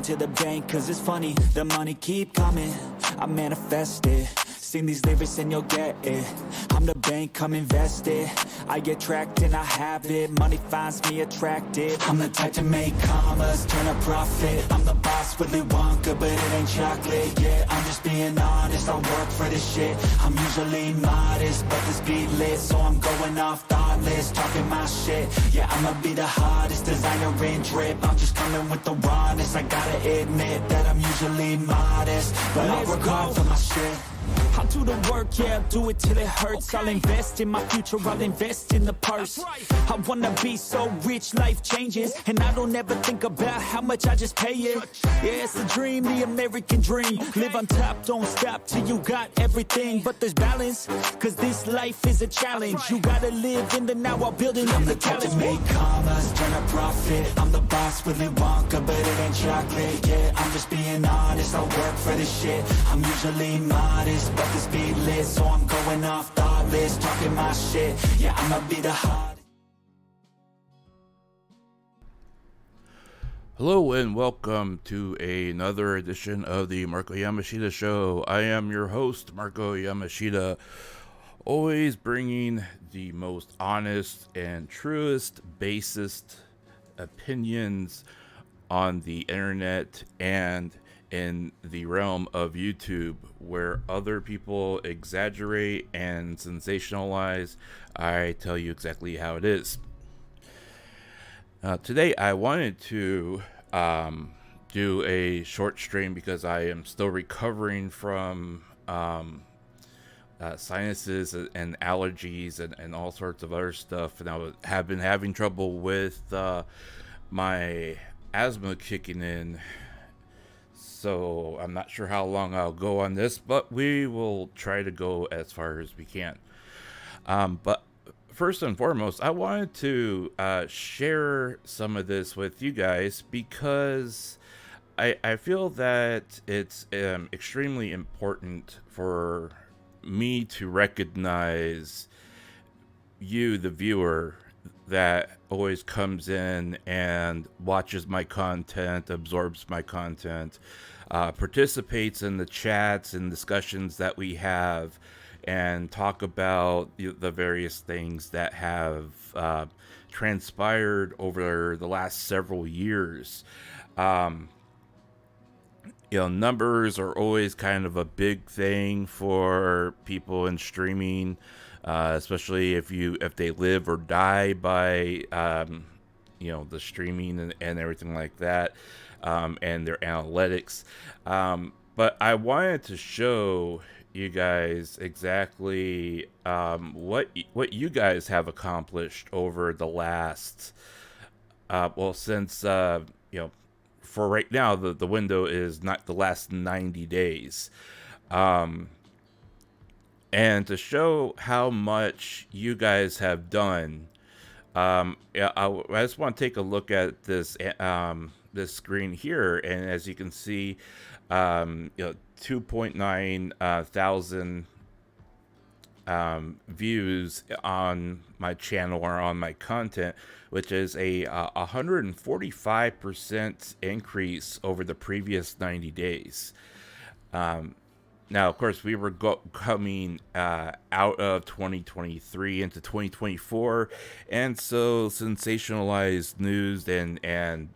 to the bank, cause it's funny, the money keep coming, I manifest it. Sing these lyrics and you'll get it. I'm the bank, come invest it. I get tracked and I have it. Money finds me attractive. I'm the type to make commas, turn a profit. I'm the boss, Willy Wonka, but it ain't chocolate. Yeah, I'm just being honest, I work for this shit. I'm usually modest, but this beat lit, so I'm going off thoughtless, talking my shit. Yeah, I'ma be the hottest designer in drip. I'm just coming with the rawness. I gotta admit that I'm usually modest, but I work hard for my shit. I'll do the work, yeah, I'll do it till it hurts. I'll invest in my future, I'll invest in the purse. I wanna be so rich, life changes, and I don't ever think about how much I just pay it. Yeah, it's the dream, the American dream. Live on top, don't stop till you got everything. But there's balance, cause this life is a challenge. You gotta live in the now while building up the talent. I'm the type to make commas, turn a profit. I'm the boss, Willy Wonka, but it ain't chocolate. Yeah, I'm just being honest, I work for this shit. I'm usually modest, but this beat lit, so I'm going off thoughtless, talking my shit. Yeah, I'ma be the hot. Hello and welcome to another edition of the Marko Yamashita Show. I am your host, Marko Yamashita, always bringing the most honest and truest, basest opinions on the internet and in the realm of YouTube, where other people exaggerate and sensationalize. I tell you exactly how it is. Today I wanted to do a short stream because I am still recovering from sinuses and allergies and all sorts of other stuff, and I have been having trouble with my asthma kicking in. So I'm not sure how long I'll go on this, but we will try to go as far as we can. But first and foremost, I wanted to share some of this with you guys because I feel that it's extremely important for me to recognize you, the viewer, that always comes in and watches my content, absorbs my content, participates in the chats and discussions that we have, and talk about the various things that have transpired over the last several years. Numbers are always kind of a big thing for people in streaming. Especially if they live or die by the streaming and everything like that, and their analytics. But I wanted to show you guys exactly what you guys have accomplished over the last since for right now the window is not the last 90 days. And to show how much you guys have done, I just want to take a look at this this screen here, and as you can see, 2.9 thousand views on my channel or on my content, which is a 145% increase over the previous 90 days. Now, of course, we were coming out of 2023 into 2024, and so sensationalized news and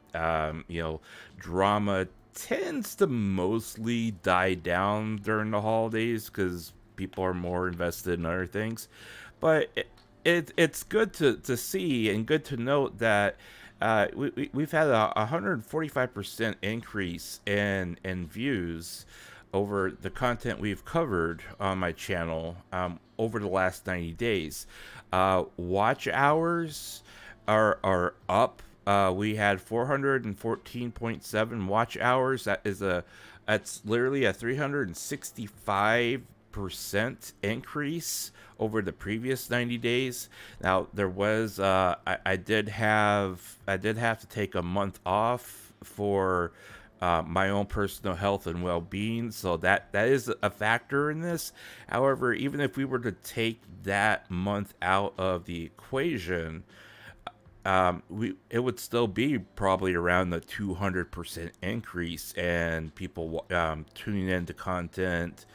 drama tends to mostly die down during the holidays because people are more invested in other things. But it's good to see and good to note that we've had a 145% increase in views over the content we've covered on my channel over the last 90 days. Watch hours are up. We had 414.7 watch hours. That's literally a 365% increase over the previous 90 days. Now there was I did have to take a month off for my own personal health and well-being, so that is a factor in this. However, even if we were to take that month out of the equation, it would still be probably around the 200% increase and people tuning into content,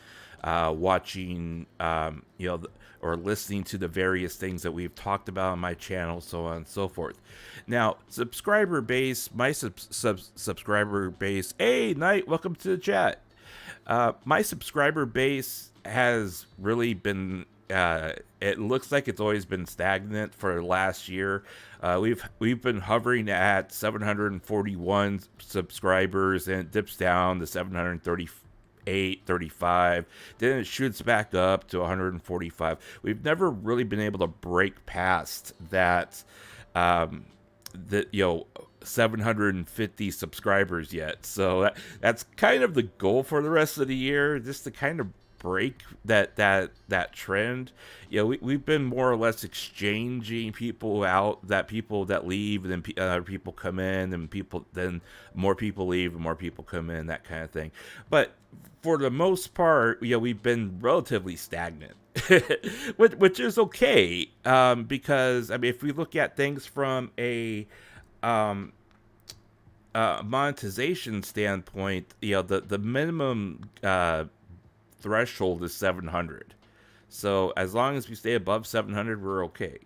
watching, or listening to the various things that we've talked about on my channel, so on and so forth. Now, subscriber base, my subscriber base. Hey, Knight, welcome to the chat. My subscriber base has really been. It looks like it's always been stagnant for last year. We've been hovering at 741 subscribers, and it dips down to 738, 35. Then it shoots back up to 145. We've never really been able to break past that. The 750 subscribers yet. So that's kind of the goal for the rest of the year, just to kind of break that trend. We've been more or less exchanging people out, that people that leave and then other people come in, and then more people leave and more people come in, that kind of thing. But for the most part, we've been relatively stagnant. which is okay, because I mean, if we look at things from a monetization standpoint, the minimum threshold is 700. So as long as we stay above 700, we're okay.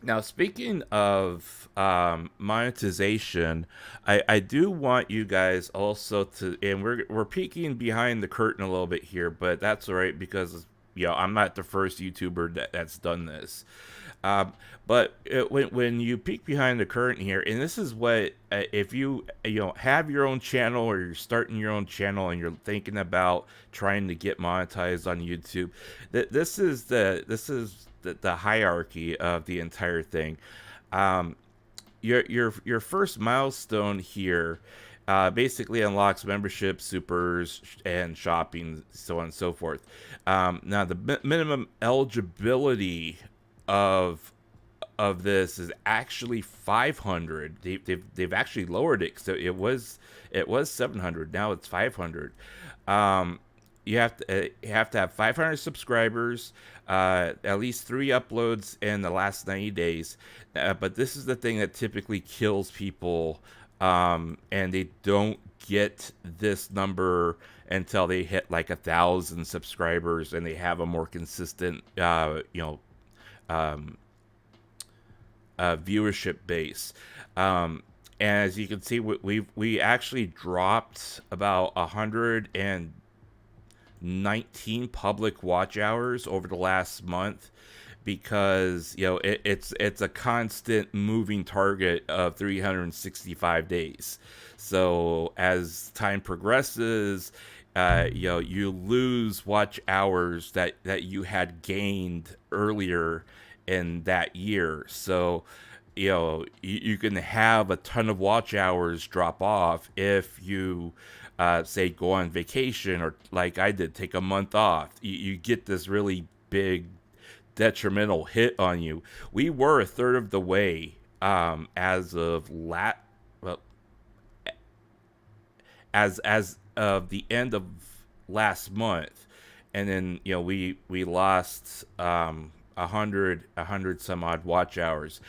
Now, speaking of monetization, I do want you guys also to, and we're peeking behind the curtain a little bit here, but that's all right, because I'm not the first YouTuber that's done this. But when you peek behind the curtain here, and this is what, if you have your own channel, or you're starting your own channel and you're thinking about trying to get monetized on YouTube, this is the hierarchy of the entire thing. Your first milestone here basically unlocks membership, supers, and shopping, so on and so forth. Now, the minimum eligibility of this is actually 500. They've actually lowered it, so it was 700. Now it's 500. You have to have 500 subscribers, at least 3 uploads in the last 90 days. But this is the thing that typically kills people, and they don't get this number until they hit like 1,000 subscribers and they have a more consistent, viewership base. And as you can see, we actually dropped about 119 public watch hours over the last month, because it's a constant moving target of 365 days. So as time progresses, you lose watch hours that you had gained earlier in that year. So you can have a ton of watch hours drop off if you say go on vacation, or like I did, take a month off. You get this really big detrimental hit on you. We were a third of the way as of the end of last month, and then we lost 100 some odd watch hours.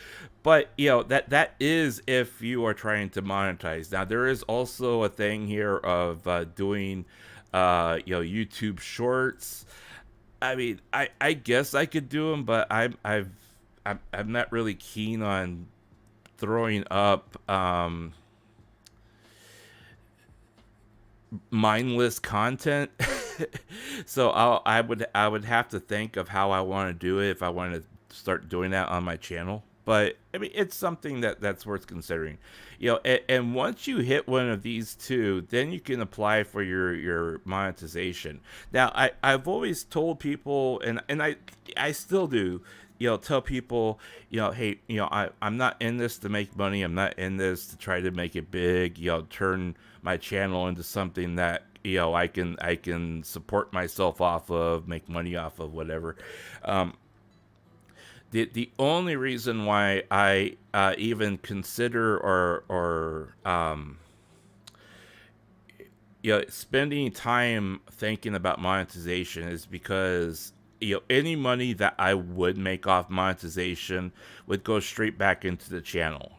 But that is if you are trying to monetize. Now, there is also a thing here of doing YouTube shorts. I mean, I guess I could do them, but I'm not really keen on throwing up mindless content. So I would have to think of how I want to do it if I want to start doing that on my channel. But I mean, it's something that's worth considering. And once you hit one of these two, then you can apply for your monetization. Now, I've always told people, and I still do, tell people, hey, I'm not in this to make money. I'm not in this to try to make it big, turn my channel into something that I can support myself off of, make money off of, whatever. The only reason why I even consider or spending time thinking about monetization is because any money that I would make off monetization would go straight back into the channel.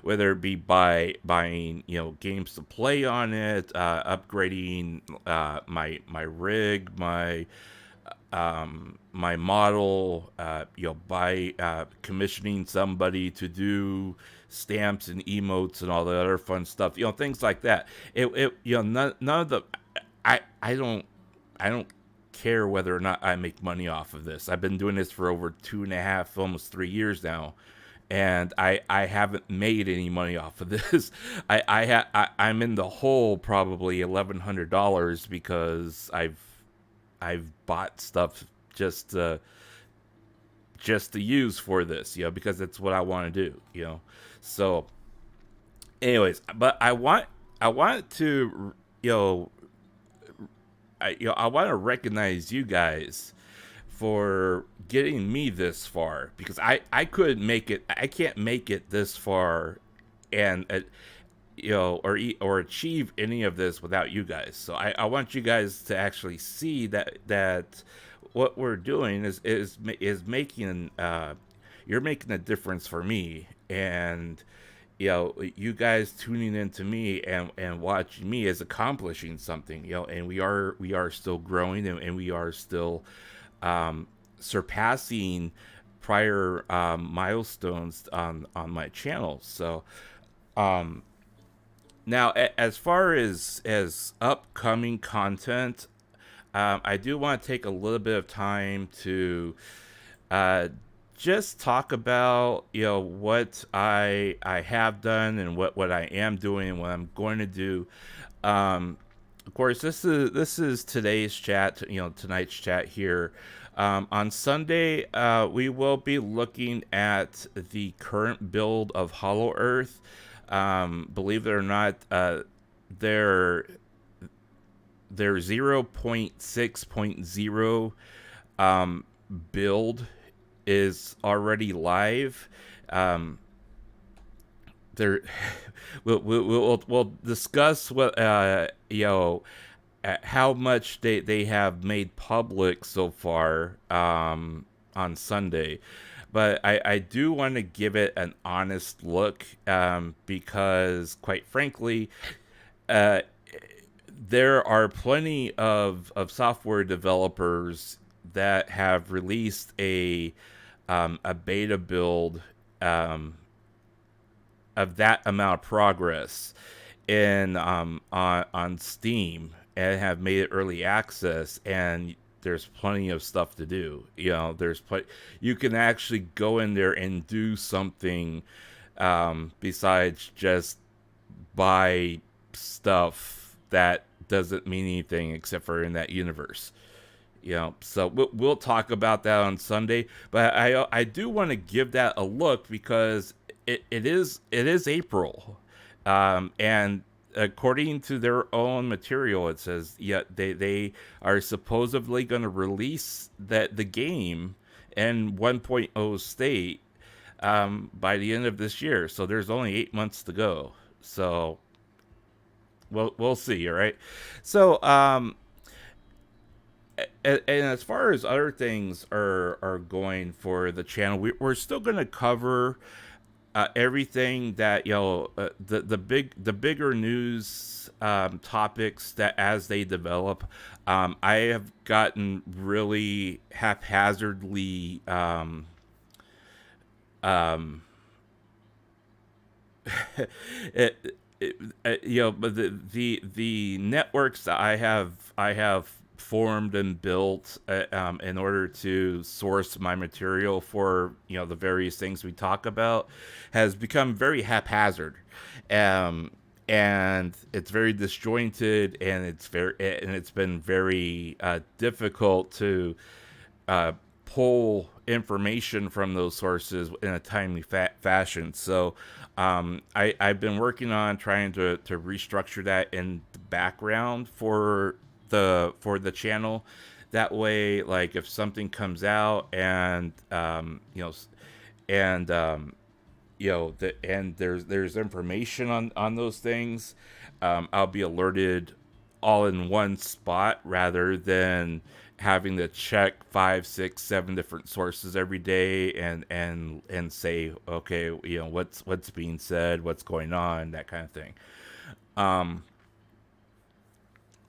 Whether it be by buying games to play on it, upgrading my rig, my model, by commissioning somebody to do stamps and emotes and all the other fun stuff, things like that. None of the, I don't care whether or not I make money off of this. I've been doing this for over 2.5, almost 3 years now, and I haven't made any money off of this. I'm in the hole probably $1,100 because I've bought stuff just to use for this, because it's what I want to do, So, anyways, but I want to, I want to recognize you guys for getting me this far, because I couldn't make it. I can't make it this far, and or achieve any of this without you guys. So I want you guys to actually see that what we're doing is making you're making a difference for me, and you guys tuning into me and watching me is accomplishing something, and we are still growing, and we are still surpassing prior milestones on my channel. So now, as far as upcoming content, I do want to take a little bit of time to just talk about what I have done, and what I am doing, and what I'm going to do. Of course, this is today's chat, tonight's chat here. On Sunday, we will be looking at the current build of Hollow Earth. Believe it or not, their 0.6.0 build is already live. We'll discuss what how much they have made public so far on Sunday. But I do want to give it an honest look, because, quite frankly, there are plenty of software developers that have released a beta build of that amount of progress on Steam, and have made it early access, and there's plenty of stuff to do. You can actually go in there and do something besides just buy stuff that doesn't mean anything except for in that universe. So we'll talk about that on Sunday, but I do want to give that a look, because it is April, and according to their own material, it says they are supposedly going to release the game in 1.0 state by the end of this year. So there's only 8 months to go. So we'll see. All right. So and as far as other things are going for the channel, we're still going to cover everything that the bigger news topics that as they develop. I have gotten really haphazardly but the networks that I have formed and built in order to source my material for the various things we talk about has become very haphazard, and it's very disjointed, and it's been very difficult to pull information from those sources in a timely fashion. So I've been working on trying to restructure that in the background for the channel. That way, like, if something comes out and and there's information on those things, I'll be alerted all in one spot rather than having to check 5, 6, 7 different sources every day and say, okay, you know, what's being said, what's going on, that kind of thing.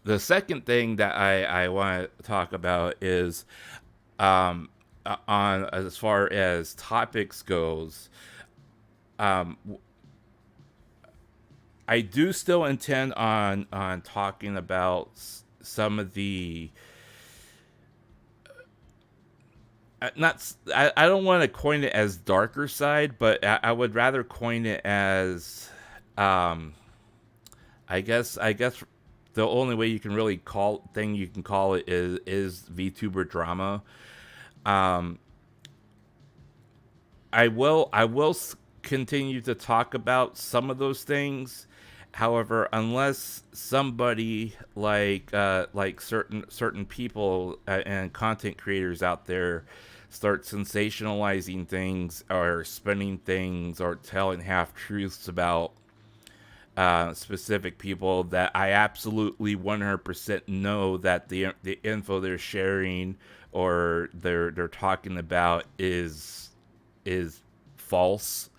The second thing that I want to talk about is on as far as topics goes. I do still intend on talking about some of the not I don't want to coin it as darker side, but I would rather coin it as I guess the only way you can really call it is VTuber drama. I will continue to talk about some of those things. However, unless somebody like certain people and content creators out there start sensationalizing things or spinning things or telling half truths about specific people, that I absolutely 100% know that the info they're sharing or they're talking about is false.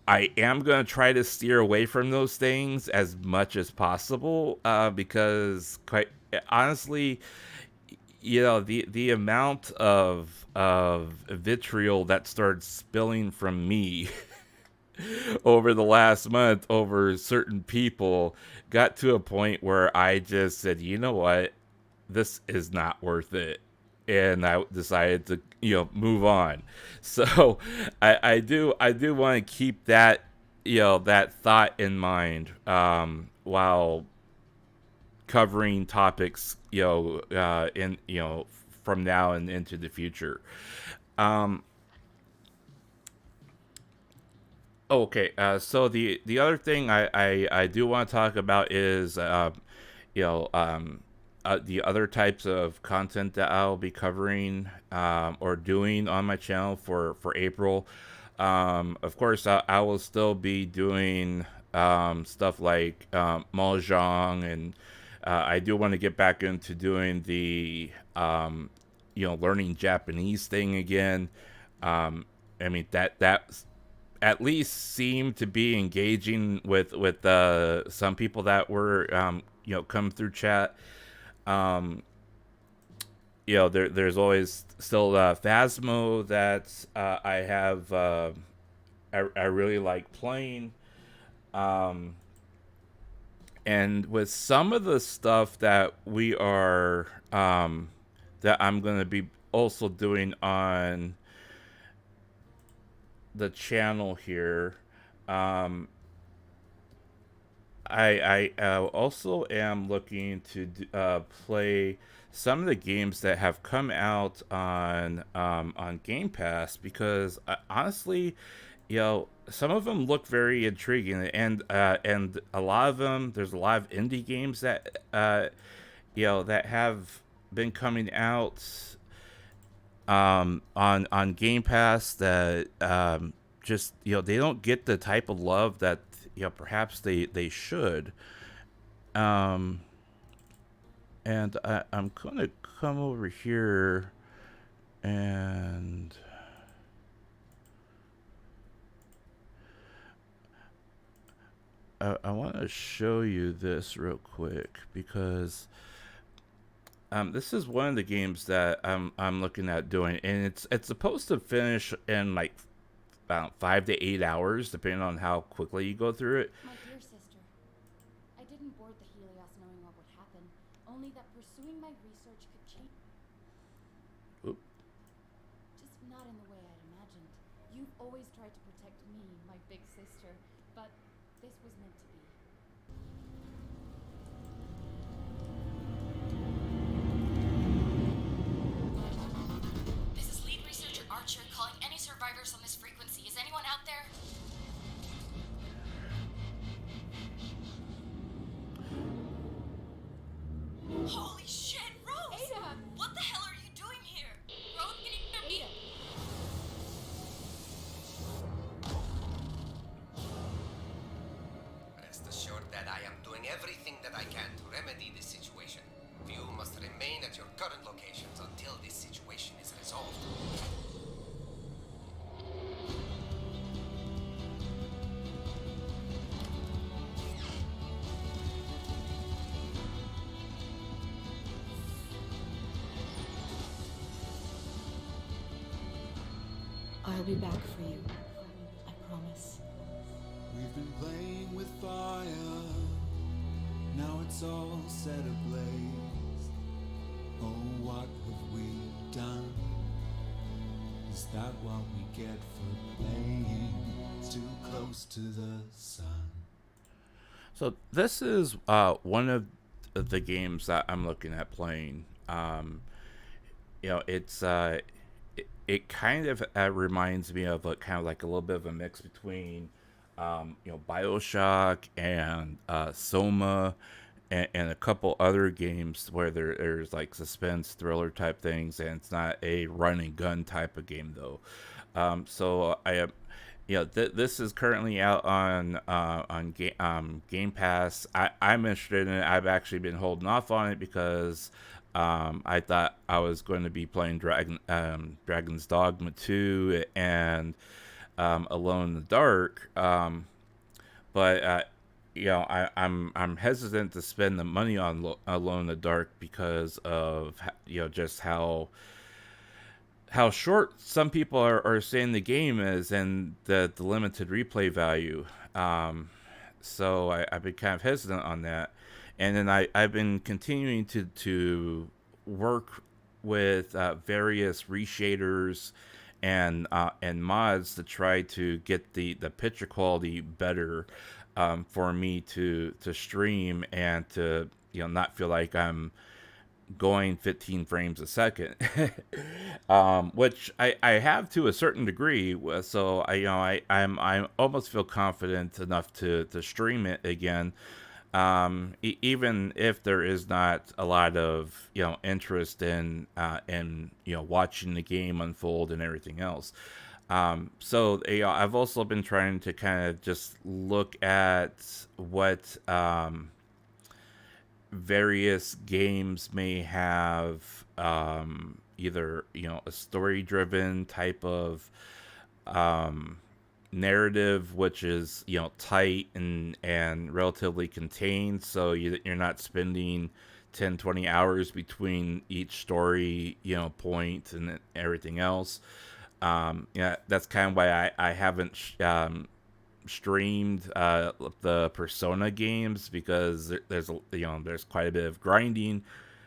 I am going to try to steer away from those things as much as possible because, quite honestly, you know, the amount of vitriol that started spilling from me over the last month over certain people got to a point where I just said, you know what, this is not worth it. And I decided to, you know, move on. So I do want to keep that, you know, that thought in mind while covering topics, you know, in, you know, from now and into the future. Okay, so the other thing I do want to talk about is you know, the other types of content that I'll be covering or doing on my channel for April. Of course, I will still be doing stuff like mahjong, and I do want to get back into doing the you know, learning Japanese thing again. I mean, that at least seemed to be engaging with some people that were you know, come through chat. You know, there's always still Phasmo that I have I really like playing. And with some of the stuff that we are that I'm going to be also doing on the channel here, I also am looking to play some of the games that have come out on Game Pass, because honestly, you know, some of them look very intriguing, and a lot of them, there's a lot of indie games that you know, that have been coming out on Game Pass that just, you know, they don't get the type of love that, you know, perhaps they should. And I'm gonna come over here and I want to show you this real quick, because this is one of the games that I'm looking at doing, and it's supposed to finish in like about 5 to 8 hours, depending on how quickly you go through it. My dear sister, I didn't board the Helios knowing what would happen, only that pursuing my research could change. Oop. Just not in the way I'd imagined. You've always tried to protect me, my big sister, but this was meant to be. This is lead researcher Archer calling any survivors on this frequency. Is anyone out there? Holy shit, Rose! Ada! What the hell are you doing here? Rose, can you hear me? Rest assured that I am doing everything that I can to remedy this situation. You must remain at your current locations until this situation is resolved. I'll be back for you. I promise. We've been playing with fire, now it's all set ablaze. Oh, what have we done? Is that what we get for playing too close to the sun? So this is one of the games that I'm looking at playing. It's it kind of reminds me of kind of like a little bit of a mix between BioShock and Soma and a couple other games where there's like suspense thriller type things, and it's not a run and gun type of game though. So I am. This is currently out on Game Pass. I'm interested in it. I've actually been holding off on it because I thought I was going to be playing Dragon's Dogma 2 and Alone in the Dark. But I'm hesitant to spend the money on Alone in the Dark because of just how short some people are saying the game is, and the limited replay value. So I've been kind of hesitant on that. And then I've been continuing to work with various reshaders and mods to try to get the picture quality better for me to stream and to not feel like I'm going 15 frames a second, which I have to a certain degree. So I almost feel confident enough to stream it again, even if there is not a lot of interest in watching the game unfold and everything else. So I've also been trying to kind of just look at what various games may have either a story driven type of narrative, which is tight and relatively contained, so you're not spending 10-20 hours between each story point and everything else. That's kind of why I haven't streamed the Persona games, because there's quite a bit of grinding,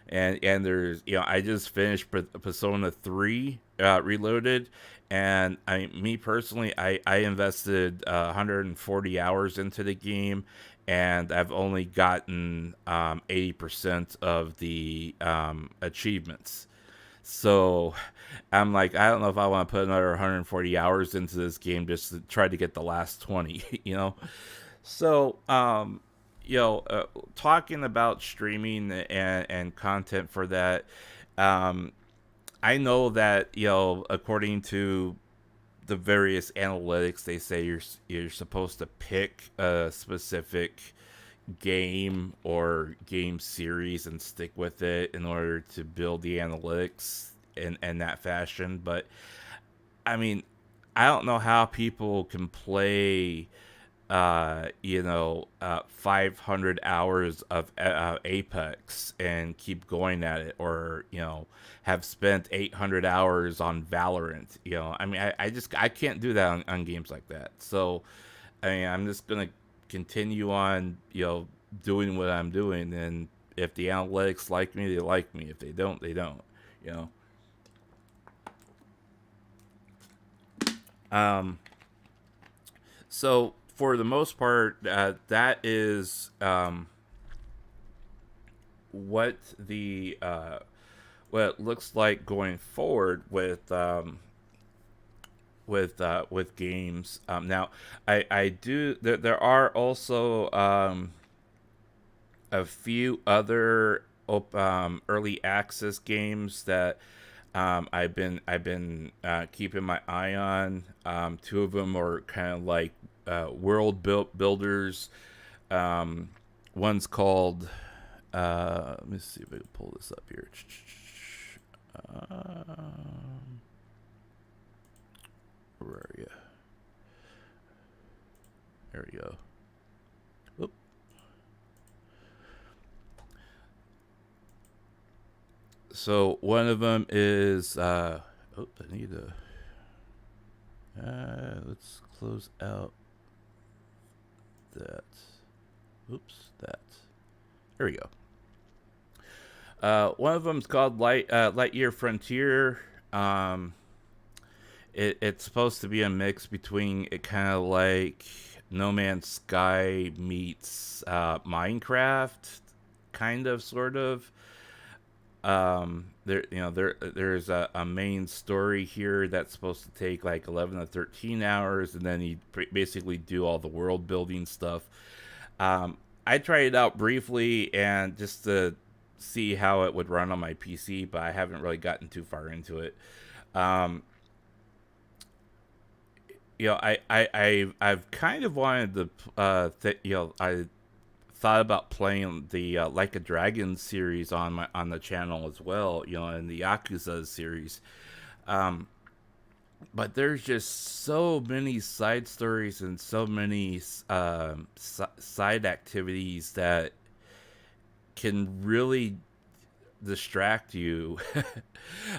and there's I just finished Persona 3 Reloaded, and me personally I invested 140 hours into the game, and I've only gotten 80% of the achievements. So I'm like, I don't know if I want to put another 140 hours into this game just to try to get the last 20, So, talking about streaming and content for that, I know that, according to the various analytics, they say you're supposed to pick a specific game or game series and stick with it in order to build the analytics in that fashion. But I mean, I don't know how people can play 500 hours of Apex and keep going at it, or have spent 800 hours on Valorant. I mean, I can't do that on games like that. So I mean, I'm just gonna continue on doing what I'm doing, and if the analytics like me, they like me. If they don't, they don't. So for the most part, that is what what it looks like going forward with games. Now, I do. There are also a few other early access games that I've been keeping my eye on. Two of them are kind of like world builders. one's called. Let me see if I can pull this up here. Where are you? There we go. Oop. So one of them is. I need to. Let's close out that. Oops, that. There we go. One of them is called Lightyear Frontier. It's supposed to be a mix between it kind of like No Man's Sky meets Minecraft, kind of, sort of. There's a main story here that's supposed to take like 11 to 13 hours, and then you basically do all the world building stuff. I tried it out briefly and just to see how it would run on my PC, but I haven't really gotten too far into it. I've kind of wanted to, I thought about playing the Like a Dragon series on the channel as well, and the Yakuza series. But there's just so many side stories and so many side activities that can really distract you.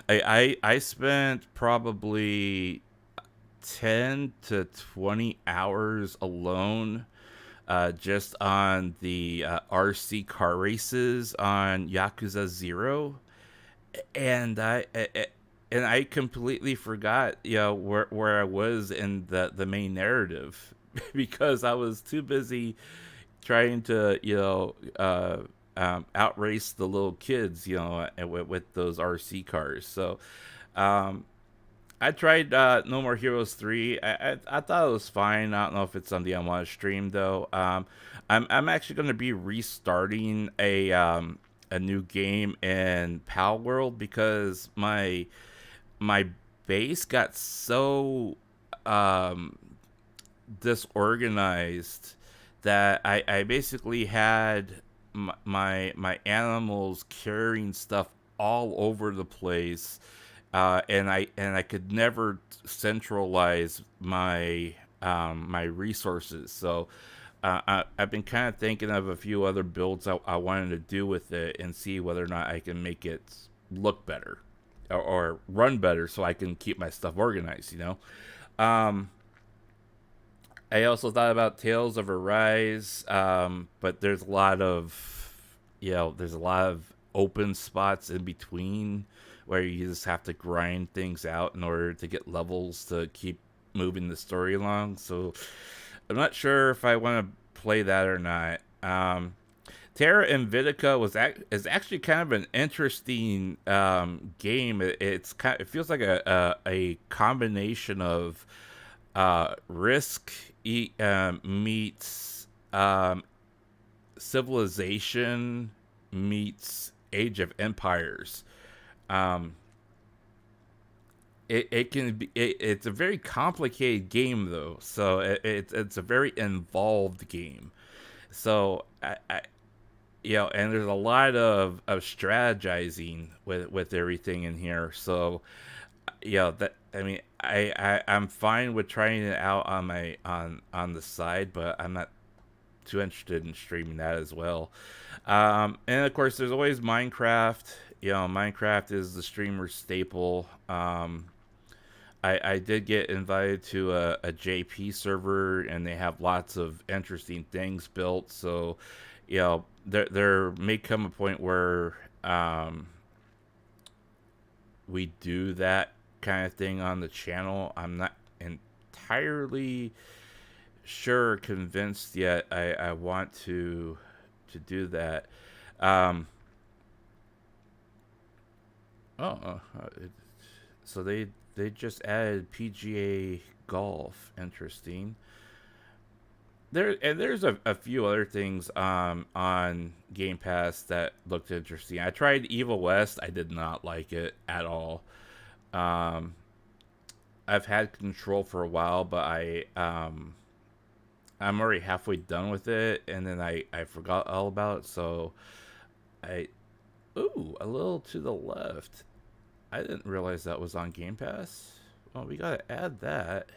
I spent probably 10 to 20 hours alone just on the RC car races on Yakuza 0, and I completely forgot where I was in the main narrative because I was too busy trying to outrace the little kids with those RC cars. So I tried No More Heroes 3. I thought it was fine. I don't know if it's something I want to stream though. I'm actually going to be restarting a new game in Pal World because my base got so disorganized that I basically had my animals carrying stuff all over the place. And I could never centralize my my resources. So I've been kind of thinking of a few other builds I wanted to do with it and see whether or not I can make it look better or run better so I can keep my stuff organized. I also thought about Tales of Arise, but there's a lot of open spots in between where you just have to grind things out in order to get levels to keep moving the story along. So I'm not sure if I want to play that or not. Terra Invidica is actually kind of an interesting game. It feels like a combination of Risk meets Civilization meets Age of Empires. It's a very complicated game though, so it's a very involved game. So and there's a lot of strategizing with everything in here. So I'm fine with trying it out on the side, but I'm not too interested in streaming that as well. And of course, there's always Minecraft. Minecraft is the streamer staple. I did get invited to a JP server, and they have lots of interesting things built. So, there may come a point where we do that kind of thing on the channel. I'm not entirely convinced yet. I want to do that. So they just added PGA Golf. Interesting. There's a few other things on Game Pass that looked interesting. I tried Evil West. I did not like it at all. I've had Control for a while, but I'm already halfway done with it, and then I forgot all about it. So I ooh, a little to the left. I didn't realize that was on Game Pass. Well, we gotta add that.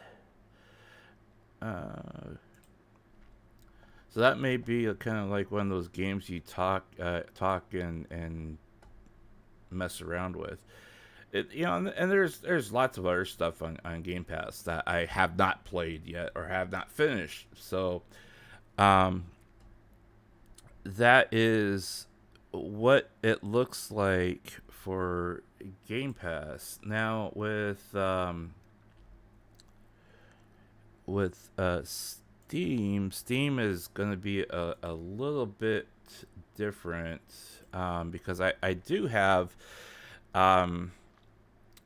So that may be kind of like one of those games you talk and mess around with. And there's lots of other stuff on Game Pass that I have not played yet or have not finished. So, that is what it looks like for Game Pass now with Steam is going to be a little bit different because I do have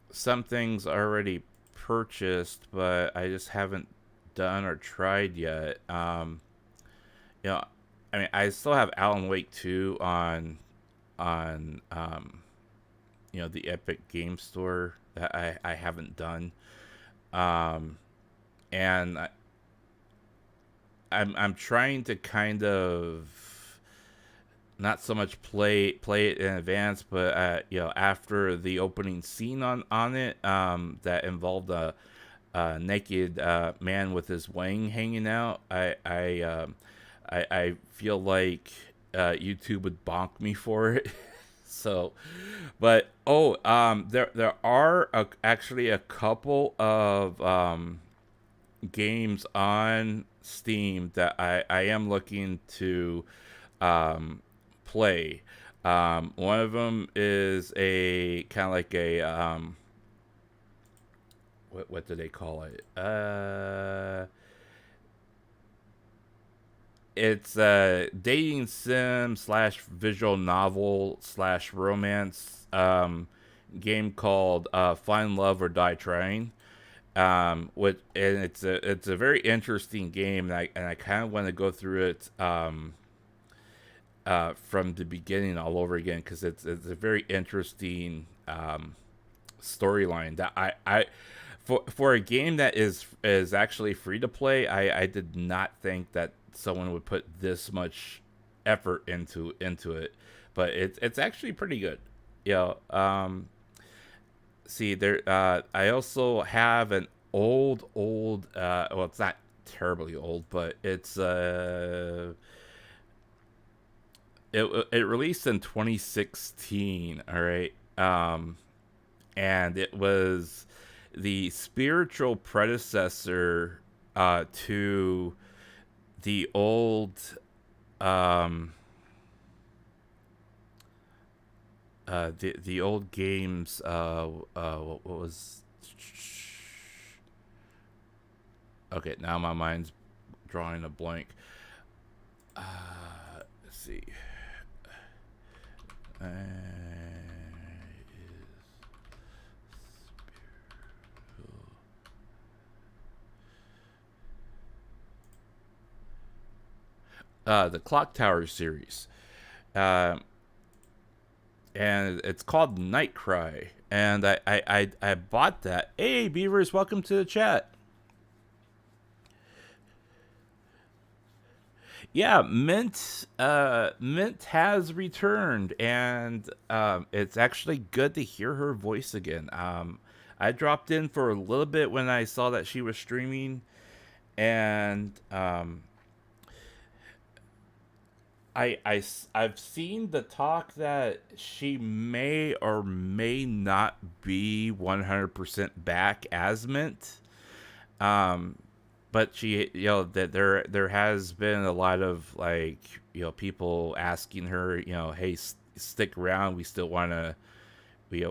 some things already purchased, but I just haven't done or tried yet. I mean, I still have Alan Wake 2 on the Epic Game Store that I haven't done. And I'm trying to kind of not so much play it in advance, but after the opening scene on it that involved a naked man with his wang hanging out, I feel like YouTube would bonk me for it. So, but there are actually a couple of games on Steam that I am looking to play. One of them is a kind of like a what do they call it? It's a dating sim / visual novel / romance game called Find Love or Die Trying. It's a very interesting game, and I kind of want to go through it from the beginning all over again, because it's a very interesting storyline that I for a game that is actually free to play. I did not think that someone would put this much effort into it, but it's actually pretty good. See there. I also have an old. Well, it's not terribly old, but it's it released in 2016. All right, and it was the spiritual predecessor to the old the old games. What was? Okay, now my mind's drawing a blank. Let's see. The Clock Tower series. And it's called Night Cry. And I bought that. Hey, Beavers, welcome to the chat. Yeah, Mint has returned, and it's actually good to hear her voice again. I dropped in for a little bit when I saw that she was streaming, and I've seen the talk that she may or may not be 100% back as Mint. But she, that there has been a lot of people asking her, hey, stick around. We still want to, we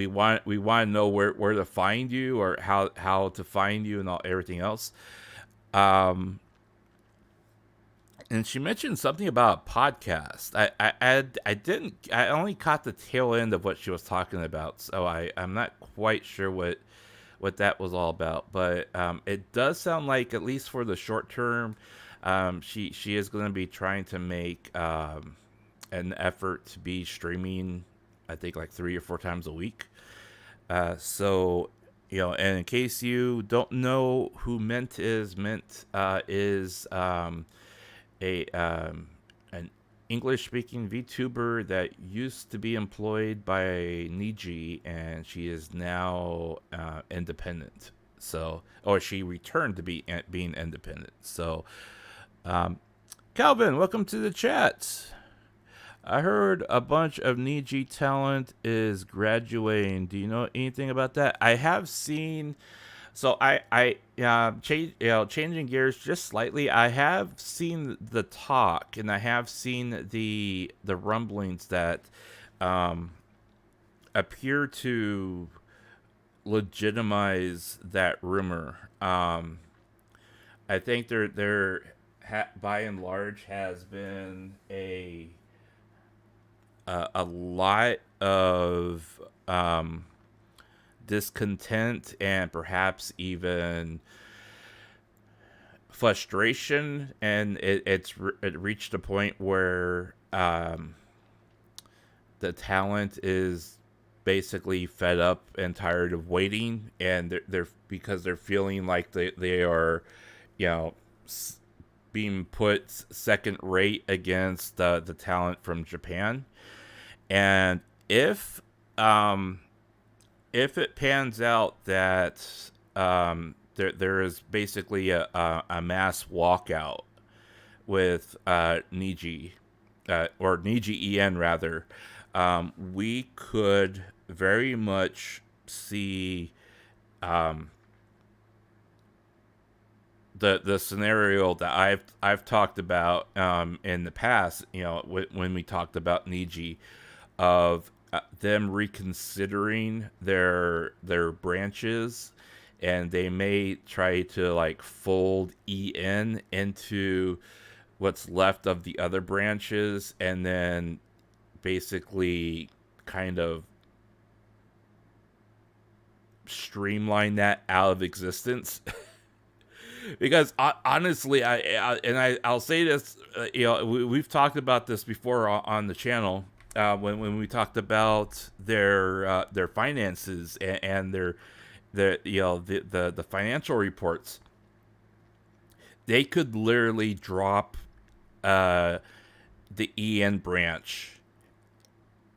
want to know where to find you, or how to find you, and everything else. And she mentioned something about a podcast. I only caught the tail end of what she was talking about, so I'm not quite sure what that was all about, but it does sound like, at least for the short term, she is going to be trying to make an effort to be streaming, I think, like 3 or 4 times a week. So and in case you don't know who Mint is, Mint is a an English-speaking VTuber that used to be employed by Niji, and she is now independent. So, or she returned to being independent. So, Calvin, welcome to the chat. I heard a bunch of Niji talent is graduating. Do you know anything about that? I have seen. So changing gears just slightly. I have seen the talk, and I have seen the rumblings that appear to legitimize that rumor. I think there by and large has been a lot of discontent and perhaps even frustration, and it reached a point where the talent is basically fed up and tired of waiting, and they're because they're feeling like they are, being put second rate against the talent from Japan. And if it pans out that there is basically a mass walkout with Niji, or Niji EN rather, we could very much see the scenario that I've talked about in the past, when we talked about Niji, of them reconsidering their branches, and they may try to fold EN into what's left of the other branches, and then basically kind of streamline that out of existence. Because honestly, I'll say this, we've talked about this before on the channel. When we talked about their finances and the financial reports, they could literally drop the EN branch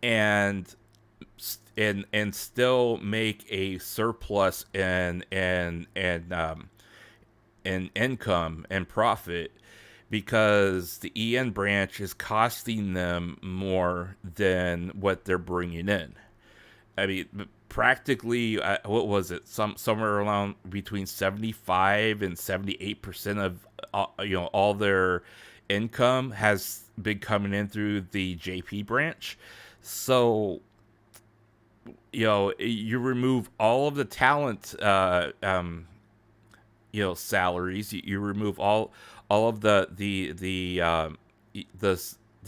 and still make a surplus in income and profit, because the EN branch is costing them more than what they're bringing in. I mean, practically, what was it? Somewhere around between 75 and 78% of all their income has been coming in through the JP branch. So, you remove all of the talent, salaries. You remove all of the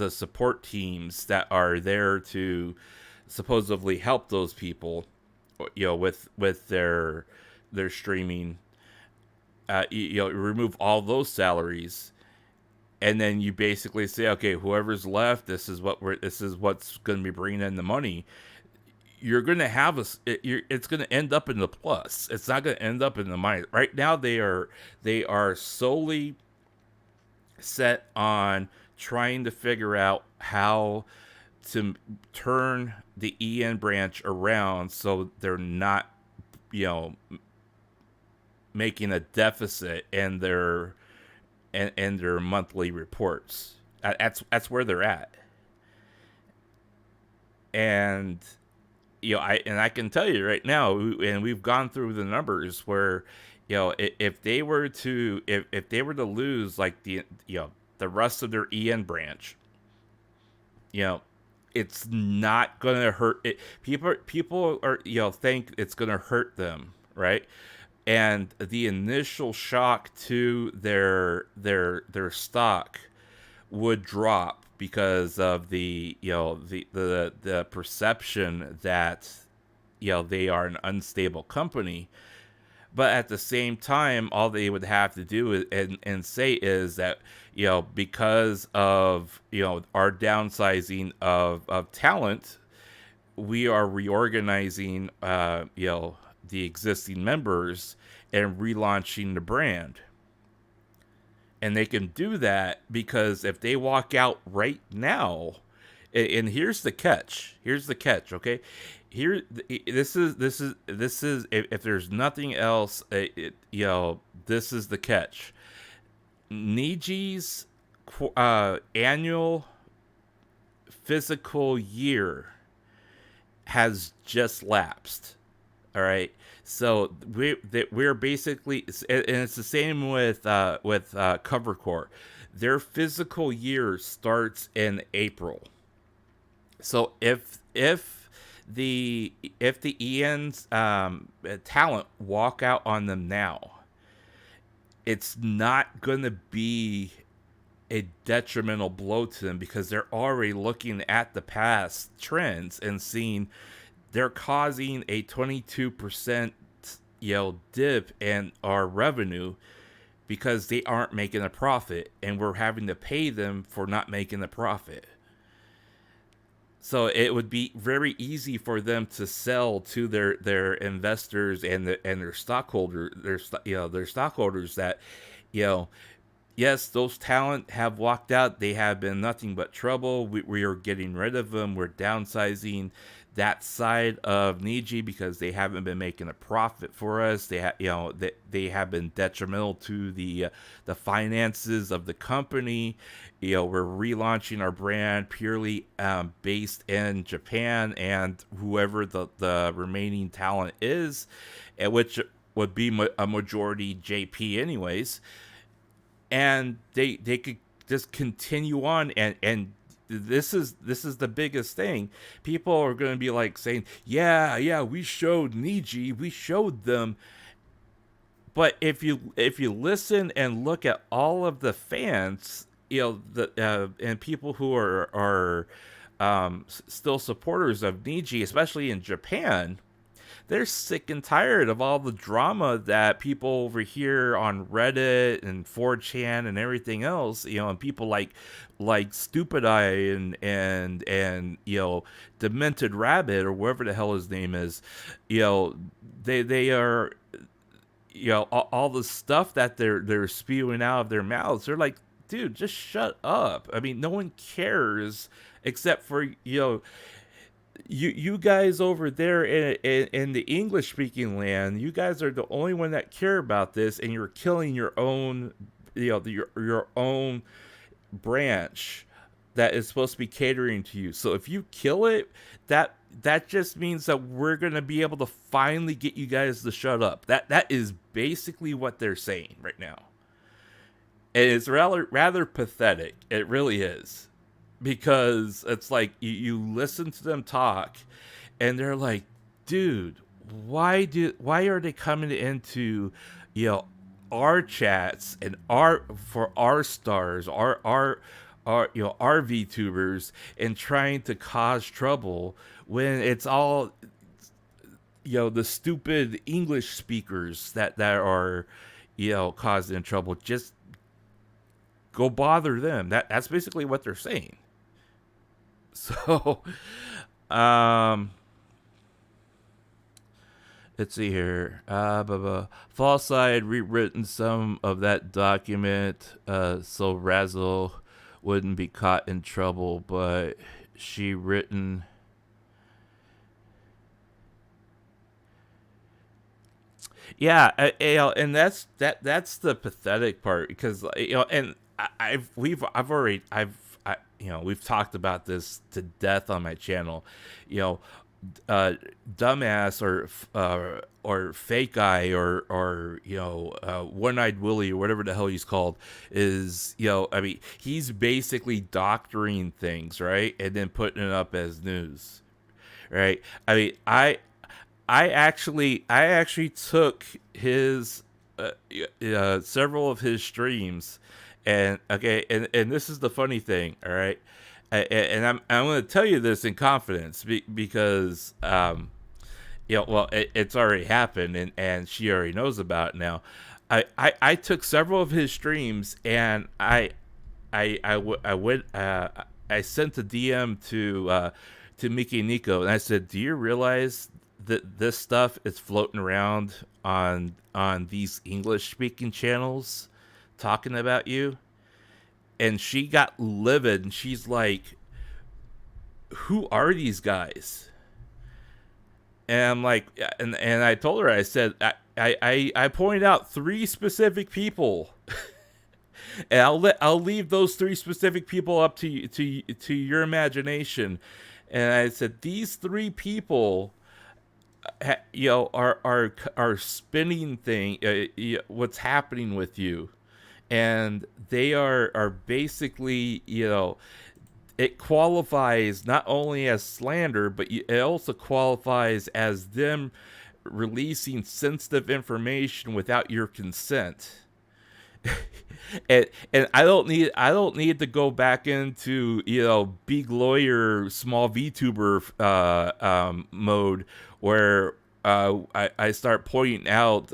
support teams that are there to supposedly help those people, with their streaming. You remove all those salaries, and then you basically say, okay, whoever's left, this is what's going to be bringing in the money. You're going to have it's going to end up in the plus. It's not going to end up in the minus. Right now, they are solely set on trying to figure out how to turn the EN branch around so they're not, making a deficit in their monthly reports. That's where they're at. And I can tell you right now, and we've gone through the numbers where, if they were to lose the rest of their EN branch, it's not gonna hurt it. People are think it's gonna hurt them, right? And the initial shock to their stock would drop because of the perception that they are an unstable company. But at the same time, all they would have to do and say is that, because of, our downsizing of talent, we are reorganizing, the existing members and relaunching the brand. And they can do that because if they walk out right now, and here's the catch. Here's the catch, okay? This is if there's nothing else, this is the catch. Niji's annual physical year has just lapsed. All right, so we're basically, and it's the same with Covercore. Their physical year starts in April. So if the Ian's talent walk out on them now, it's not going to be a detrimental blow to them because they're already looking at the past trends and seeing they're causing a 22% dip in our revenue because they aren't making a profit, and we're having to pay them for not making a profit. So it would be very easy for them to sell to their investors and their stockholders, their stockholders that, yes, those talent have walked out. They have been nothing but trouble. We are getting rid of them. We're downsizing that side of Niji because they haven't been making a profit for us. They have been detrimental to the finances of the company. We're relaunching our brand purely based in Japan and whoever the remaining talent is, which would be a majority JP anyways. And they could just continue on, and this is the biggest thing. People are going to be like saying, yeah, we showed Niji, we showed them. But if you listen and look at all of the fans, and people who are still supporters of Niji, especially in Japan, they're sick and tired of all the drama that people over here on Reddit and 4chan and everything else, and people like Stupid Eye and Demented Rabbit or whatever the hell his name is, they are, all the stuff that they're spewing out of their mouths. They're like, dude, just shut up. I mean, no one cares except for, you guys over there in the English-speaking land. You guys are the only one that care about this, and you're killing your own, your own branch that is supposed to be catering to you. So if you kill it, that just means that we're going to be able to finally get you guys to shut up. That is basically what they're saying right now. And it's rather pathetic. It really is. Because it's like you listen to them talk and they're like, dude, why are they coming into our chats and for our stars, our VTubers, and trying to cause trouble when it's all the stupid English speakers that are causing trouble. Just go bother them. That's basically what they're saying. So, let's see here. False side rewritten some of that document so Razzle wouldn't be caught in trouble, but she written. Yeah, and that's the pathetic part, because and we've talked about this to death on my channel. Dumbass or fake guy or one-eyed Willie or whatever the hell he's called is he's basically doctoring things, right, and then putting it up as news, right? I actually took his several of his streams. And and this is the funny thing, all right. And I'm going to tell you this in confidence because it's already happened and she already knows about it now. I took several of his streams and I sent a DM to Mickey Nico and I said, do you realize this stuff is floating around on these English speaking channels talking about you, and she got livid, and she's like, who are these guys? And I'm like, and I told her, I said, I pointed out 3 specific people, and I'll leave those 3 specific people up to your imagination. And I said, these 3 people, are spinning what's happening with you, and they are basically, it qualifies not only as slander, but it also qualifies as them releasing sensitive information without your consent. and I don't need to go back into big lawyer small VTuber mode where I start pointing out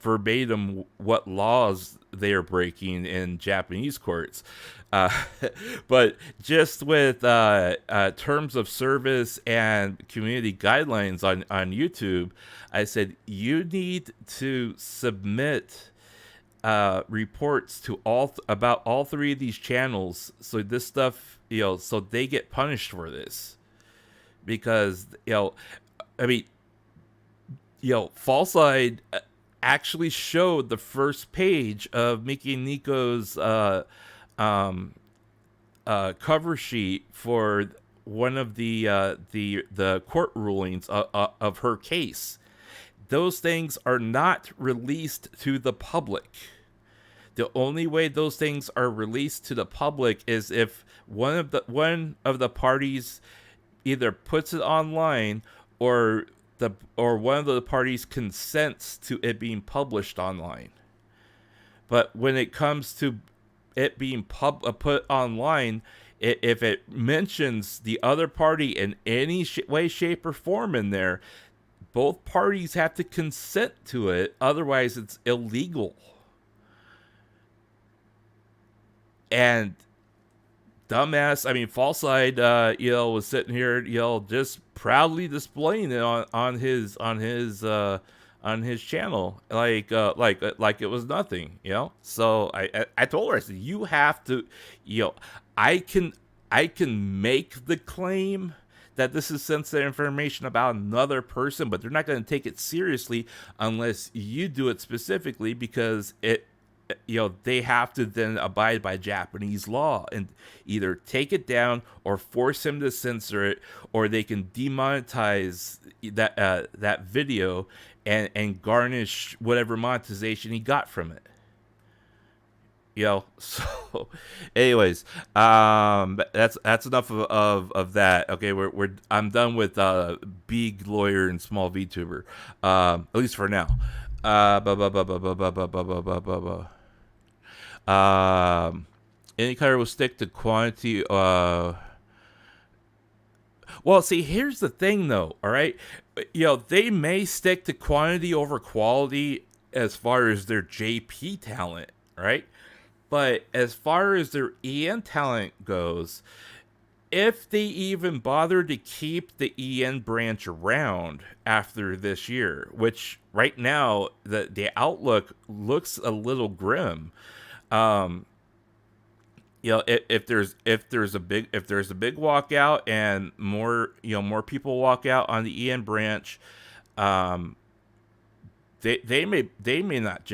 verbatim what laws they are breaking in Japanese courts. But just with terms of service and community guidelines on YouTube, I said you need to submit reports to about all 3 of these channels, so this stuff, so they get punished for this, because I mean, Falside actually showed the first page of Mickey and Nico's cover sheet for one of the court rulings of her case. Those things are not released to the public. The only way those things are released to the public is if one of the parties either puts it online or one of the parties consents to it being published online. But when it comes to it being put online, if it mentions the other party in any way, shape, or form in there, both parties have to consent to it. Otherwise, it's illegal. And dumbass, I mean, Falside, was sitting here, just proudly displaying it on his channel, like it was nothing, So I told her, I said, you have to, I can make the claim that this is sensitive information about another person, but they're not going to take it seriously unless you do it specifically, because they have to then abide by Japanese law and either take it down or force him to censor it, or they can demonetize that video and garnish whatever monetization he got from it. So anyways, that's enough of that. Okay, I'm done with big lawyer and small VTuber, at least for now. Any color will stick to quantity. Well, see, here's the thing, though. All right, they may stick to quantity over quality as far as their JP talent, right? But as far as their EN talent goes, if they even bother to keep the EN branch around after this year, which right now the outlook looks a little grim. If there's a big walkout and more people walk out on the EN branch, they may not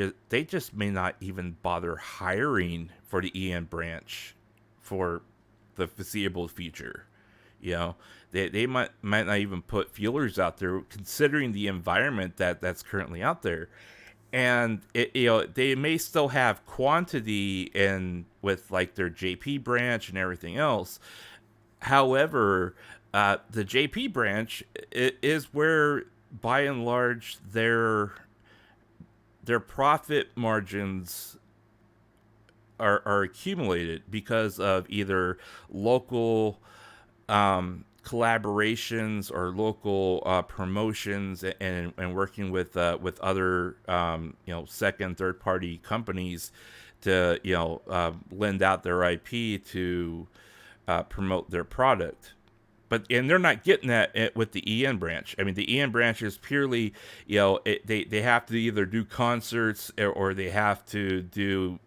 even bother hiring for the EN branch for the foreseeable future. They might not even put feelers out there, considering the environment that's currently out there. And they may still have quantity with like their JP branch and everything else. However, the JP branch is where, by and large, their profit margins are accumulated because of either local collaborations or local promotions and working with other second, third party companies to lend out their IP to promote their product. and they're not getting that with the EN branch. I mean, the EN branch is purely, they have to either do concerts or they have to do,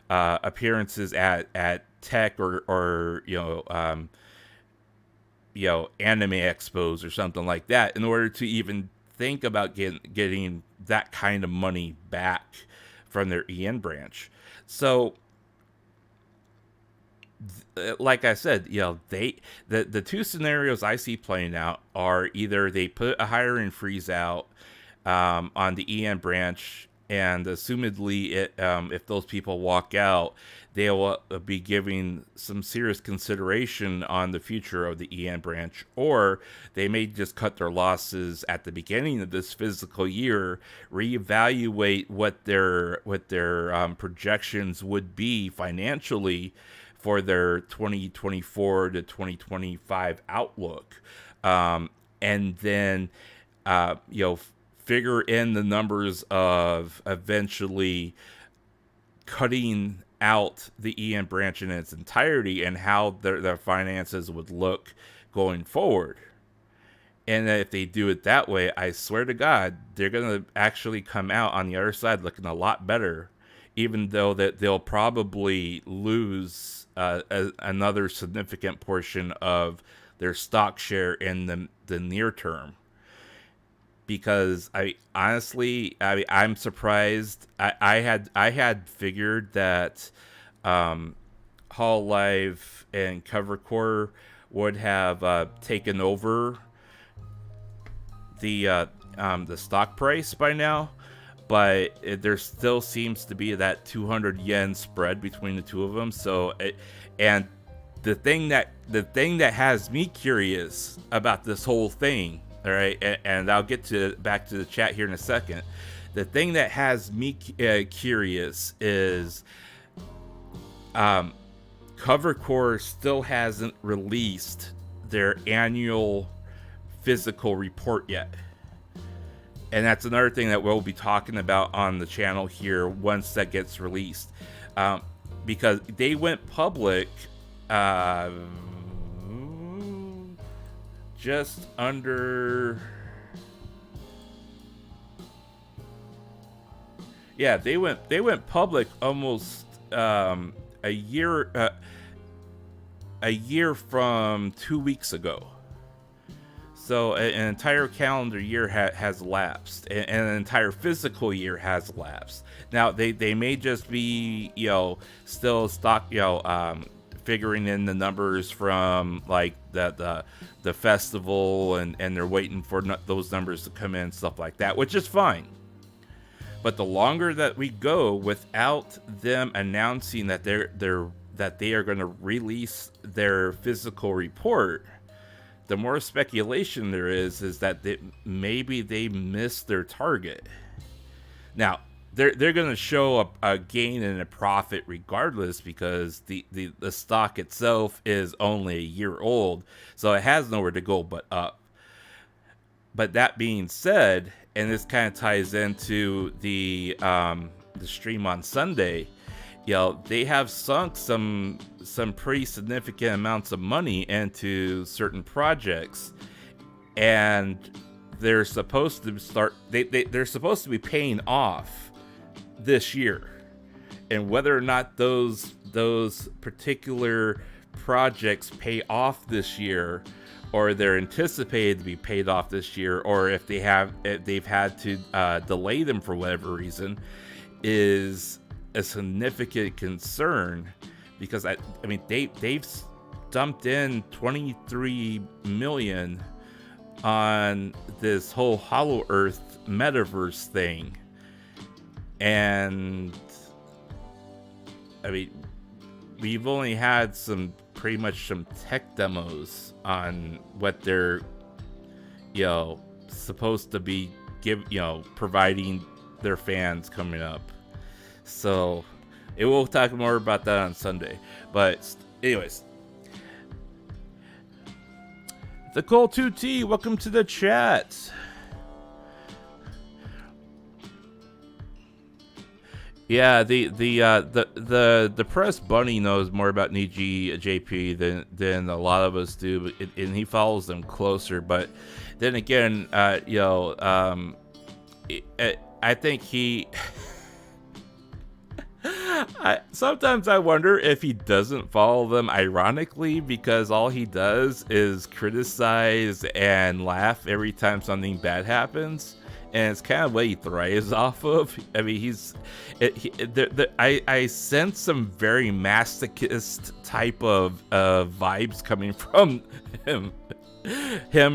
appearances at tech or anime expos or something like that in order to even think about getting that kind of money back from their EN branch. So, like I said, the two scenarios I see playing out are either they put a hiring freeze out on the EN branch, and assumedly, if those people walk out, they'll be giving some serious consideration on the future of the EN branch, or they may just cut their losses at the beginning of this fiscal year, reevaluate what their projections would be financially for their 2024 to 2025 outlook, and then figure in the numbers of eventually cutting out the EN branch in its entirety and how their finances would look going forward. And if they do it that way, I swear to God, they're going to actually come out on the other side looking a lot better, even though that they'll probably lose another significant portion of their stock share in the near term. Because I'm surprised. I had figured that Hololive and Covercore would have taken over the stock price by now, but there still seems to be that 200 yen spread between the two of them. So, and the thing that has me curious about this whole thing. All right, and I'll get back to the chat here in a second. The thing that has me curious is Covercore still hasn't released their annual physical report yet. And that's another thing that we'll be talking about on the channel here once that gets released. Because they went public just under, they went public almost a year from 2 weeks ago. So an entire calendar year has lapsed, and an entire physical year has lapsed. Now they may just be still stock figuring in the numbers from like the festival, and they're waiting for those numbers to come in and stuff like that, which is fine. But the longer that we go without them announcing that they are going to release their physical report, the more speculation there is that maybe they missed their target. Now, they're going to show a gain and a profit regardless, because the stock itself is only a year old, so it has nowhere to go but up. But that being said, and this kind of ties into the stream on Sunday, they have sunk some pretty significant amounts of money into certain projects, and they're supposed to start. They're supposed to be paying off this year, and whether or not those particular projects pay off this year, or they're anticipated to be paid off this year, or if they've had to delay them for whatever reason, is a significant concern. Because I mean they've dumped in 23 million on this whole Hollow Earth metaverse thing, and I mean we've only had pretty much some tech demos on what they're supposed to be providing their fans coming up. So we'll talk more about that on Sunday. But anyways, the Cole 2T, welcome to the chat. Yeah, the press bunny knows more about Niji JP than a lot of us do, and he follows them closer. But then again, I think he. Sometimes I wonder if he doesn't follow them ironically, because all he does is criticize and laugh every time something bad happens. And it's kind of what he thrives off of. I mean, I sense some very masochist type of vibes coming from him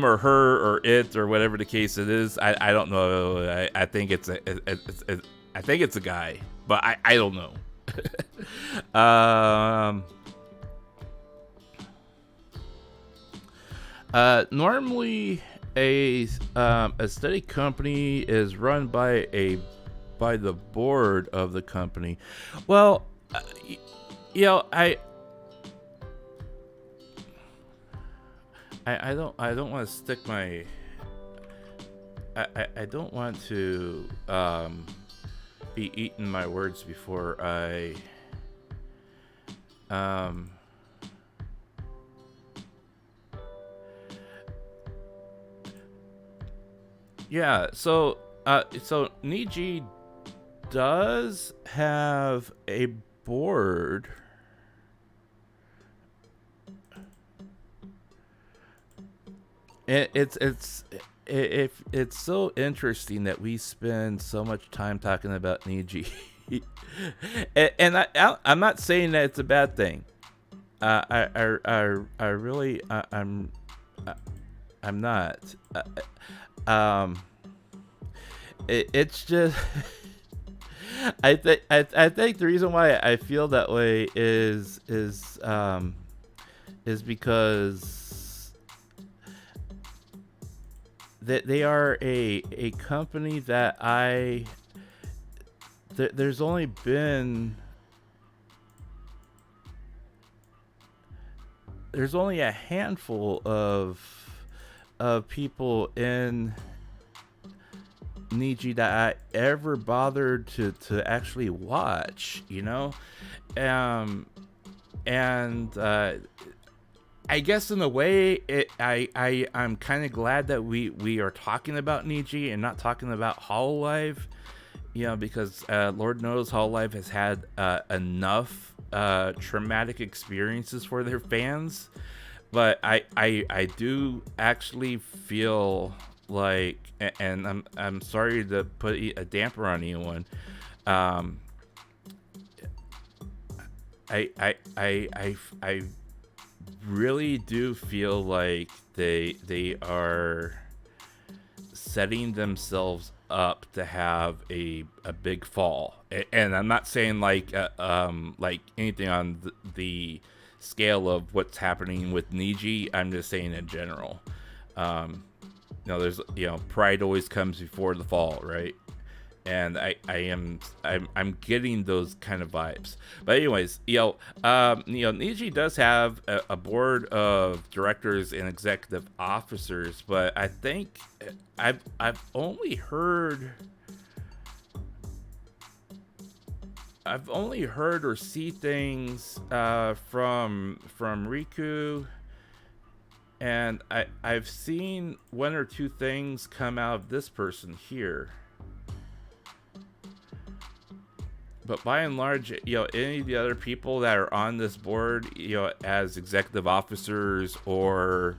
or her or it or whatever the case it is. I don't know. I think it's a guy, but I don't know. Normally a steady company is run by the board of the company. Well, I don't want to stick my I don't want to be eating my words before I yeah, so Niji does have a board. It's so interesting that we spend so much time talking about Niji, and I'm not saying that it's a bad thing. I really I'm not. It's just I think the reason why I feel that way is because that they are a company that there's only a handful of people in Niji that I ever bothered to actually watch, and I guess in a way I'm kind of glad that we are talking about Niji and not talking about Hololive, because Lord knows Hololive has had enough traumatic experiences for their fans, but I do actually feel like, and I'm sorry to put a damper on anyone, I really do feel like they are setting themselves up to have a big fall, and I'm not saying like anything on the scale of what's happening with Niji. I'm just saying in general. There's pride always comes before the fall, right? And I'm getting those kind of vibes. But anyways, Niji does have a board of directors and executive officers, but I think I've only heard or see things from Riku, and I've seen one or two things come out of this person here. But by and large, any of the other people that are on this board, as executive officers or,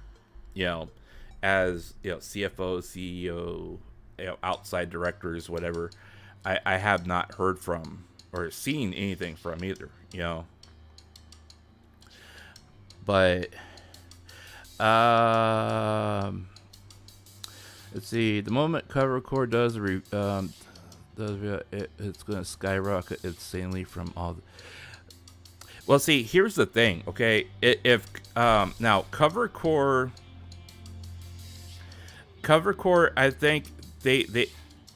as, CFO, CEO, outside directors, whatever, I have not heard from or seen anything from either, But, let's see, the moment CoverCore does it's going to skyrocket insanely from all well, see, here's the thing, okay? If now CoverCore, I think they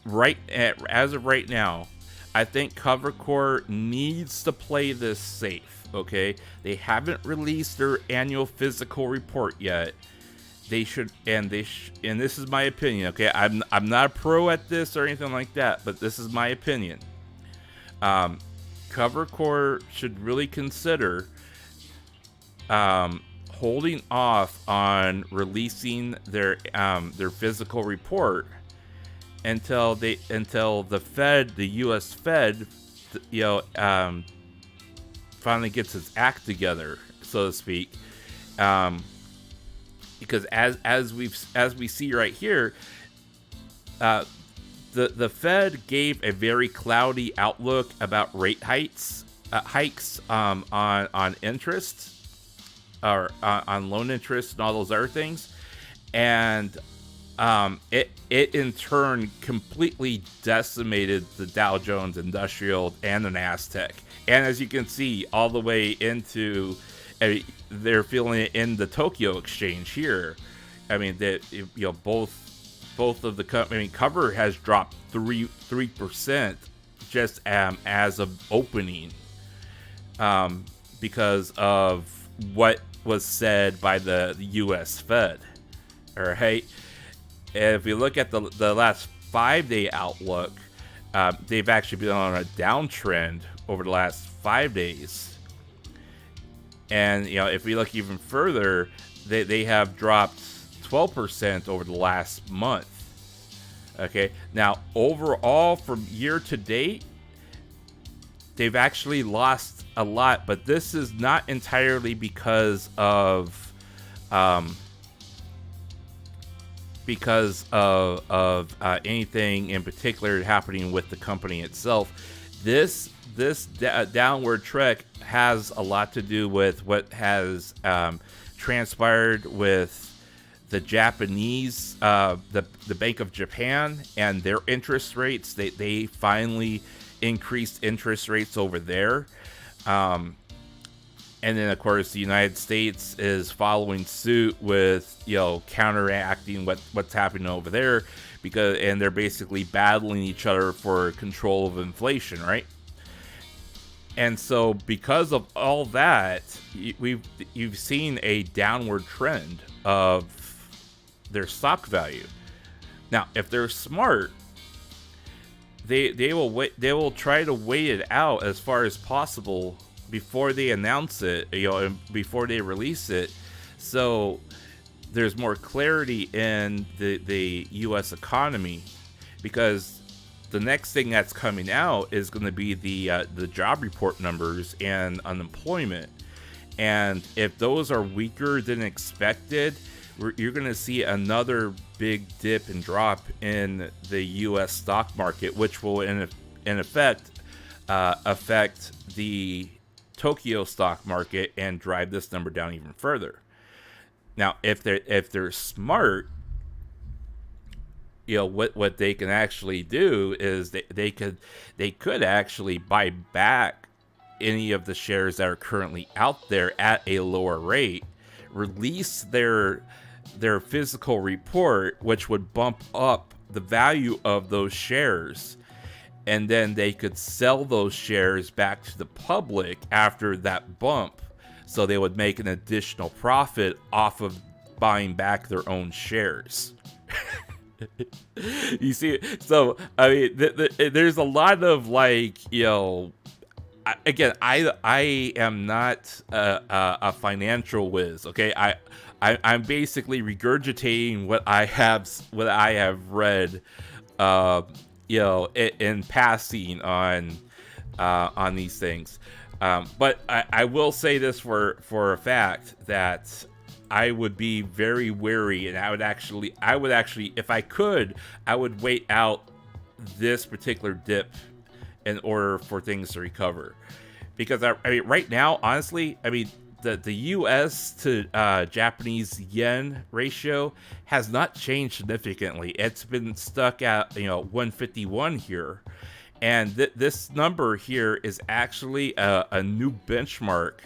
as of right now, I think CoverCore needs to play this safe, okay? They haven't released their annual physical report yet. They should, and this is my opinion, okay? I'm not a pro at this or anything like that, but this is my opinion. Cover Corps should really consider holding off on releasing their physical report until the Fed, the U.S. Fed, finally gets its act together, so to speak. Because as we see right here, the Fed gave a very cloudy outlook about rate hikes on interest, or on loan interest and all those other things, and it in turn completely decimated the Dow Jones Industrial and the Nasdaq. And as you can see, all the way into, they're feeling it in the Tokyo Exchange here. I mean, that both of the Cover has dropped 3% just as of opening, because of what was said by the U.S. Fed. All right, and if we look at the last 5-day outlook, they've actually been on a downtrend over the last 5 days. And if we look even further, they have dropped 12% over the last month. Okay, now overall from year to date, they've actually lost a lot, but this is not entirely because of anything in particular happening with the company itself. This downward trek has a lot to do with what has transpired with the Japanese, the Bank of Japan, and their interest rates. They finally increased interest rates over there. And then, of course, the United States is following suit with, counteracting what's happening over there, and they're basically battling each other for control of inflation, right? And so, because of all that, you've seen a downward trend of their stock value. Now, if they're smart, they will try to wait it out as far as possible before they announce it, and before they release it, so there's more clarity in the U.S. economy, because the next thing that's coming out is going to be the job report numbers and unemployment, and if those are weaker than expected, you're going to see another big dip and drop in the U.S. stock market, which will in effect affect the Tokyo stock market and drive this number down even further. Now, if they're smart, what they can actually do is they could actually buy back any of the shares that are currently out there at a lower rate, release their physical report, which would bump up the value of those shares, and then they could sell those shares back to the public after that bump, so they would make an additional profit off of buying back their own shares. You see, so I mean, there's a lot of again, I am not a financial whiz. Okay, I'm basically regurgitating what I have read, in passing on these things. But I will say this for a fact, that I would be very wary, and I would actually, if I could, I would wait out this particular dip in order for things to recover. Because I mean, right now, honestly, I mean, the U.S. to Japanese yen ratio has not changed significantly. It's been stuck at 151 here, and this number here is actually a new benchmark,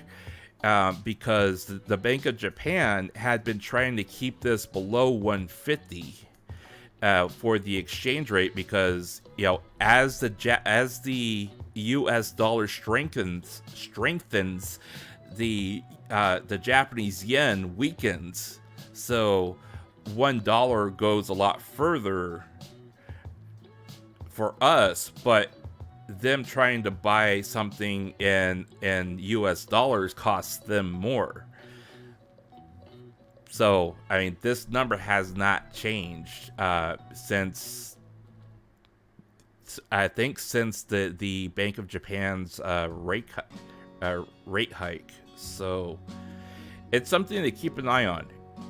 because the Bank of Japan had been trying to keep this below 150 for the exchange rate, because as the U.S. dollar strengthens, the Japanese yen weakens, so $1 goes a lot further for us, but them trying to buy something in US dollars costs them more. So, I mean, this number has not changed since, I think, since the Bank of Japan's rate hike. So, it's something to keep an eye on.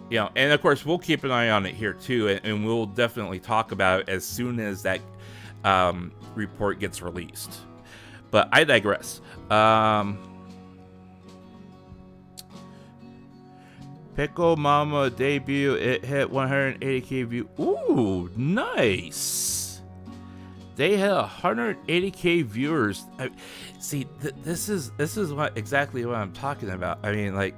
You know, and of course, we'll keep an eye on it here too, and we'll definitely talk about it as soon as that report gets released. But I digress. Pickle Mama debut, it hit 180k view. Ooh, nice. They had 180k viewers. See, this is exactly what I'm talking about. I mean, like,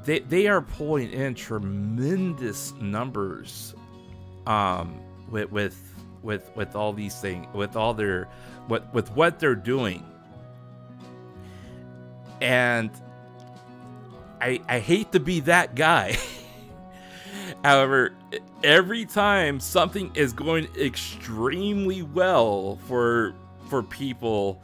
they are pulling in tremendous numbers, with all these things, with all their with what they're doing, and I hate to be that guy. However, every time something is going extremely well for people,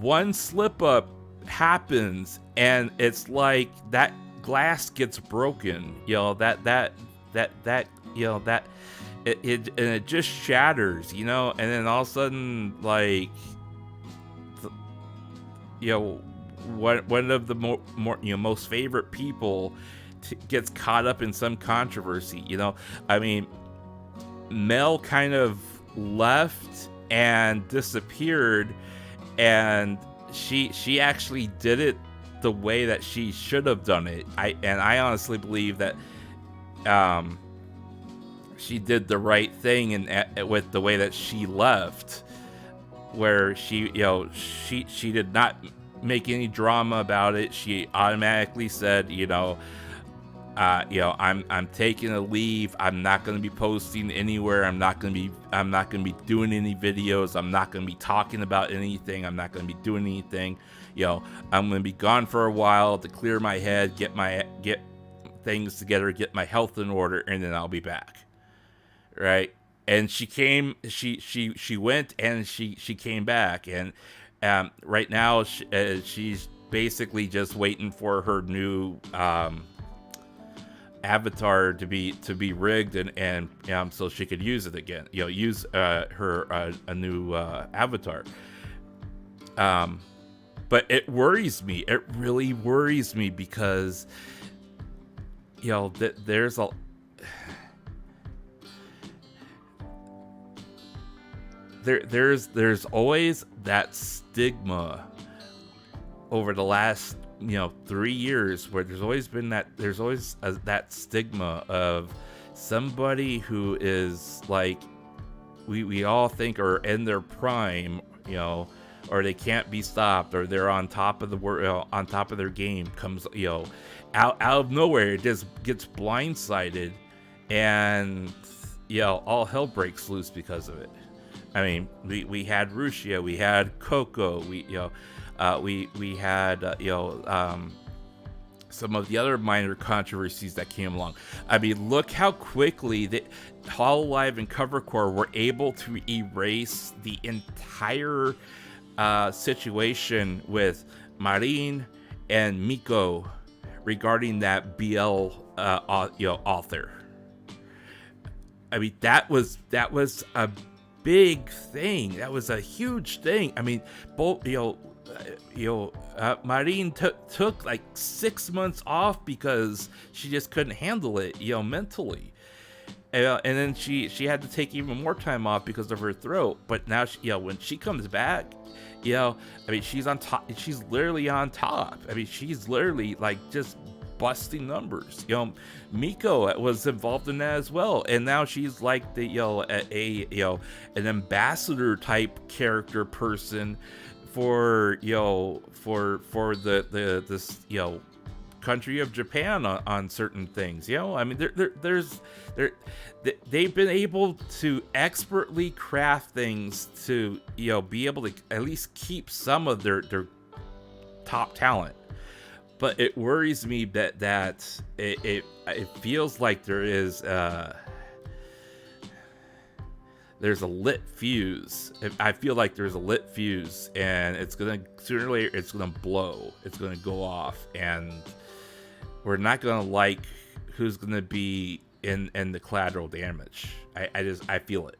one slip up happens and it's like that glass gets broken. You know, that you know, that it just shatters, you know, and then all of a sudden, like, you know, one of the more most favorite people gets caught up in some controversy. You know, I mean, Mel kind of left and disappeared, and she actually did it the way that she should have done it. I honestly believe that she did the right thing and with the way that she left, where she did not make any drama about it. She automatically said, I'm taking a leave. I'm not going to be posting anywhere. I'm not going to be doing any videos. I'm not going to be talking about anything. I'm not going to be doing anything. I'm going to be gone for a while to clear my head, get things together, get my health in order, and then I'll be back. Right? And she went and she came back, and right now she's basically just waiting for her new avatar to be rigged and so she could use it again. Use her a new avatar. But it worries me. It really worries me because there's always that stigma over the last 3 years where there's always that stigma of somebody who is like we all think are in their prime, or they can't be stopped, or they're on top of the world, on top of their game, comes out of nowhere, it just gets blindsided, and all hell breaks loose because of it. I mean, we had Rushia, we had Coco, we had some of the other minor controversies that came along. I mean, look how quickly the Hololive and Covercore were able to erase the entire situation with Marin and Miko regarding that BL author. I mean, that was a big thing. That was a huge thing. I mean, both Marin took like 6 months off because she just couldn't handle it, mentally. And then she had to take even more time off because of her throat. But now, when she comes back, I mean, she's on top. She's literally on top. I mean, she's literally like just busting numbers. Miko was involved in that as well, and now she's like the an ambassador type character person for this country of Japan on certain things. I mean, they've been able to expertly craft things to be able to at least keep some of their top talent. But it worries me that it feels like there is there's a lit fuse. I feel like there's a lit fuse, and it's gonna sooner or later it's gonna blow. It's gonna go off, and we're not gonna like who's gonna be in the collateral damage. I feel it.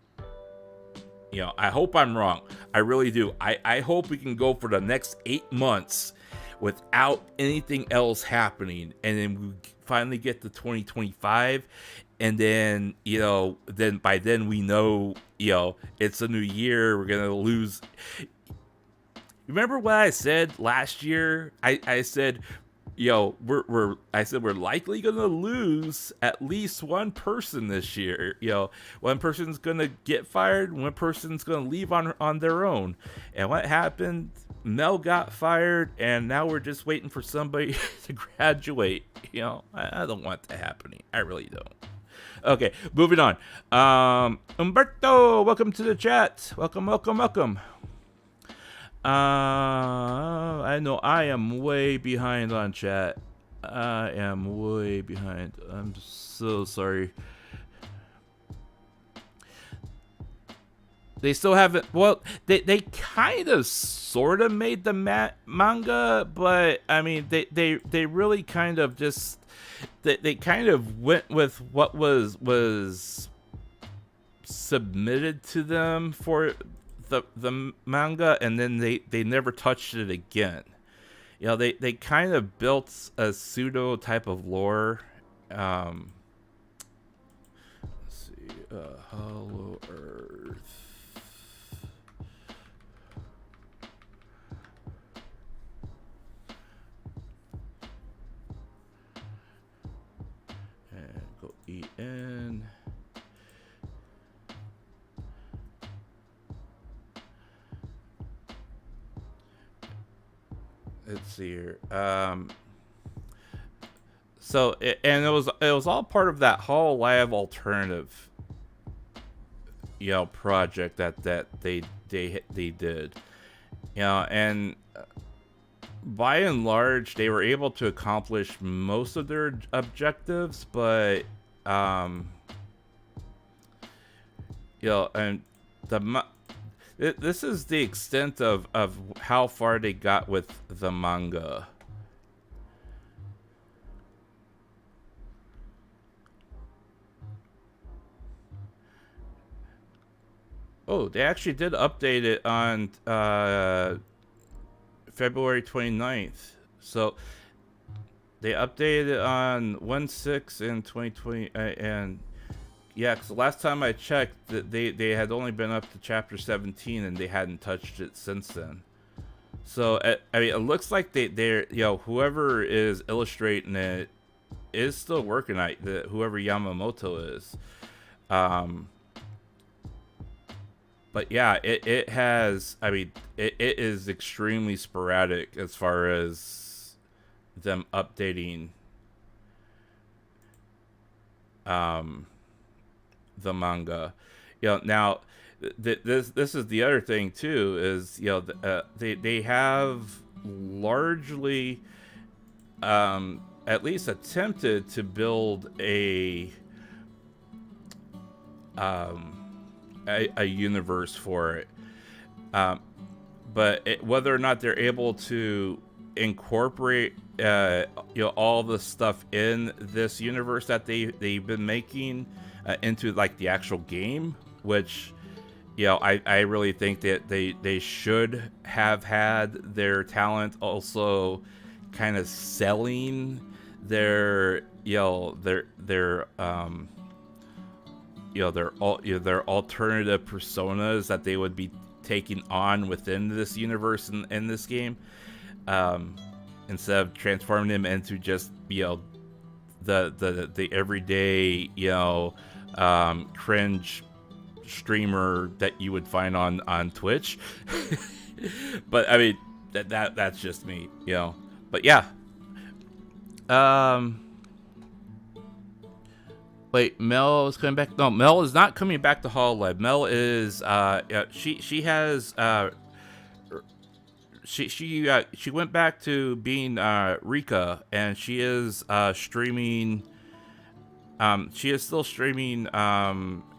You know, I hope I'm wrong. I really do. I hope we can go for the next 8 months without anything else happening, and then we finally get to 2025, and then, you know, then by then we know, you know, it's a new year. We're gonna lose. Remember what I said last year? I said, you know, we're likely gonna lose at least one person this year. You know, one person's gonna get fired, one person's gonna leave on their own. And what happened? Mel got fired, and now we're just waiting for somebody to graduate. You know, I don't want that happening. I really don't. Okay, moving on. Umberto, welcome to the chat. Welcome. I know I am way behind on chat. I am way behind. I'm so sorry. They still haven't. Well, they kind of sort of made the manga, but I mean, they really kind of just they kind of went with what was submitted to them for the manga, and then they never touched it again. You know, they kind of built a pseudo type of lore. Let's see, Hollow Earth. And go EN. Let's see here. So it was all part of that whole Live Alternative, you know, project that they did, you know, and by and large they were able to accomplish most of their objectives, but you know, and this is the extent of how far they got with the manga. Oh, they actually did update it on February 29th. So they updated it on 1/6 in 2020, and yeah, because the last time I checked, they had only been up to chapter 17, and they hadn't touched it since then. So I mean, it looks like they're, you know, whoever is illustrating it is still working on it. Whoever Yamamoto is. But yeah, it has. I mean, it is extremely sporadic as far as them updating the manga. You know, now this is the other thing too, is, you know, they have largely at least attempted to build a universe for it, but whether or not they're able to incorporate you know, all the stuff in this universe that they've been making into like the actual game, which, you know, I really think that they should have had their talent also kind of selling their, you know, their alternative personas that they would be taking on within this universe in this game, instead of transforming them into just, you know, the everyday, you know, cringe streamer that you would find on Twitch. But I mean, that's just me, you know. But yeah, wait, Mel is coming back. No, Mel is not coming back to Hololive. Mel is she has she went back to being Rika, and she is streaming She is still streaming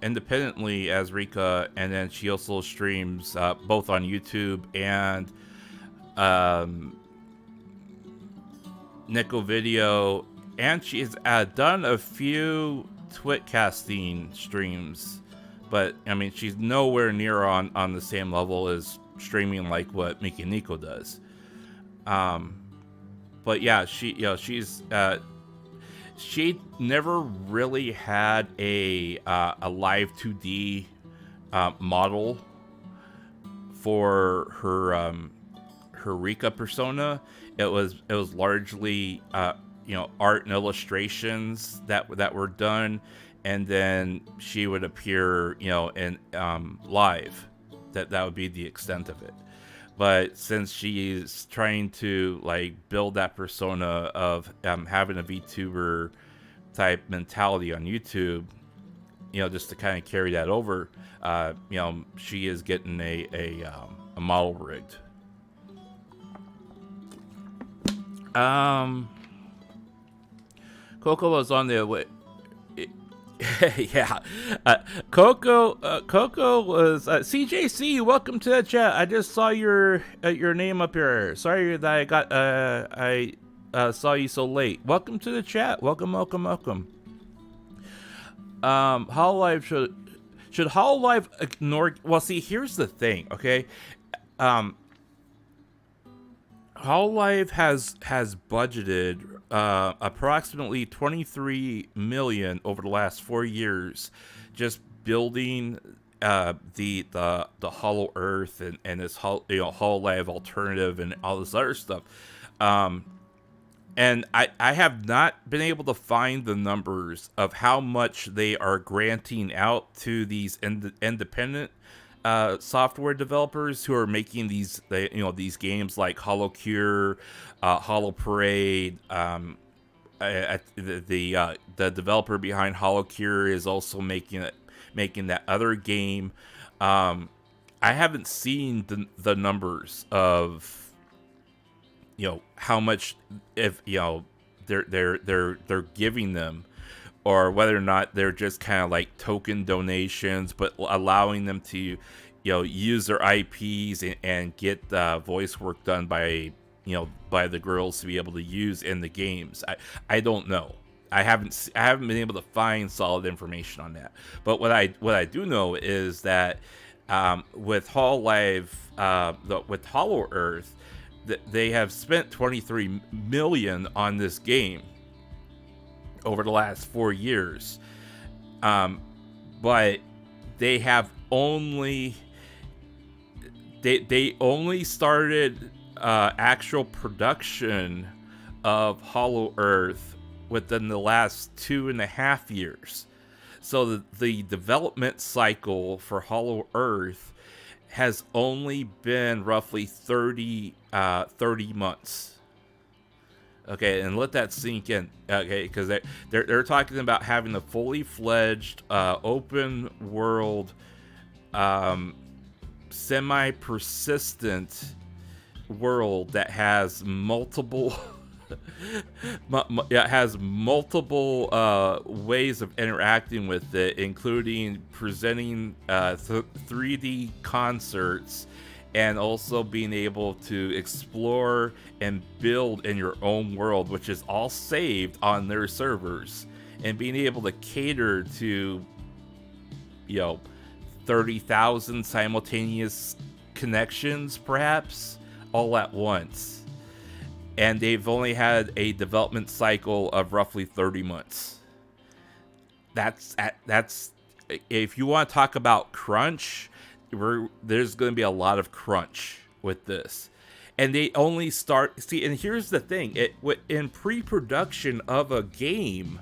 independently as Rika, and then she also streams both on YouTube and Nico Video, and she's done a few Twitcasting streams, but I mean she's nowhere near on the same level as streaming like what Miki Nico does. But yeah, she never really had a live 2D model for her Rika persona. It was largely art and illustrations that were done, and then she would appear in live. That would be the extent of it. But since she's trying to like build that persona of having a VTuber type mentality on YouTube, just to kind of carry that over, she is getting a model rigged. Coco was on the way. Yeah, Coco was CJC. Welcome to the chat. I just saw your name up here. Sorry that I saw you so late. Welcome to the chat. Welcome. Hololive should Hololive ignore? Well, see, here's the thing. Okay, Hololive has budgeted approximately 23 million over the last 4 years, just building the Hollow Earth and this Hololive alternative and all this other stuff. And I have not been able to find the numbers of how much they are granting out to these independent software developers who are making these games like Hollow Cure, Hollow Parade. The developer behind Hollow Cure is also making that other game. I haven't seen the numbers of how much they're giving them, or whether or not they're just kind of like token donations, but allowing them to, use their IPs and get voice work done by the girls to be able to use in the games. I don't know. I haven't been able to find solid information on that. But what I do know is that with Hololive, with Hollow Earth, they have spent 23 million on this game over the last 4 years, but they have only started actual production of Hollow Earth within the last 2.5 years. So the development cycle for Hollow Earth has only been roughly 30 months. Okay, and let that sink in. Okay, because they're talking about having a fully fledged open world, semi-persistent world that has multiple ways of interacting with it, including presenting 3D concerts, and also being able to explore and build in your own world, which is all saved on their servers, and being able to cater to 30,000 simultaneous connections, perhaps, all at once. And they've only had a development cycle of roughly 30 months. That's if you want to talk about crunch, there's going to be a lot of crunch with this. And they only see, and here's the thing, in pre-production of a game,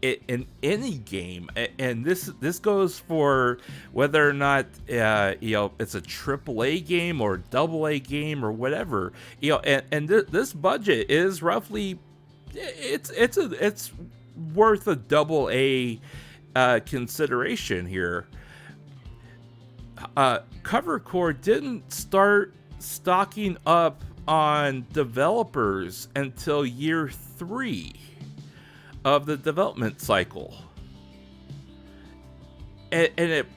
in any game, and this goes for whether or not it's a AAA game or AA game or whatever, and this budget is roughly it's worth a AA consideration here. Covercore didn't start stocking up on developers until year 3 of the development cycle. and it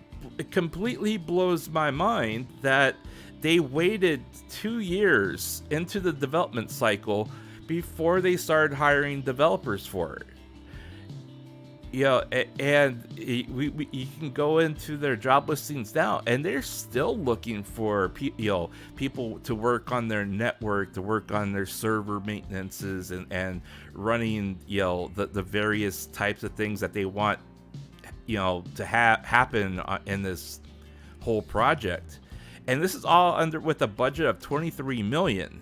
completely blows my mind that they waited 2 years into the development cycle before they started hiring developers for it. And you can go into their job listings now, and they're still looking for people to work on their network, to work on their server maintenances, and running the various types of things that they want to happen in this whole project. And this is all with a budget of $23 million.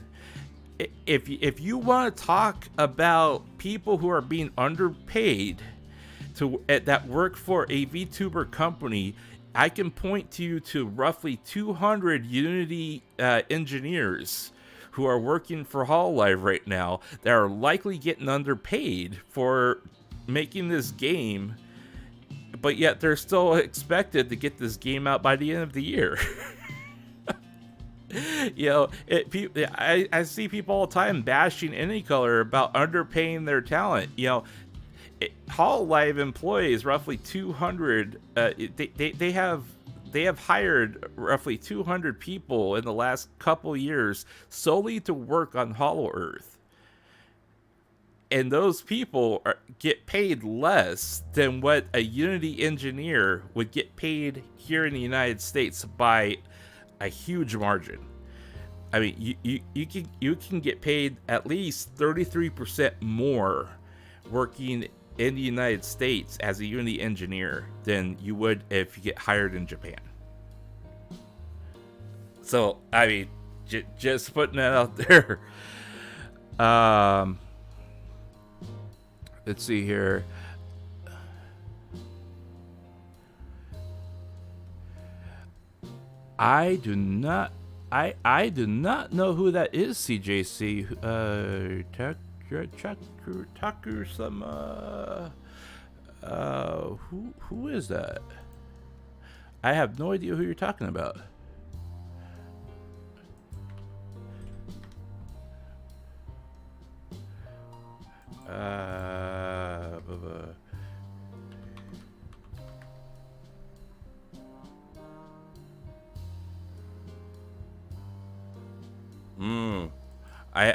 If you want to talk about people who are being underpaid that work for a VTuber company, I can point to you to roughly 200 Unity engineers who are working for Hololive right now that are likely getting underpaid for making this game, but yet they're still expected to get this game out by the end of the year. I see people all the time bashing Anycolor about underpaying their talent. Hololive employs roughly 200. They have hired roughly 200 people in the last couple years solely to work on Hollow Earth. And those people get paid less than what a Unity engineer would get paid here in the United States by a huge margin. I mean, you can get paid at least 33% more working in the United States as a Unity engineer than you would if you get hired in Japan. So, I mean, just putting that out there. Let's see here. I do not know who that is, CJC. Taku-sama. Who is that? I have no idea who you're talking about.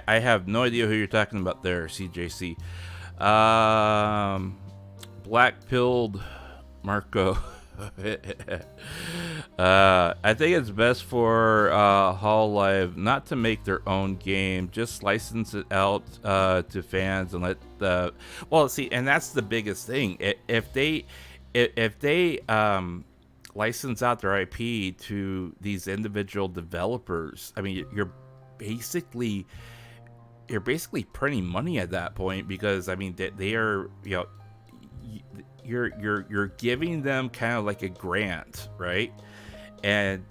I have no idea who you're talking about there, CJC. Black-pilled Marko. I think it's best for Hololive not to make their own game, just license it out to fans and let the and that's the biggest thing. If they license out their IP to these individual developers, I mean, you're basically printing money at that point, because I mean they are, you're giving them kind of like a grant, right? And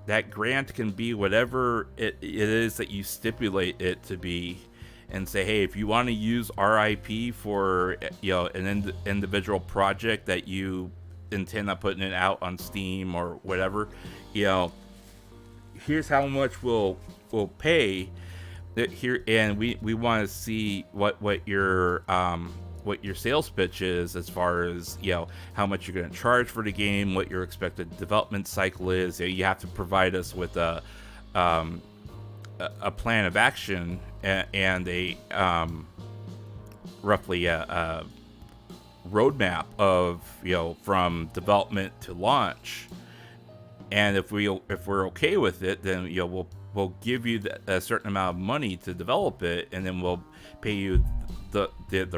that grant can be whatever it is that you stipulate it to be, and say, hey, if you want to use our IP for an individual project that you intend on putting it out on Steam or whatever, here's how much we'll pay here, and we want to see what your sales pitch is, as far as how much you're going to charge for the game, what your expected development cycle is. You have to provide us with a plan of action and a roughly a roadmap of from development to launch. And if we're okay with it, then we'll give you a certain amount of money to develop it, and then we'll pay you the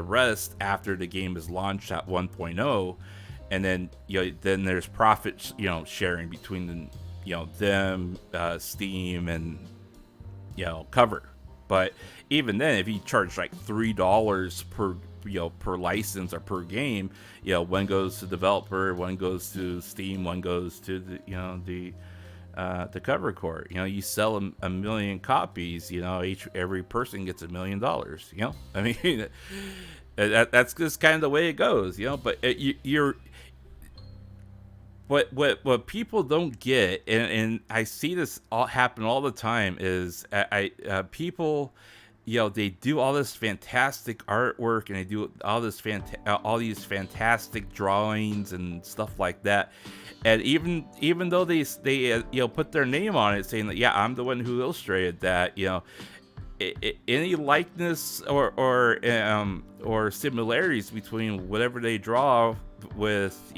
rest after the game is launched at 1.0, and then then there's profit sharing between them, Steam, and Cover. But even then, if you charge like $3 per license or per game, one goes to developer, one goes to Steam, one goes to the cover court. You sell a million copies, every person gets $1 million. I mean, that's just kind of the way it goes. But what people don't get, and I see this happen all the time, is people they do all this fantastic artwork, and they do all these fantastic drawings and stuff like that. And even though they put their name on it, saying that, yeah, I'm the one who illustrated that, any likeness or similarities between whatever they draw with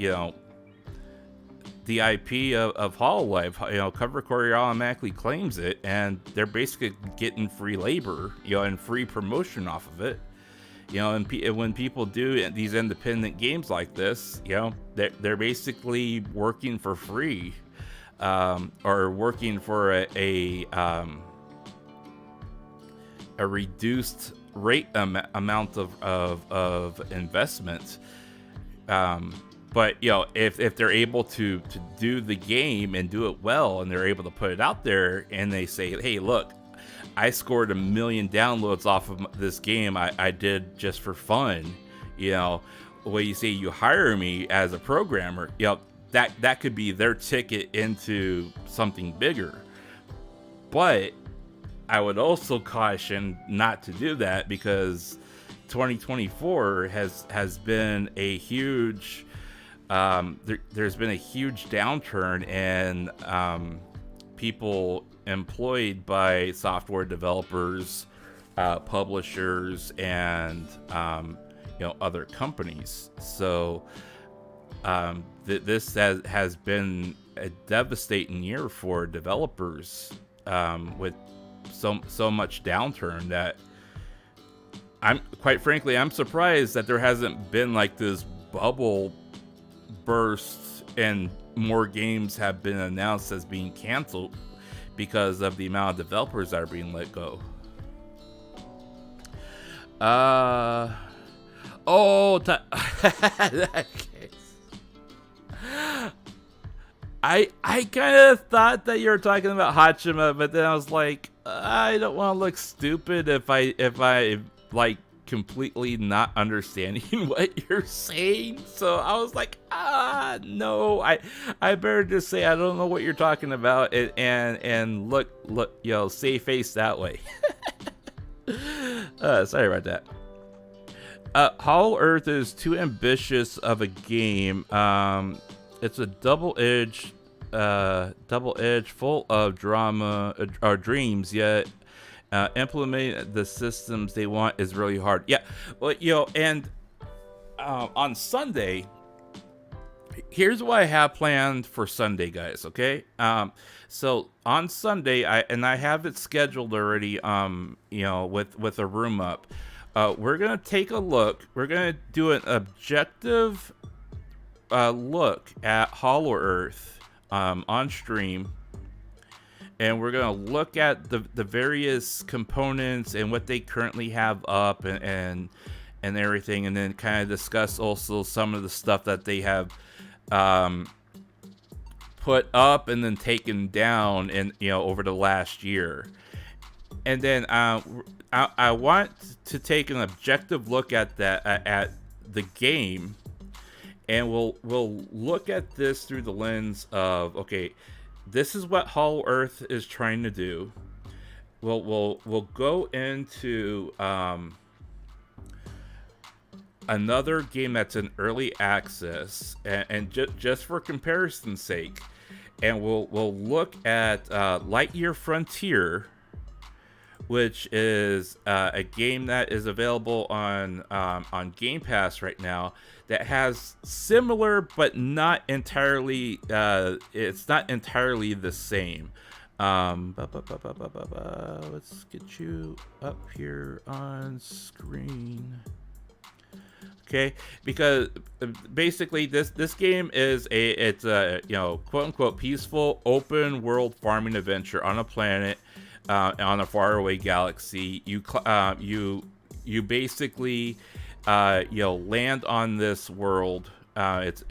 the IP of Hololive, Cover Courier automatically claims it, and they're basically getting free labor, and free promotion off of it. And when people do these independent games like this, they're basically working for free, or working for a reduced rate amount of investment. But if they're able to do the game and do it well, and they're able to put it out there, and they say, hey, look, I scored 1 million downloads off of this game I did just for fun, when you say you hire me as a programmer, that could be their ticket into something bigger. But I would also caution not to do that, because 2024 has been a huge there's been a huge downturn in people employed by software developers, publishers, and other companies. So this has been a devastating year for developers, with so much downturn that I'm surprised that there hasn't been like this bubble burst and more games have been announced as being canceled because of the amount of developers that are being let go. I kind of thought that you were talking about Hachima, but then I was like, I don't want to look stupid if I like completely not understanding what you're saying. So I was like, no, I better just say I don't know what you're talking about, and look, save face that way. Sorry about that. Hollow Earth is too ambitious of a game. It's a double edge full of drama or dreams, yet implementing the systems they want is really hard. Yeah, well, and on Sunday, here's what I have planned for Sunday, guys. Okay, so on Sunday, I have it scheduled already. With a room up, we're gonna take a look. We're gonna do an objective look at Hollow Earth on stream. And we're going to look at the various components and what they currently have up and everything. And then kind of discuss also some of the stuff that they have put up and then taken down over the last year. And then I want to take an objective look at the game. And we'll look at this through the lens of, okay, this is what Hollow Earth is trying to do. We'll go into another game that's in early access, and just for comparison's sake, and we'll look at Lightyear Frontier, which is a game that is available on Game Pass right now, that has similar but not entirely it's not entirely the same. Let's get you up here on screen. Okay, because basically this game is it's a quote unquote peaceful open world farming adventure on a planet on a faraway galaxy. You basically land on this world. It's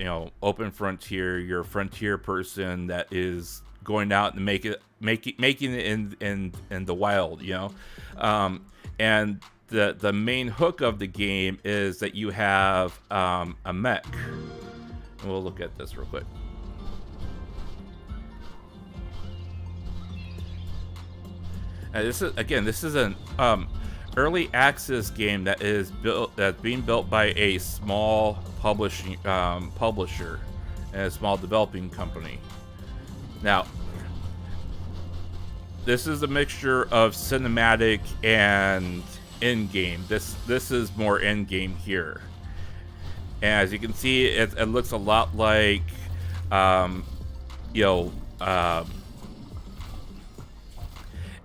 open frontier. You're a frontier person that is going out and making it in the wild. And the main hook of the game is that you have a mech. And we'll look at this real quick. This is an early access game that's being built by a small publisher and a small developing company. Now, this is a mixture of cinematic and in-game. This is more in-game here. And as you can see, it looks a lot like,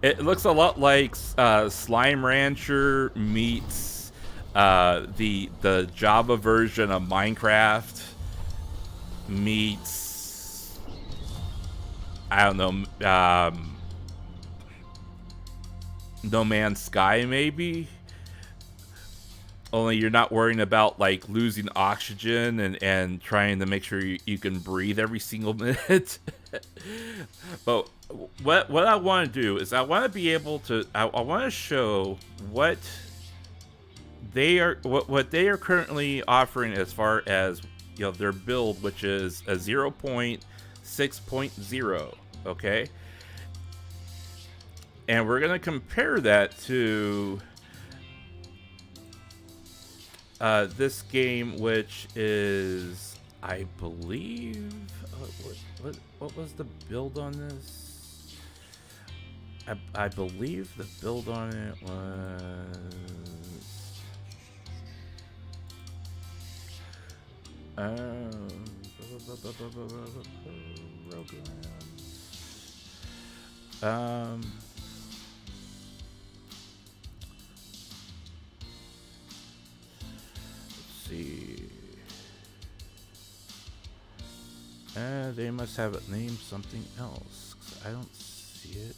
it looks a lot like Slime Rancher meets the Java version of Minecraft meets, I don't know, No Man's Sky maybe. Only you're not worrying about like losing oxygen and trying to make sure you can breathe every single minute. But what I want to do is I want to be able to I want to show what they are currently offering as far as their build, which is a 0.6.0. Okay, and we're gonna compare that to this game, which is, I believe, what was the build on this? I believe the build on it was see. They must have it named something else, 'cause I don't see it.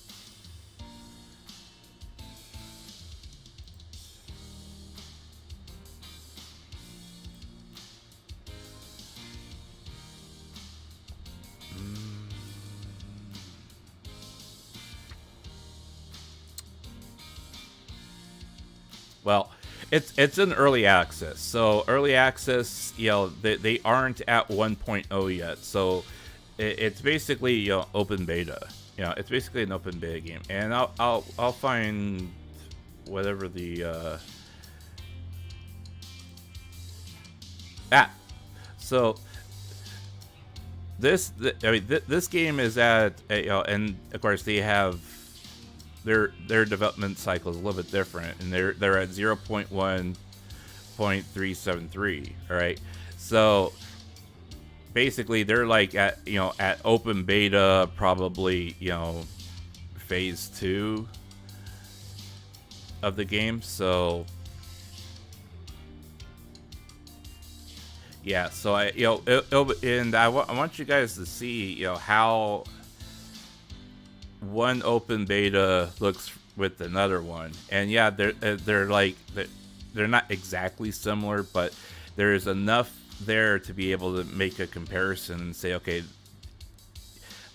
Well, it's in early access. So early access, they aren't at 1.0 yet. So it's basically open beta. It's basically an open beta game, and I'll find whatever the so this game is at and of course they have their development cycle is a little bit different, and they're at 0.1.373. All right, so basically they're like at at open beta, probably phase 2 of the game. So yeah, so I want you guys to see how one open beta looks with another one, and yeah, they're not exactly similar, but there is enough there to be able to make a comparison and say, okay,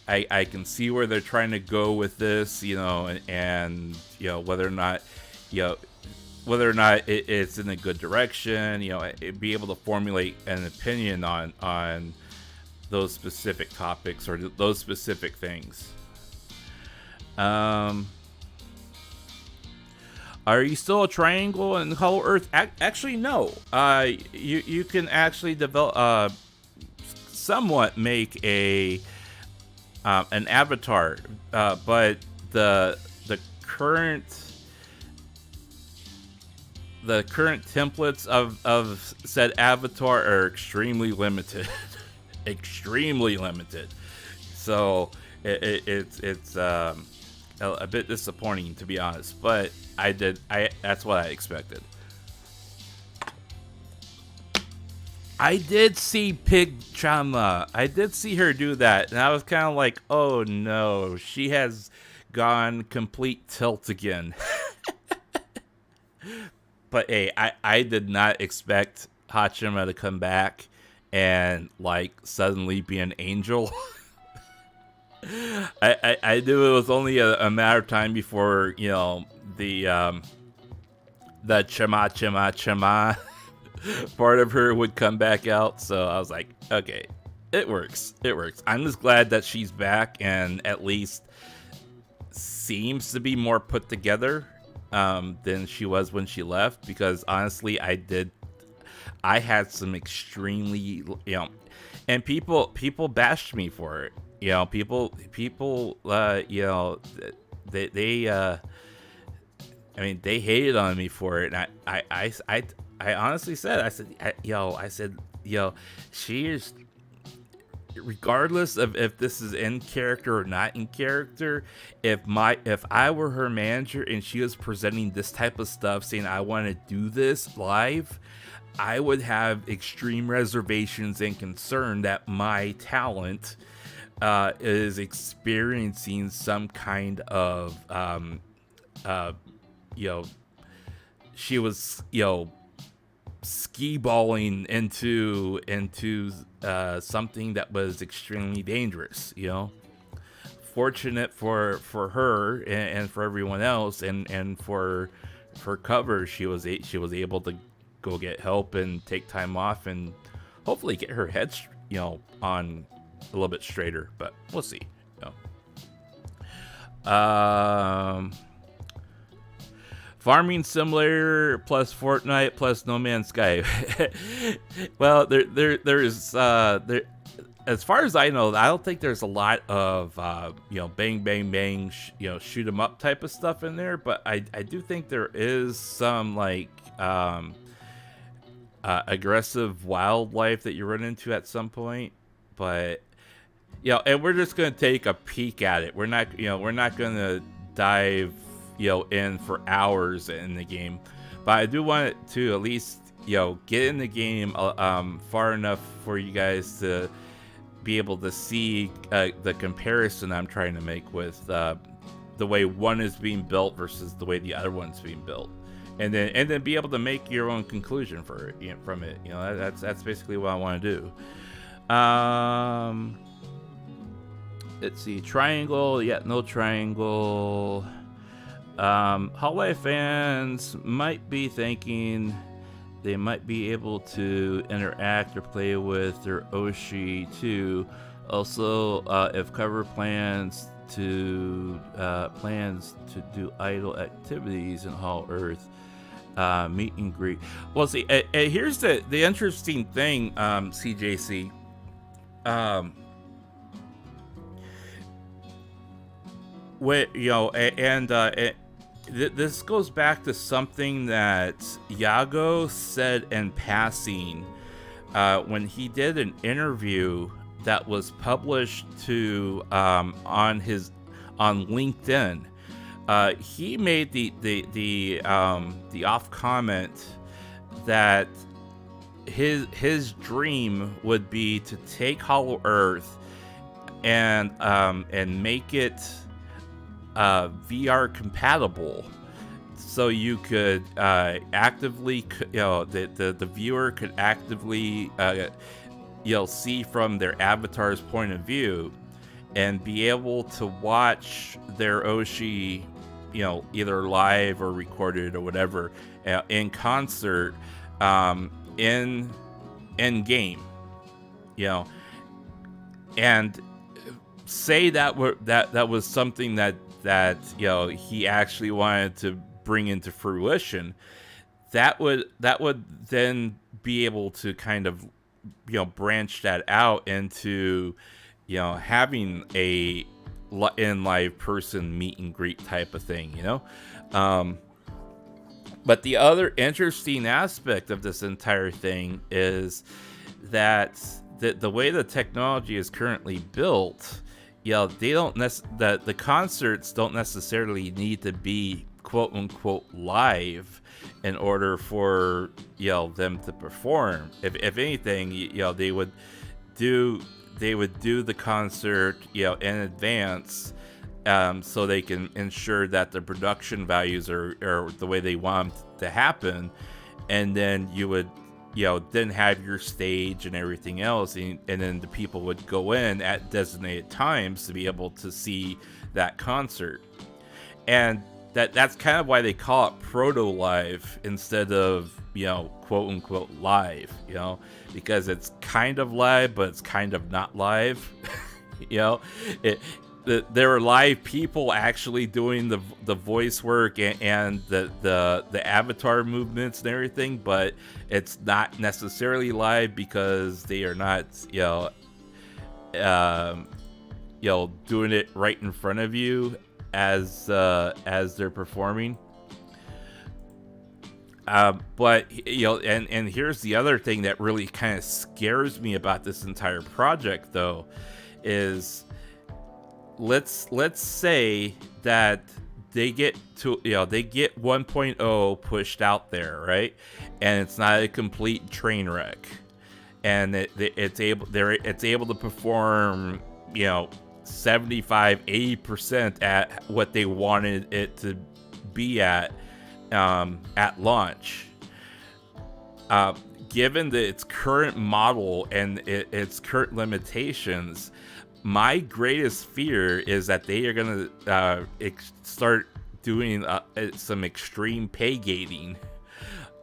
I can see where they're trying to go with this, and whether or not it's in a good direction, be able to formulate an opinion on those specific topics or those specific things. Are you still a triangle in Hollow Earth? Actually, no. You can actually develop, somewhat make an avatar, but the current templates of said avatar are extremely limited, extremely limited. So it's a bit disappointing, to be honest, but that's what I expected. I did see Pig Chama. I did see her do that, and I was kind of like, oh no, she has gone complete tilt again. But hey, I did not expect Hachima to come back and like suddenly be an angel. I knew it was only a matter of time before the chama part of her would come back out. So I was like, okay, it works. I'm just glad that she's back and at least seems to be more put together. than she was when she left, because honestly, I had some extremely, and people bashed me for it. People, I mean, they hated on me for it, and I honestly said, I said, she is, regardless of if this is in character or not in character, if I were her manager and she was presenting this type of stuff, saying I want to do this live, I would have extreme reservations and concern that my talent is experiencing some kind of she was ski balling into something that was extremely dangerous. Fortunate for her and for everyone else, and for cover, she was able to go get help and take time off and hopefully get her head on a little bit straighter, but we'll see. Farming Simulator plus Fortnite plus No Man's Sky. Well, there's as far as I know, I don't think there's a lot of bang bang bang shoot 'em up type of stuff in there, but I do think there is some like aggressive wildlife that you run into at some point. But and we're just gonna take a peek at it. We're not gonna dive in for hours in the game, but I do want it to at least get in the game far enough for you guys to be able to see the comparison I'm trying to make with the way one is being built versus the way the other one's being built, and then be able to make your own conclusion from it. That's basically what I want to do. Let's see, triangle, no triangle. Half-Life fans might be thinking they might be able to interact or play with their Oshi too. Also, if cover plans to do idle activities in Hall Earth, meet and greet. Well, see, here's the interesting thing, CJC. This goes back to something that Yago said in passing when he did an interview that was published on LinkedIn. He made the off comment that his dream would be to take Hollow Earth and make it VR compatible, so you could actively, the viewer could actively, see from their avatar's point of view, and be able to watch their Oshi, either live or recorded or whatever, in concert, in game, and say that was something that he actually wanted to bring into fruition. That would then be able to kind of branch that out into having a in live person meet and greet type of thing. But the other interesting aspect of this entire thing is that the way the technology is currently built, the concerts don't necessarily need to be quote unquote live in order for them to perform. If anything, they would do the concert in advance, so they can ensure that the production values are the way they want them to happen, and then you would then have your stage and everything else, and then the people would go in at designated times to be able to see that concert. And that's kind of why they call it proto live instead of quote unquote live, because it's kind of live but it's kind of not live. there are live people actually doing the voice work and the avatar movements and everything, but it's not necessarily live because they are not doing it right in front of you as they're performing. But and here's the other thing that really kind of scares me about this entire project, though, is let's say that they get 1.0 pushed out there, right? And it's not a complete train wreck, and it's able to perform 75-80% at what they wanted it to be at launch. Given its current model and its current limitations, my greatest fear is that they are going to start doing some extreme pay gating,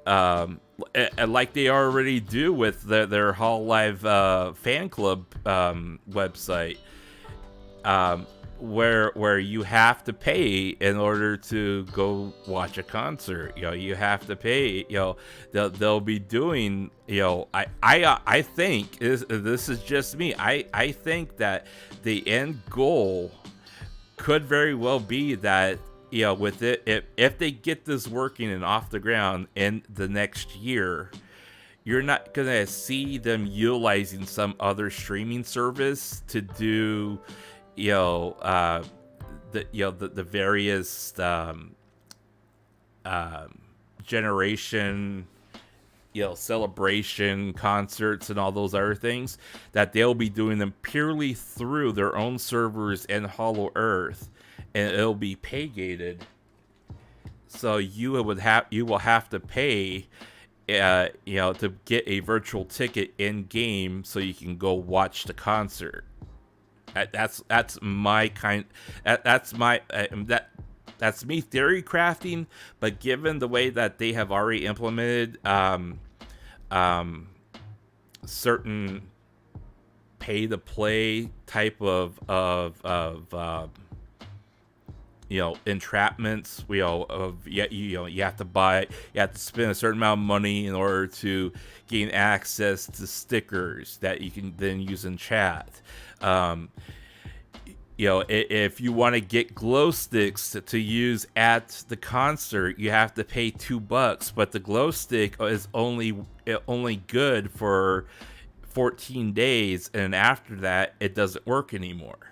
like they already do with their Hololive fan club website, where you have to pay in order to go watch a concert. You have to pay. They'll be doing. I think this is just me. I think that the end goal could very well be that with it, if they get this working and off the ground in the next year, you're not gonna see them utilizing some other streaming service to do the various generation celebration concerts and all those other things. That they'll be doing them purely through their own servers in Hollow Earth, and it'll be pay gated, so you will have to pay to get a virtual ticket in game so you can go watch the concert. That's my that's me theory crafting. But given the way that they have already implemented certain pay to play type of entrapments, you have to spend a certain amount of money in order to gain access to stickers that you can then use in chat. If you want to get glow sticks to use at the concert, you have to pay $2, but the glow stick is only good for 14 days, and after that it doesn't work anymore.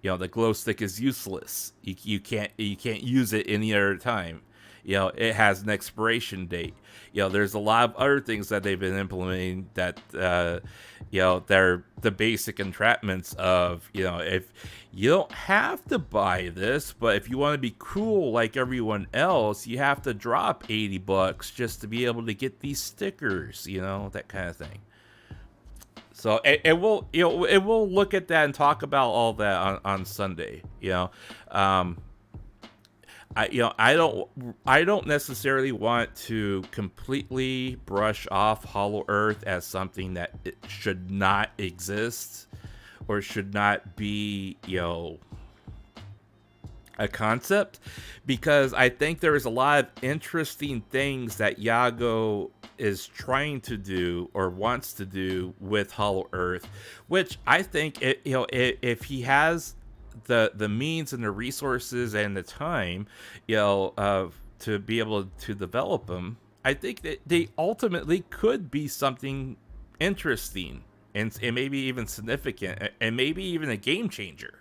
The glow stick is useless. You can't use it any other time. It has an expiration date. There's a lot of other things that they've been implementing that they're the basic entrapments of, if you don't have to buy this, but if you want to be cool like everyone else, you have to drop $80 just to be able to get these stickers, that kind of thing. So it will look at that and talk about all that on Sunday. I don't necessarily want to completely brush off Hollow Earth as something that it should not exist or should not be a concept, because I think there is a lot of interesting things that Yago is trying to do or wants to do with Hollow Earth, which I think if he has the means and the resources and the time to be able to develop them, I think that they ultimately could be something interesting and maybe even significant and maybe even a game changer.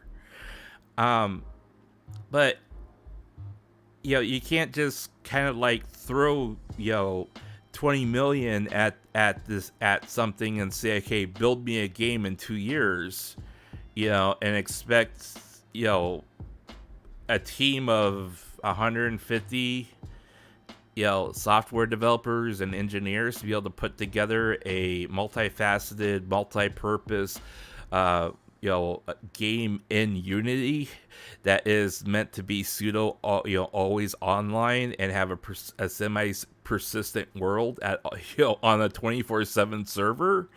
But you can't just kind of like throw 20 million at something and say, okay, build me a game in 2 years, and expect a team of 150 software developers and engineers to be able to put together a multifaceted, multi-purpose game in Unity that is meant to be pseudo always online and have a semi persistent world at on a 24/7 server.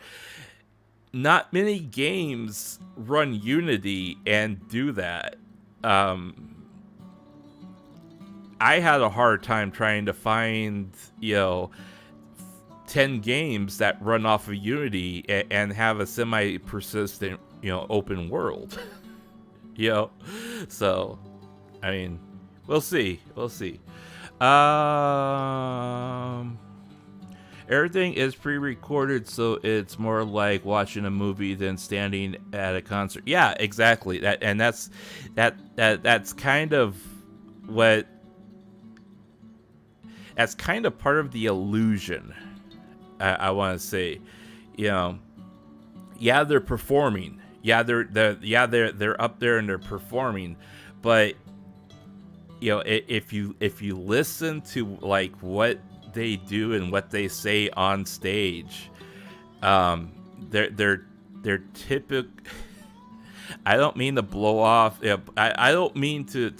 not many games run Unity and do that. I had a hard time trying to find, 10 games that run off of Unity and have a semi-persistent, open world. So, I mean, we'll see. Everything is pre-recorded, so it's more like watching a movie than standing at a concert. Yeah, exactly. That's kind of what. That's kind of part of the illusion. I want to say, yeah, they're performing. Yeah, they're up there and they're performing, but if you listen to like what they do and what they say on stage, they're typical. I don't mean to blow off. I don't mean to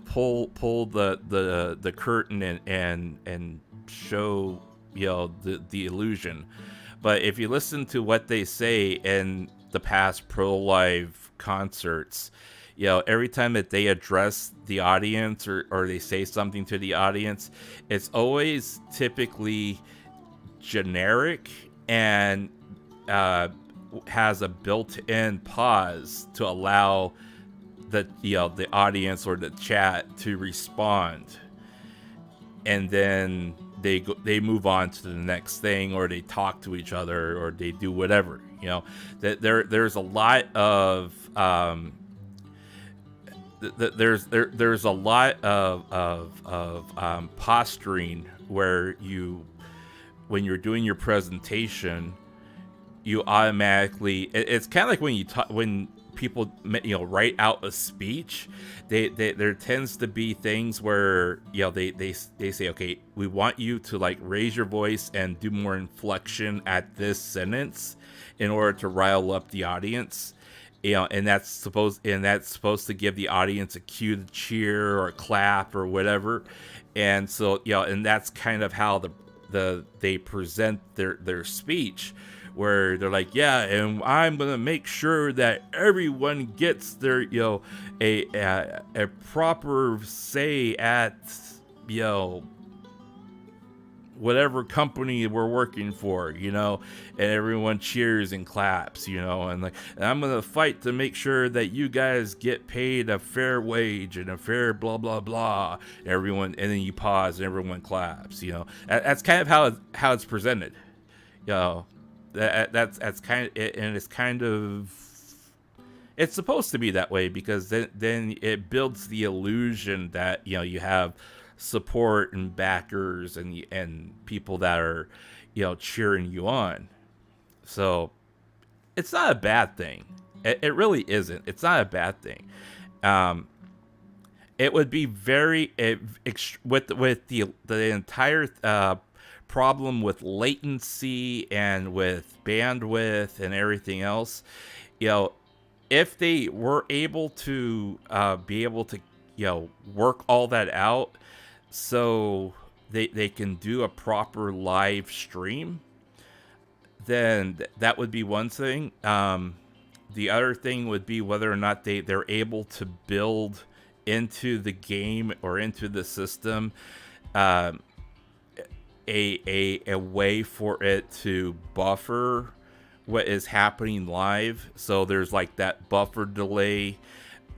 pull the curtain and show the illusion. But if you listen to what they say in the past pro-live concerts, every time that they address the audience or they say something to the audience, it's always typically generic and has a built-in pause to allow the audience or the chat to respond, and then they move on to the next thing, or they talk to each other, or they do whatever. That there's a lot of there's a lot of posturing where when you're doing your presentation, you automatically, it's kind of like when people write out a speech, there tends to be things where they say, okay, we want you to like raise your voice and do more inflection at this sentence in order to rile up the audience, and that's supposed to give the audience a cue to cheer or clap or whatever. And so and that's kind of how they present their speech, where they're like, yeah, and I'm gonna make sure that everyone gets their a proper say at whatever company we're working for, and everyone cheers and claps, and I'm gonna fight to make sure that you guys get paid a fair wage and a fair blah blah blah. Everyone, and then you pause and everyone claps. That's kind of how it's presented. That's kind of it, and it's kind of, it's supposed to be that way, because then it builds the illusion that you have support and backers and people that are cheering you on. So it's not a bad thing. It really isn't. It's not a bad thing. It would be very with the entire problem with latency and with bandwidth and everything else, if they were able to work all that out so they can do a proper live stream, then that would be one thing. The other thing would be whether or not they're able to build into the game or into the system a way for it to buffer what is happening live. So there's like that buffer delay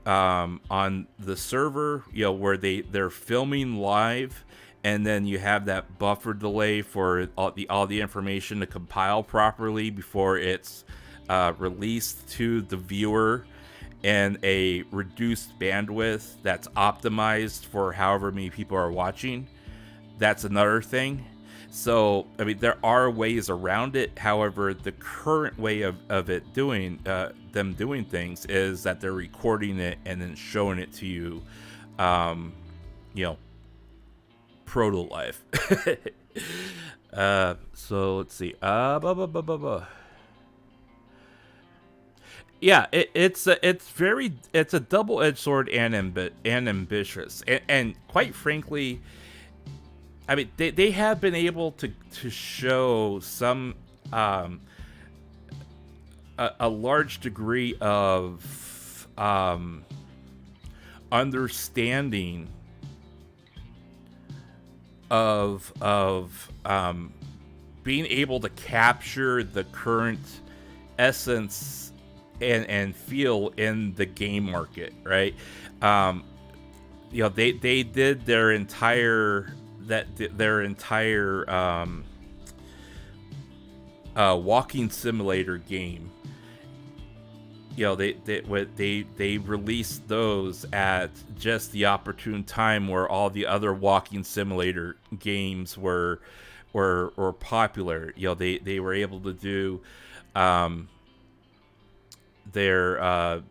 on the server, where they're filming live, and then you have that buffer delay for all the information to compile properly before it's released to the viewer, and a reduced bandwidth that's optimized for however many people are watching. That's another thing. So, I mean, there are ways around it. However, the current way of it doing, them doing things, is that they're recording it and then showing it to you, proto life. So let's see. Yeah, it's a double-edged sword and ambitious, and quite frankly, I mean, they have been able to show some a large degree of understanding of being able to capture the current essence and feel in the game market, right? They did their entire walking simulator game. They released those at just the opportune time where all the other walking simulator games were popular. They were able to do their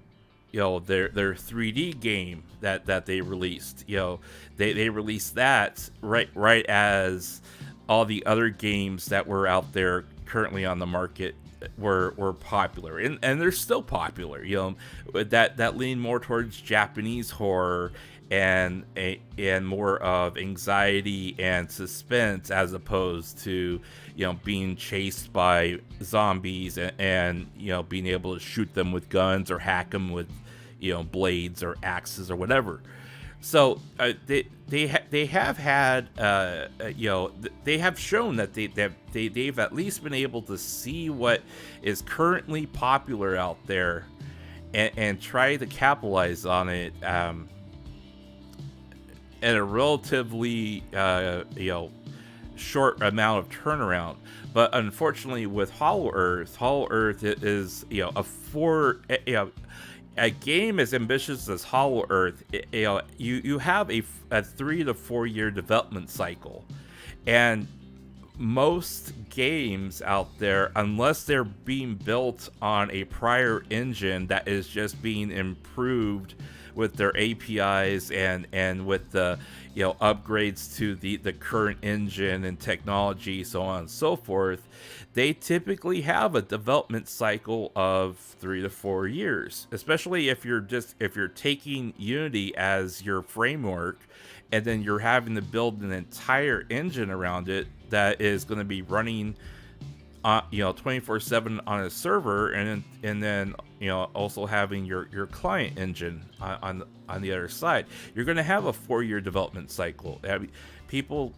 3D game that they released. They released that right as all the other games that were out there currently on the market were popular, and they're still popular. That lean more towards Japanese horror and more of anxiety and suspense, as opposed to being chased by zombies and being able to shoot them with guns or hack them with blades or axes or whatever. So they have had they have shown that they've at least been able to see what is currently popular out there and try to capitalize on it in a relatively short amount of turnaround. But unfortunately, with Hollow Earth is a game as ambitious as Hollow Earth. You have a 3 to 4 year development cycle, and most games out there, unless they're being built on a prior engine that is just being improved with their APIs and with the upgrades to the current engine and technology, so on and so forth, they typically have a development cycle of 3 to 4 years, especially if you're taking Unity as your framework and then you're having to build an entire engine around it that is going to be running 24/7 on a server, and then also having your client engine on the other side. You're going to have a 4-year development cycle. I mean, people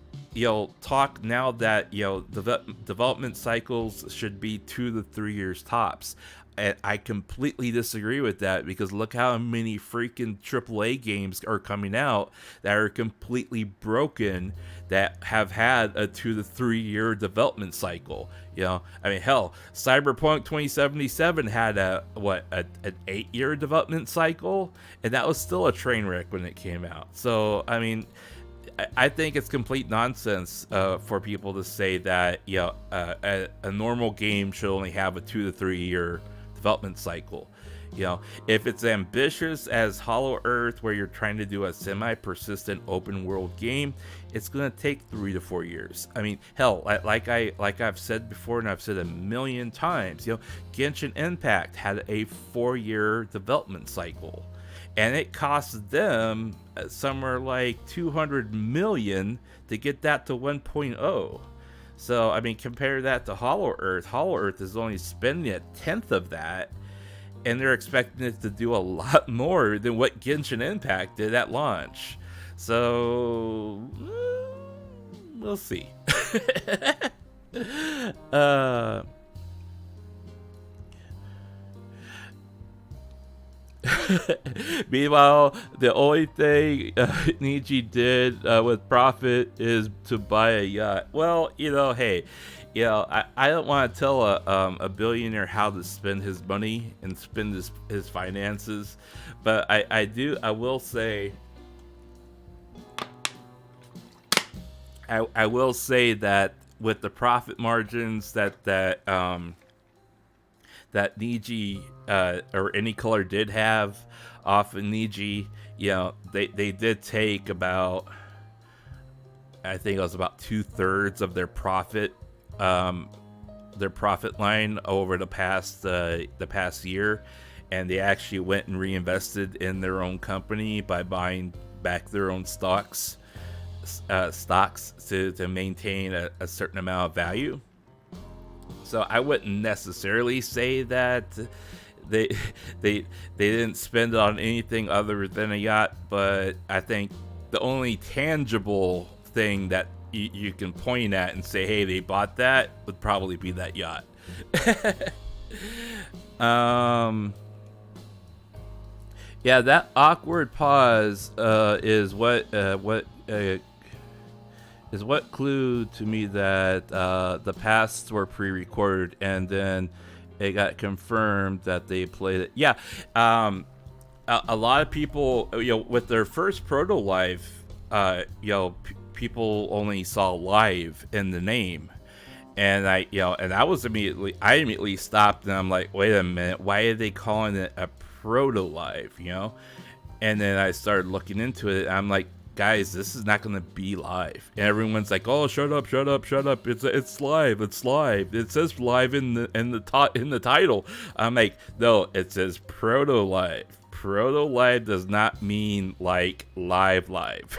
talk now that development cycles should be 2 to 3 years tops. And I completely disagree with that, because look how many freaking AAA games are coming out that are completely broken, that have had a 2 to 3 year development cycle. I mean, hell, Cyberpunk 2077 had an 8-year development cycle, and that was still a train wreck when it came out. So, I mean, I think it's complete nonsense for people to say that a normal game should only have a 2 to 3 year development cycle. If it's ambitious as Hollow Earth, where you're trying to do a semi-persistent open world game, it's going to take 3 to 4 years. I mean, hell, like I've said before, and I've said a million times, Genshin Impact had a 4-year development cycle, and it cost them somewhere like 200 million to get that to 1.0. So, I mean, compare that to Hollow Earth. Hollow Earth is only spending 1/10 of that, and they're expecting it to do a lot more than what Genshin Impact did at launch. So, we'll see. Meanwhile, the only thing Niji did with profit is to buy a yacht. Well, hey, I don't want to tell a billionaire how to spend his money and spend his finances, but I will say that with the profit margins that Niji or Any Color did have off of Niji, they did take about, I think it was about 2/3 of their profit line over the past year, and they actually went and reinvested in their own company by buying back their own stocks to maintain a certain amount of value. So I wouldn't necessarily say that they they didn't spend it on anything other than a yacht, but I think the only tangible thing that you can point at and say, hey, they bought that, would probably be that yacht. Yeah, that awkward pause is what clued to me that the pasts were pre-recorded, and then it got confirmed that they played it. Yeah, a lot of people, with their first proto live, people only saw live in the name, and I immediately stopped, and I'm like, wait a minute, why are they calling it a proto live? And then I started looking into it, and I'm like, guys, this is not going to be live. And everyone's like, oh, shut up. It's live. It says live in the title. I'm like, no, it says proto live. Proto live does not mean like live.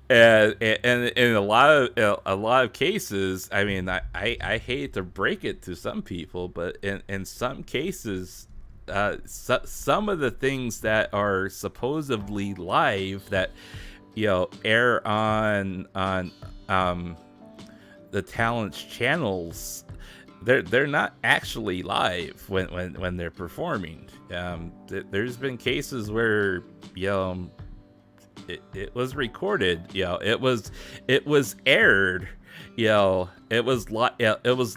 And in a lot of cases, I mean, I hate to break it to some people, but in some cases, some of the things that are supposedly live that air on the talent's channels, they're not actually live when they're performing. There's been cases where it was recorded, it was aired, it was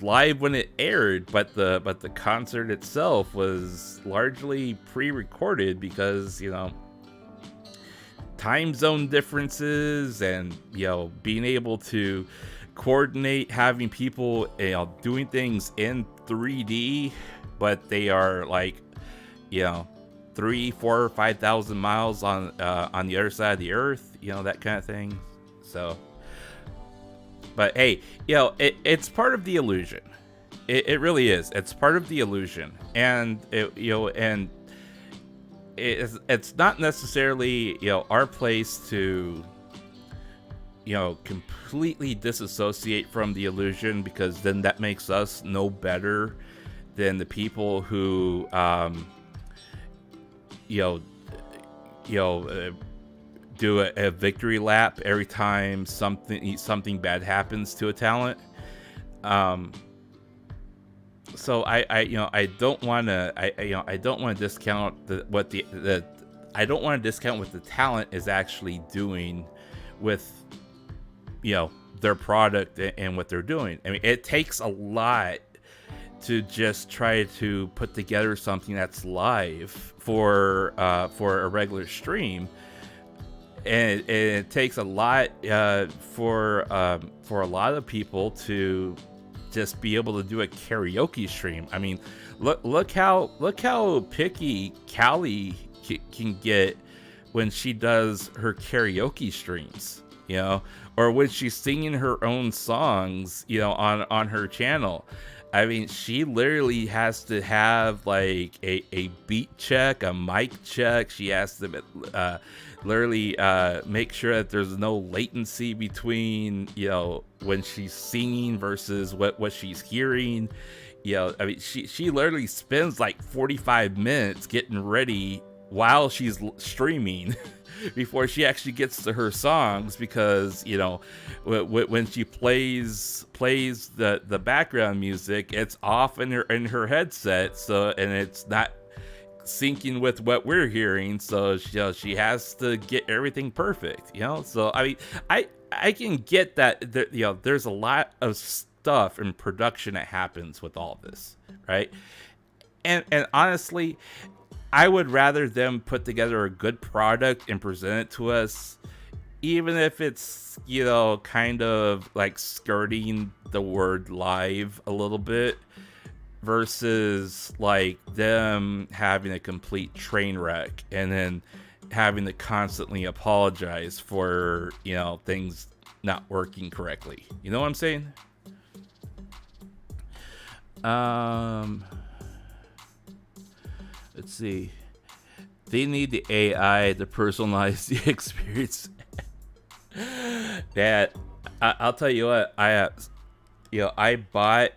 live when it aired, but the concert itself was largely pre-recorded because time zone differences and being able to coordinate, having people doing things in 3D, but they are like 3, 4, 5,000 miles on the other side of the earth, that kind of thing. So, but hey, it's part of the illusion. It really is. It's part of the illusion, and it's not necessarily our place to completely disassociate from the illusion, because then that makes us no better than the people who do a victory lap every time something bad happens to a talent. So I don't want to discount what the talent is actually doing with their product and what they're doing. I mean, it takes a lot to just try to put together something that's live for a regular stream, and it takes a lot for a lot of people to just be able to do a karaoke stream. I mean, look how picky Callie can get when she does her karaoke streams, or when she's singing her own songs, on her channel. I mean, she literally has to have like a beat check, a mic check. She has to literally make sure that there's no latency between when she's singing versus what she's hearing. I mean, she literally spends like 45 minutes getting ready while she's streaming before she actually gets to her songs, because when she plays the background music, it's off in her headset, so, and it's not syncing with what we're hearing, so she has to get everything perfect. So I mean, I can get that there's a lot of stuff in production that happens with all this, right? And honestly, I would rather them put together a good product and present it to us, even if it's, kind of like skirting the word live a little bit, versus like them having a complete train wreck and then having to constantly apologize for, things not working correctly. You know what I'm saying? Let's see. They need the AI to personalize the experience. That I'll tell you what, I bought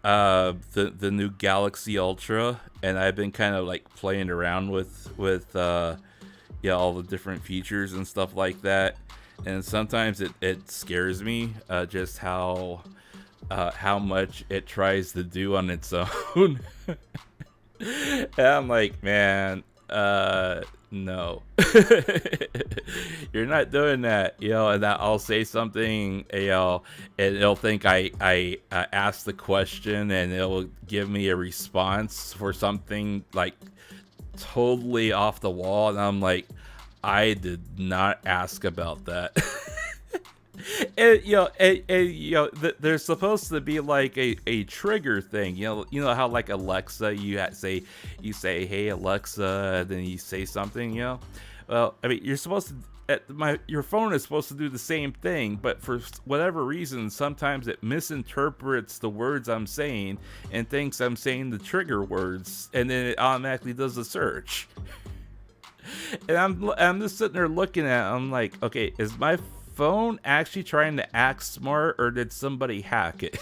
the new Galaxy Ultra, and I've been kind of like playing around with all the different features and stuff like that. And sometimes it scares me just how much it tries to do on its own. And I'm like, man, no. You're not doing that, and I'll say something, and it'll think I asked the question, and it'll give me a response for something like totally off the wall, and I'm like, I did not ask about that. There's supposed to be like a trigger thing. You know how like Alexa, you say, hey Alexa, and then you say something. Well, I mean, you're supposed to. Your phone is supposed to do the same thing, but for whatever reason, sometimes it misinterprets the words I'm saying and thinks I'm saying the trigger words, and then it automatically does a search. And I'm just sitting there looking at it, I'm like, okay, is my phone actually trying to act smart, or did somebody hack it?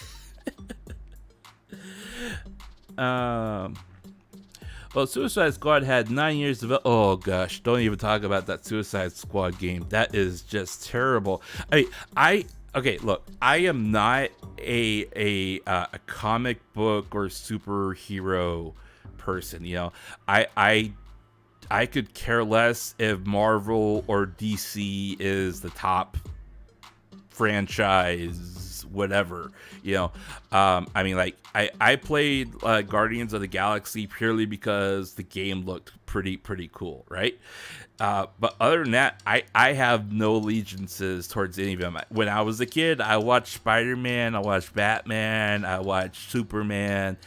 Well, Suicide Squad had 9 years of... Oh gosh, don't even talk about that Suicide Squad game. That is just terrible. Okay, look, I am not a comic book or superhero person. I could care less if Marvel or DC is the top franchise, whatever. I mean, like I played Guardians of the Galaxy purely because the game looked pretty cool, right? But other than that, I have no allegiances towards any of them. When I was a kid, I watched Spider-Man, I watched Batman, I watched Superman.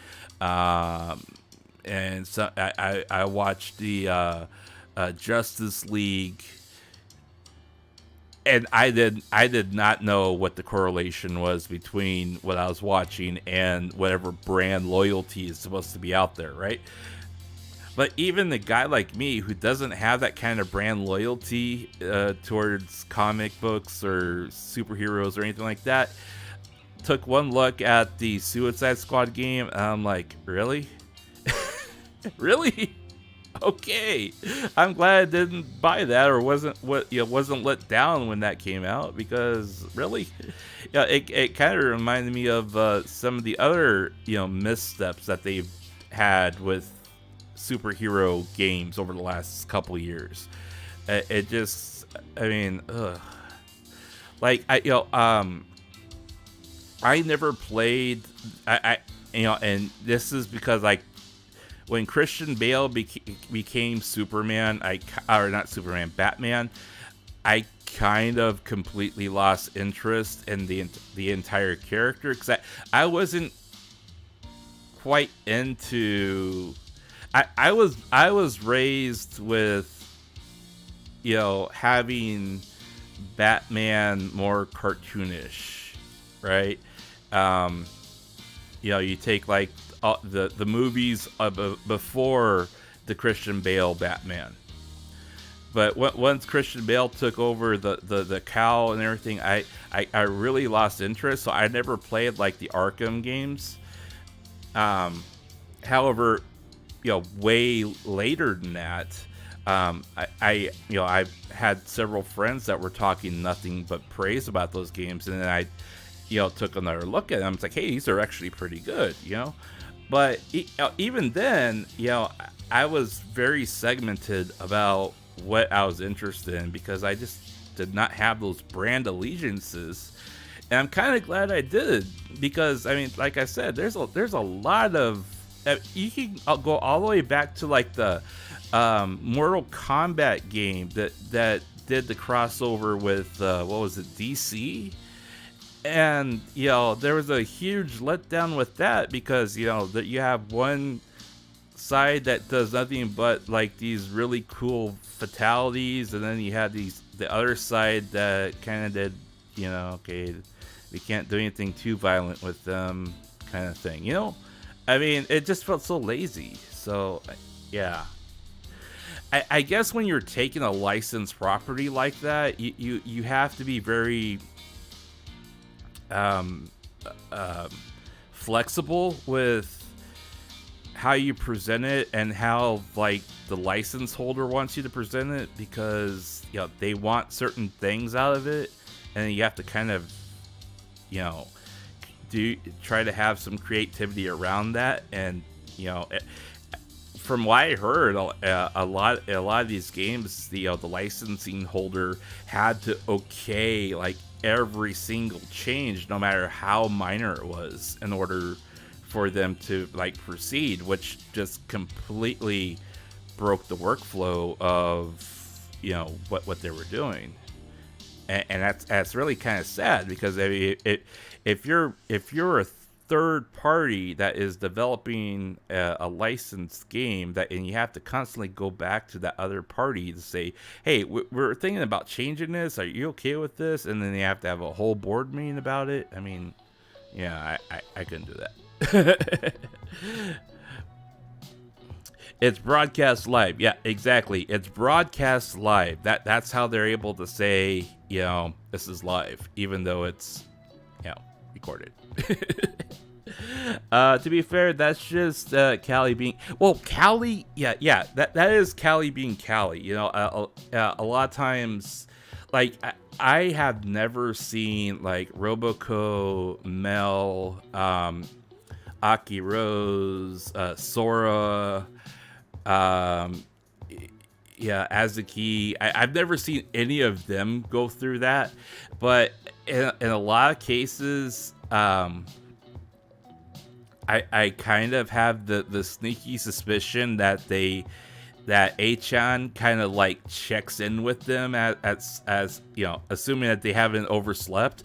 And so I watched the Justice League, and I did not know what the correlation was between what I was watching and whatever brand loyalty is supposed to be out there, right? But even the guy like me who doesn't have that kind of brand loyalty towards comic books or superheroes or anything like that, took one look at the Suicide Squad game, and I'm like, really? Really? Okay. I'm glad I didn't buy that, or wasn't let down when that came out, because really, it kind of reminded me of some of the other missteps that they've had with superhero games over the last couple years. It just, I mean, like I never played. And this is because like, when Christian Bale became Superman, Batman, I kind of completely lost interest in the entire character, because I wasn't quite into. I was raised with having Batman more cartoonish, right? You take like the movies before the Christian Bale Batman, but once Christian Bale took over the cowl and everything, I really lost interest. So I never played like the Arkham games. However, way later than that, I've had several friends that were talking nothing but praise about those games, and then I took another look at them. It's like, hey, these are actually pretty good, But even then, I was very segmented about what I was interested in, because I just did not have those brand allegiances. And I'm kind of glad I did, because I mean, like I said, there's a lot of you can go all the way back to like the Mortal Kombat game that did the crossover with what was it, DC? And there was a huge letdown with that, because that you have one side that does nothing but like these really cool fatalities, and then you had the other side that kind of did okay, we can't do anything too violent with them, kind of thing. I mean, it just felt so lazy. So yeah, I guess when you're taking a licensed property like that, you have to be very flexible with how you present it and how like the license holder wants you to present it, because they want certain things out of it, and you have to kind of try to have some creativity around that. And from what I heard, a lot of these games, the licensing holder had to okay like every single change, no matter how minor it was, in order for them to like proceed, which just completely broke the workflow of what they were doing. And that's really kind of sad, because I mean, if you're a third party that is developing a licensed game, and you have to constantly go back to that other party to say, hey, we're thinking about changing this, are you okay with this? And then you have to have a whole board meeting about it. I mean, I couldn't do that. It's broadcast live. Yeah, exactly. It's broadcast live. That's how they're able to say, this is live, even though it's, recorded. To be fair, that's just Callie being... Well, Callie... Yeah, that is Callie being Callie. A lot of times, like, I have never seen, like, Roboco, Mel, Aki Rose, Sora, Azuki. I've never seen any of them go through that, but in a lot of cases, I kind of have the sneaky suspicion that Achan kind of like checks in with them as assuming that they haven't overslept.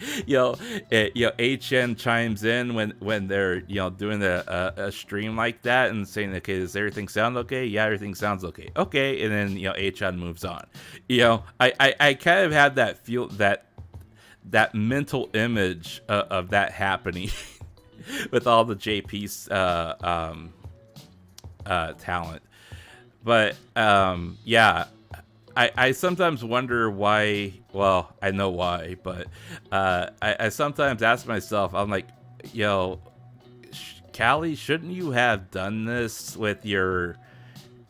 HN chimes in when they're doing a stream like that and saying, okay, does everything sound okay? Yeah, everything sounds okay, and then HN moves on. I kind of have that feel, that mental image of that happening with all the JP's talent. But I sometimes wonder why. Well, I know why, but I sometimes ask myself, I'm like, Callie, shouldn't you have done this with your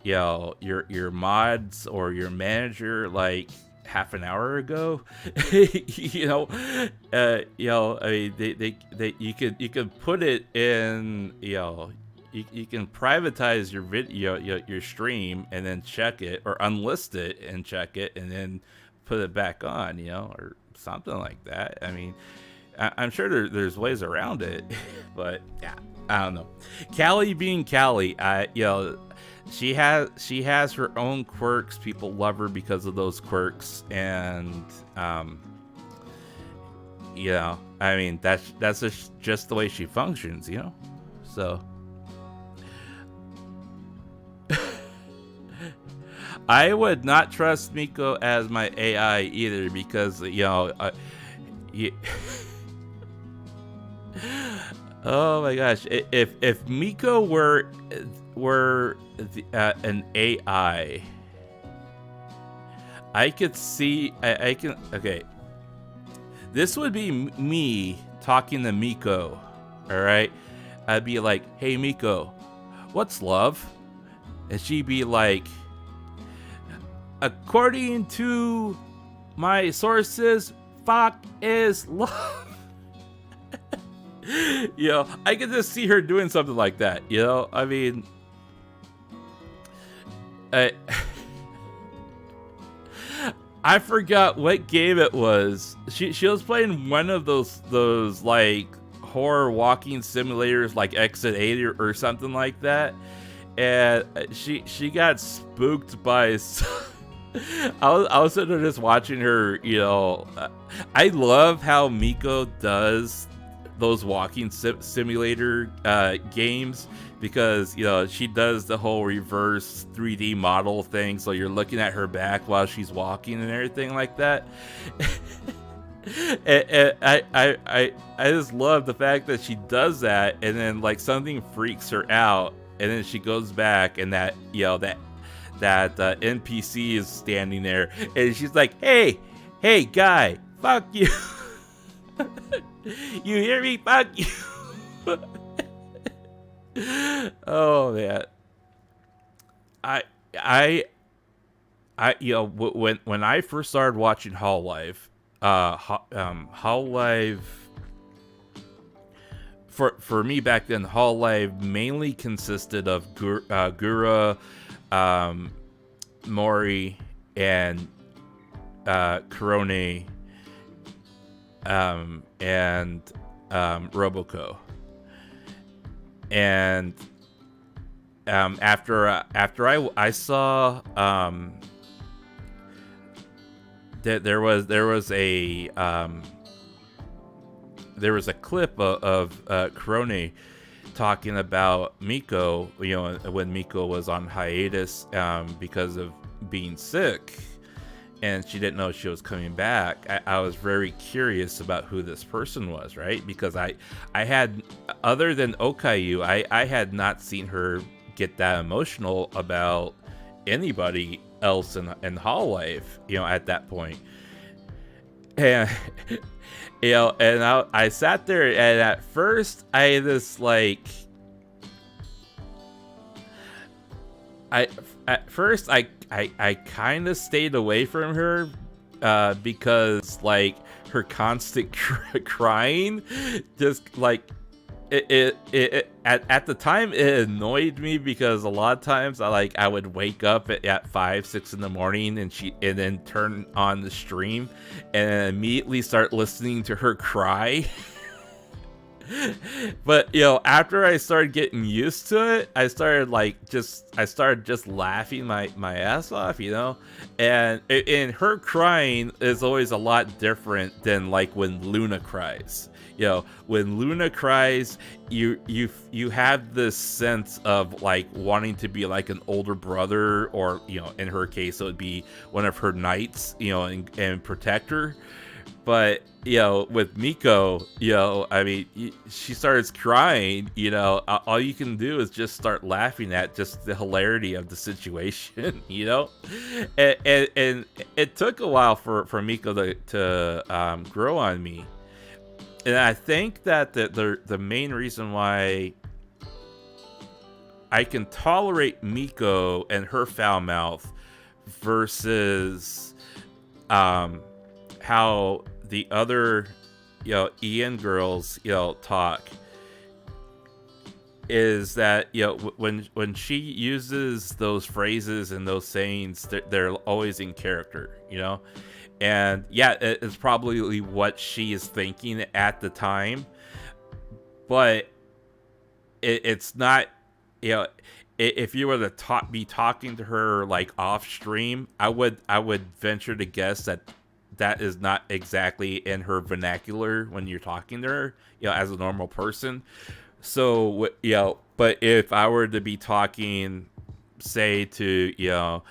mods or your manager like half an hour ago? I mean, they you could put it in, You can privatize your video, your stream, and then check it, or unlist it and check it, and then put it back on, or something like that. I mean, I'm sure there's ways around it, but yeah, I don't know. Callie being Callie, she has her own quirks. People love her because of those quirks, and I mean, that's just the way she functions, so. I would not trust Miko as my AI either, because oh my gosh, if Miko were an AI, I could see okay. This would be me talking to Miko, all right? I'd be like, "Hey Miko, what's love?" And she'd be like, "According to my sources, fuck is love." I could just see her doing something like that. I mean, I forgot what game it was. She was playing one of those like horror walking simulators, like Exit 8 or something like that, and she got spooked by. I was sitting there just watching her. I love how Miko does those walking simulator games, because she does the whole reverse 3D model thing, so you're looking at her back while she's walking and everything like that. and I just love the fact that she does that, and then like something freaks her out, and then she goes back, and that NPC is standing there, and she's like, hey guy, fuck you. You hear me? Fuck you. Oh man. I when I first started watching Hololive, Hololive for me back then, Hololive mainly consisted of Gura, Mori, and Kurone, and Roboco. And after I saw that there was a clip of Kurone talking about Miko, when Miko was on hiatus because of being sick, and she didn't know she was coming back. I was very curious about who this person was, right? Because I had, other than Okayu, I had not seen her get that emotional about anybody else in Hololive, at that point. And and I sat there, and at first I just I kind of stayed away from her because her constant crying just it at the time it annoyed me, because a lot of times I would wake up at 5, 6 in the morning and then turn on the stream and immediately start listening to her cry. But after I started getting used to it, I started just laughing my ass off, and her crying is always a lot different than when Luna cries. When Luna cries, you have this sense of wanting to be like an older brother, or in her case it would be one of her knights, and protect her. But with Miko, I mean, she starts crying, all you can do is just start laughing at just the hilarity of the situation, and it took a while for Miko to grow on me. And I think that the main reason why I can tolerate Miko and her foul mouth versus how the other Ian girls talk is that when she uses those phrases and those sayings, they're always in character, and yeah, it's probably what she is thinking at the time, but it's not, if you were to be talking to her off stream, I would venture to guess that is not exactly in her vernacular when you're talking to her, as a normal person. So, but if I were to be talking, say to,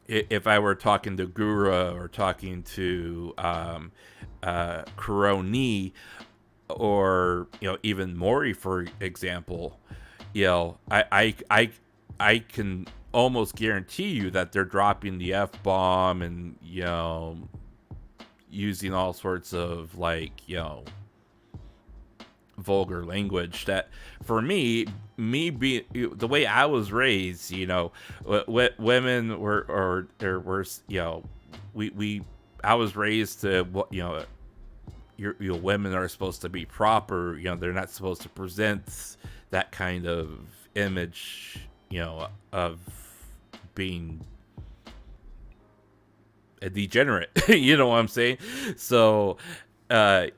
if I were talking to Gura or talking to Kuroni, or even Mori, for example, I can almost guarantee you that they're dropping the F-bomb and using all sorts of vulgar language that, for me being the way I was raised, women were I was raised to your women are supposed to be proper, they're not supposed to present that kind of image, of being a degenerate. You know what I'm saying? So I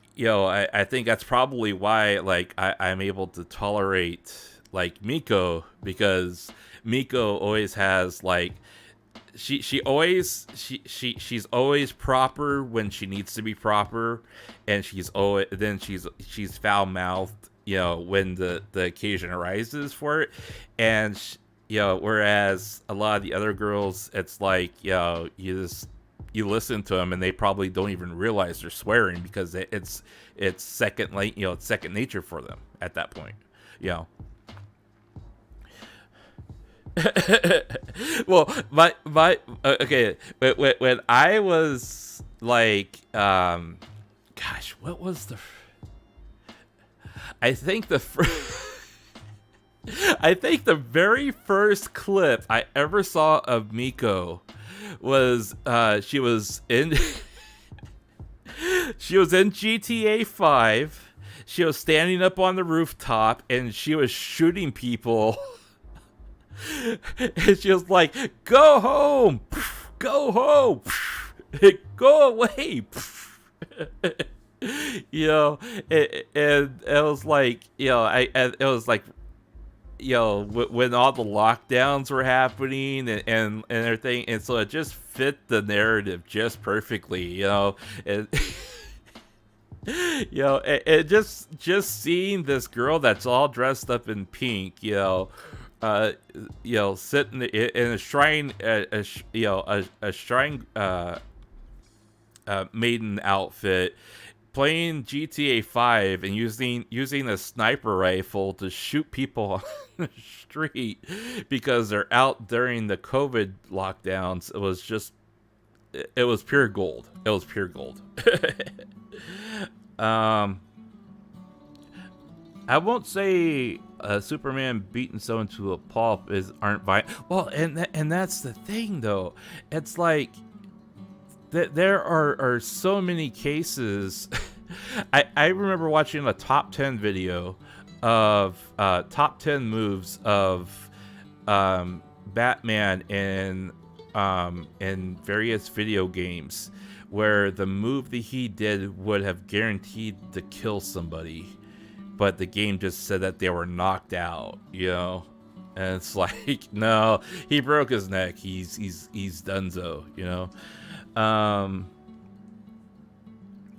think that's probably why I'm able to tolerate Miko, because Miko always has she's always proper when she needs to be proper, and she's foul mouthed when the occasion arises for it. And whereas a lot of the other girls, it's you listen to them and they probably don't even realize they're swearing, because it's second nature for them at that point. Well, my okay, when I was gosh, what was the? I think the I think the very first clip I ever saw of Miko was she was in she was in GTA 5. She was standing up on the rooftop and she was shooting people. And she was like, "Go home, go home, go away." You know, and it was like, you know, it was like, you know, when all the lockdowns were happening and everything, and so it just fit the narrative just perfectly, you know. And you know, it just seeing this girl that's all dressed up in pink, you know, sitting in a shrine, a shrine maiden outfit, playing GTA 5 and using a sniper rifle to shoot people on the street because they're out during the COVID lockdowns. It was pure gold. It was pure gold. I won't say Superman beating someone to a pulp aren't violent. Well, and that's the thing though. It's like there are so many cases. I remember watching a top 10 video of top 10 moves of Batman in various video games, where the move that he did would have guaranteed to kill somebody, but the game just said that they were knocked out, you know. And it's like, no, he broke his neck. He's donezo, you know.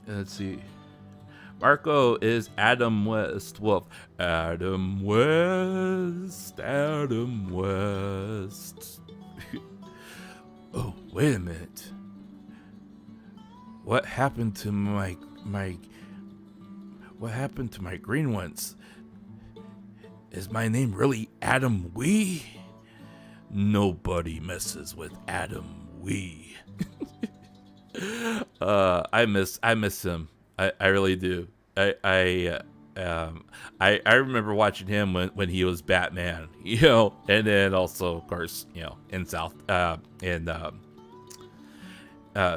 Let's see. Marko is Adam West Wolf. Adam West. Adam West. Oh, wait a minute. What happened to my what happened to my green ones? Is my name really Adam Wee? Nobody messes with Adam Wee. I miss him. I really do. I remember watching him when he was Batman, you know, and then also, of course, you know, in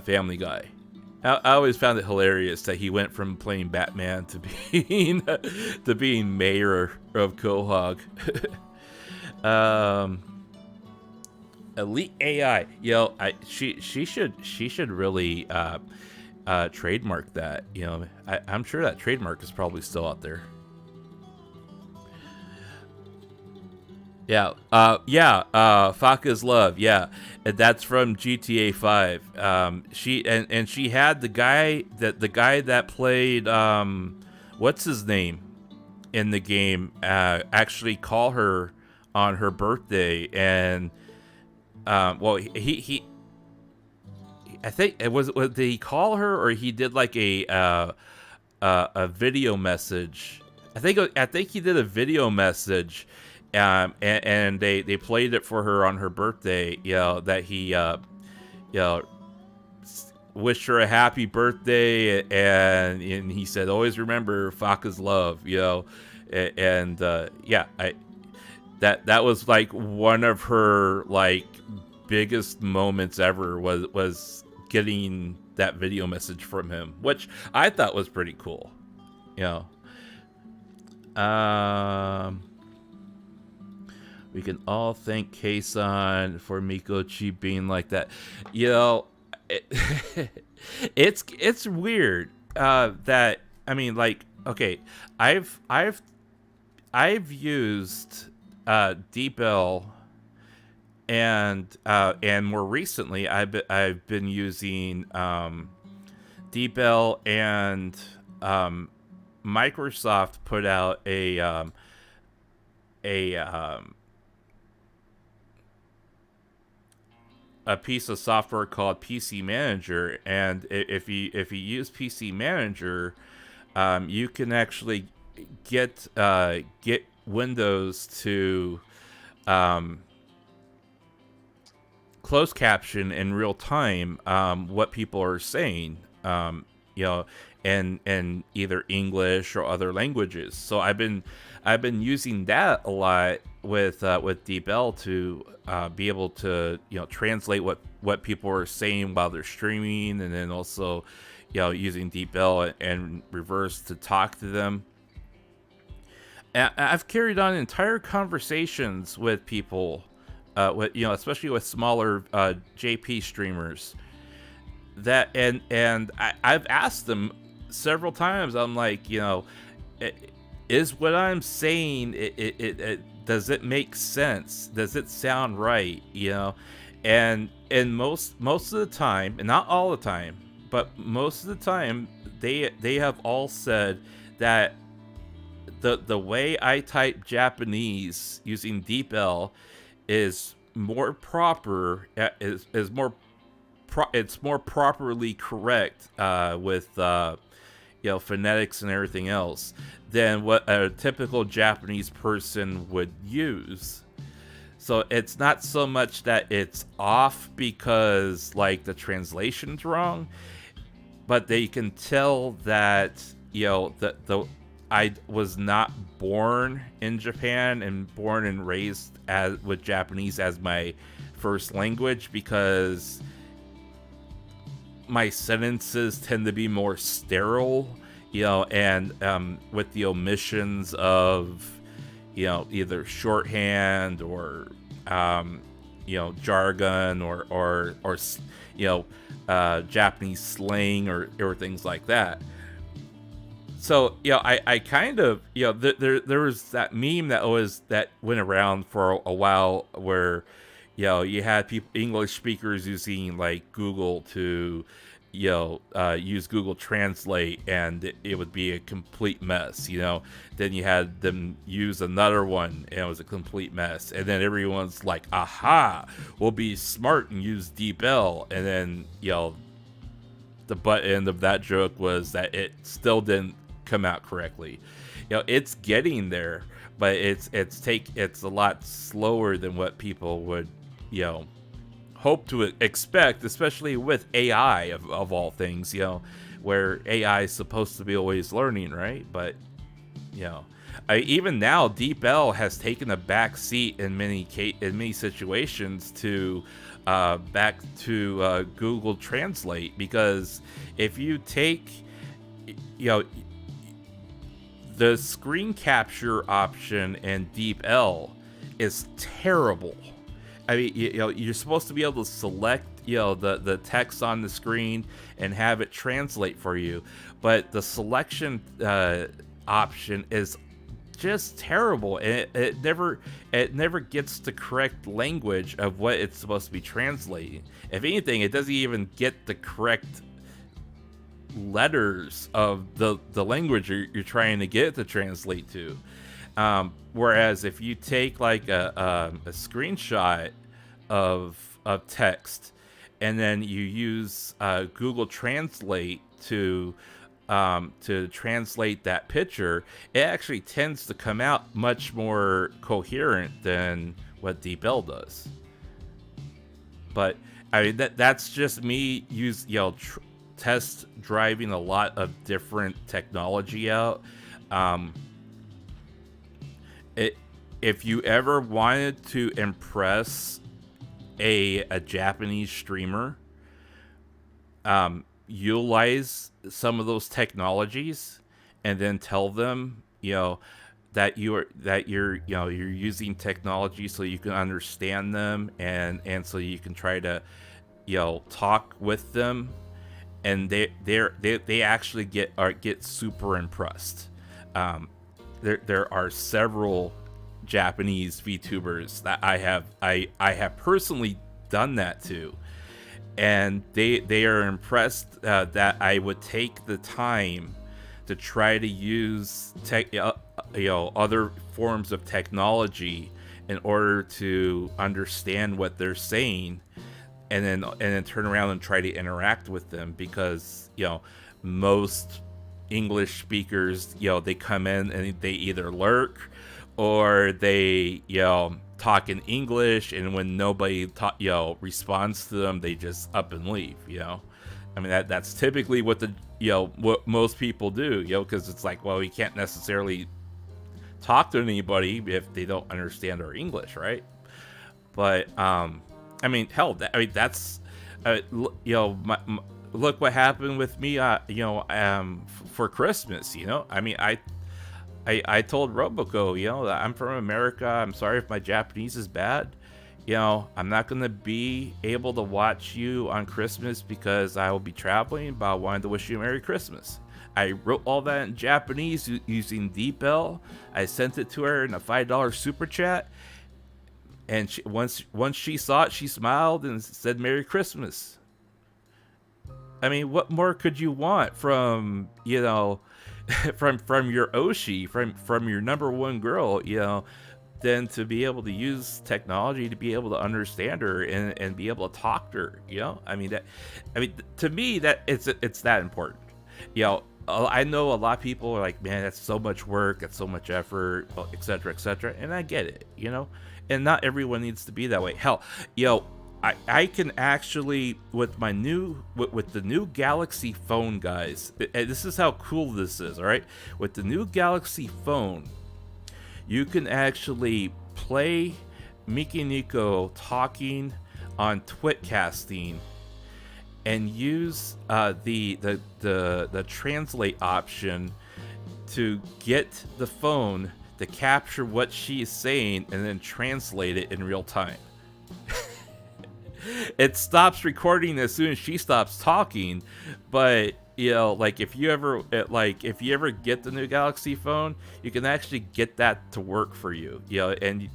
Family Guy. I always found it hilarious that he went from playing Batman to being mayor of Quahog. Elite AI, yo, she should really trademark that. You know, I'm sure that trademark is probably still out there. Yeah, Faka's Love, yeah, and that's from GTA 5. She had the guy that played what's his name in the game actually call her on her birthday, and well, he I think it was did he call her, or he did like a video message? I think he did a video message. And they played it for her on her birthday, you know, that he, you know, wished her a happy birthday, and he said, always remember Faka's Love, you know, and yeah, that was like one of her like biggest moments ever was getting that video message from him, which I thought was pretty cool, you know. We can all thank Keisan for Mikochi being like that. You know, it's weird that, I mean, like, okay, I've used DeepL, and more recently I've been using DeepL, and Microsoft put out a piece of software called PC Manager, and if you use PC Manager, you can actually get Windows to closed caption in real time what people are saying, you know, in either English or other languages. So I've been using that a lot with DeepL to be able to, you know, translate what people are saying while they're streaming, and then also, you know, using DeepL and reverse to talk to them. And I've carried on entire conversations with people, with, you know, especially with smaller JP streamers. That and I've asked them several times. I'm like, you know, is what I'm saying, does it make sense? Does it sound right? You know, and most of the time, and not all the time, but most of the time, they have all said that the way I type Japanese using DeepL is more proper, is more it's more properly correct with you know, phonetics and everything else than what a typical Japanese person would use. So it's not so much that it's off because like the translation's wrong, but they can tell that, you know, the I was not born in Japan and born and raised with Japanese as my first language, because my sentences tend to be more sterile, you know, and with the omissions of, you know, either shorthand or you know, jargon or you know, Japanese slang or things like that. So, you know, I kind of, you know, there was that meme that went around for a while where, you know, you had people, English speakers, using like Google to, you know, use Google Translate, and it would be a complete mess, you know. Then you had them use another one, and it was a complete mess. And then everyone's like, aha, we'll be smart and use DeepL. And then, you know, the butt end of that joke was that it still didn't come out correctly. You know, it's getting there, but it's a lot slower than what people would, you know, hope to expect, especially with AI of all things, you know, where AI is supposed to be always learning, right? But, you know, even now, DeepL has taken a back seat in many situations to back to Google Translate, because if you take, you know, the screen capture option in DeepL is terrible. I mean, you know, you're supposed to be able to select, you know, the text on the screen and have it translate for you, but the selection option is just terrible, and it never gets the correct language of what it's supposed to be translating. If anything, it doesn't even get the correct letters of the language you're trying to get it to translate to. Whereas if you take like a screenshot of text, and then you use Google Translate to translate that picture, it actually tends to come out much more coherent than what DeepL does. But I mean, that's just me test driving a lot of different technology out. If you ever wanted to impress a Japanese streamer, utilize some of those technologies, and then tell them, you know, that you're using technology so you can understand them, and so you can try to, you know, talk with them, and they actually get super impressed. There are several Japanese VTubers that I have personally done that to, and they are impressed that I would take the time to try to use other forms of technology in order to understand what they're saying, and then turn around and try to interact with them, because, you know, most English speakers, you know, they come in and they either lurk, or they, you know, talk in English, and when nobody responds to them, they just up and leave, you know. I mean, that's typically what what most people do, because it's like, well, we can't necessarily talk to anybody if they don't understand our English, right? But I mean, hell, that's look what happened with me, for Christmas. I mean, I told Roboco, that I'm from America. I'm sorry if my Japanese is bad. I'm not going to be able to watch you on Christmas because I will be traveling, but I wanted to wish you a Merry Christmas. I wrote all that in Japanese using DeepL. I sent it to her in a $5 super chat. And once she saw it, she smiled and said, Merry Christmas. I mean, what more could you want from, from your Oshi, from your number one girl, than to be able to use technology to be able to understand her and be able to talk to her, I mean, to me, that it's that important. I know a lot of people are like, man, that's so much work, that's so much effort, etc., etc., and I get it, and not everyone needs to be that way. Hell, I can actually, with my with the new Galaxy phone, guys, and this is how cool this is, all right? With the new Galaxy phone, you can actually play Miki Nico talking on Twitcasting and use the translate option to get the phone to capture what she is saying and then translate it in real time. It stops recording as soon as she stops talking, but like if you ever get the new Galaxy phone, you can actually get that to work for you, and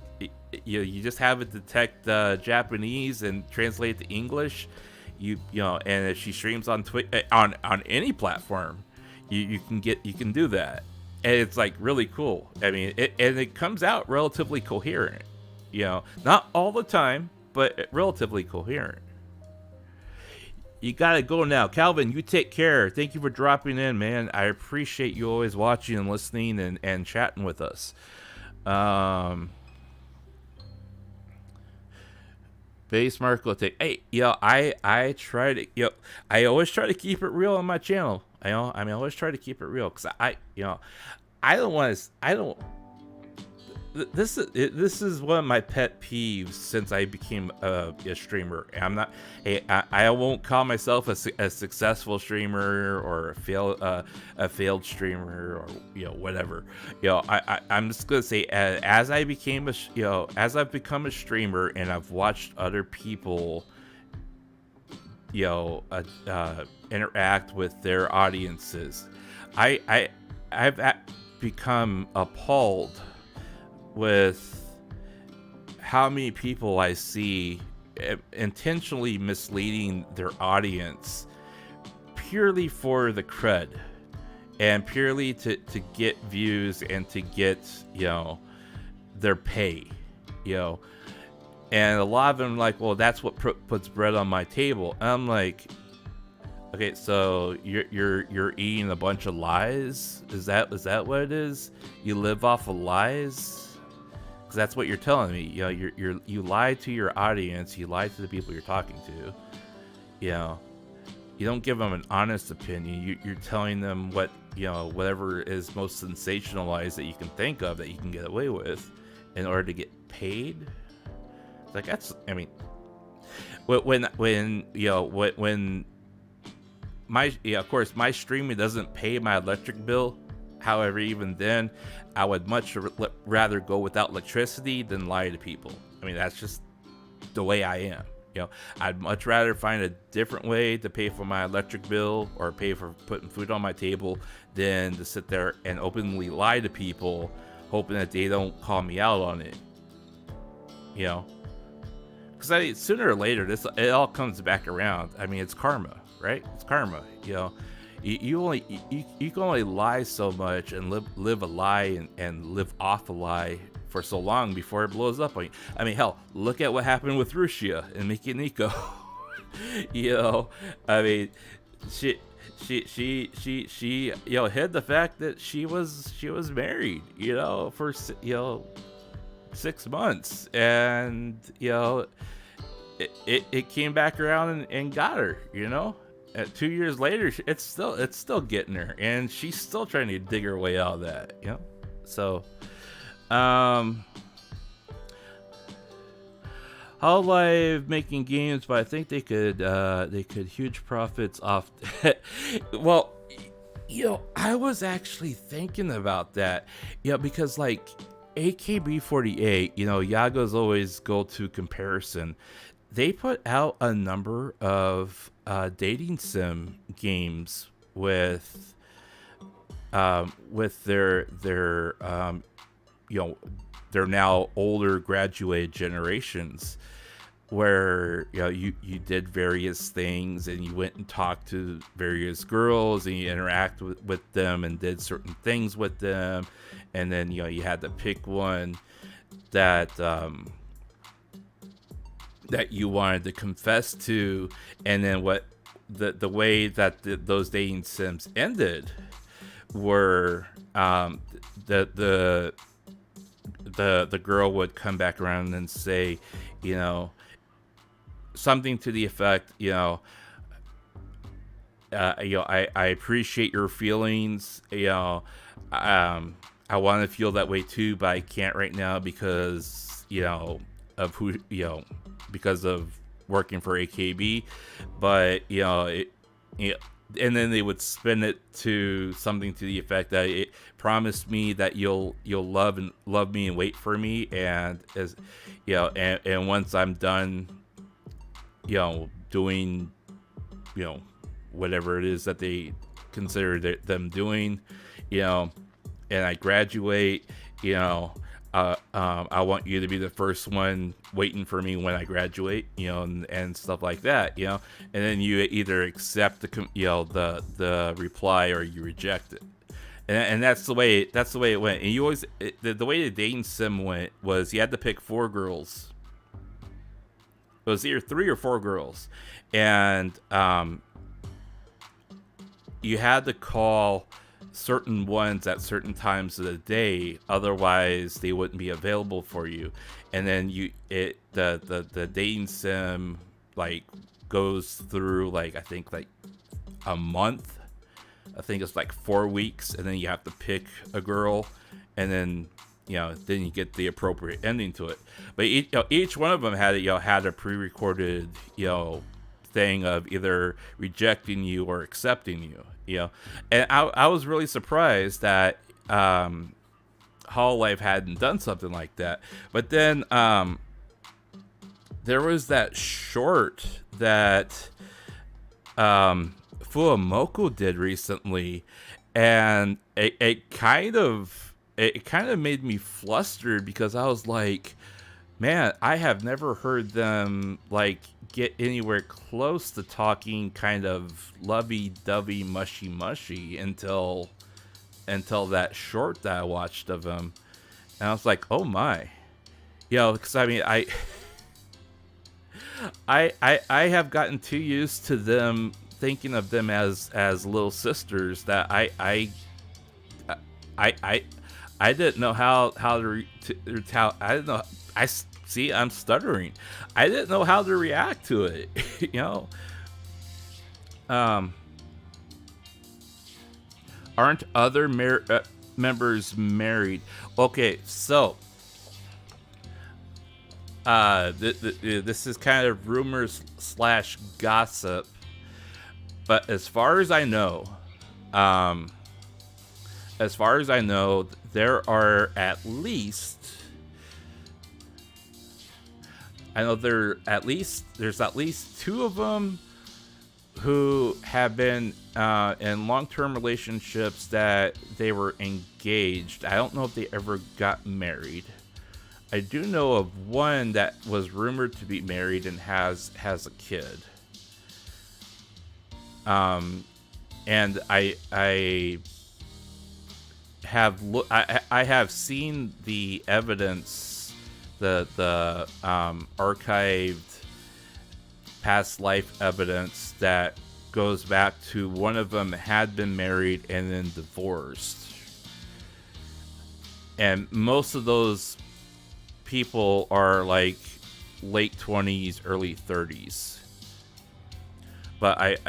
you just have it detect Japanese and translate to English, and if she streams on on any platform, you can do that, and it's like really cool. I mean, it comes out relatively coherent, not all the time, but relatively coherent. You gotta go now. Calvin, you take care. Thank you for dropping in, man. I appreciate you always watching and listening and chatting with us. Base Marko take. Hey, I try to, I always try to keep it real on my channel. I always try to keep it real because I don't want to, This is one of my pet peeves since I became a streamer. I won't call myself a successful streamer or a failed streamer or whatever. I'm just gonna say as I've become a streamer and I've watched other people interact with their audiences, I've become appalled with how many people I see intentionally misleading their audience purely for the cred and purely to get views and to get their pay, and a lot of them like, well, that's what puts bread on my table. And I'm like, okay, so you're eating a bunch of lies? Is that what it is? You live off of lies? Because that's what you're telling me. You lie to your audience. You lie to the people you're talking to. You don't give them an honest opinion. You're telling them what whatever is most sensationalized that you can think of that you can get away with in order to get paid. It's like when of course my streaming doesn't pay my electric bill. However, even then, I would much rather go without electricity than lie to people. I mean, that's just the way I am. I'd much rather find a different way to pay for my electric bill or pay for putting food on my table than to sit there and openly lie to people, hoping that they don't call me out on it. Because sooner or later, it all comes back around. I mean, it's karma, right? It's karma. You can only lie so much and live a lie and live off a lie for so long before it blows up on you. I mean, hell, look at what happened with Rushia and Miki Nico. I mean, she hid the fact that she was married, for 6 months, and it came back around and got her, 2 years later, it's still getting her, and she's still trying to dig her way out of that. You know, so Hololive making games, but I think they could huge profits off. Well, I was actually thinking about that, because like AKB48, Yaga's always go-to comparison. They put out a number of dating sim games with their they're now older graduated generations, where you did various things and you went and talked to various girls and you interact with them and did certain things with them, and then you had to pick one that that you wanted to confess to, and then what the way that those dating sims ended were the girl would come back around and say, something to the effect, I appreciate your feelings, I want to feel that way too, but I can't right now because of who, because of working for AKB, but and then they would spin it to something to the effect that it promised me that you'll love me and wait for me, and as and once I'm done doing whatever it is that they consider them doing, and I graduate, I want you to be the first one waiting for me when I graduate, and stuff like that, and then you either accept the reply or you reject it, and that's the way it went. And you always the way the dating sim went was you had to pick 4 girls. It was either 3 or 4 girls, and you had to call certain ones at certain times of the day, otherwise they wouldn't be available for you. And then the dating sim like goes through like I think like a month. I think it's like 4 weeks, and then you have to pick a girl, and then then you get the appropriate ending to it. But each one of them had had a pre-recorded thing of either rejecting you or accepting you. And I was really surprised that Hololive hadn't done something like that. But then there was that short that Fuamoko did recently, and it kind of made me flustered, because I was like, man, I have never heard them like get anywhere close to talking kind of lovey-dovey, mushy until that short that I watched of them, and I was like, oh my, because I mean, I have gotten too used to them thinking of them as little sisters that I didn't know how to I didn't know. I'm stuttering. I didn't know how to react to it. Aren't other members married? Okay, so this is kind of rumors / gossip, but as far as I know, there are at least, there's at least 2 of them who have been in long-term relationships that they were engaged. I don't know if they ever got married. I do know of one that was rumored to be married and has a kid. And I have seen the evidence, the archived past life evidence that goes back to one of them had been married and then divorced, and most of those people are like late 20s, early 30s. But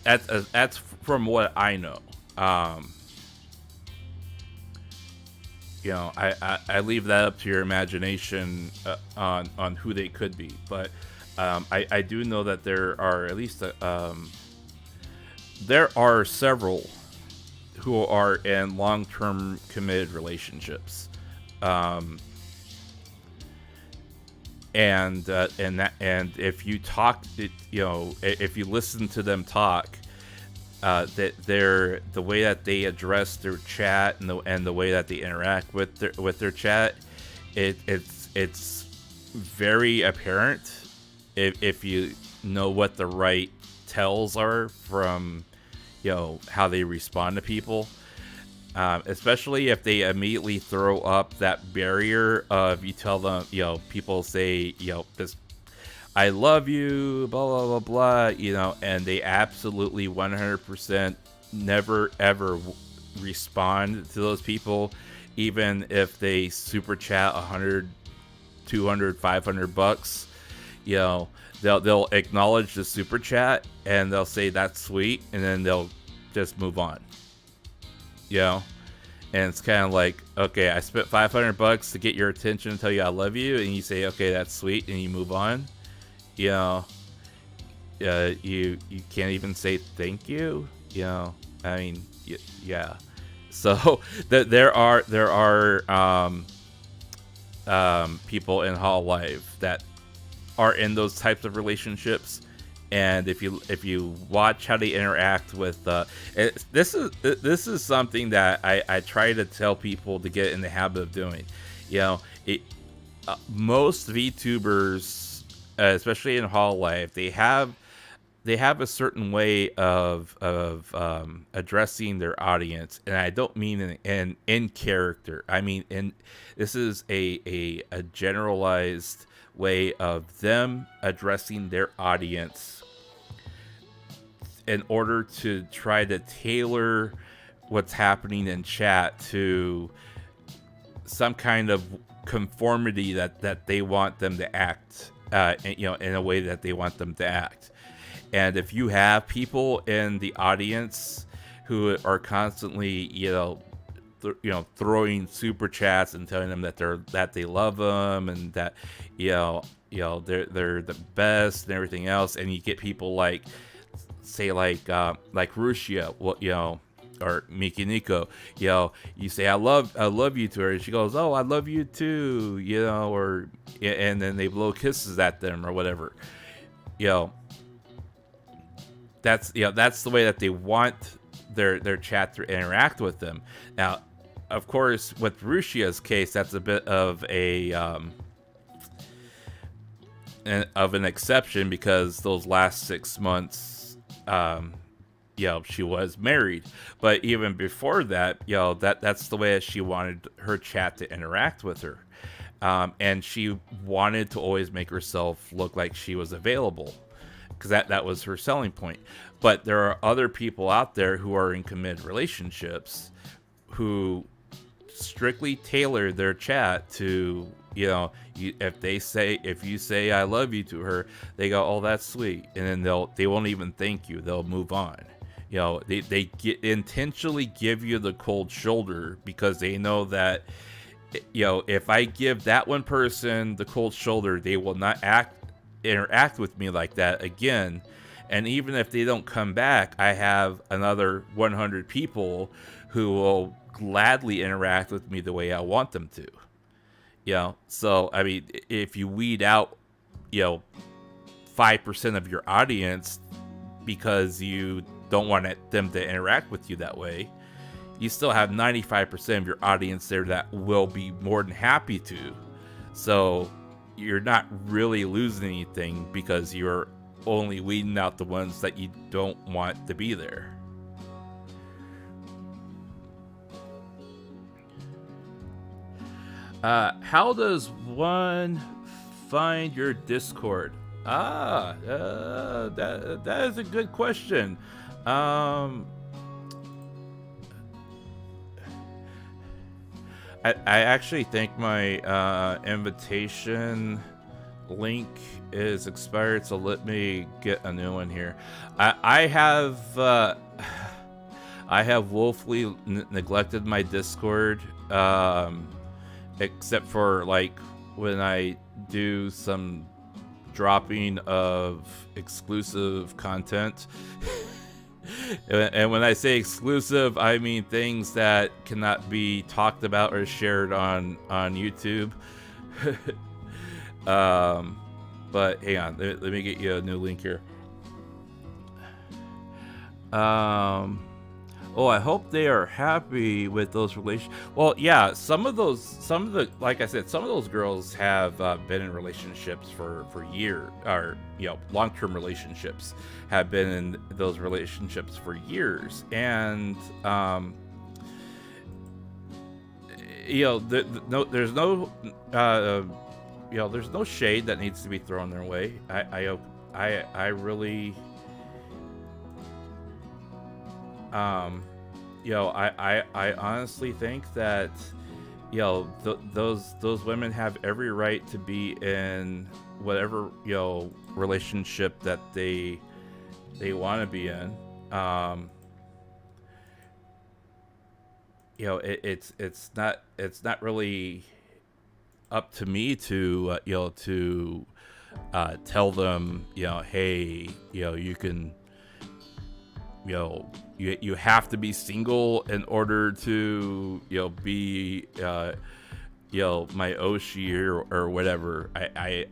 that's from what I know. I leave that up to your imagination on who they could be, but I do know that there are at least there are several who are in long-term committed relationships, and if you talk, if you listen to them talk, that the way that they address their chat and the way that they interact with their chat, it's very apparent if you know what the right tells are from how they respond to people, especially if they immediately throw up that barrier of, you tell them, people say, this, I love you, blah, blah, blah, blah, and they absolutely 100% never, ever respond to those people, even if they super chat 100, 200, 500 bucks, they'll acknowledge the super chat and they'll say that's sweet, and then they'll just move on, and it's kind of like, okay, I spent 500 bucks to get your attention and tell you I love you, and you say, okay, that's sweet, and you move on. You can't even say thank you. I mean, yeah. So there are people in Hall Life that are in those types of relationships, and if you watch how they interact with this is something that I try to tell people to get in the habit of doing. Most VTubers, especially in Hall Life, they have a certain way of addressing their audience, and I don't mean in character. I mean this is a generalized way of them addressing their audience in order to try to tailor what's happening in chat to some kind of conformity that they want them to act, in a way that they want them to act. And if you have people in the audience who are constantly, throwing super chats and telling them that they love them, and that they're the best and everything else, and you get people like, say, like Rushia, or Miki Nico, you say I love you to her, and she goes, oh, I love you too, or, and then they blow kisses at them or whatever. That's the way that they want their chat to interact with them. Now, of course, with Rushia's case, that's a bit of an exception, because those last 6 months, she was married. But even before that, that's the way that she wanted her chat to interact with her. And she wanted to always make herself look like she was available, because that was her selling point. But there are other people out there who are in committed relationships who strictly tailor their chat to, if you say I love you to her, they go, oh, that's sweet, and then they won't even thank you, they'll move on. They intentionally give you the cold shoulder, because they know that, if I give that one person the cold shoulder, they will not interact with me like that again. And even if they don't come back, I have another 100 people who will gladly interact with me the way I want them to. So I mean, if you weed out 5% of your audience because you don't want them to interact with you that way, you still have 95% of your audience there that will be more than happy to. So you're not really losing anything, because you're only weeding out the ones that you don't want to be there. How does one find your Discord? That is a good question. I actually think my invitation link is expired, so let me get a new one here. I have woefully neglected my Discord, except for like when I do some dropping of exclusive content. And when I say exclusive, I mean things that cannot be talked about or shared on YouTube. But hang on, let me get you a new link here. Oh, I hope they are happy with those relations. Well, yeah, like I said, some of those girls have been in relationships for years, or long-term relationships, have been in those relationships for years, and there's no shade that needs to be thrown their way. I really. I honestly think that, those women have every right to be in whatever, relationship that they want to be in. It's not really up to me to, tell them, hey, you can, you have to be single in order to be my Oshi or whatever. I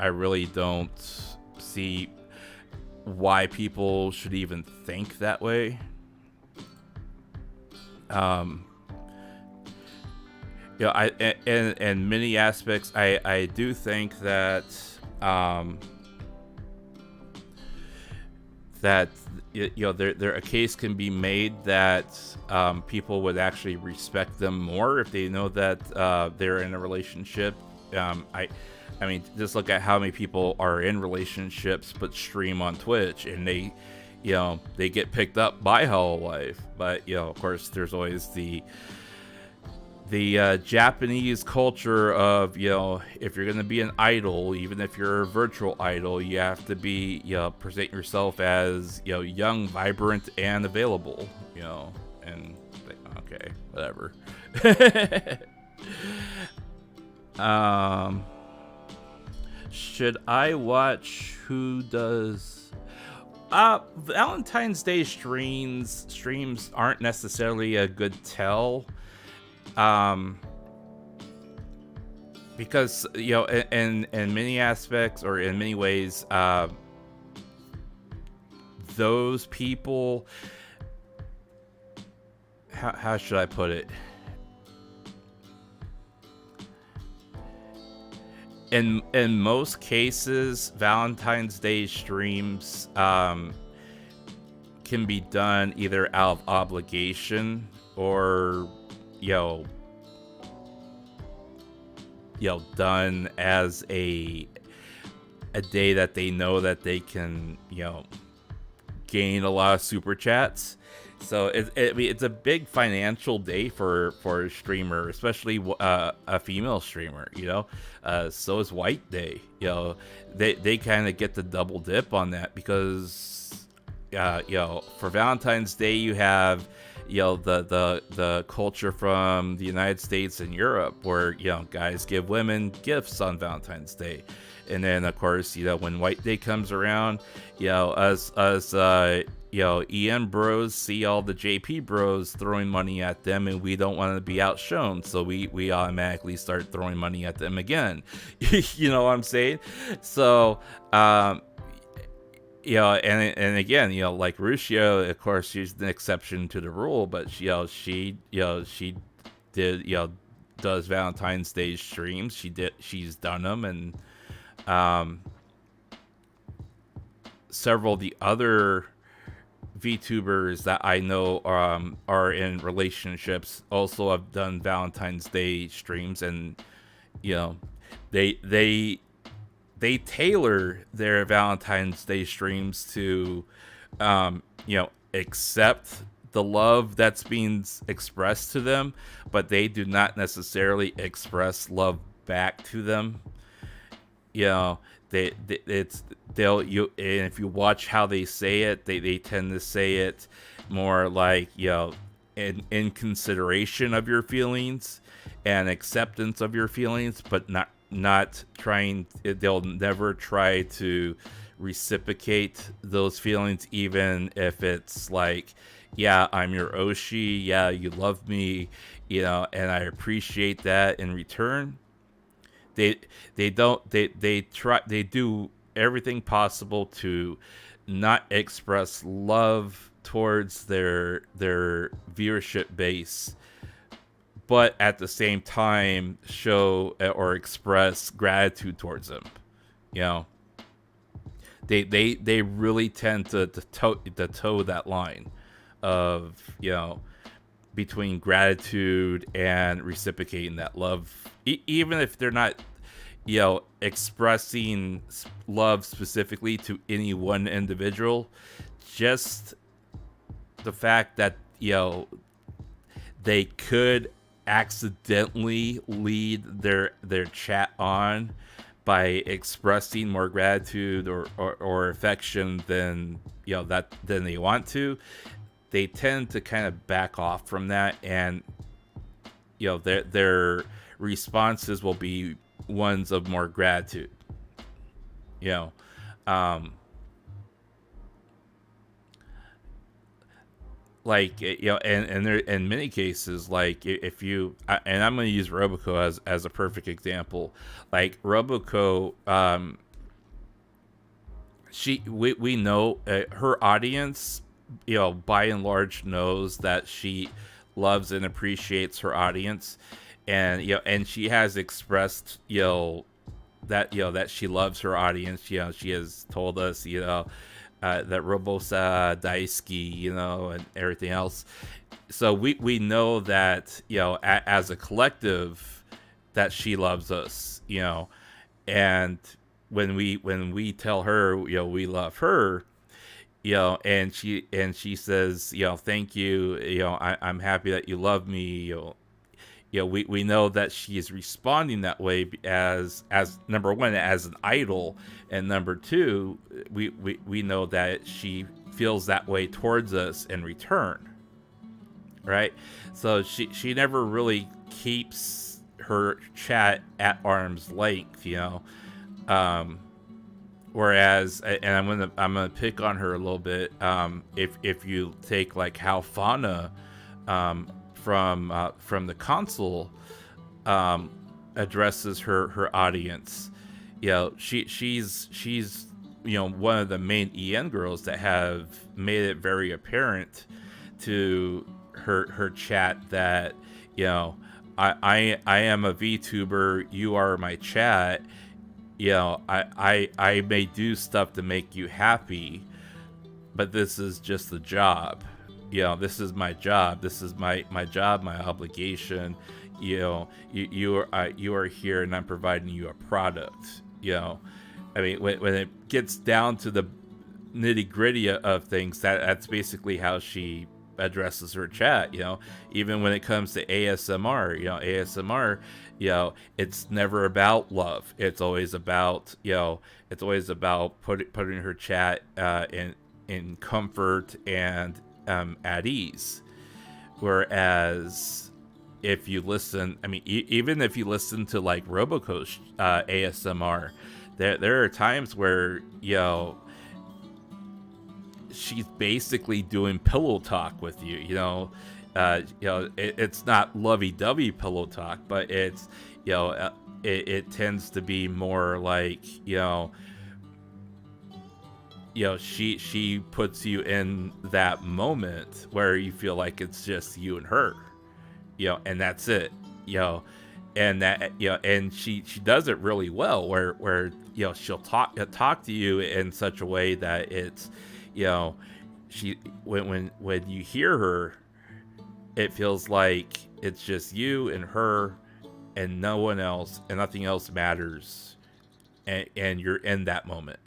really don't see why people should even think that way. In many aspects, I do think that that there a case can be made that people would actually respect them more if they know that they're in a relationship. I mean, just look at how many people are in relationships but stream on Twitch, and they get picked up by Hololive. But of course, there's always the Japanese culture of, if you're going to be an idol, even if you're a virtual idol, you have to be, present yourself as, young, vibrant, and available, and okay, whatever. Should I watch who does... Valentine's Day streams aren't necessarily a good tell. Because in many aspects, or in many ways, those people, how should I put it? In most cases, Valentine's Day streams can be done either out of obligation or done as a day that they know that they can gain a lot of super chats. So it's a big financial day for a streamer, especially a female streamer. So is White Day. They kind of get the double dip on that because for Valentine's Day you have the culture from the United States and Europe where guys give women gifts on Valentine's Day, and then of course when White Day comes around, us EM bros see all the JP bros throwing money at them, and we don't want to be outshone, so we automatically start throwing money at them again. You know what I'm saying? So and again, like Ruscio, of course, she's an exception to the rule, but she did, does Valentine's Day streams. She's done them, and several of the other VTubers that I know are in relationships also have done Valentine's Day streams, and they tailor their Valentine's Day streams to, accept the love that's being expressed to them, but they do not necessarily express love back to them. you know, and if you watch how they say it, they tend to say it more like, you know, in consideration of your feelings and acceptance of your feelings, but not trying. They'll never try to reciprocate those feelings, even if it's like, yeah, I'm your Oshi, yeah, you love me, you know, and I appreciate that in return. They don't they do everything possible to not express love towards their viewership base, but at the same time show or express gratitude towards them. You know, they really tend to toe that line of, you know, between gratitude and reciprocating that love, even if they're not, you know, expressing love specifically to any one individual. Just the fact that, you know, they could accidentally lead their chat on by expressing more gratitude or affection than, you know, than they want to. They tend to kind of back off from that, and, you know, their responses will be ones of more gratitude. You know, like, you know, and there, in many cases, like, if you, and I'm going to use Roboco as a perfect example. Like, Roboco, we know her audience, you know, by and large knows that she loves and appreciates her audience, and, you know, and she has expressed, you know, that she loves her audience. You know, she has told us, you know, that Robosa Daisuki, you know, and everything else. So we know that, you know, as a collective, that she loves us, you know, and when we tell her, you know, we love her, you know, and she says, you know, thank you, you know, I'm happy that you love me, you know, we know that she is responding that way as number one, as an idol, and number two, we know that she feels that way towards us in return, right? So she never really keeps her chat at arm's length, you know. Whereas, and I'm gonna pick on her a little bit. If you take like how Fauna, from the console, addresses her audience, you know, she's you know, one of the main EN girls that have made it very apparent to her chat that, you know, I am a VTuber, you are my chat. You know, I may do stuff to make you happy, but this is just the job. You know, this is my job. This is my job, my obligation. You know, you are here, and I'm providing you a product. You know, I mean, when it gets down to the nitty gritty of things, that's basically how she addresses her chat. You know, even when it comes to ASMR, you know, you know, it's never about love. It's always about, you know, it's always about putting her chat in comfort and at ease. Whereas if you listen, I mean, even if you listen to like Roboco's ASMR, there are times where, you know, she's basically doing pillow talk with you. You know, it's not lovey-dovey pillow talk, but it's, you know, it tends to be more like, you know, she puts you in that moment where you feel like it's just you and her, you know, and that's it, you know, and that, you know, and she does it really well, where you know, she'll talk to you in such a way that it's, you know, when you hear her, it feels like it's just you and her and no one else, and nothing else matters, and you're in that moment.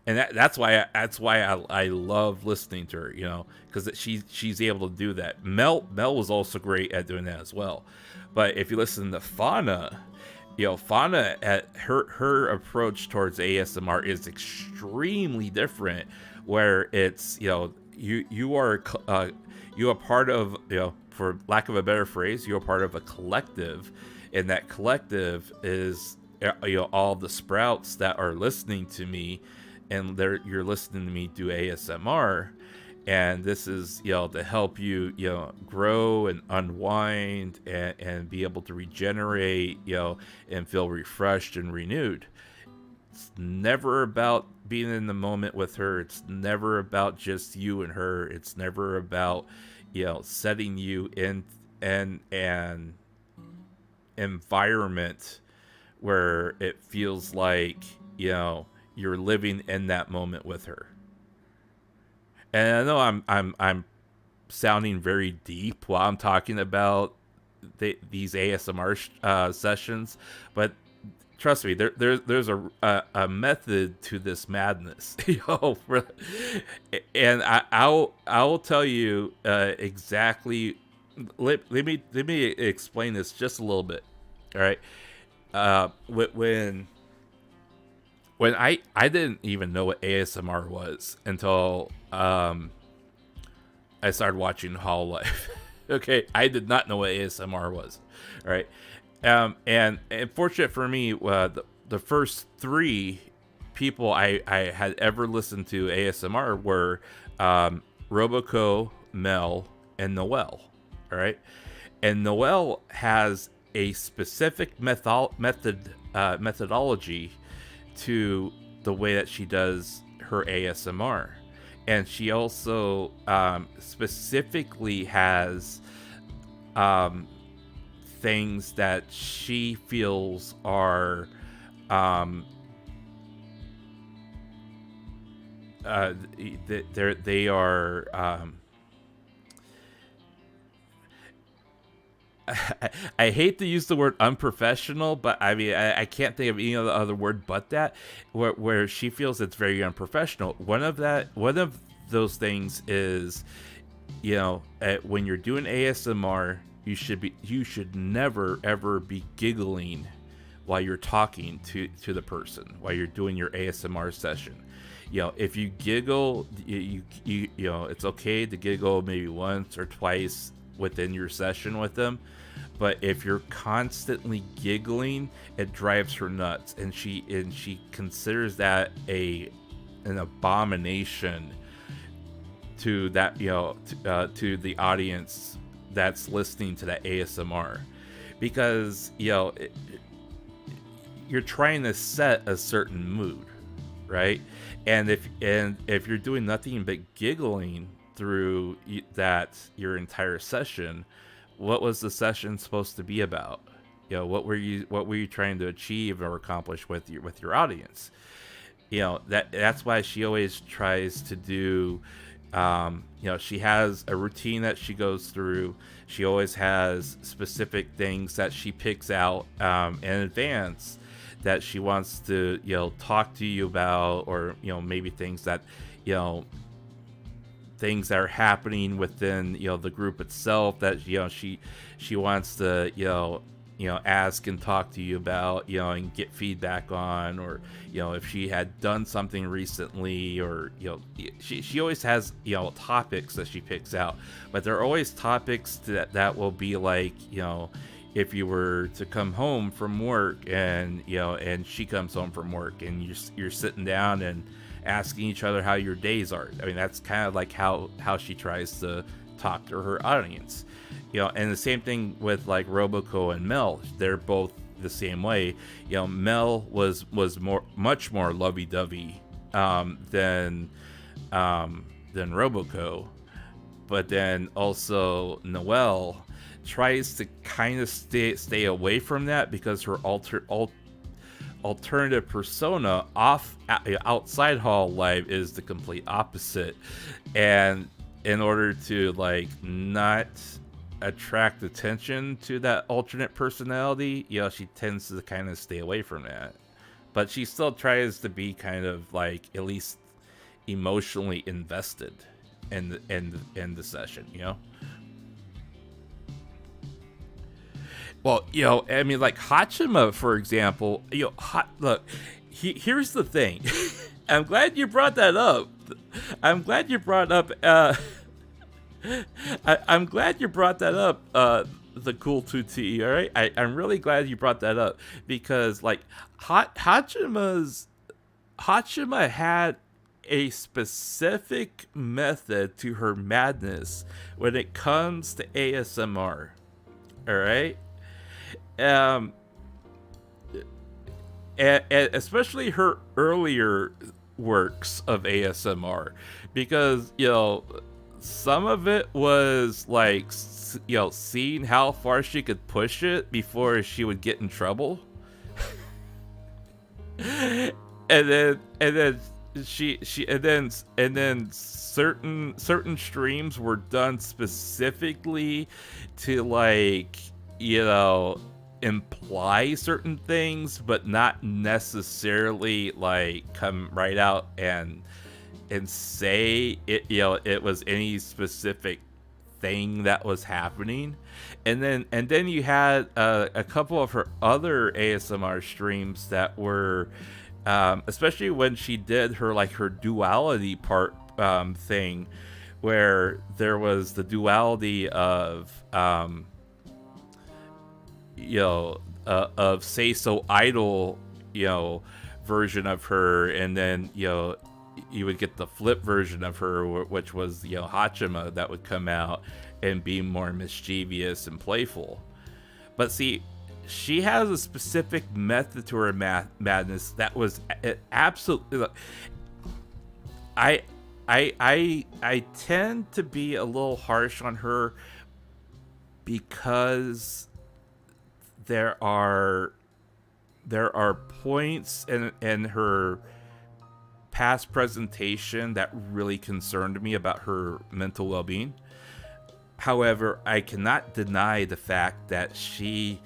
And that's why I love listening to her, you know, because she's able to do that. Mel was also great at doing that as well. But if you listen to Fauna, Fauna, at her approach towards ASMR is extremely different, where it's, you are part of, for lack of a better phrase, you're part of a collective, and that collective is, all the sprouts that are listening to me, and you're listening to me do ASMR. And this is, to help you, grow and unwind and be able to regenerate, and feel refreshed and renewed. It's never about being in the moment with her. It's never about just you and her. It's never about, setting you in an environment where it feels like, you're living in that moment with her. And I know I'm sounding very deep while I'm talking about these ASMR sessions, but trust me, there's a method to this madness, and I will tell you exactly. Let me explain this just a little bit. All right, when I didn't even know what ASMR was until I started watching Hololive. Okay, I did not know what ASMR was. All right, and fortunate for me, the first 3 people I had ever listened to ASMR were Roboco, Mel, and Noelle. All right, and Noelle has a specific methodology to the way that she does her ASMR. And she also specifically has things that she feels are they are I hate to use the word unprofessional, but I mean, I can't think of any other word but that, where she feels it's very unprofessional. One of those things is, when you're doing ASMR, you should never ever be giggling while you're talking to the person, while you're doing your ASMR session. If you giggle, you it's okay to giggle maybe once or twice within your session with them, but if you're constantly giggling, it drives her nuts, and she considers that an abomination to that, to the audience that's listening to that ASMR, because you're trying to set a certain mood, right? And if you're doing nothing but giggling through that your entire session, what was the session supposed to be about? What were you trying to achieve or accomplish with your audience? That's why she always tries to do, she has a routine that she goes through. She always has specific things that she picks out in advance that she wants to talk to you about, or maybe things that things that are happening within the group itself that she wants to ask and talk to you about, and get feedback on, or if she had done something recently, or she always has topics that she picks out, but they're always topics that will be like, if you were to come home from work, and and she comes home from work, and you're sitting down and asking each other how your days are. I mean, that's kind of like how she tries to talk to her audience. And the same thing with like Roboco and Mel. They're both the same way. Mel was much more lovey-dovey than Roboco, but then also Noelle tries to kind of stay away from that, because her alternative persona outside Hololive is the complete opposite, and in order to like not attract attention to that alternate personality, she tends to kind of stay away from that, but she still tries to be kind of like at least emotionally invested in the session, Well, I mean, like Hachima, for example. Look, here's the thing. I'm glad you brought that up. I'm glad you brought up. I'm glad you brought that up. The cool 2T. All right, I'm really glad you brought that up because like Hachima had a specific method to her madness when it comes to ASMR. All right. And especially her earlier works of ASMR, because some of it was like seeing how far she could push it before she would get in trouble. and then certain streams were done specifically to like imply certain things, but not necessarily like come right out and say it. It was any specific thing that was happening. And then you had a couple of her other ASMR streams that were, especially when she did her duality part thing, where there was the duality of Say So Idol, version of her, and then you would get the flip version of her, which was Hachima, that would come out and be more mischievous and playful. But see, she has a specific method to her madness that was absolutely. I tend to be a little harsh on her because there are points in her past presentation that really concerned me about her mental well-being. However, I cannot deny the fact that she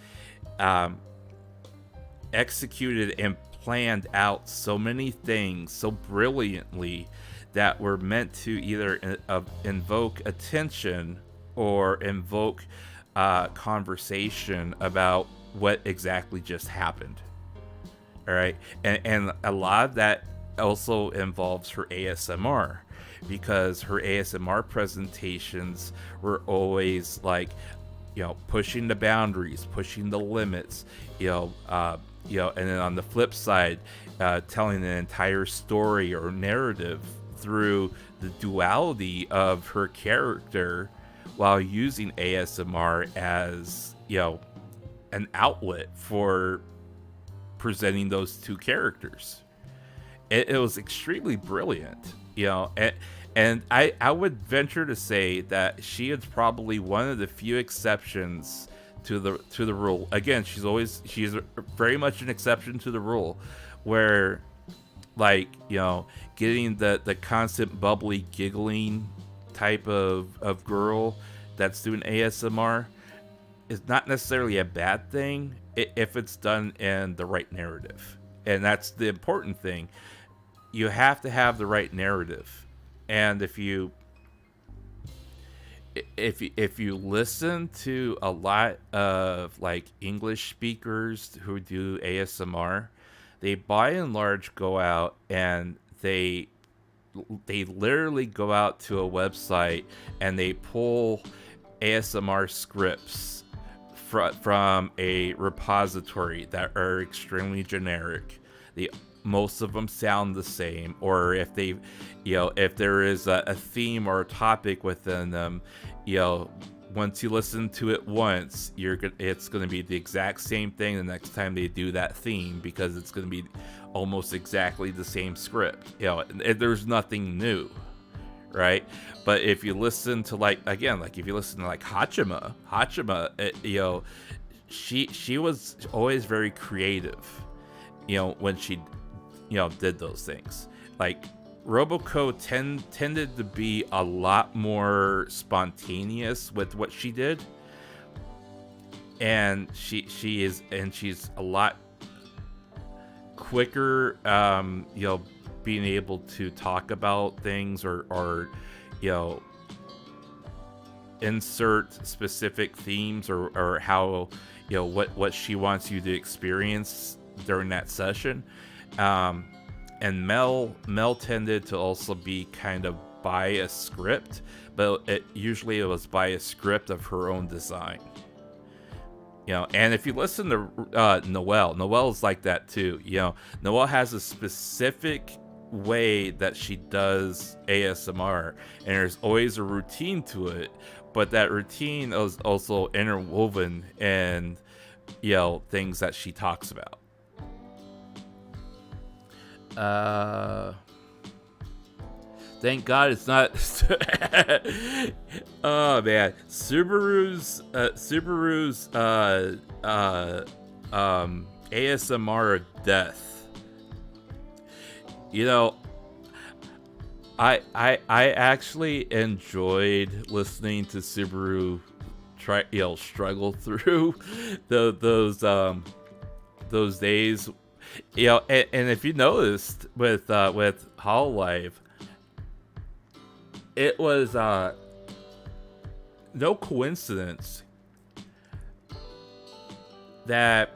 executed and planned out so many things so brilliantly that were meant to either invoke attention or invoke conversation about what exactly just happened. All right, and a lot of that also involves her ASMR, because her ASMR presentations were always like, pushing the boundaries, pushing the limits, and then on the flip side, telling an entire story or narrative through the duality of her character, while using ASMR as an outlet for presenting those two characters. It was extremely brilliant, and I would venture to say that she is probably one of the few exceptions to the rule. Again, she's very much an exception to the rule, where getting the constant bubbly giggling type of girl that's doing ASMR is not necessarily a bad thing if it's done in the right narrative. And that's the important thing. You have to have the right narrative. And if you listen to a lot of English speakers who do ASMR, they by and large go out and they literally go out to a website and they pull ASMR scripts from a repository that are extremely generic. Most of them sound the same, or if if there is a theme or a topic within them, once you listen to it once, it's going to be the exact same thing the next time they do that theme, because it's going to be almost exactly the same script. There's nothing new, right? But if you listen to if you listen to Hachima, she was always very creative, when she did those things. Roboco tended to be a lot more spontaneous with what she did, and she's a lot quicker, being able to talk about things or insert specific themes or how what she wants you to experience during that session. And Mel tended to also be kind of by a script, but usually it was by a script of her own design. And if you listen to Noelle's like that too. Noelle has a specific way that she does ASMR, and there's always a routine to it, but that routine is also interwoven in things that she talks about. Thank God it's not. Oh man, Subaru's ASMR of death. I actually enjoyed listening to Subaru struggle through those days. And if you noticed with Hololive, it was no coincidence that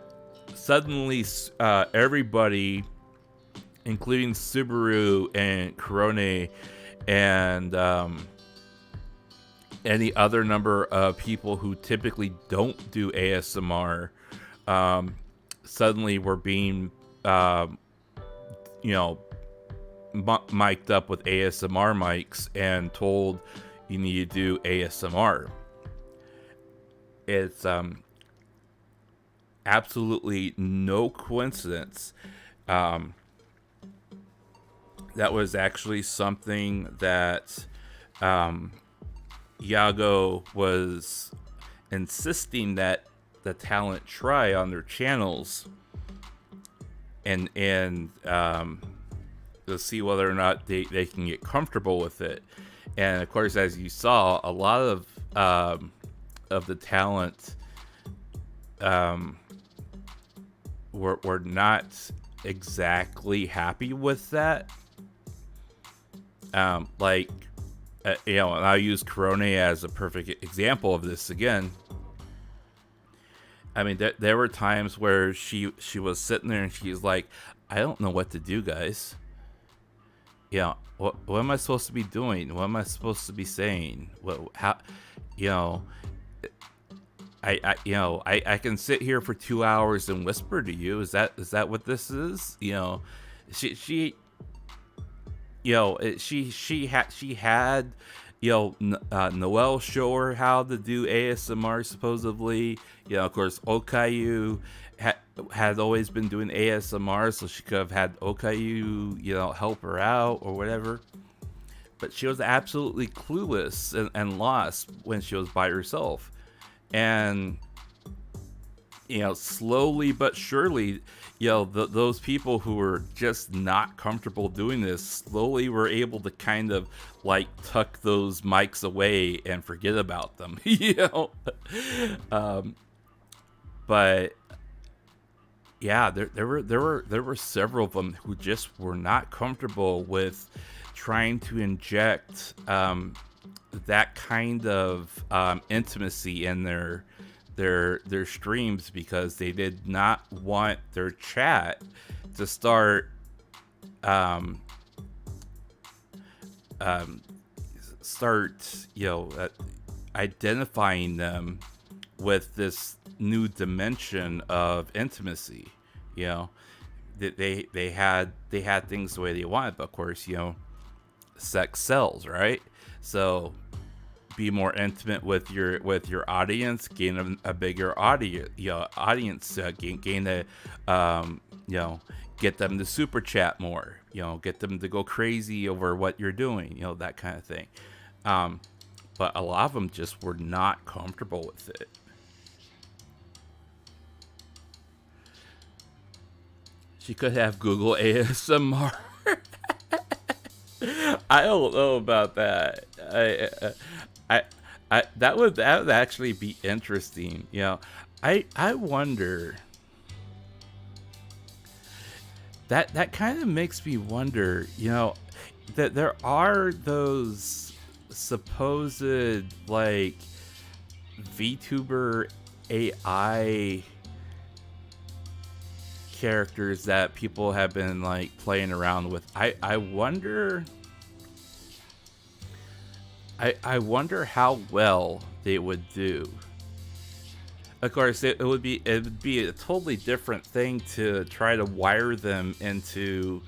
suddenly everybody, including Subaru and Corone and any other number of people who typically don't do ASMR, suddenly were being mic'd up with ASMR mics and told you need to do ASMR. It's absolutely no coincidence. That was actually something that Iago was insisting that the talent try on their channels, and to see whether or not they can get comfortable with it. And of course, as you saw, a lot of the talent were not exactly happy with that. And I'll use Corone as a perfect example of this again. I mean, there were times where she was sitting there and she's like, I don't know what to do, guys. What am I supposed to be doing? What am I supposed to be saying? I can sit here for 2 hours and whisper to you. Is that what this is? She had Noelle show her how to do ASMR supposedly. Of course, Okayu had always been doing ASMR, so she could have had Okayu, help her out or whatever. But she was absolutely clueless and lost when she was by herself. And, slowly but surely, those people who were just not comfortable doing this slowly were able to kind of tuck those mics away and forget about them, but yeah, there were several of them who just were not comfortable with trying to inject that kind of intimacy in their streams, because they did not want their chat to start identifying them with this new dimension of intimacy. They had things the way they wanted, but of course, sex sells, right? So be more intimate with your audience, gain a bigger audience, gain a get them to super chat more, get them to go crazy over what you're doing, that kind of thing. But a lot of them just were not comfortable with it. She could have Google ASMR. I don't know about that. That would actually be interesting. I wonder. That kind of makes me wonder. That there are those supposed VTuber AI characters that people have been like playing around with. I wonder I wonder how well they would do. Of course, it would be a totally different thing to try to wire them into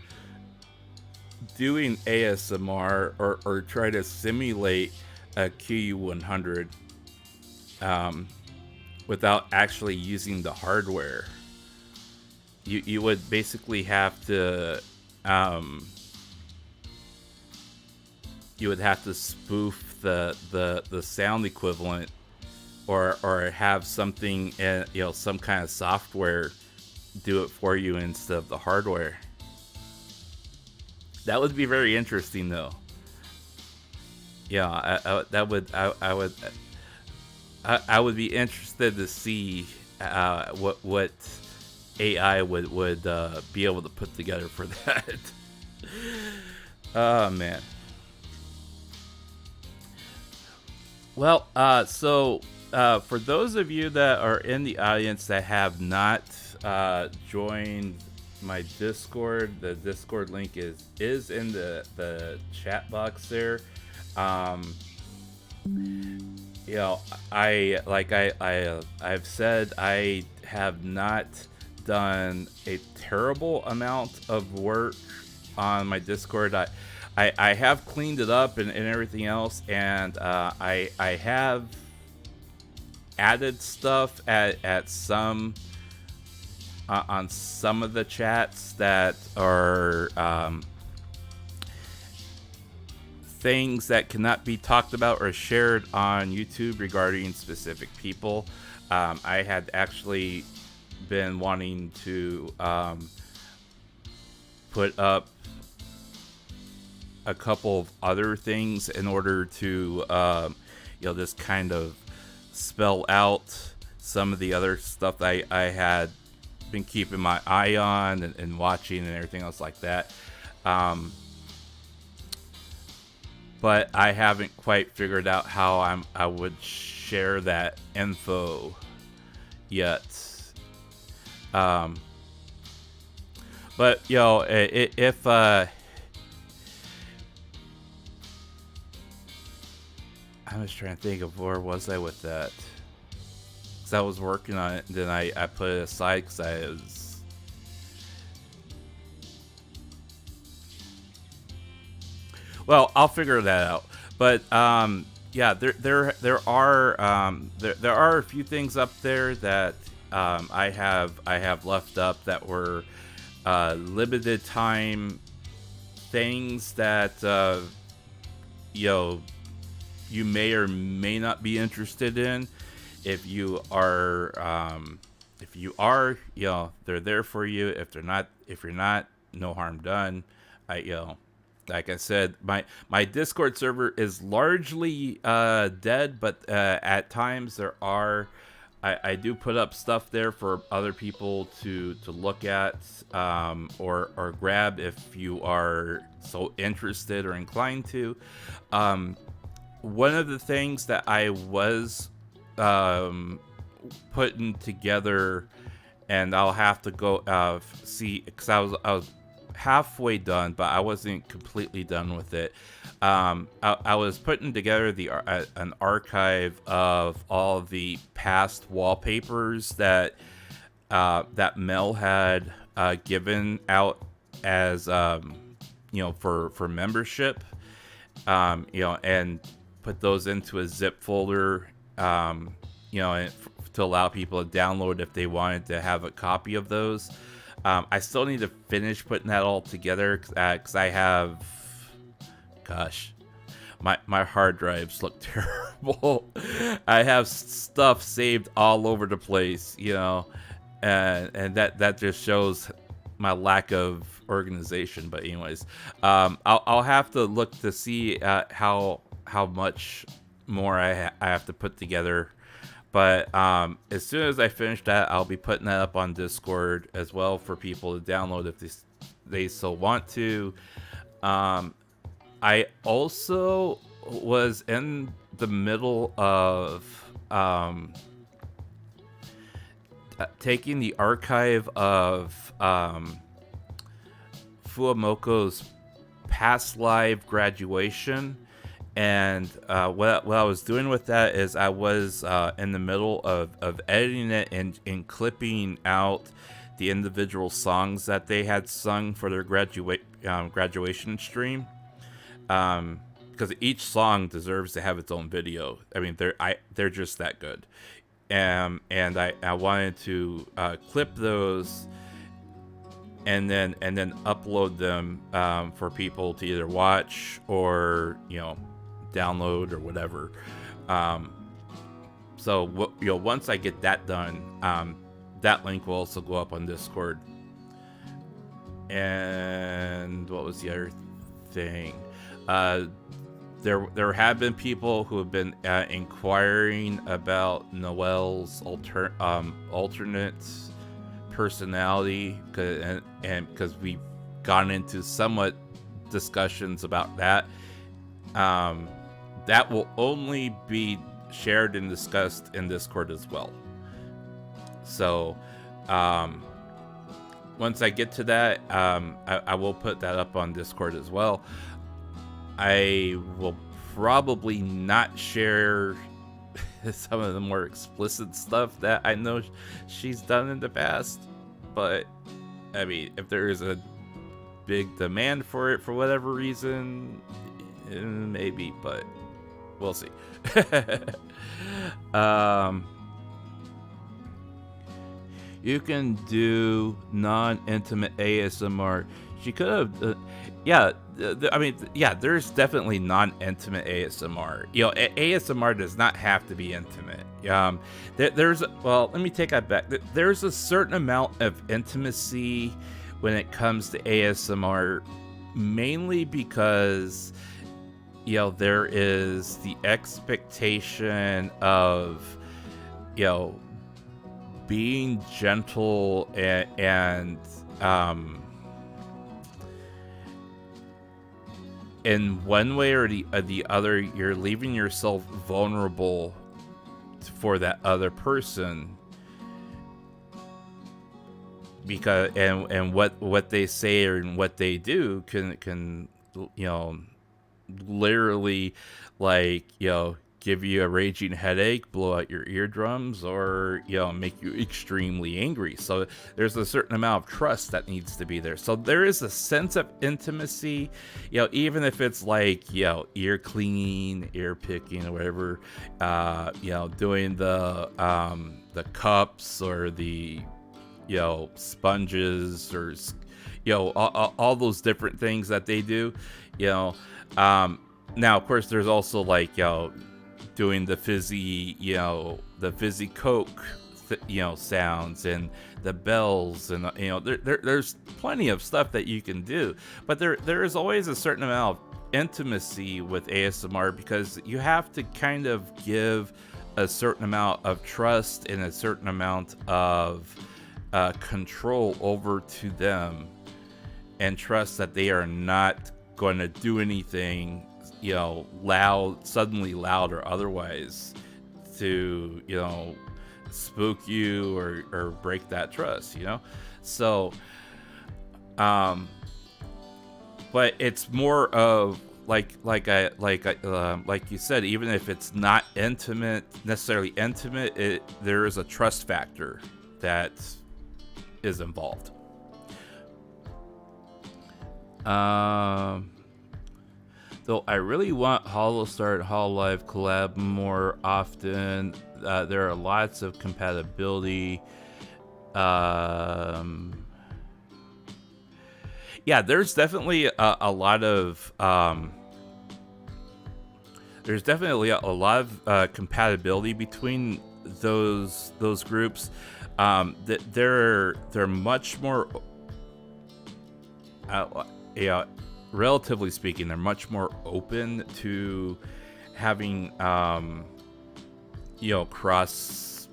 doing ASMR or try to simulate a QU100 without actually using the hardware. You would basically have to you would have to spoof the sound equivalent or have something some kind of software do it for you instead of the hardware. That would be very interesting though. Yeah, I would be interested to see what AI would be able to put together for that. Oh man. Well, so for those of you that are in the audience that have not joined my Discord, the Discord link is in the chat box there. I've said I have not done a terrible amount of work on my Discord. I have cleaned it up and everything else, and I have added stuff at some on some of the chats that are things that cannot be talked about or shared on YouTube regarding specific people. I had actually been wanting to put up a couple of other things in order to just kind of spell out some of the other stuff I had been keeping my eye on and watching and everything else like that. But I haven't quite figured out how I would share that info yet. But if I'm just trying to think of where was I with that, because I was working on it and then I put it aside because I was. Well, I'll figure that out. But yeah, there are a few things up there that I have left up that were limited time things that you may or may not be interested in. If you are, they're there for you. If you're not, no harm done. Like I said, my Discord server is largely dead, but at times I do put up stuff there for other people to look at or grab if you are so interested or inclined to. One of the things that I was putting together, and I'll have to go see, because I was halfway done, but I wasn't completely done with it. I was putting together an archive of all the past wallpapers that Mel had given out as for membership, and put those into a zip folder, and to allow people to download if they wanted to have a copy of those. I still need to finish putting that all together because I have, gosh, my hard drives look terrible. I have stuff saved all over the place, and that just shows my lack of organization. But anyways, I'll have to look to see how much more I have to put together. But as soon as I finish that, I'll be putting that up on Discord as well for people to download if they so want to. I also was in the middle of taking the archive of Fuamoko's past live graduation, and what I was doing with that is I was in the middle of editing it and clipping out the individual songs that they had sung for their graduation stream, because each song deserves to have its own video. I mean, they're just that good, and I wanted to clip those and then upload them for people to either watch or download or whatever. So once I get that done, that link will also go up on Discord. And what was the other thing? There have been people who have been inquiring about Noel's alternate personality, and because we've gotten into somewhat discussions about that. That will only be shared and discussed in Discord as well. So once I get to that, I will put that up on Discord as well. I will probably not share some of the more explicit stuff that I know she's done in the past, but I mean, if there is a big demand for it for whatever reason, maybe, but we'll see. You can do non-intimate ASMR. She could have, there's definitely non-intimate ASMR. ASMR does not have to be intimate. Let me take that back. There's a certain amount of intimacy when it comes to ASMR, mainly because, there is the expectation of, being gentle and in one way or the other, you're leaving yourself vulnerable for that other person, because and what they say and what they do can literally, like, give you a raging headache, blow out your eardrums, or make you extremely angry. So there's a certain amount of trust that needs to be there. So there is a sense of intimacy, even if it's like ear cleaning, ear picking, or whatever, doing the cups or the sponges, or all those different things that they do. Now of course there's also like doing the fizzy Coke, sounds, and the bells, and there's plenty of stuff that you can do, but there is always a certain amount of intimacy with ASMR, because you have to kind of give a certain amount of trust and a certain amount of control over to them, and trust that they are not going to do anything suddenly loud or otherwise, to spook you or break that trust. So but it's more of like you said, even if it's not necessarily intimate, there is a trust factor that is involved. Though I really want HoloStar and HoloLive collab more often. There are lots of compatibility. There's definitely a lot of compatibility between those groups. That they're much more relatively speaking, they're much more open to having, cross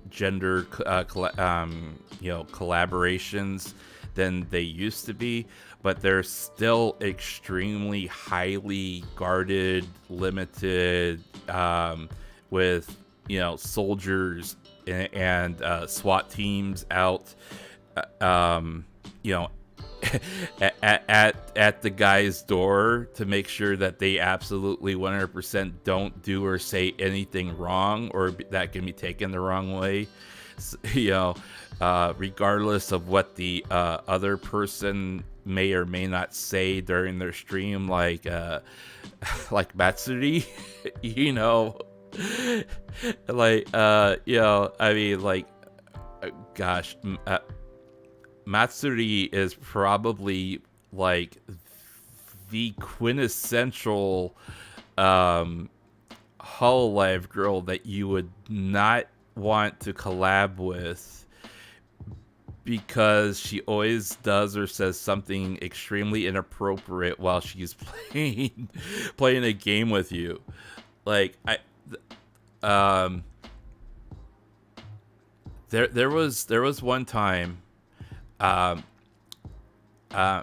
gender, collaborations than they used to be, but they're still extremely highly guarded, limited, with, soldiers and SWAT teams out, you know, at the guy's door to make sure that they absolutely 100% don't do or say anything wrong or that can be taken the wrong way. You know, regardless of what the other person may or may not say during their stream, like Matsuri, you know, like you know, I mean, like, gosh, Matsuri is probably like the quintessential Hololive girl that you would not want to collab with, because she always does or says something extremely inappropriate while she's playing a game with you. Like there was one time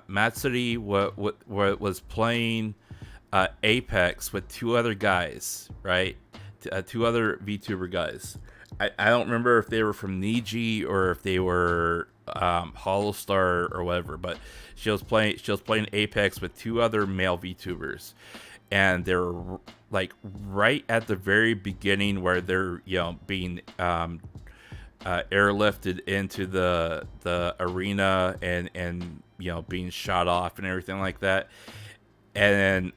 Matsuri was playing Apex with two other guys, right? Two other VTuber guys. I don't remember if they were from Niji or if they were Holostar or whatever, but she was playing Apex with two other male VTubers, and they're like right at the very beginning where they're, you know, being airlifted into the arena and you know, being shot off and everything like that, and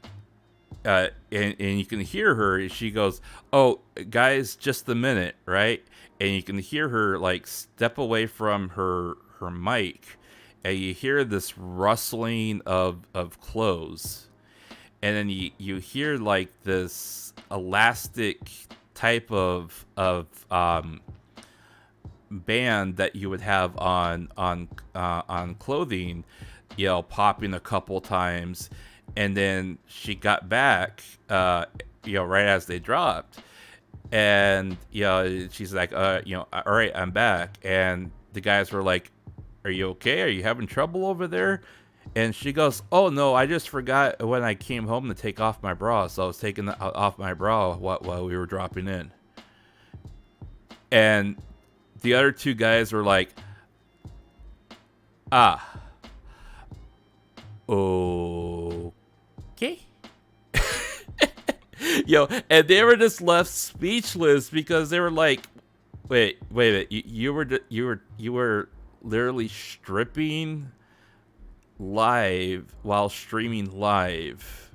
and you can hear her. She goes, "Oh, guys, just a minute," right? And you can hear her like step away from her mic, and you hear this rustling of clothes, and then you hear like this elastic type of band that you would have on clothing, you know, popping a couple times. And then she got back, you know, right as they dropped, and you know, she's like, you know, all right, I'm back. And the guys were like, "Are you okay? Are you having trouble over there?" And she goes, "Oh no, I just forgot when I came home to take off my bra, so I was taking off my bra while we were dropping in." And the other two guys were like, "Ah, okay." Yo, and they were just left speechless because they were like, wait, you were literally stripping live while streaming live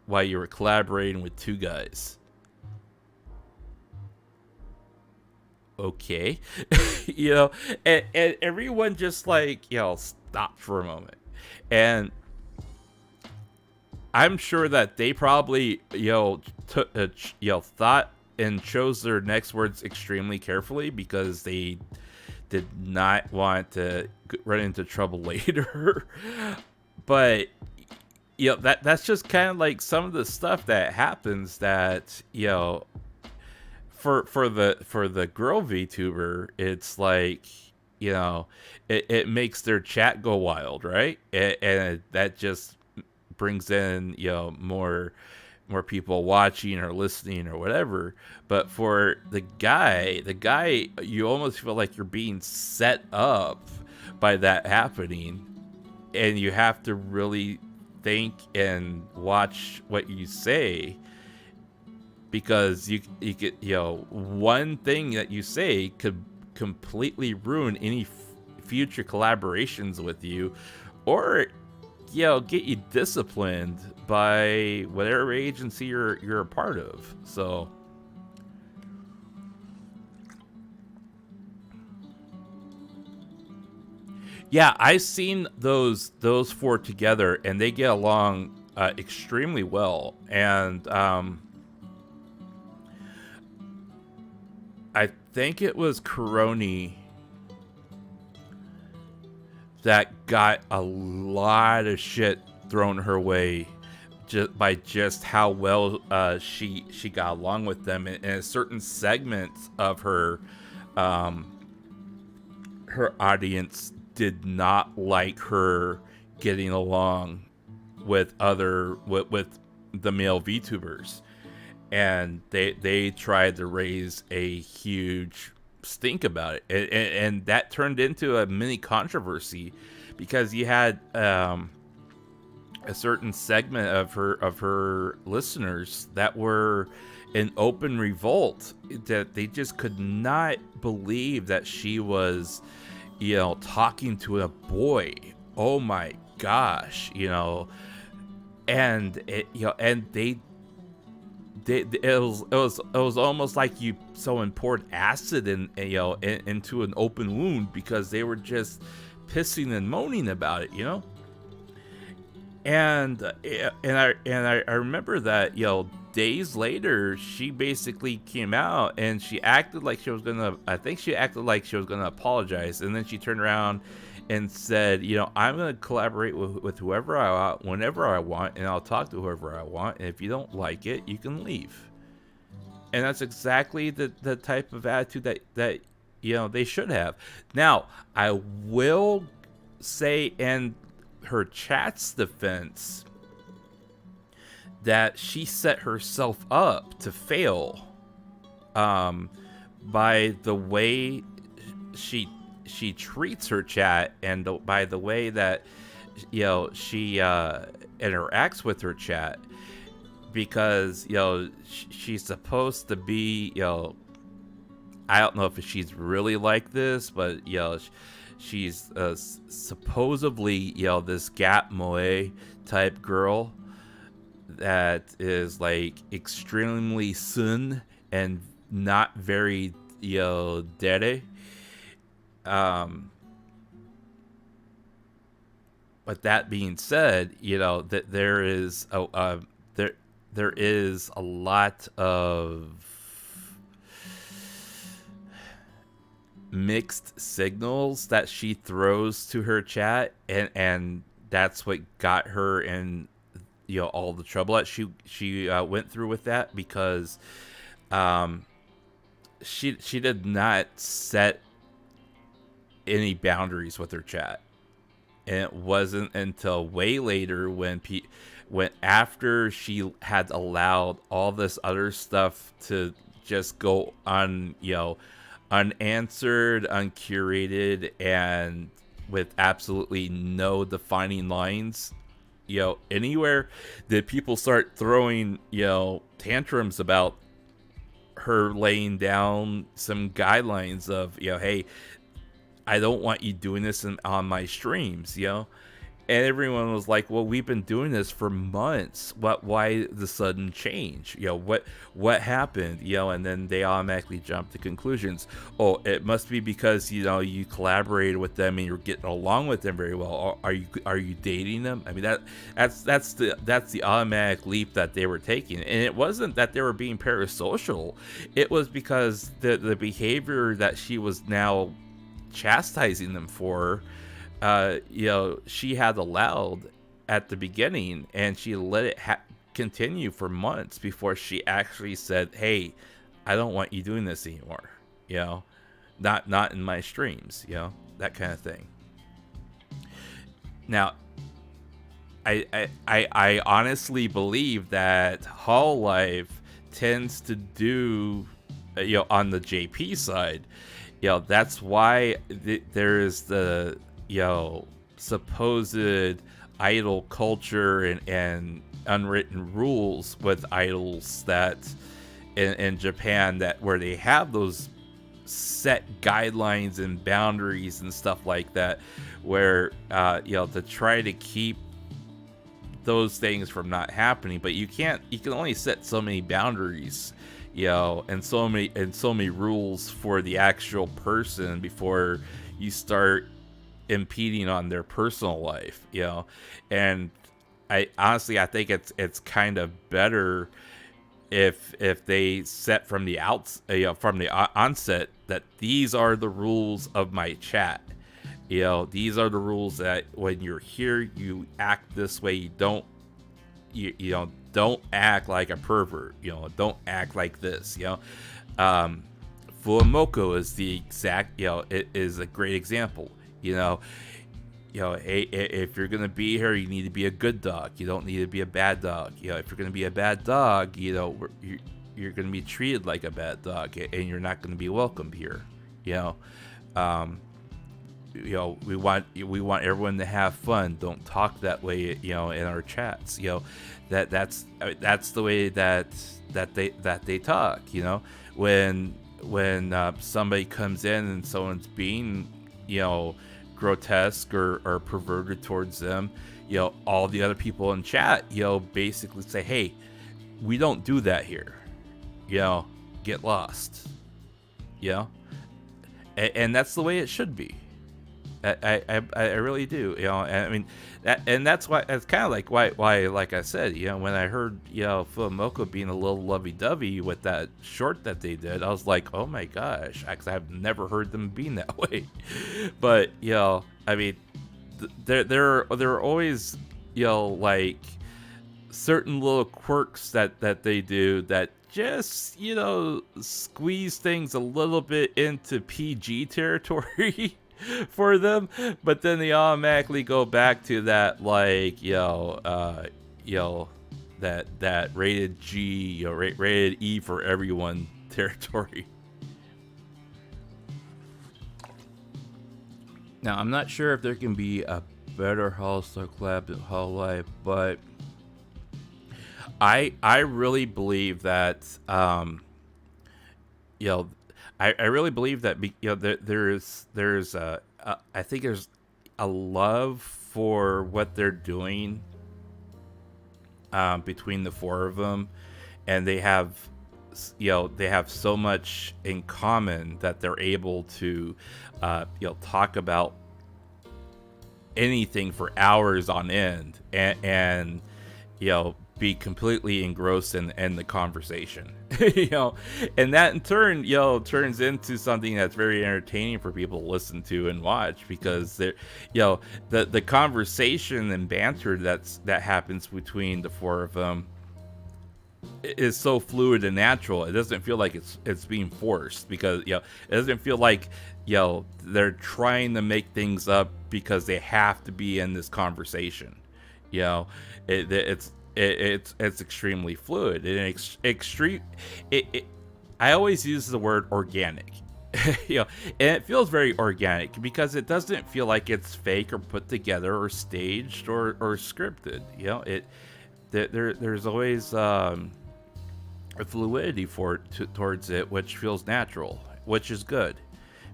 while you were collaborating with two guys. Okay. You know, and everyone just like, you know, stopped for a moment. And I'm sure that they probably, you know, thought and chose their next words extremely carefully because they did not want to run into trouble later. But you know, that's just kind of like some of the stuff that happens that, you know, for the girl VTuber, it's like, you know, it makes their chat go wild, right? And that just brings in, you know, more people watching or listening or whatever. But for the guy, you almost feel like you're being set up by that happening, and you have to really think and watch what you say, because you could, you know, one thing that you say could completely ruin any future collaborations with you, or, you know, get you disciplined by whatever agency you're a part of. So yeah, I've seen those four together, and they get along extremely well. And I think it was Coroni that got a lot of shit thrown her way just how well she got along with them, and a certain segment of her audience did not like her getting along with the male VTubers. and they tried to raise a huge stink about it, and that turned into a mini controversy because you had a certain segment of her listeners that were in open revolt, that they just could not believe that she was, talking to a boy. Oh my gosh, and it was almost like someone poured acid into an open wound, because they were just pissing and moaning about it, and I remember that, days later, she basically came out and she acted like she was gonna apologize, and then she turned around and said, I'm gonna collaborate with whoever I want, whenever I want, and I'll talk to whoever I want, and if you don't like it, you can leave. And that's exactly the type of attitude that they should have. Now, I will say, in her chat's defense, that she set herself up to fail by the way she treats her chat, and by the way that she interacts with her chat, because she's supposed to be, I don't know if she's really like this, but she's supposedly this Gap Moe type girl that is like extremely sun and not very dere. But that being said, that there is there is a lot of mixed signals that she throws to her chat, and that's what got her in all the trouble that she went through with that, because she did not set any boundaries with her chat. And it wasn't until way later when after she had allowed all this other stuff to just go on, unanswered, uncurated, and with absolutely no defining lines, anywhere, that people start throwing, tantrums about her laying down some guidelines of, hey, I don't want you doing this on my streams, And everyone was like, well, we've been doing this for months. Why the sudden change? What happened? And then they automatically jump to conclusions. Oh, it must be because, you collaborated with them and you're getting along with them very well. Are you dating them? I mean, that's the automatic leap that they were taking. And it wasn't that they were being parasocial. It was because the behavior that she was now chastising them for, she had allowed at the beginning, and she let it continue for months before she actually said, hey, I don't want you doing this anymore, not in my streams, that kind of thing. Now, I honestly believe that Hololive tends to do, on the JP side, that's why there is the supposed idol culture and unwritten rules with idols that in Japan, that where they have those set guidelines and boundaries and stuff like that, where to try to keep those things from not happening. But you can only set so many boundaries, and so many rules for the actual person before you start impeding on their personal life, and I think it's kind of better if they set from the onset that these are the rules of my chat. These are the rules that when you're here, you act this way. You don't don't act like a pervert. Don't act like this. Fuamoko is the exact. It is a great example. Hey, if you're gonna be here, you need to be a good dog. You don't need to be a bad dog. If you're gonna be a bad dog, you're going to be treated like a bad dog, and you're not going to be welcomed here. We want everyone to have fun. Don't talk that way, in our chats. That's the way that they talk. When somebody comes in and someone's being, grotesque or perverted towards them, all the other people in chat, basically say, hey, we don't do that here. Get lost. And that's the way it should be. I really do, and I mean that's why it's kind of like why like I said, when I heard Phil and Marko being a little lovey-dovey with that short that they did, I was like, oh my gosh, because I've never heard them being that way. But I mean, there are always like certain little quirks that they do that just squeeze things a little bit into PG territory. For them, but then they automatically go back to that like that rated G, rated E for everyone territory. Now I'm not sure if there can be a better Hollister collab than Hololive, but I really believe that I really believe that there's I think there's a love for what they're doing between the four of them, and they have so much in common that they're able to talk about anything for hours on end and be completely engrossed in the conversation. And that in turn turns into something that's very entertaining for people to listen to and watch, because the conversation and banter that happens between the four of them is so fluid and natural. It doesn't feel like it's being forced, because it doesn't feel like they're trying to make things up because they have to be in this conversation. It's extremely fluid and I always use the word organic. And it feels very organic because it doesn't feel like it's fake or put together or staged or scripted. There's always a fluidity towards it, which feels natural, which is good,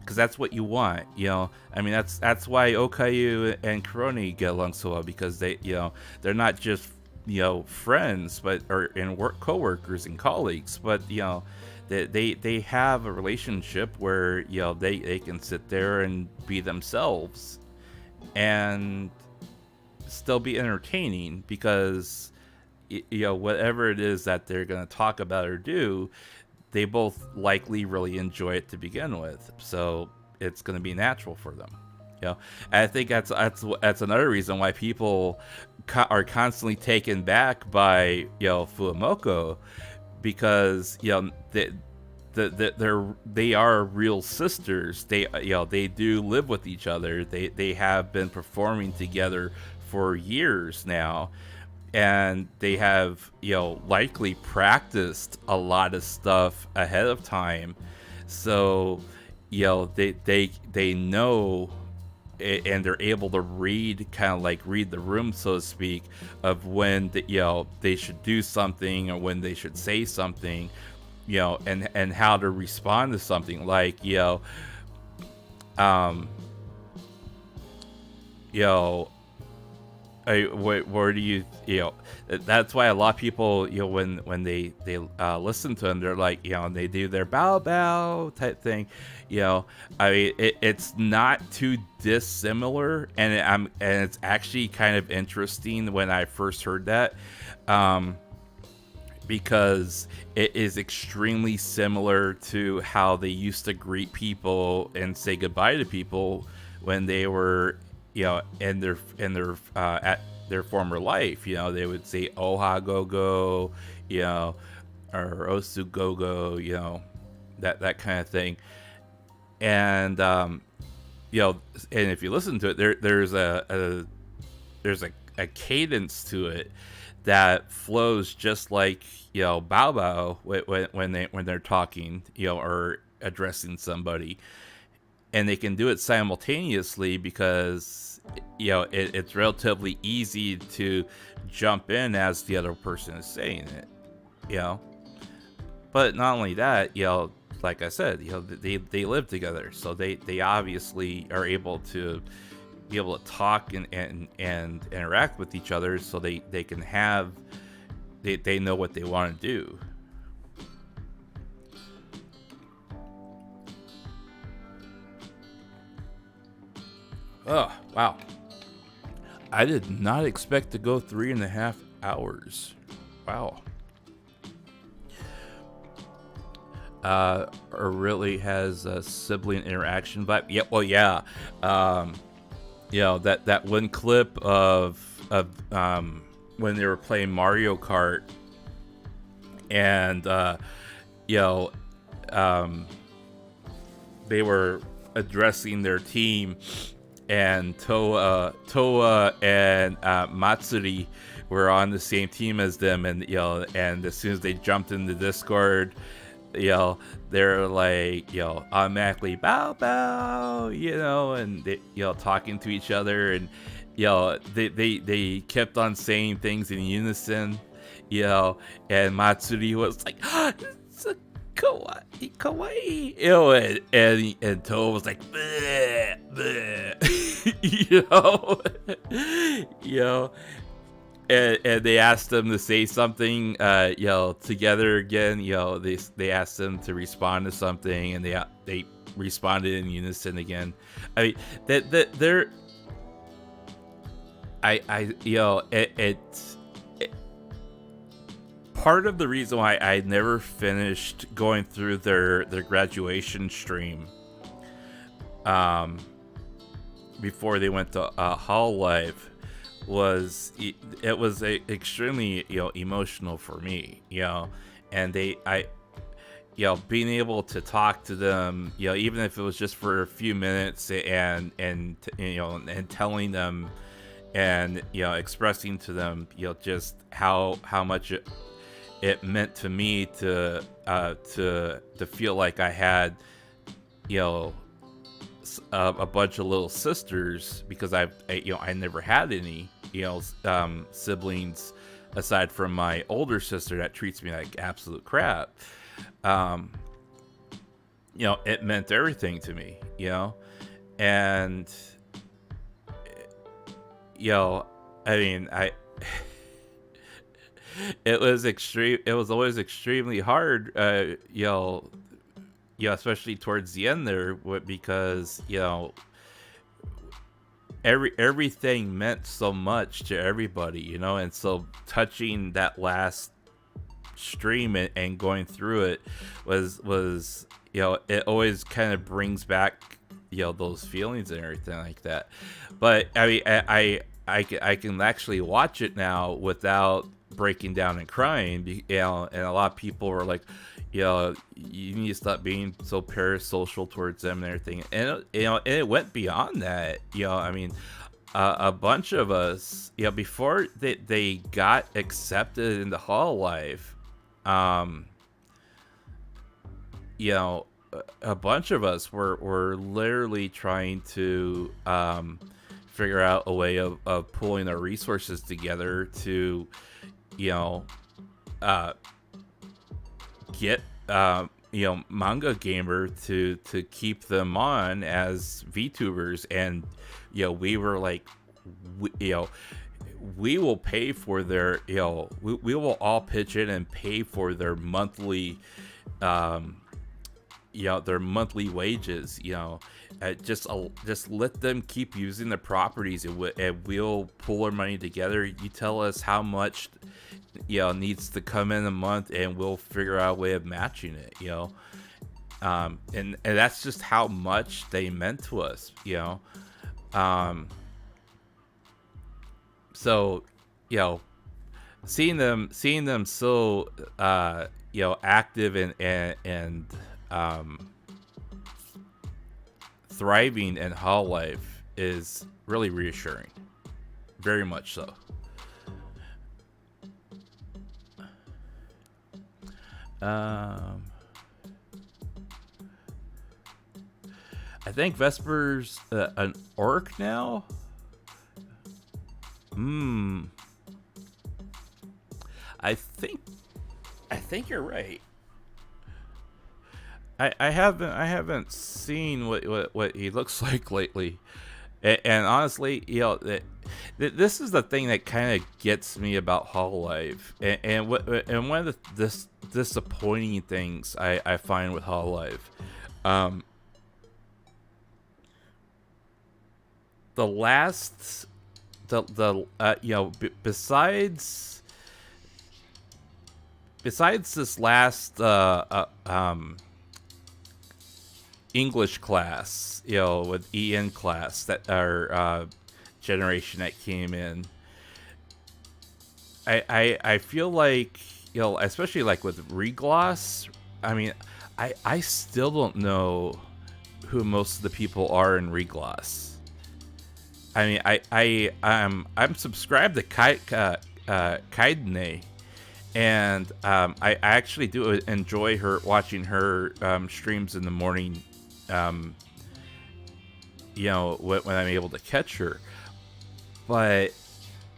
because that's what you want. I mean, that's why Okayu and Kuroni get along so well, because they're not just friends, and work co-workers and colleagues, but they have a relationship where they can sit there and be themselves and still be entertaining, because whatever it is that they're going to talk about or do, they both likely really enjoy it to begin with, so it's going to be natural for them. I think that's another reason why people are constantly taken back by Fuamoko, because they are real sisters. They do live with each other. They have been performing together for years now, and they have likely practiced a lot of stuff ahead of time, so they know, and they're able to read the room, so to speak, of when they should do something or when they should say something, and how to respond to something, like where do you that's why a lot of people when they listen to them, they're like and they do their bow bow type thing. I mean, it's not too dissimilar, and it's actually kind of interesting when I first heard that, because it is extremely similar to how they used to greet people and say goodbye to people when they were in their at their former life. They would say "Oha go go," or "Osu go go," that kind of thing. And and if you listen to it, there's a cadence to it that flows just like, you know, Bao Bao when they're talking, you know, or addressing somebody, and they can do it simultaneously because, you know, it's relatively easy to jump in as the other person is saying it, you know. But not only that, you know, like I said, you know, they live together, so they obviously are able to talk and interact with each other, so they can have they know what they want to do. Oh, wow. I did not expect to go 3.5 hours. Wow. Or really has a sibling interaction vibe. Yeah, well, yeah. You know, that one clip of when they were playing Mario Kart, and you know, they were addressing their team, and Toa and Matsuri were on the same team as them, and you know, and as soon as they jumped in the Discord, you know, they're like, you know, automatically bow bow, you know, and they, you know, talking to each other, and you know, they kept on saying things in unison, you know, and Matsuri was like, ah, it's a kawaii, you know, and Toa was like, bleh, bleh. You know, and they asked them to say something, you know, together again. You know, they asked them to respond to something, and they responded in unison again. I mean, that they're, you know, it's part of the reason why I never finished going through their graduation stream, before they went to Hololive, was it was extremely, you know, emotional for me, you know, and you know, being able to talk to them, you know, even if it was just for a few minutes, and you know, and telling them, and you know, expressing to them, you know, just how much it meant to me to feel like I had, you know, a bunch of little sisters, because I never had any, you know, siblings aside from my older sister that treats me like absolute crap. You know, it meant everything to me, you know, and you know, I mean, it was always extremely hard, you know, especially towards the end there, because, you know, everything meant so much to everybody, you know, and so touching that last stream and going through it was, you know, it always kind of brings back, you know, those feelings and everything like that. But I mean, I can actually watch it now without breaking down and crying, you know, and a lot of people were like, you know, you need to stop being so parasocial towards them and everything. And, you know, and it went beyond that. You know, I mean, a bunch of us, you know, before they got accepted into Hololive, you know, a bunch of us were literally trying to figure out a way of pulling our resources together to, you know, get you know, Manga Gamer to keep them on as VTubers. And you know, we were like, you know, we will pay for their, you know, we will all pitch in and pay for their monthly, you know, their monthly wages, you know, just let them keep using the properties, and we'll pull our money together. You tell us how much, you know, needs to come in a month, and we'll figure out a way of matching it, you know. And that's just how much they meant to us, you know. So, you know, seeing them so, you know, active and thriving in Hololive is really reassuring, very much so. I think Vesper's an orc now. I think you're right. I haven't seen what he looks like lately, and honestly, this is the thing that kind of gets me about Hololive, and one of the disappointing things I find with Hololive, the last besides this last English class, with EN class, that our generation that came in, I feel like, especially like with Regloss, I mean, I still don't know who most of the people are in Regloss. I mean, I'm subscribed to Kaidene, and I actually do enjoy watching her streams in the morning. When I'm able to catch her, but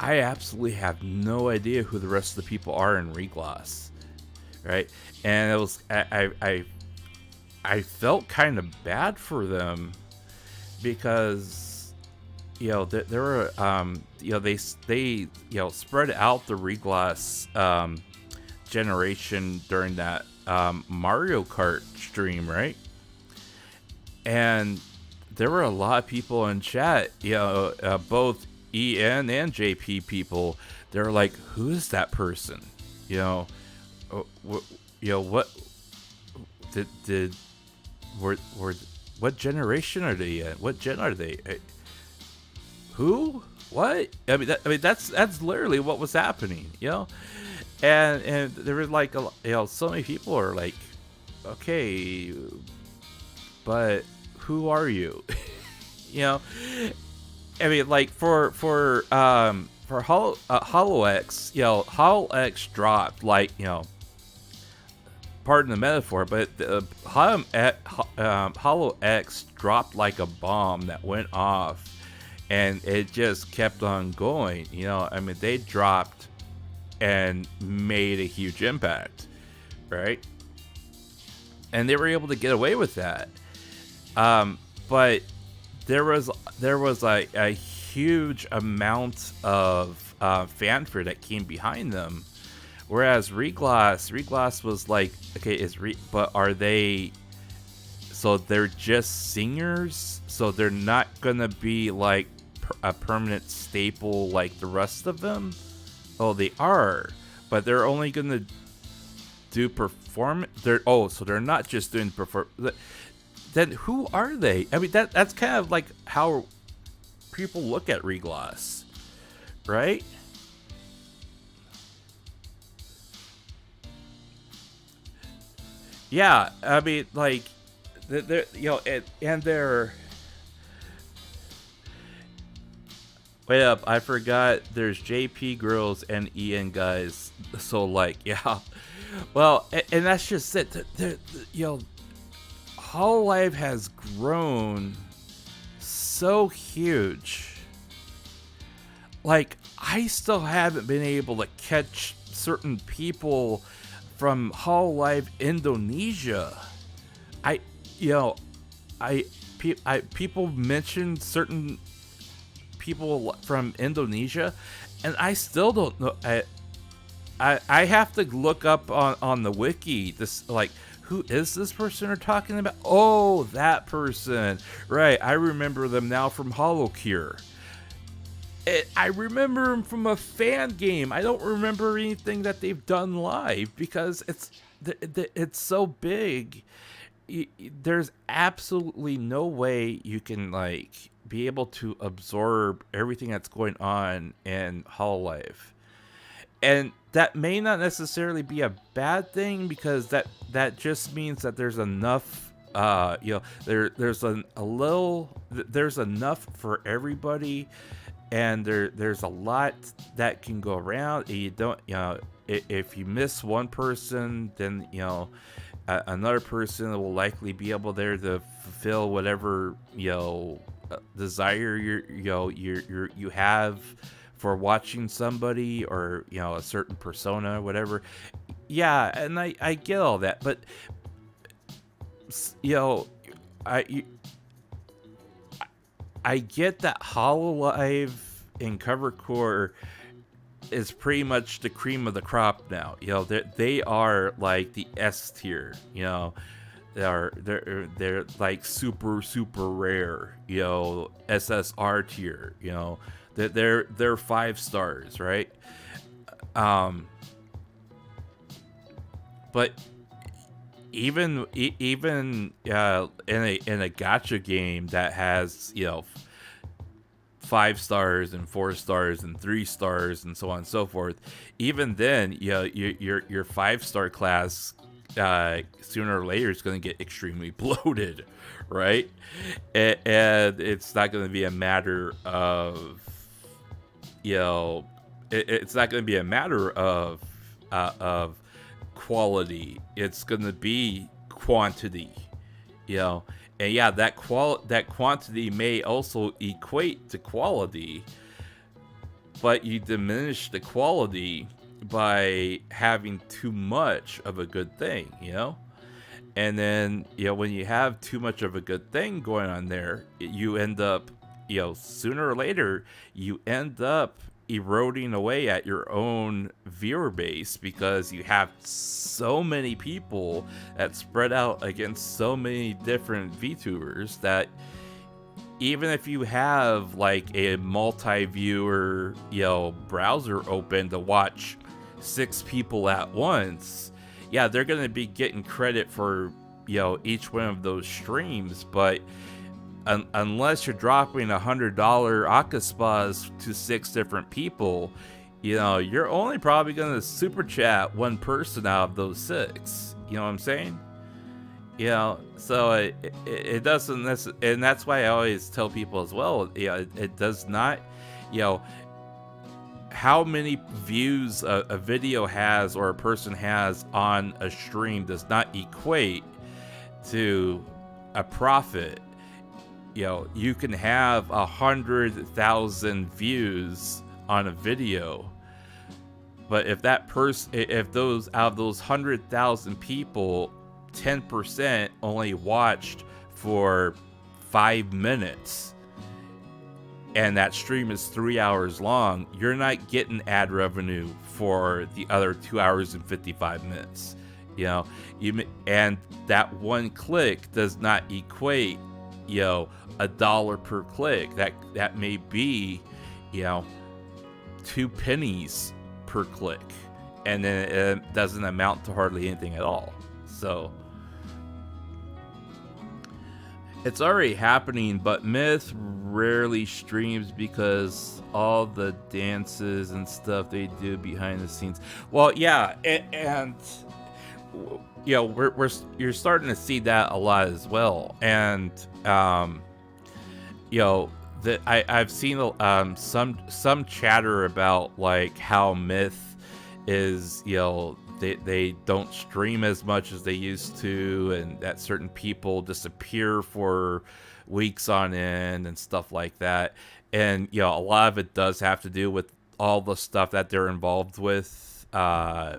I absolutely have no idea who the rest of the people are in Regloss, right? And it was I felt kind of bad for them because there were they spread out the Regloss generation during that Mario Kart stream, right? And there were a lot of people in chat, both EN and JP people. They're like, "Who is that person?" What what generation are they in? What gen are they? Who? What? I mean, that's literally what was happening, And there was like so many people are like, okay, but who are you? I mean, like for HoloX, HoloX dropped, like, pardon the metaphor, but HoloX dropped like a bomb that went off, and it just kept on going. I mean, they dropped and made a huge impact, right? And they were able to get away with that. But there was a huge amount of fanfare that came behind them, whereas Regloss was like, okay, but are they? So they're just singers, so they're not gonna be like a permanent staple like the rest of them. Oh, they are, but they're only gonna do perform. So they're not just doing perform. Then who are they? I mean, that's kind of like how people look at Regloss, right? Yeah, I mean, like, they're and they're. Wait up, I forgot. There's JP girls and EN guys. So like, yeah, well, and that's just it. Hololive has grown so huge. Like, I still haven't been able to catch certain people from Hololive Indonesia. People mentioned certain people from Indonesia, and I still don't know. I have to look up on the wiki this, like, who is this person we're talking about? Oh, that person. Right, I remember them now from HoloCure. I remember them from a fan game. I don't remember anything that they've done live because it's so big. There's absolutely no way you can, like, be able to absorb everything that's going on in Hololive. And that may not necessarily be a bad thing, because that just means that there's enough, there's enough for everybody, and there's a lot that can go around. And you don't, if you miss one person, then another person will likely be able there to fulfill whatever desire you have for watching somebody, or a certain persona or whatever. Yeah, and I get all that, but I get that Hololive and Covercore is pretty much the cream of the crop now. They are like the S tier. They're like super rare. SSR tier. They're 5 stars, right? But even in a gacha game that has 5 stars and 4 stars and 3 stars and so on and so forth, even then your 5-star class sooner or later is going to get extremely bloated, right? And it's not going to be a matter of it's not going to be a matter of quality. It's going to be quantity, and yeah, that quantity may also equate to quality, but you diminish the quality by having too much of a good thing, and then when you have too much of a good thing going on there, you end up sooner or later you end up eroding away at your own viewer base, because you have so many people that spread out against so many different VTubers that even if you have like a multi-viewer browser open to watch 6 people at once, yeah, they're going to be getting credit for each one of those streams, but unless you're dropping $100 Akaspas to 6 different people, you're only probably going to super chat one person out of those 6. You know what I'm saying? So it doesn't and that's why I always tell people as well, it does not, how many views a video has or a person has on a stream does not equate to a profit. You can have 100,000 views on a video, but if those out of those 100,000 people, 10% only watched for 5 minutes, and that stream is 3 hours long, you're not getting ad revenue for the other 2 hours and 55 minutes. And that one click does not equate $1 per click. That may be 2 pennies per click, and then it doesn't amount to hardly anything at all. So it's already happening, but Myth rarely streams because all the dances and stuff they do behind the scenes. Well, yeah, and you're starting to see that a lot as well, and that I've seen some chatter about like how Myth is they don't stream as much as they used to, and that certain people disappear for weeks on end and stuff like that. And a lot of it does have to do with all the stuff that they're involved with off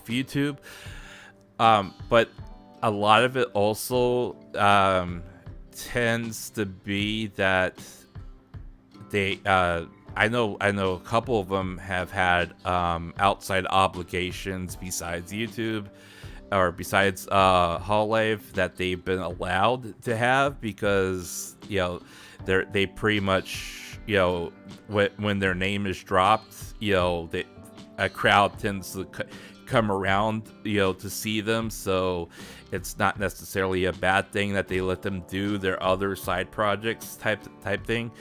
YouTube, but a lot of it also tends to be that they I know a couple of them have had outside obligations besides YouTube or besides Hololive that they've been allowed to have, because they pretty much when their name is dropped, a crowd tends to come around to see them, so it's not necessarily a bad thing that they let them do their other side projects type thing.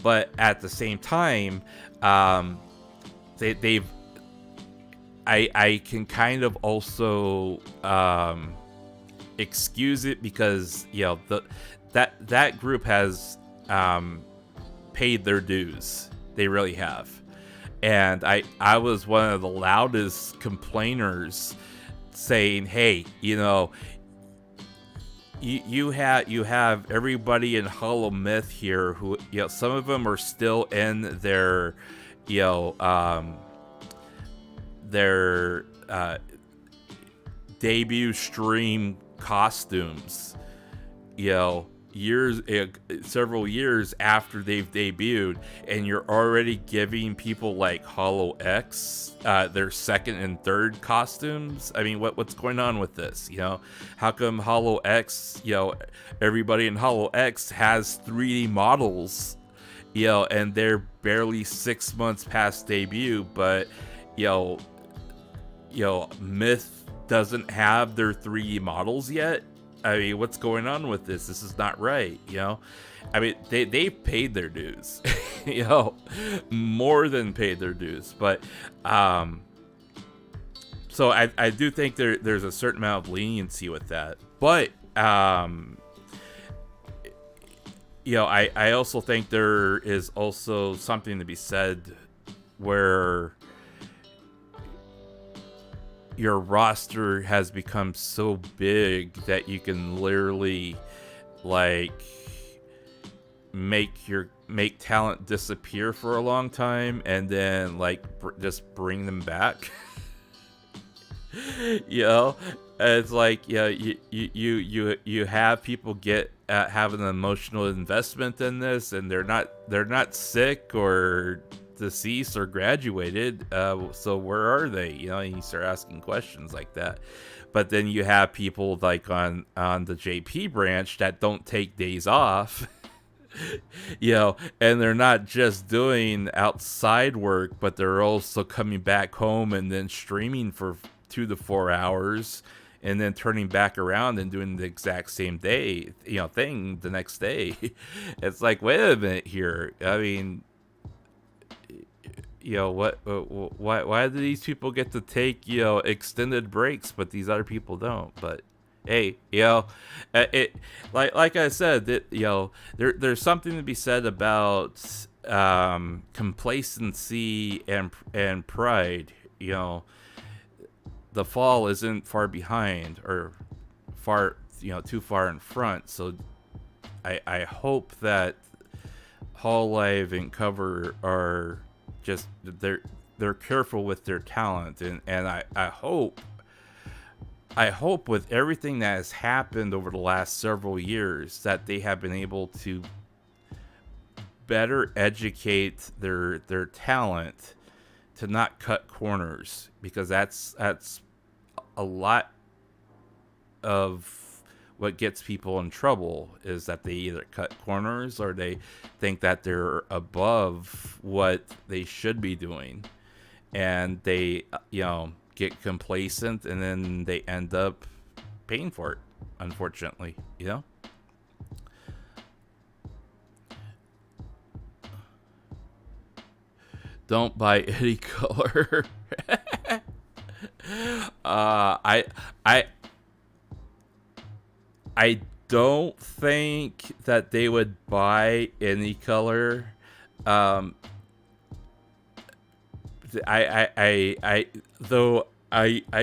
But at the same time, they've I can kind of also excuse it, because that group has paid their dues. They really have. And I was one of the loudest complainers saying, hey, you know, you have everybody in Hollow Myth here who, you know, some of them are still in their, you know, their debut stream costumes, you know, several years after they've debuted, and you're already giving people like Hollow X their second and third costumes. I mean, what's going on with this? You know, how come Hollow X, you know, everybody in Hollow X has 3D models, you know, and they're barely 6 months past debut, but you know, Myth doesn't have their 3D models yet? I mean, what's going on with this? This is not right, you know? I mean, they've paid their dues, you know, more than paid their dues. But, so I do think there's a certain amount of leniency with that. But, you know, I also think there is also something to be said where your roster has become so big that you can literally like make talent disappear for a long time and then like just bring them back. You know, it's like, yeah, you have people get have an emotional investment in this, and they're not sick or deceased or graduated, so where are they? You know, and you start asking questions like that. But then you have people like on the JP branch that don't take days off, you know, and they're not just doing outside work, but they're also coming back home and then streaming for 2 to 4 hours and then turning back around and doing the exact same day, you know, thing the next day. It's like, wait a minute here. I mean, you know, why do these people get to take, you know, extended breaks, but these other people don't? But hey, you know, it like I said, that, you know, there's something to be said about complacency and pride. You know, the fall isn't far behind or far, you know, too far in front. So I hope that Hololive and Cover are just they're careful with their talent, and I hope with everything that has happened over the last several years that they have been able to better educate their talent to not cut corners, because that's a lot of what gets people in trouble, is that they either cut corners or they think that they're above what they should be doing, and they, you know, get complacent, and then they end up paying for it, unfortunately, you know. Don't buy any color. I don't think that they would buy any color. I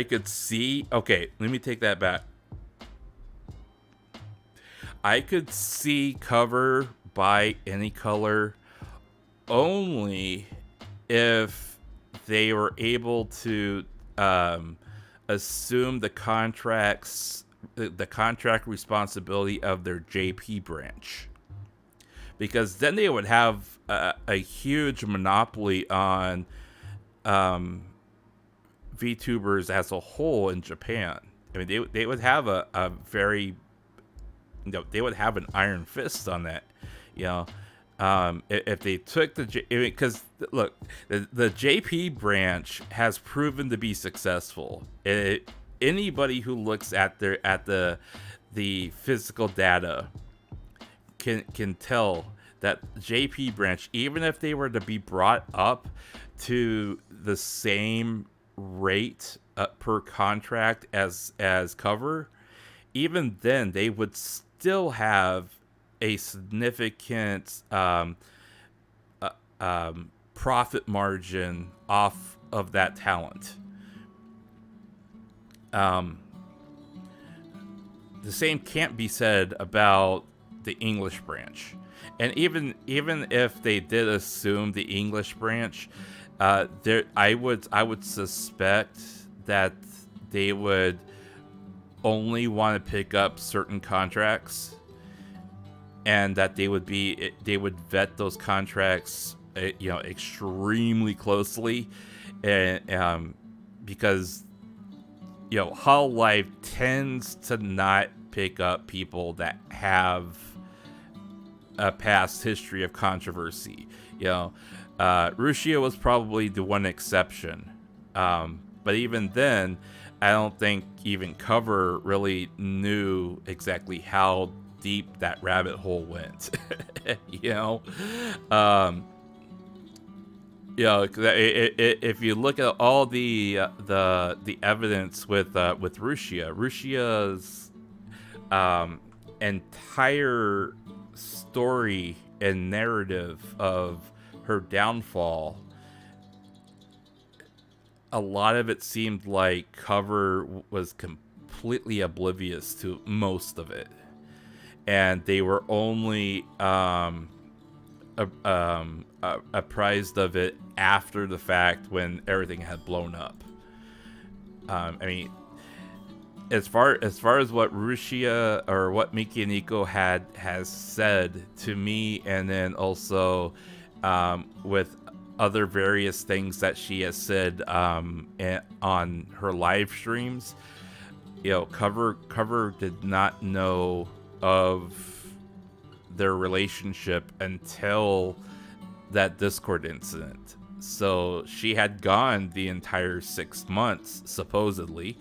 could see. Okay, let me take that back. I could see Cover buy any color only if they were able to assume the contract responsibility of their JP branch, because then they would have a huge monopoly on VTubers as a whole in Japan. I mean, they would have a very, you know, they would have an iron fist on that, you know. If they took because look, the JP branch has proven to be successful. Anybody who looks at the physical data can tell that JP branch, even if they were to be brought up to the same rate per contract as Cover, even then they would still have a significant profit margin off of that talent. The same can't be said about the English branch. And even if they did assume the English branch, I would suspect that they would only want to pick up certain contracts, and that they would vet those contracts, extremely closely, and because Hall Life tends to not pick up people that have a past history of controversy. Russia was probably the one exception, but even then, I don't think even Cover really knew exactly how deep that rabbit hole went. If you look at all the evidence with Russia's entire story and narrative of her downfall, a lot of it seemed like Cover was completely oblivious to most of it, and they were only apprised of it after the fact, when everything had blown up. As far as what Russia or what Miki and Nico has said to me, and then also with other various things that she has said on her live streams, Cover did not know of their relationship until that Discord incident. So she had gone the entire 6 months, supposedly,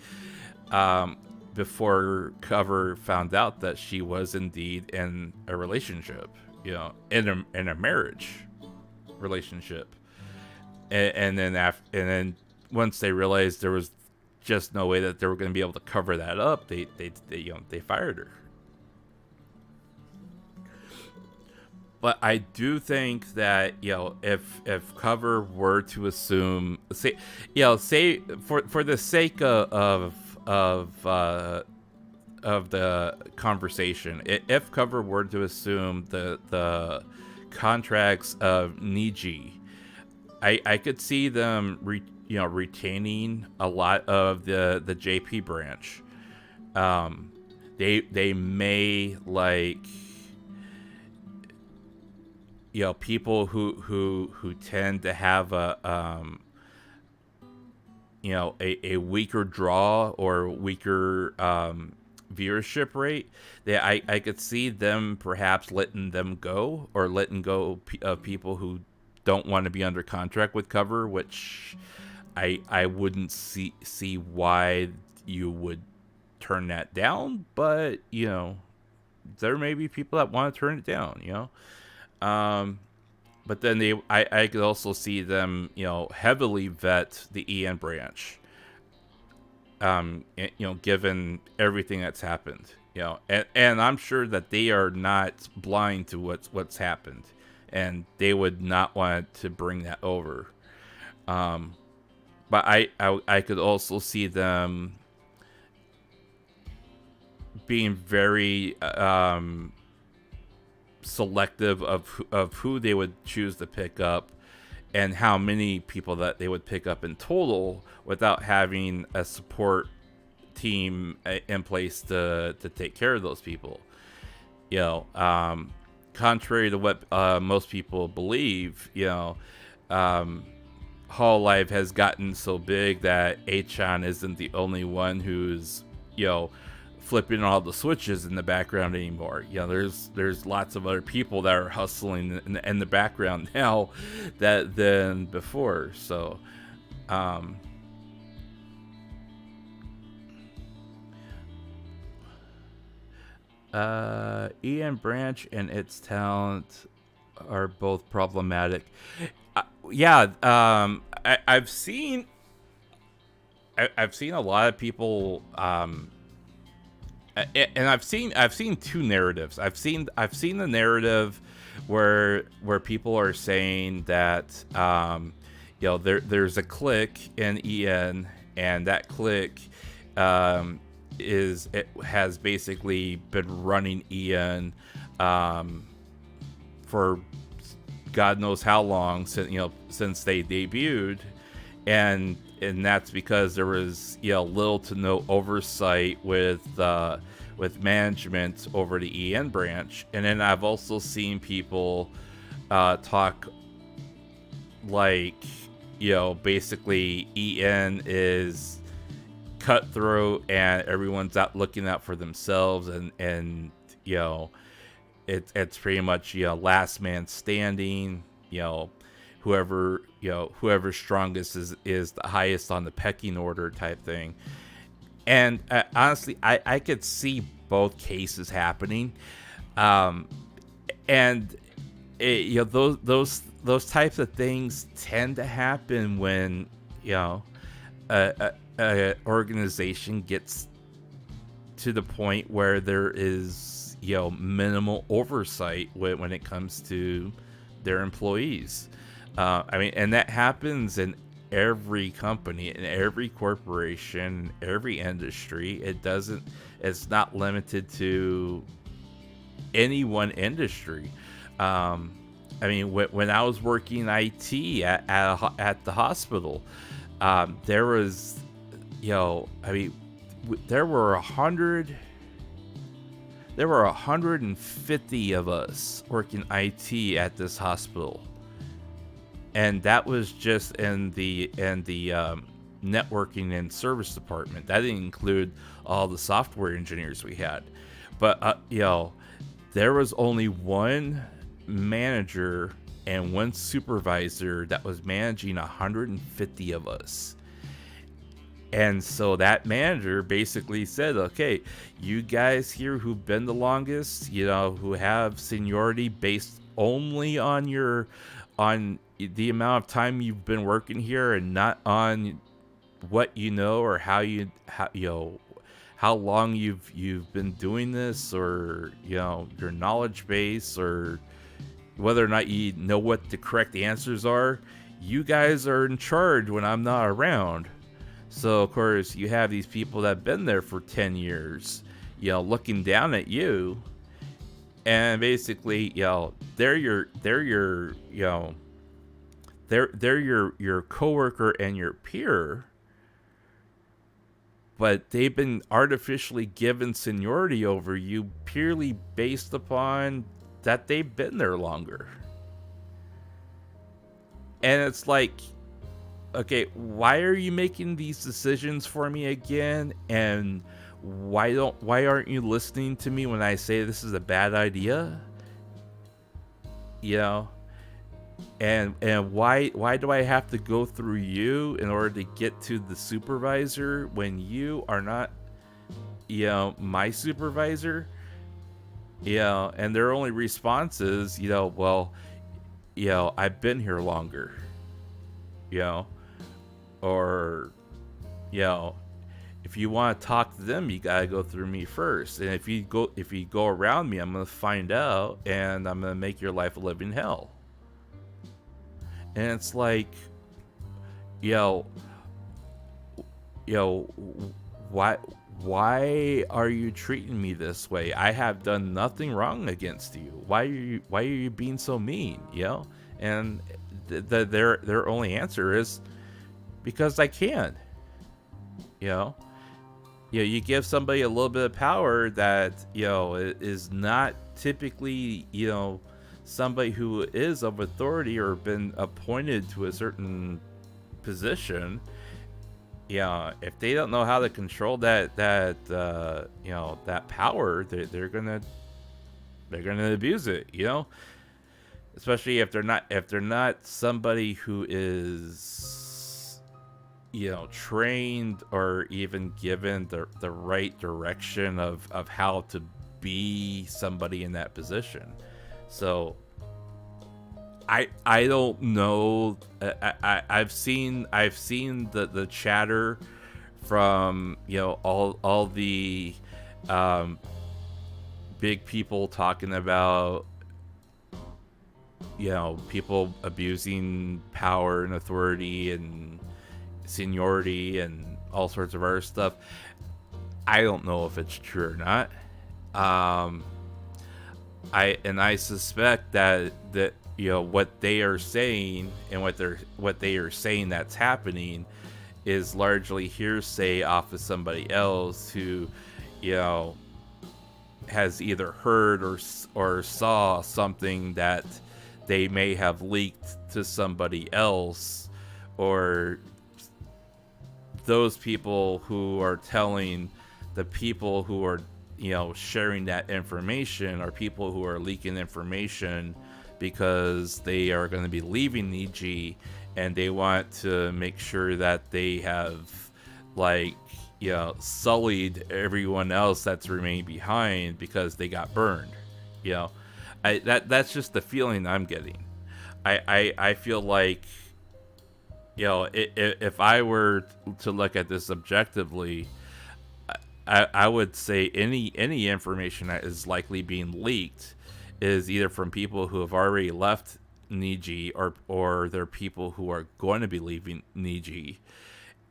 before Cover found out that she was indeed in a relationship, in a marriage relationship. And then once they realized there was just no way that they were going to be able to cover that up, they fired her. But I do think that if Cover were to assume, say for the sake of the conversation, if Cover were to assume the contracts of Niji, I could see them retaining a lot of the JP branch. They may people who tend to have a weaker draw or weaker viewership rate. I could see them perhaps letting them go, or letting go of people who don't want to be under contract with Cover, which I wouldn't see why you would turn that down. But there may be people that want to turn it down. But then I could also see them, heavily vet the EN branch, given everything that's happened, and I'm sure that they are not blind to what's happened, and they would not want to bring that over. But I could also see them being very, selective of who they would choose to pick up, and how many people that they would pick up in total, without having a support team in place to take care of those people. Contrary to what most people believe, Hall Life has gotten so big that Achan isn't the only one who's flipping all the switches in the background anymore. There's lots of other people that are hustling in the background now than before. So Ian Branch and its talent are both problematic. I've seen a lot of people, and I've seen two narratives. I've seen the narrative where people are saying that there's a clique in EN, and that clique has basically been running EN for God knows how long, since they debuted, and that's because there was little to no oversight with management over the EN branch. And then I've also seen people talk like basically EN is cutthroat and everyone's out looking out for themselves, and it's pretty much last man standing. Whoever's strongest is the highest on the pecking order type thing. And honestly, I could see both cases happening, and those types of things tend to happen when a organization gets to the point where there is minimal oversight when it comes to their employees. And that happens in every company, in every corporation, every industry. It's not limited to any one industry. When I was working IT at the hospital, there was, there were 150 of us working IT at this hospital, and that was just in the networking and service department. That didn't include all the software engineers we had. But there was only one manager and one supervisor that was managing 150 of us. And so that manager basically said, okay, you guys here who've been the longest, who have seniority based only on the amount of time you've been working here and not on what or how long you've been doing this, or your knowledge base, or whether or not you know what the correct answers are. You guys are in charge when I'm not around. So of course you have these people that have been there for 10 years, looking down at you, and basically, they're your coworker and your peer, but they've been artificially given seniority over you purely based upon that they've been there longer. And it's like, okay, why are you making these decisions for me again? And why aren't you listening to me when I say this is a bad idea? And why do I have to go through you in order to get to the supervisor when you are not my supervisor? And their only response is, well, I've been here longer. Or, if you want to talk to them, you gotta go through me first. And if you go around me, I'm gonna find out, and I'm gonna make your life a living hell. And it's like, why are you treating me this way? I have done nothing wrong against you. Why are you being so mean? And their only answer is, because I can. You give somebody a little bit of power that is not typically somebody who is of authority or been appointed to a certain position. If they don't know how to control that power, they're gonna abuse it. Especially if they're not somebody who is trained or even given the right direction of how to be somebody in that position. So I don't know. I've seen the chatter from all the big people talking about people abusing power and authority and seniority and all sorts of other stuff. I don't know if it's true or not. I suspect that what they are saying and what they are saying that's happening is largely hearsay off of somebody else who has either heard or saw something that they may have leaked to somebody else, or those people who are telling the people who are sharing that information are people who are leaking information because they are going to be leaving EG and they want to make sure that they have sullied everyone else that's remained behind because they got burned. That's just the feeling I'm getting. I feel like if I were to look at this objectively, I would say any information that is likely being leaked is either from people who have already left Niji or they're people who are going to be leaving Niji,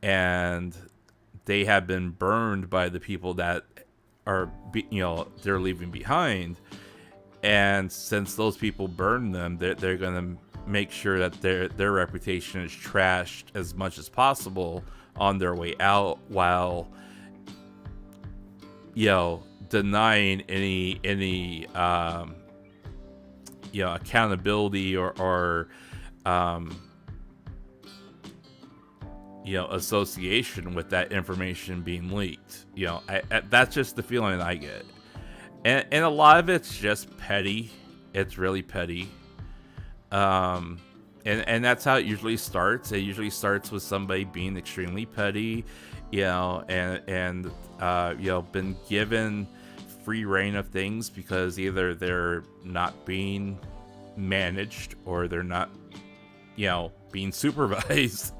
and they have been burned by the people that are they're leaving behind, and since those people burned them, they're going to make sure that their reputation is trashed as much as possible on their way out, while denying any accountability or association with that information being leaked. That's just the feeling I get, and a lot of it's just petty. It's really petty, and that's how it usually starts. It usually starts with somebody being extremely petty, and been given free reign of things because either they're not being managed or they're not being supervised.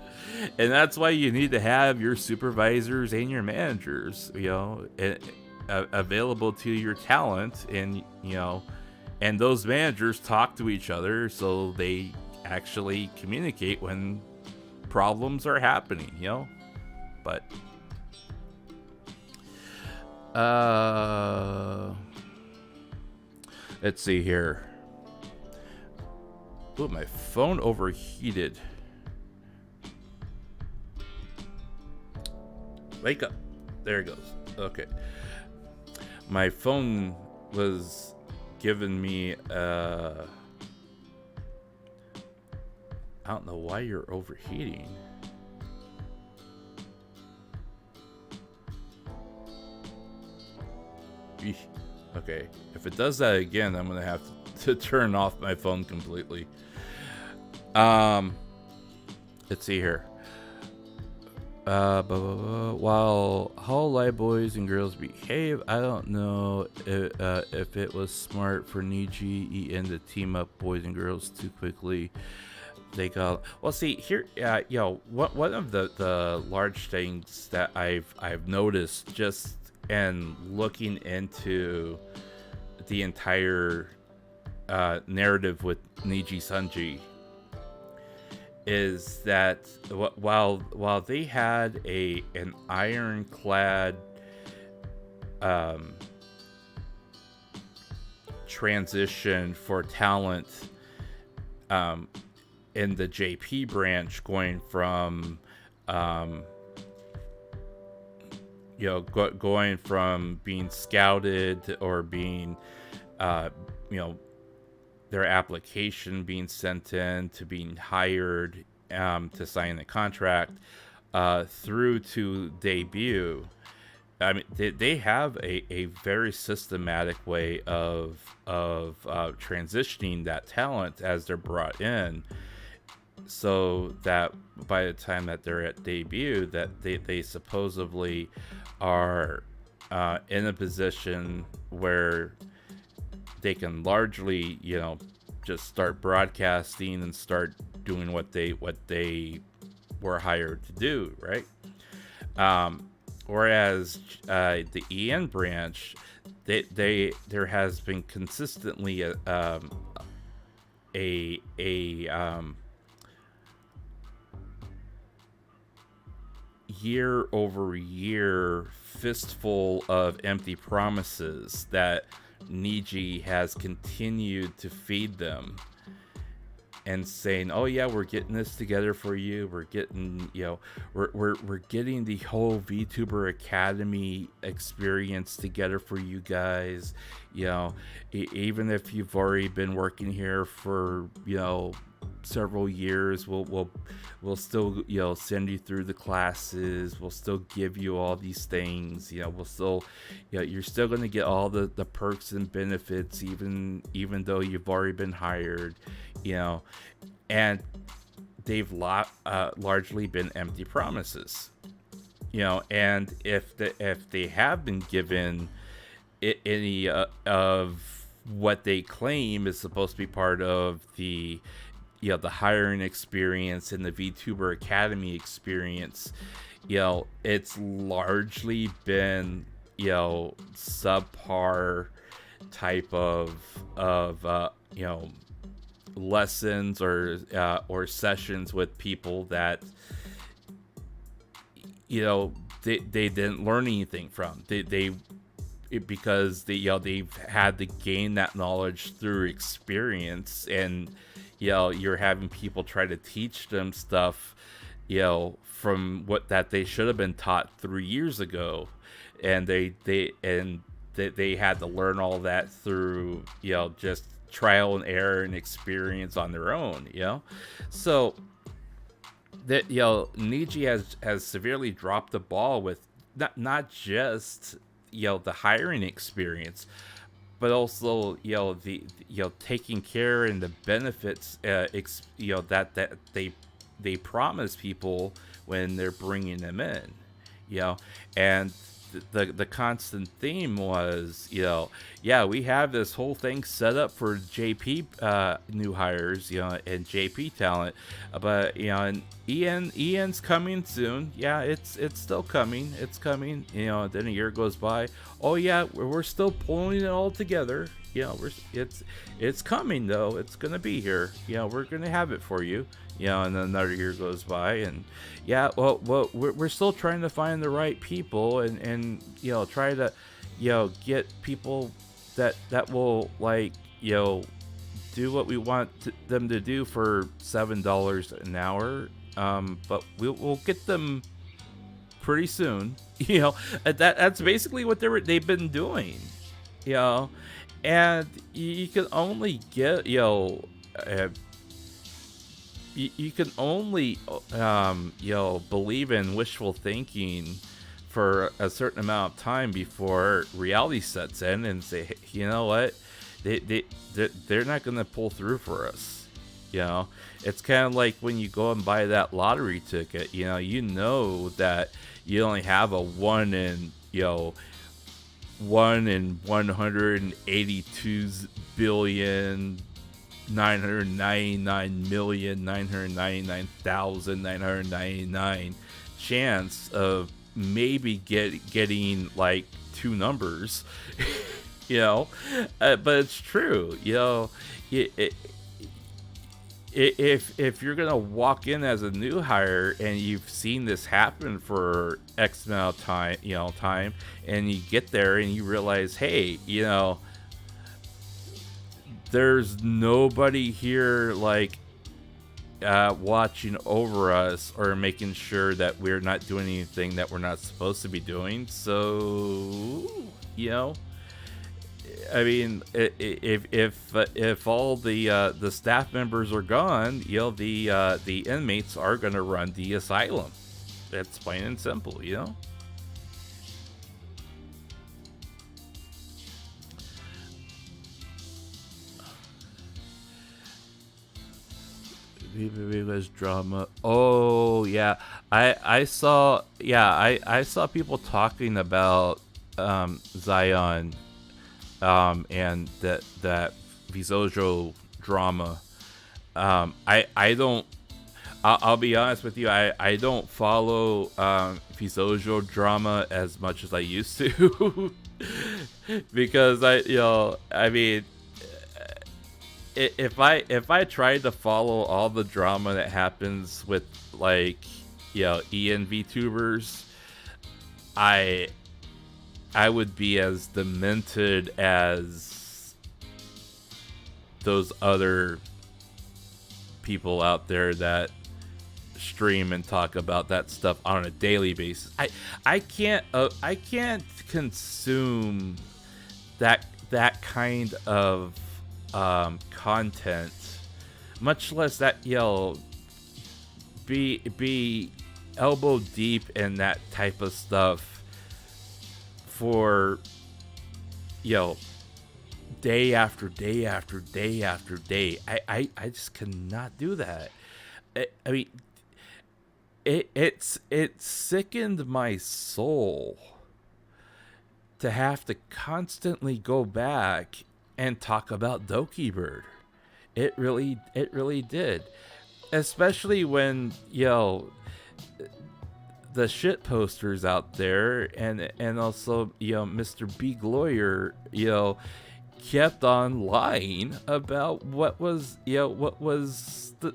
And that's why you need to have your supervisors and your managers available to your talent, and and those managers talk to each other so they actually communicate when problems are happening. But let's see here. Ooh, my phone overheated. Wake up. There it goes. Okay. My phone was giving me I don't know why you're overheating. Eesh. Okay, if it does that again, I'm gonna have to turn off my phone completely. Let's see here. While how live boys and girls behave, I don't know if it was smart for Niji and to team up boys and girls too quickly. They got see here. One of the large things that I've noticed just and looking into the entire narrative with Niji Sanji is that while they had an ironclad transition for talent in the JP branch, going from going from being scouted or being their application being sent in to being hired to sign the contract through to debut. I mean, they have a very systematic way of transitioning that talent as they're brought in, so that by the time that they're at debut, that they supposedly are in a position where they can largely, just start broadcasting and start doing what they were hired to do, right? Whereas the EN branch, there has been consistently year over year fistful of empty promises that Niji has continued to feed them, and saying, "Oh yeah, we're getting this together for you. We're getting, we're getting the whole VTuber Academy experience together for you guys. Even if you've already been working here for several years, we'll still send you through the classes. We'll still give you all these things. We'll still you're still going to get all the perks and benefits, even though you've already been hired." And they've largely been empty promises. And if they have been given any of what they claim is supposed to be part of the the hiring experience and the VTuber Academy experience, it's largely been subpar type of lessons or sessions with people that they didn't learn anything from. Because they've had to gain that knowledge through experience, and you're having people try to teach them stuff from what that they should have been taught 3 years ago, and they had to learn all that through just trial and error and experience on their own. So that Niji has severely dropped the ball with not just the hiring experience, but also the taking care and the benefits that they promise people when they're bringing them in. And the constant theme was, we have this whole thing set up for JP new hires, and JP talent, but and Ian's coming soon. Yeah, it's still coming. It's coming. Then a year goes by. Oh yeah, we're still pulling it all together. It's coming though. It's gonna be here. We're gonna have it for you. And then another year goes by, and we're still trying to find the right people, and try to get people that will do what we want them to do for $7 an hour. But we'll get them pretty soon. That's basically what they've been doing. And you can only get you can only believe in wishful thinking for a certain amount of time before reality sets in and say, hey, you know what, they're not going to pull through for us. It's kind of like when you go and buy that lottery ticket. That you only have a 1 in 182 billion 999,999,999 chance of maybe getting like 2 numbers. But it's true. If you're gonna walk in as a new hire and you've seen this happen for X amount of time, and you get there and you realize, hey, there's nobody here watching over us or making sure that we're not doing anything that we're not supposed to be doing. So, I mean, if all the staff members are gone, the inmates are going to run the asylum. That's plain and simple, was drama. Oh yeah, I saw people talking about Zion and that Visojo drama. I'll be honest with you, I don't follow Visojo drama as much as I used to. Because I mean, if I tried to follow all the drama that happens with, like, you know, ENV tubers, I would be as demented as those other people out there that stream and talk about that stuff on a daily basis. I can't consume that kind of content, much less that, you know, be elbow deep in that type of stuff for, you know, day after day after day after day. I just cannot do that. I mean, it sickened my soul to have to constantly go back and talk about Doki Bird. It really did. Especially when, you know, the shit posters out there and also, you know, Mr. Big Lawyer, you know, kept on lying about what was the,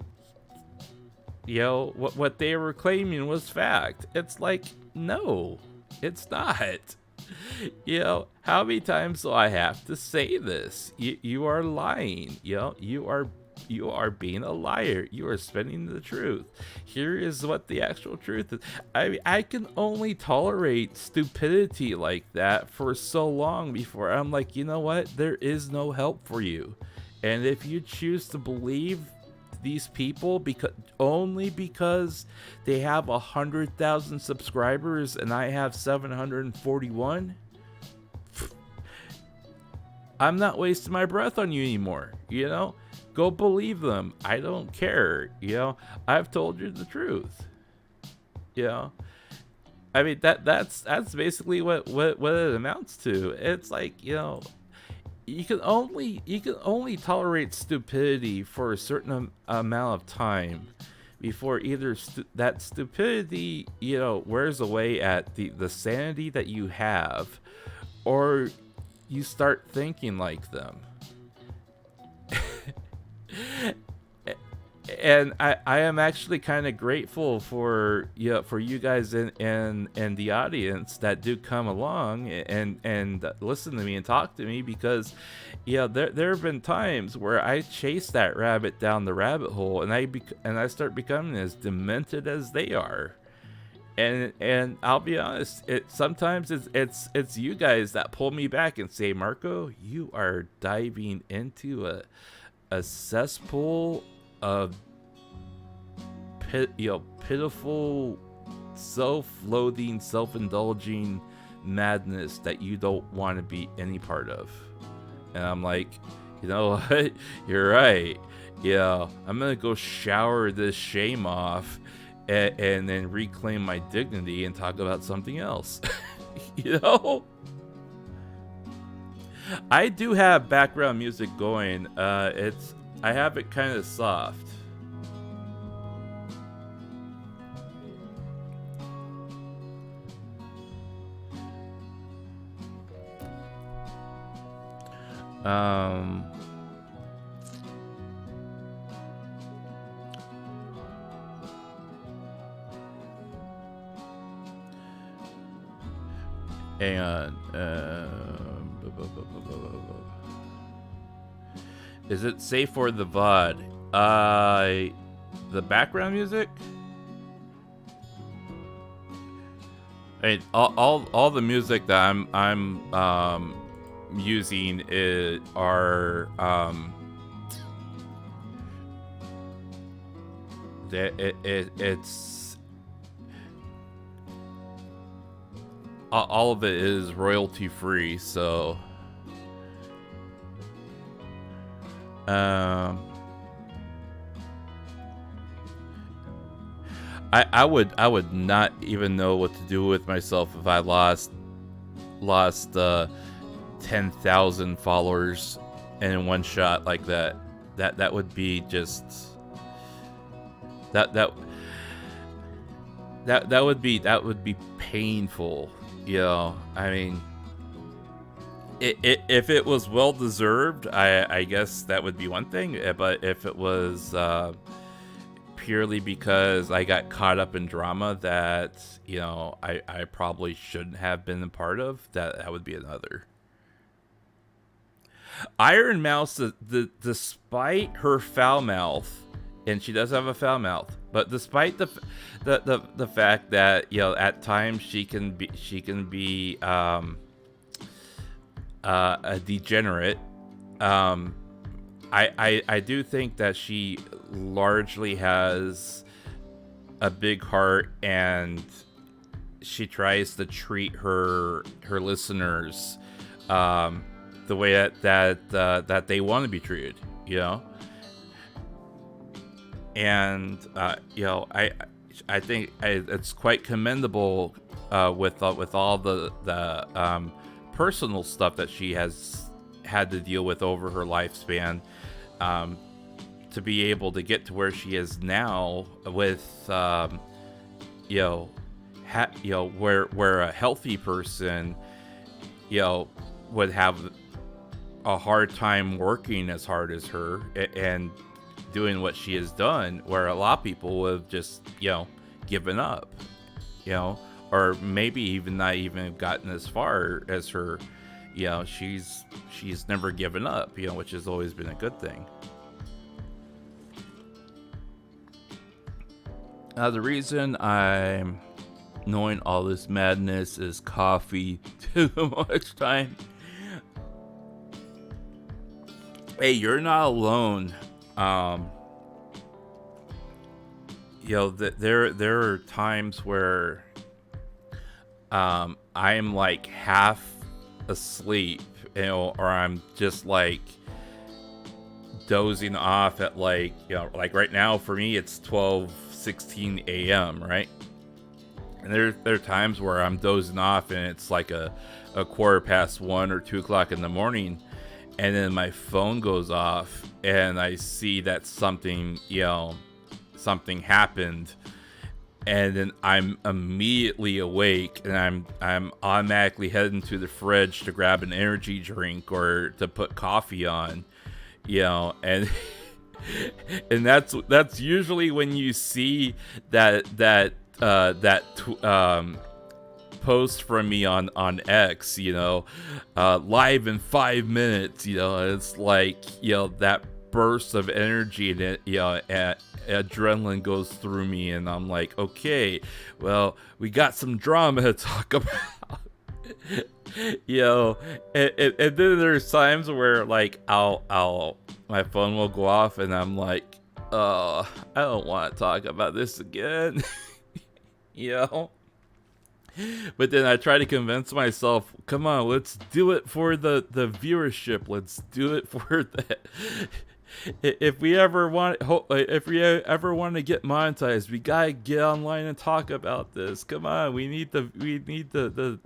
you know, what they were claiming was fact. It's like, no, it's not. You know, how many times do I have to say this? You are lying. You know, you are being a liar. You are spinning the truth. Here is what the actual truth is. I can only tolerate stupidity like that for so long before I'm like, you know what? There is no help for you. And if you choose to believe these people only because they have 100,000 subscribers and I have 741, I'm not wasting my breath on you anymore. You know, go believe them. I don't care. You know, I've told you the truth. You know, I mean, that's basically what it amounts to. It's like, you know, you can only tolerate stupidity for a certain amount of time before either that stupidity, you know, wears away at the sanity that you have, or you start thinking like them. And I am actually kind of grateful for you guys and the audience that do come along and listen to me and talk to me, because there have been times where I chase that rabbit down the rabbit hole and I start becoming as demented as they are. And I'll be honest, sometimes it's you guys that pull me back and say, Marko, you are diving into a cesspool of pitiful, self-loathing, self-indulging madness that you don't want to be any part of. And I'm like, you know what? You're right. Yeah, I'm gonna go shower this shame off and then reclaim my dignity and talk about something else. You know? I do have background music going. I have it kind of soft. And is it safe for the VOD? The background music? I mean, all the music that I'm using are it's all of it is royalty free, so I would not even know what to do with myself if I lost 10,000 followers in one shot like that. That would be just that would be painful. You know, I mean, If it was well deserved, I guess that would be one thing. But if it was purely because I got caught up in drama that, you know, I probably shouldn't have been a part of, that would be another. Iron Mouse, despite her foul mouth, and she does have a foul mouth, but despite the fact that, you know, at times she can be a degenerate, I do think that she largely has a big heart, and she tries to treat her listeners the way that they want to be treated, you know. And you know, I think it's quite commendable with all the personal stuff that she has had to deal with over her lifespan, to be able to get to where she is now with you know, where a healthy person, you know, would have a hard time working as hard as her and doing what she has done, where a lot of people would have just, you know, given up, you know, or maybe even not even gotten as far as her. You know, she's never given up, you know, which has always been a good thing. The reason I'm knowing all this madness is coffee too much time. Hey, you're not alone. You know, there are times where I'm like half asleep, you know, or I'm just like dozing off at, like, you know, like right now for me it's 12:16 a.m. right, and there are times where I'm dozing off and it's like a 1:15 or 2 o'clock in the morning, and then my phone goes off and I see that something, you know, something happened, and then I'm immediately awake and I'm automatically heading to the fridge to grab an energy drink or to put coffee on, you know, and and that's usually when you see that post from me on X, you know, live in 5 minutes, you know. It's like, you know, that burst of energy and it, you know, adrenaline goes through me, and I'm like, okay, well, we got some drama to talk about. You know, and then there's times where, like, I'll my phone will go off and I'm like, I don't want to talk about this again. You know, but then I try to convince myself, come on, let's do it for the viewership, let's do it for that. If we ever want to get monetized, we gotta get online and talk about this. Come on, we need the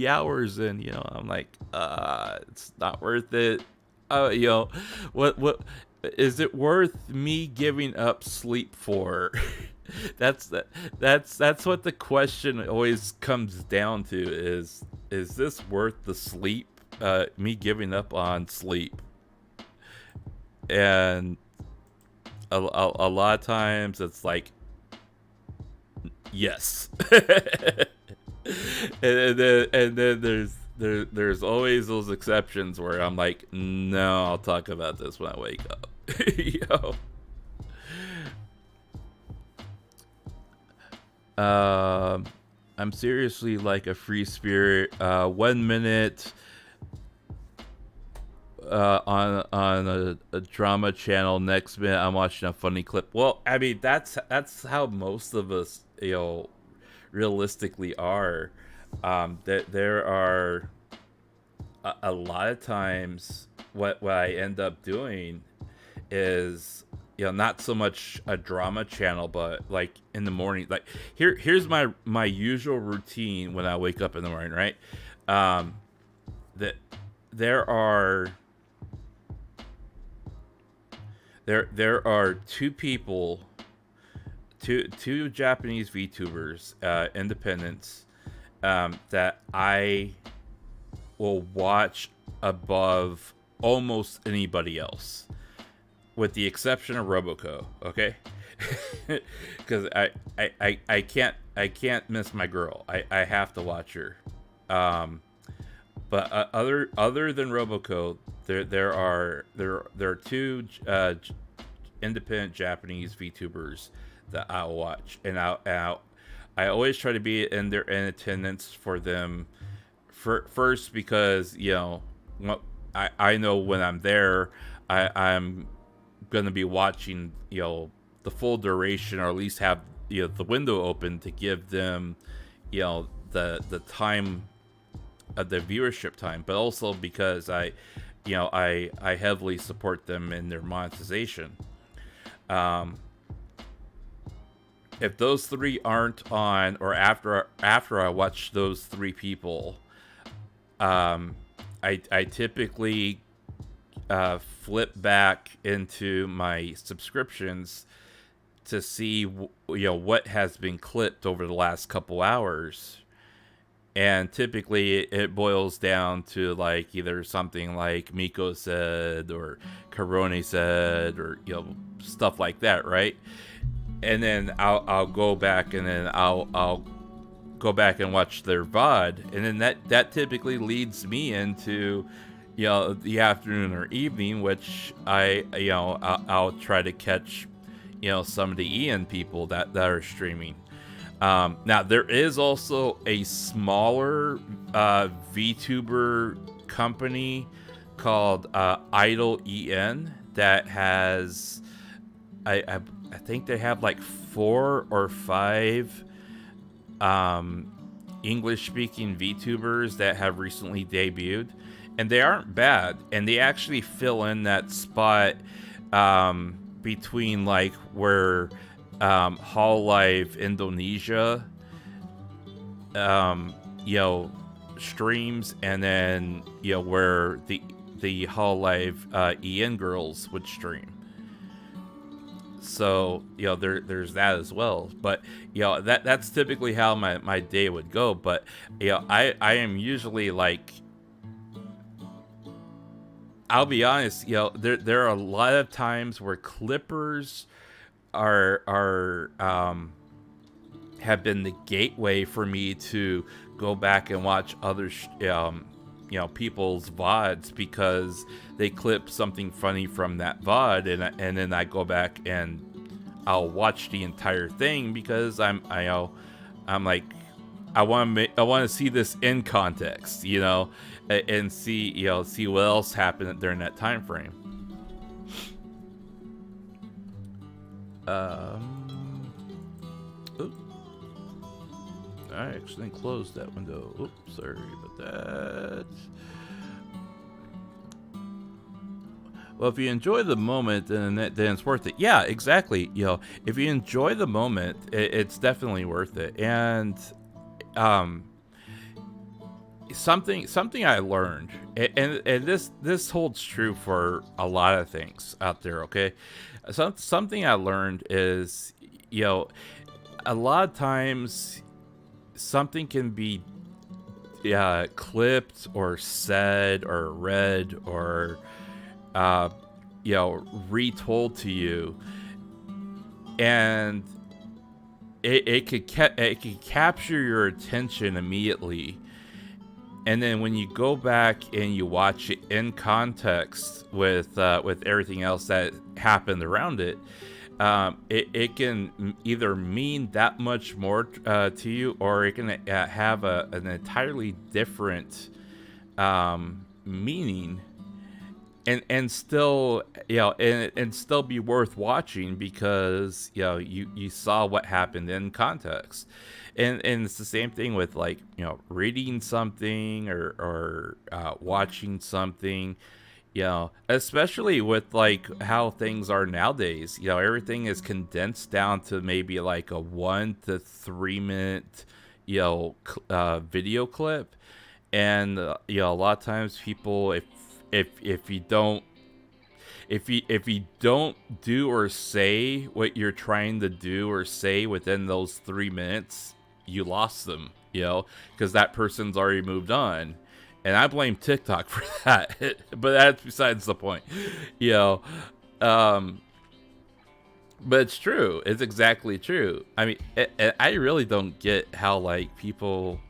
hours in. You know, I'm like, it's not worth it. You know, what is it worth me giving up sleep for? That's what the question always comes down to: is this worth the sleep? Me giving up on sleep. And a lot of times it's like, yes. and then there's always those exceptions where I'm like, no, I'll talk about this when I wake up. You know? I'm seriously like a free spirit. 1 minute on a drama channel, next minute I'm watching a funny clip. Well, I mean, that's how most of us, you know, realistically are. That there are a lot of times what I end up doing is, you know, not so much a drama channel, but like in the morning, like here's my usual routine when I wake up in the morning, right? That there are two people, two Japanese VTubers, independents, that I will watch above almost anybody else, with the exception of Roboco. Okay, because I can't miss my girl. I have to watch her. But other than Roboco, there are two independent Japanese VTubers that I'll watch, and I always try to be in attendance for them. First, because I know when I'm there, I'm gonna be watching the full duration, or at least have the window open to give them the time of the viewership time, but also because I heavily support them in their monetization. If those three aren't on, or after I watch those three people, I typically flip back into my subscriptions to see what has been clipped over the last couple hours. And typically it boils down to like either something like Miko said, or Karone said, or stuff like that, right? And then I'll go back, and then I'll go back and watch their VOD, and then that typically leads me into the afternoon or evening, which I'll try to catch some of the Ian people that are streaming. Now there is also a smaller VTuber company called Idol EN that has I think they have like 4 or 5 English speaking VTubers that have recently debuted, and they aren't bad, and they actually fill in that spot between like where Hololive Indonesia streams, and then where the Hololive EN girls would stream. So there's that as well. But that's typically how my day would go. But I am usually like, I'll be honest, there are a lot of times where clippers are have been the gateway for me to go back and watch other people's VODs, because they clip something funny from that VOD, and then I go back and I'll watch the entire thing, because I'm like, I want to see this in context, and see what else happened during that time frame. I actually closed that window. Oops, sorry about that. Well, if you enjoy the moment, then it's worth it. Yeah, exactly. If you enjoy the moment, it's definitely worth it. And something I learned, and this holds true for a lot of things out there. Okay, something I learned is, a lot of times something can be clipped or said or read or retold to you, and it could capture your attention immediately, and then when you go back and you watch it in context with everything else that happened around it, it can either mean that much more to you, or it can have an entirely different meaning, and still and still be worth watching, because you saw what happened in context. And it's the same thing with like reading something or watching something. Especially with like how things are nowadays, everything is condensed down to maybe like a 1 to 3 minute, video clip. And, a lot of times people, if you don't do or say what you're trying to do or say within those 3 minutes, you lost them, because that person's already moved on. And I blame TikTok for that, but that's besides the point, you know. But it's true. It's exactly true. I mean, I really don't get how like people.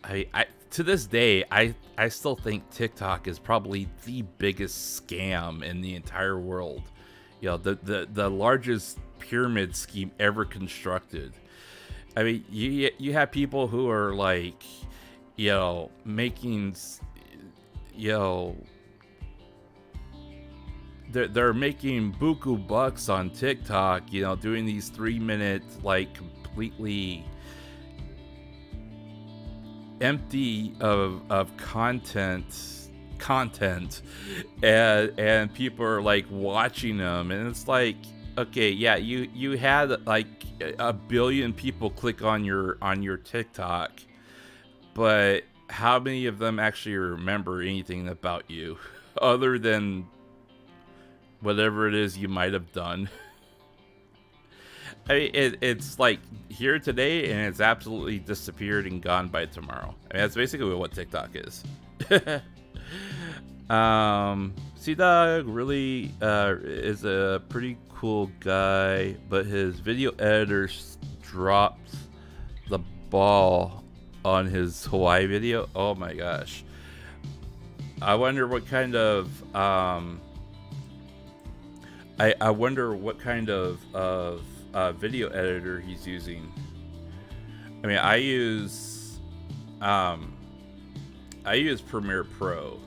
I to this day, I still think TikTok is probably the biggest scam in the entire world. You know, the largest pyramid scheme ever constructed. I mean, you have people who are like, you know, making, you know, they're making buku bucks on TikTok, you know, doing these 3-minute, like, completely empty of content, and people are like watching them, and it's like, okay, yeah, you had like 1 billion people click on your TikTok, but how many of them actually remember anything about you other than whatever it is you might have done? I mean, it's like here today and it's absolutely disappeared and gone by tomorrow. I mean, that's basically what TikTok is. C-Dog really is a pretty cool guy, but his video editor dropped the ball on his Hawaii video. Oh my gosh. I wonder what kind of I wonder what kind of video editor he's using. I mean, I use Premiere Pro,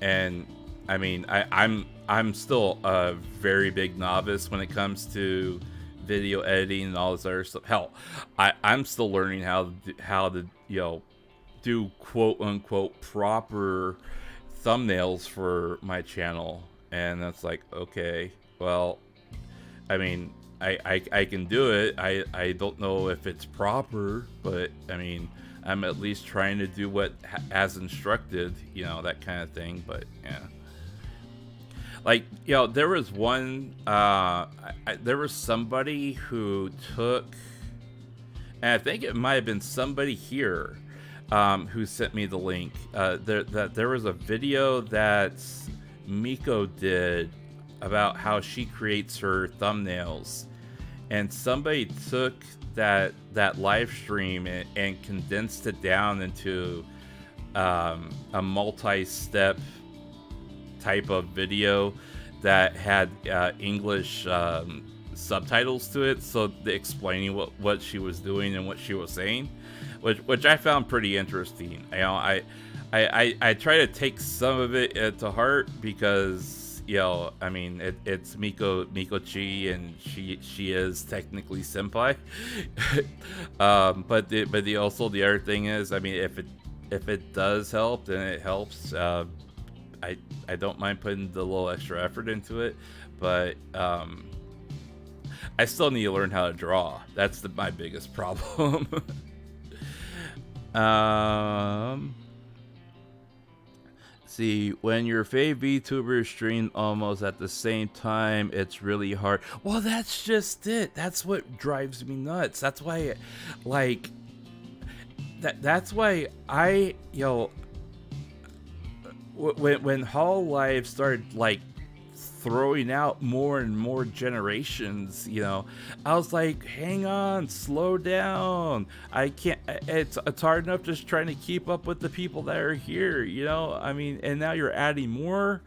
and I mean, I'm still a very big novice when it comes to video editing and all this other stuff. Hell, I'm still learning how to you know, do quote unquote proper thumbnails for my channel, and that's like, okay, well, I mean, I can do it. I don't know if it's proper, but I mein, I'm at least trying to do what as instructed, you know, that kind of thing. But yeah, like, you know, there was one, there was somebody who took, and I think it might have been somebody here, who sent me the link. There was a video that Miko did about how she creates her thumbnails, and somebody took that live stream and condensed it down into a multi-step type of video that had English subtitles to it, so explaining what she was doing and what she was saying, which I found pretty interesting. You know, I try to take some of it to heart because, you know, I mean, it's Miko Chi, and she is technically senpai. But the also the other thing is, I mean, if it does help, then it helps. I don't mind putting the little extra effort into it, but I still need to learn how to draw. That's my biggest problem. See, when your fave VTubers stream almost at the same time, it's really hard. Well, that's just it. That's what drives me nuts. That's why, like, that's why I, you know, when Hall Live started, like, throwing out more and more generations, you know, I was like, hang on, slow down. I can't, it's hard enough just trying to keep up with the people that are here, you know. I mean, and now you're adding more,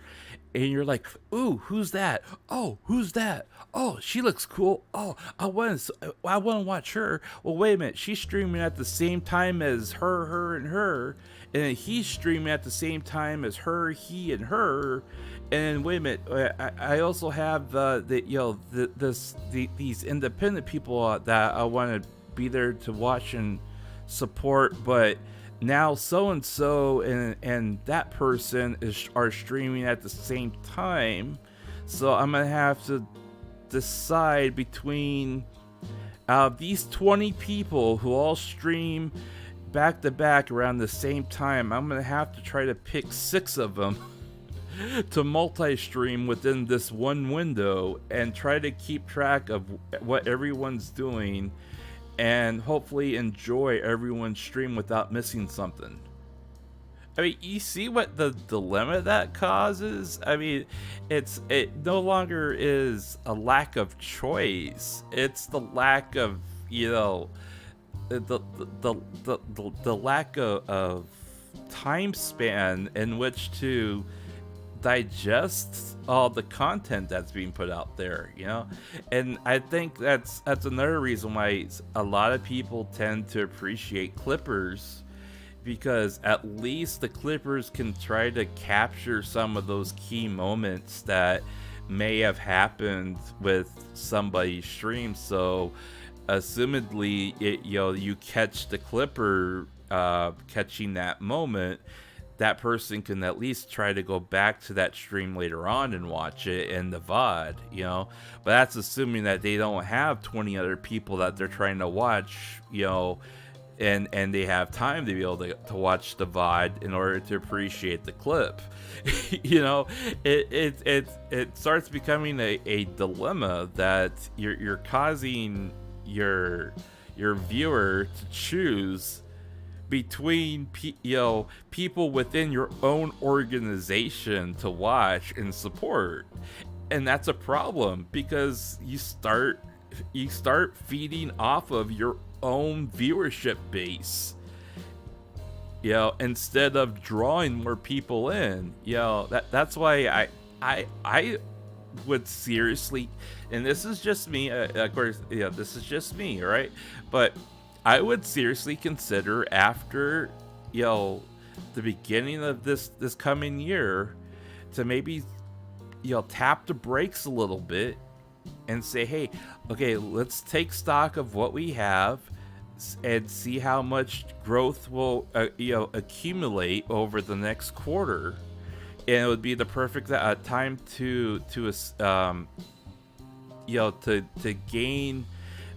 and you're like, ooh, who's that? Oh, who's that? Oh, she looks cool. Oh, I want to watch her. Well, wait a minute, she's streaming at the same time as her, and her, and then he's streaming at the same time as her, he, and her. And wait a minute, I also have these independent people that I want to be there to watch and support, but now so and so and that person are streaming at the same time, so I'm gonna have to decide between these 20 people who all stream back to back around the same time. I'm gonna have to try to pick 6 of them to multi-stream within this one window and try to keep track of what everyone's doing and hopefully enjoy everyone's stream without missing something. I mean, you see what the dilemma that causes? I mean, it no longer is a lack of choice. It's the lack of, you know, the lack of time span in which to digest all the content that's being put out there, you know. And I think that's another reason why a lot of people tend to appreciate clippers, because at least the clippers can try to capture some of those key moments that may have happened with somebody's stream. So assumedly, you catch the clipper catching that moment, that person can at least try to go back to that stream later on and watch it in the VOD, you know. But that's assuming that they don't have 20 other people that they're trying to watch, you know, and they have time to be able to watch the VOD in order to appreciate the clip. You know, it starts becoming a dilemma that you're causing your viewer to choose between people within your own organization to watch and support. And that's a problem, because you start feeding off of your own viewership base, you know, instead of drawing more people in. You know, that's why I would seriously, and this is just me, of course, this is just me, right? But I would seriously consider, after, you know, the beginning of this coming year, to maybe, you know, tap the brakes a little bit and say, hey, okay, let's take stock of what we have and see how much growth will accumulate over the next quarter. And it would be the perfect time to gain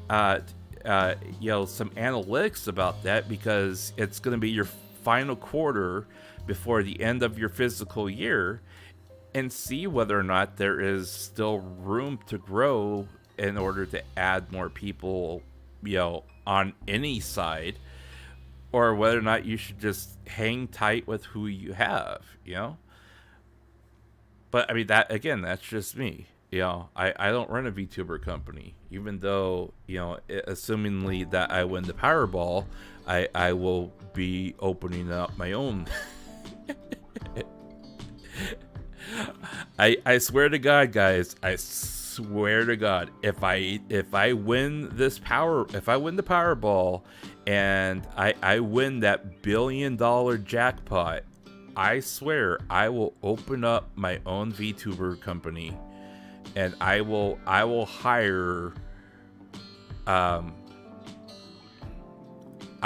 some analytics about that, because it's going to be your final quarter before the end of your physical year, and see whether or not there is still room to grow in order to add more people, you know, on any side, or whether or not you should just hang tight with who you have, you know. But I mean, that's just me. You know, I don't run a VTuber company, even though, you know, assumingly that I win the Powerball, I will be opening up my own. I swear to God, guys, I swear to God, if I win the Powerball and I win that $1 billion jackpot, I swear I will open up my own VTuber company, and I will hire, I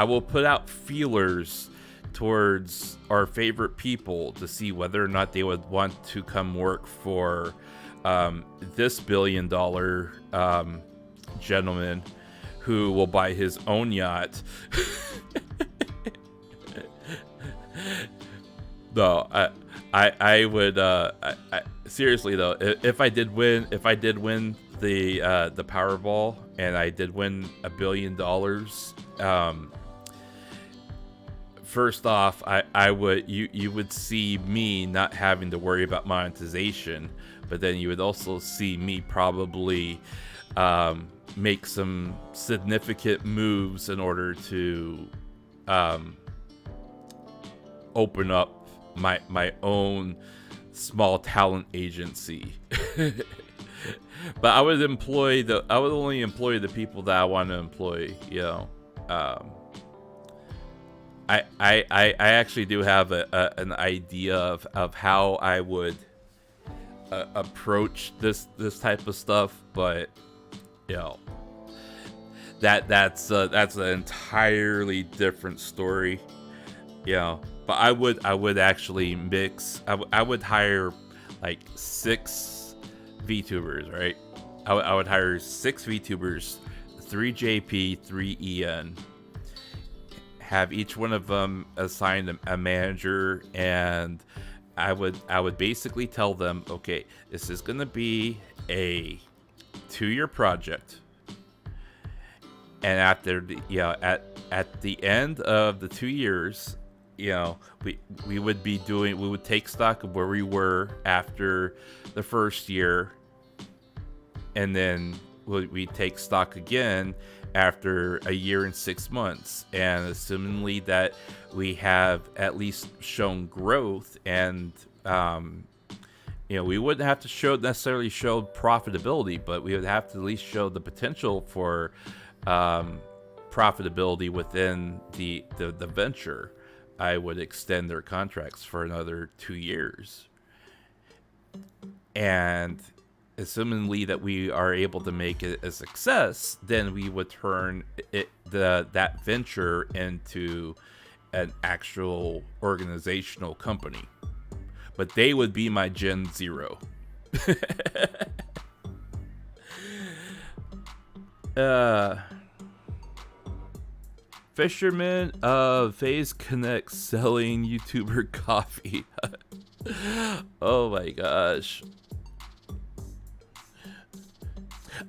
will put out feelers towards our favorite people to see whether or not they would want to come work for this $1 billion gentleman who will buy his own yacht. No, I would seriously though, if I did win the Powerball, and I did win $1 billion, first off, I would you would see me not having to worry about monetization, but then you would also see me probably make some significant moves in order to open up my own small talent agency. But I would only employ the people that I want to employ, you know. I actually do have an idea of how I would approach this type of stuff, but you know, that's an entirely different story, you know. But I would actually mix. I would hire like 6 VTubers, right? I would hire 6 VTubers, 3 JP, 3 EN. Have each one of them assigned a manager, and I would basically tell them, okay, this is gonna be a 2-year project, and after at the end of the 2 years, you know, we would take stock of where we were after the first year, and then we take stock again after a year and 6 months, and assumingly that we have at least shown growth, and you know, we wouldn't have to necessarily show profitability, but we would have to at least show the potential for profitability within the venture. I would extend their contracts for another 2 years. And assumingly that we are able to make it a success, then we would turn that venture into an actual organizational company. But they would be my Gen Zero. Fisherman Phase Connect selling YouTuber coffee. Oh my gosh.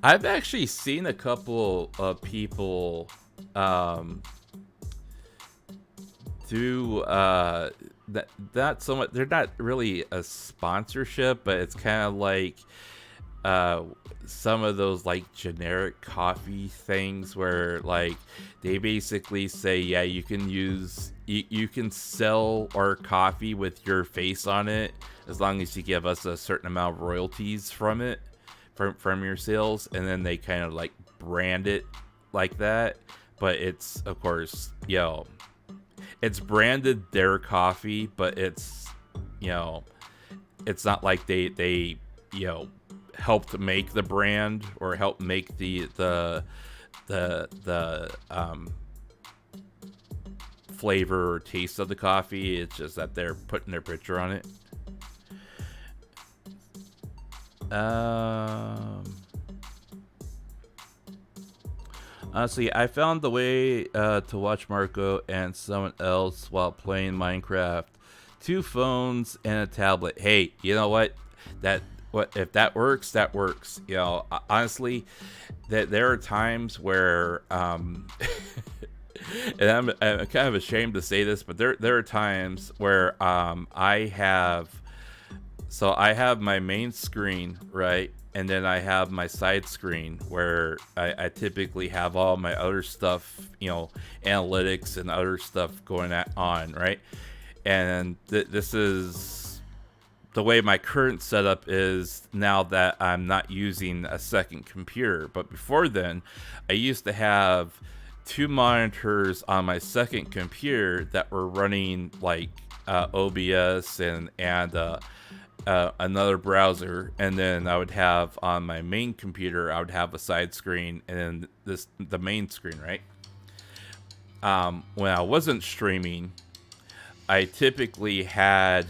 I've actually seen a couple of people do that somewhat. They're not really a sponsorship, but it's kind of like some of those like generic coffee things where like they basically say, yeah, you can sell our coffee with your face on it as long as you give us a certain amount of royalties from it, from your sales. And then they kind of like brand it like that, but it's, of course, you know, it's branded their coffee, but it's, you know, it's not like they you know, helped make the brand or helped make the flavor or taste of the coffee. It's just that they're putting their picture on it. Honestly, I found the way to watch Marko and someone else while playing Minecraft. 2 phones and a tablet. Hey, you know what? If that works, that works. You know, honestly, that there are times where, and I'm kind of ashamed to say this, but there are times where I have my main screen, right? And then I have my side screen where I typically have all my other stuff, you know, analytics and other stuff going on, right? And this is the way my current setup is now that I'm not using a second computer. But before then, I used to have 2 monitors on my second computer that were running like OBS and another browser, and then I would have on my main computer, I would have a side screen and then the main screen, right? When I wasn't streaming, I typically had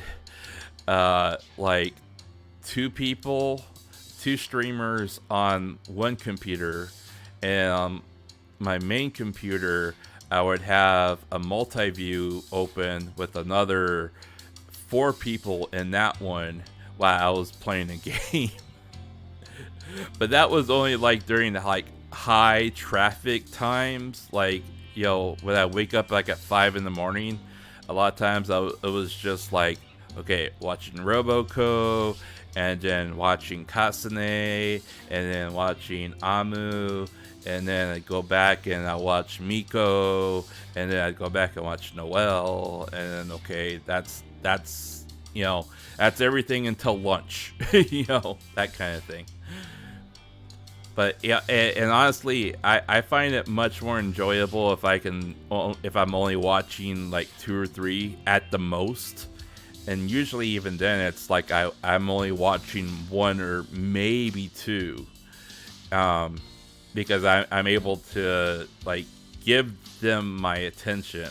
like 2 streamers on one computer, and my main computer, I would have a multi-view open with another 4 people in that one while I was playing a game. But that was only like during the like high traffic times, like, you know, when I wake up like at 5 in the morning. A lot of times it was just like, okay, watching Roboco, and then watching Kasane, and then watching Amu, and then I'd go back and I'd watch Miko, and then I'd go back and watch Noel, and then, okay, that's you know, that's everything until lunch, you know, that kind of thing. But yeah, and honestly, I find it much more enjoyable if I'm only watching like 2 or 3 at the most. And usually even then, it's like I'm only watching 1 or maybe 2, because I'm able to like give them my attention.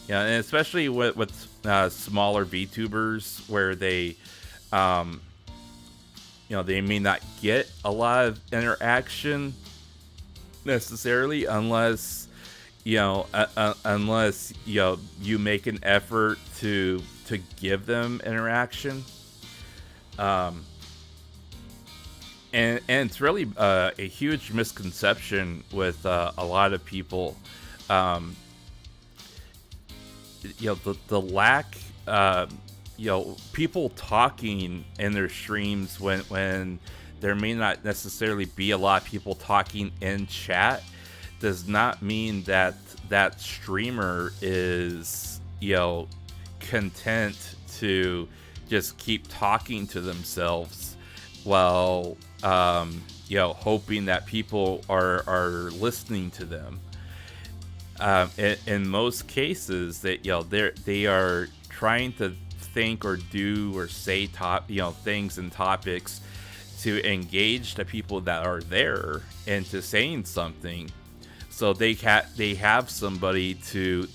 You know, and especially with smaller VTubers where they, you know, they may not get a lot of interaction necessarily unless, you know, you make an effort to give them interaction. And it's really a huge misconception with a lot of people, the lack, people talking in their streams when there may not necessarily be a lot of people talking in chat does not mean that that streamer is, content to just keep talking to themselves while, hoping that people are listening to them. In most cases, that they are trying to think or do or say things and topics to engage the people that are there into saying something, so they have somebody to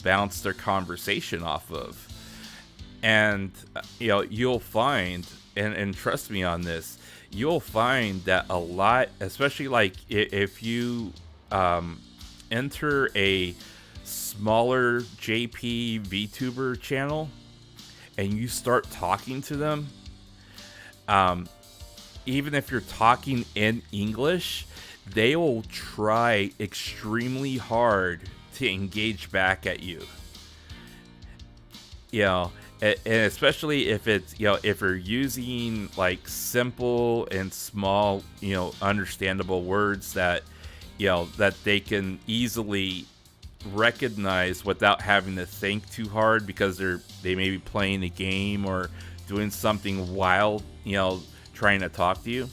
bounce their conversation off of. And you'll find, and trust me on this, you'll find that a lot, especially like if you enter a smaller JP VTuber channel and you start talking to them, even if you're talking in English, they will try extremely hard to engage back at you. And especially if it's, if you're using like simple and small, understandable words that, that they can easily recognize without having to think too hard, because they may be playing a game or doing something while, trying to talk to you.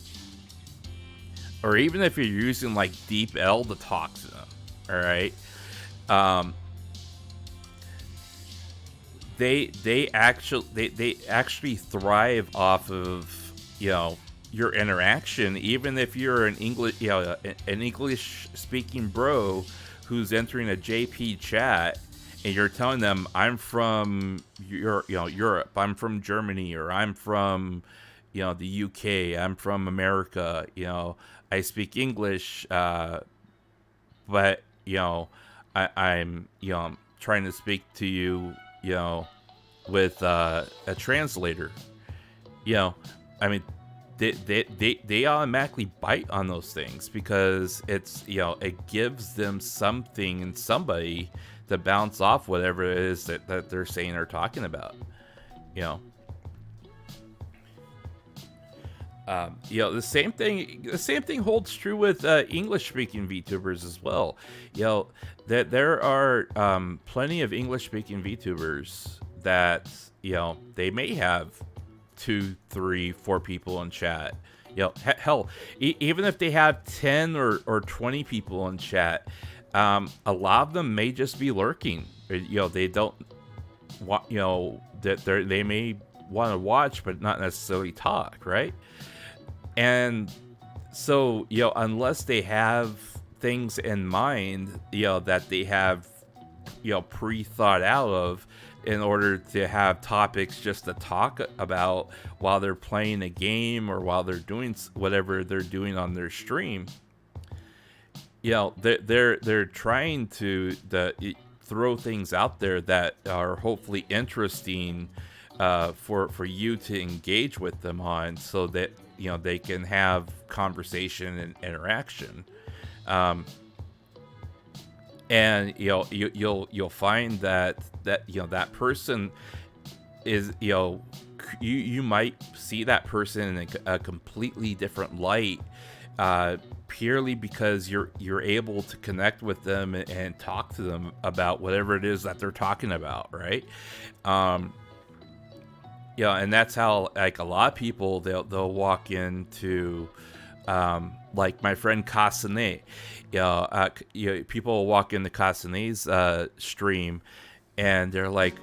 Or even if you're using like deep L to talk to them, all right? They actually thrive off of, your interaction, even if you're an English speaking bro who's entering a JP chat and you're telling them, I'm from Europe, I'm from Germany, or I'm from the UK, I'm from America, I speak English, but I'm trying to speak to you, with a translator. I mean, they automatically bite on those things because it's, it gives them something and somebody to bounce off whatever it is that they're saying or talking about. The same thing holds true with English-speaking VTubers as well. That there are plenty of English-speaking VTubers that they may have 2, 3, 4 people in chat. Hell, even if they have 10 or 20 people in chat, a lot of them may just be lurking. They don't want, they may want to watch but not necessarily talk, right? And so, unless they have things in mind, that they have, pre-thought out of in order to have topics just to talk about while they're playing a game or while they're doing whatever they're doing on their stream, they're trying to throw things out there that are hopefully interesting for you to engage with them on, so that they can have conversation and interaction. And you'll find that that person is, you might see that person in a completely different light, purely because you're able to connect with them and talk to them about whatever it is that they're talking about, right? And that's how, like, a lot of people, they'll walk into, like my friend Kasane. People will walk into Kasane's stream, and they're like,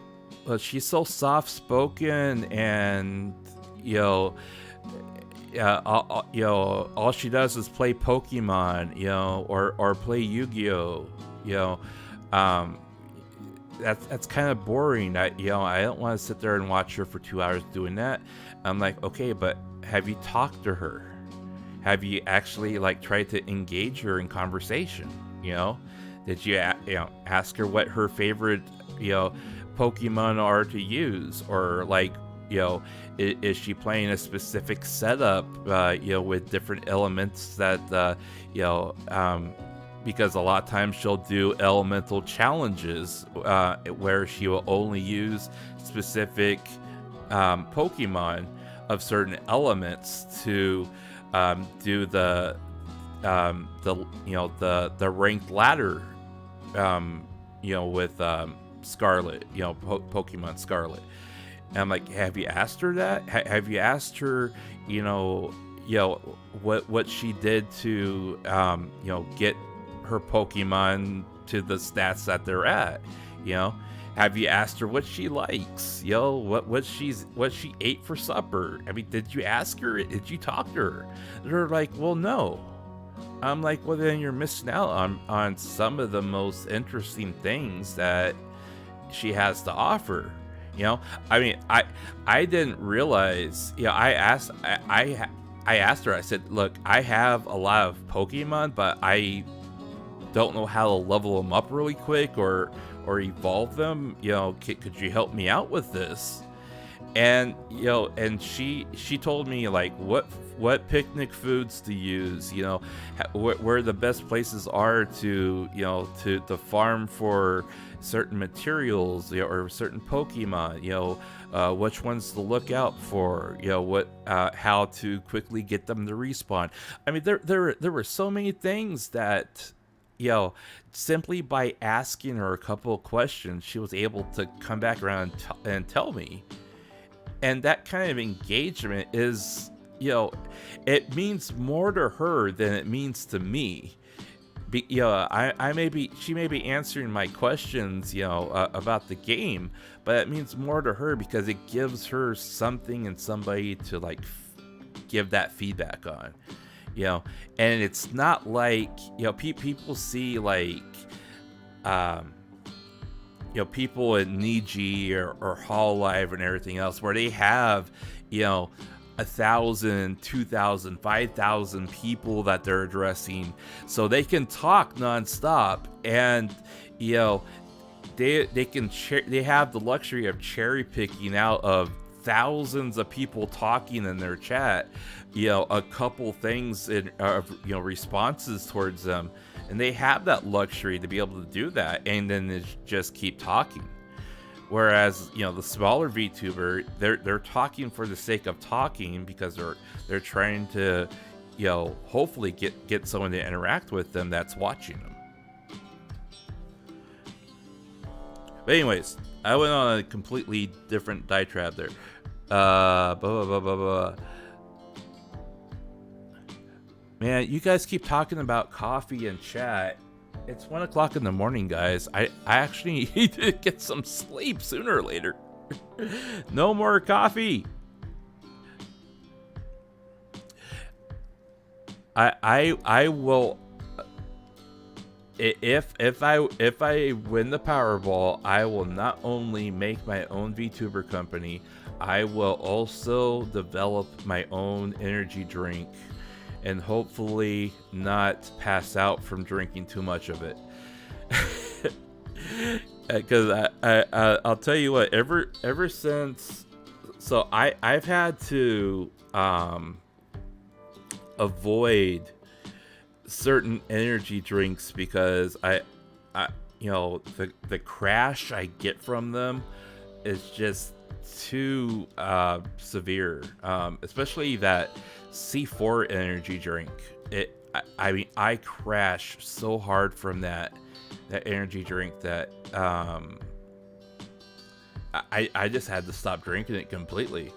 well, she's so soft spoken, and all she does is play Pokemon, or play Yu-Gi-Oh, that's kind of boring. I don't want to sit there and watch her for 2 hours doing that. I'm like, okay, but have you talked to her? Have you actually tried to engage her in conversation? Did you ask her what her favorite Pokemon are to use, or is she playing a specific setup with different elements that because a lot of times she'll do elemental challenges where she will only use specific Pokemon of certain elements to do the ranked ladder, with Scarlet, Pokemon Scarlet. And I'm like, have you asked her that? Have you asked her, what she did to, get her Pokemon to the stats that they're at? Have you asked her what she likes? What she ate for supper? I mean, did you ask her? Did you talk to her? They're like, well, no. I'm like, well, then you're missing out on some of the most interesting things that she has to offer. I mean, I didn't realize. I asked her. I said, look, I have a lot of Pokemon, but I don't know how to level them up really quick or evolve them. Could you help me out with this? And and she told me like what picnic foods to use, where the best places are to to farm for certain materials, or certain Pokemon, which ones to look out for, how to quickly get them to respawn. I mean, there were so many things that, simply by asking her a couple of questions, she was able to come back around and tell me. And that kind of engagement is, it means more to her than it means to me. She may be answering my questions, about the game, but it means more to her because it gives her something and somebody to like give that feedback on, and it's not like, people see like, people at Niji or Hololive and everything else where they have, 1,000, 2,000, 5,000 people that they're addressing, so they can talk nonstop, and they have the luxury of cherry picking out of thousands of people talking in their chat, a couple things in responses towards them, and they have that luxury to be able to do that, and then they just keep talking. Whereas, the smaller VTuber, they're talking for the sake of talking because they're trying to, hopefully get someone to interact with them that's watching them. But anyways, I went on a completely different diatribe there. Man, you guys keep talking about coffee and chat. It's 1 o'clock in the morning, guys. I actually need to get some sleep sooner or later. No more coffee. I will. If I win the Powerball, I will not only make my own VTuber company, I will also develop my own energy drink. And hopefully not pass out from drinking too much of it. Because I'll tell you what, ever since, so I've had to avoid certain energy drinks because I the crash I get from them is just too severe, especially that C4 energy drink. I mean, I crash so hard from that energy drink that I just had to stop drinking it completely.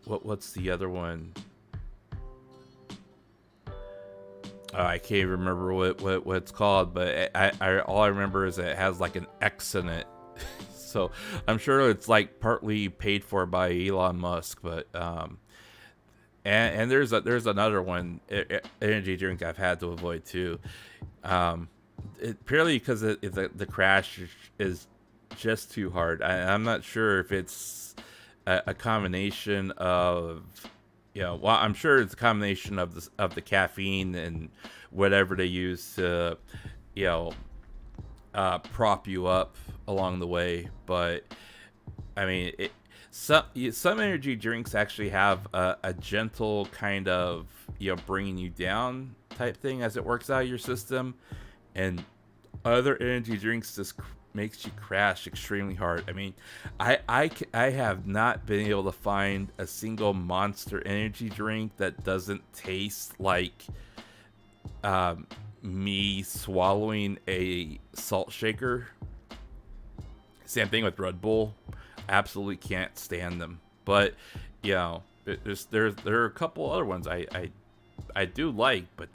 What's the other one? I can't even remember what it's called, but I all I remember is that it has like an X in it. So I'm sure it's like partly paid for by Elon Musk, but and there's another one, energy drink I've had to avoid too, purely because the crash is just too hard. I'm not sure if it's a combination of, well, I'm sure it's a combination of the caffeine and whatever they use to, prop you up along the way. But I mean, some energy drinks actually have a gentle kind of, bringing you down type thing as it works out of your system, and other energy drinks just makes you crash extremely hard. I mean, I have not been able to find a single Monster energy drink that doesn't taste like me swallowing a salt shaker. Same thing with Red Bull. Absolutely can't stand them. But there are a couple other ones I do like, but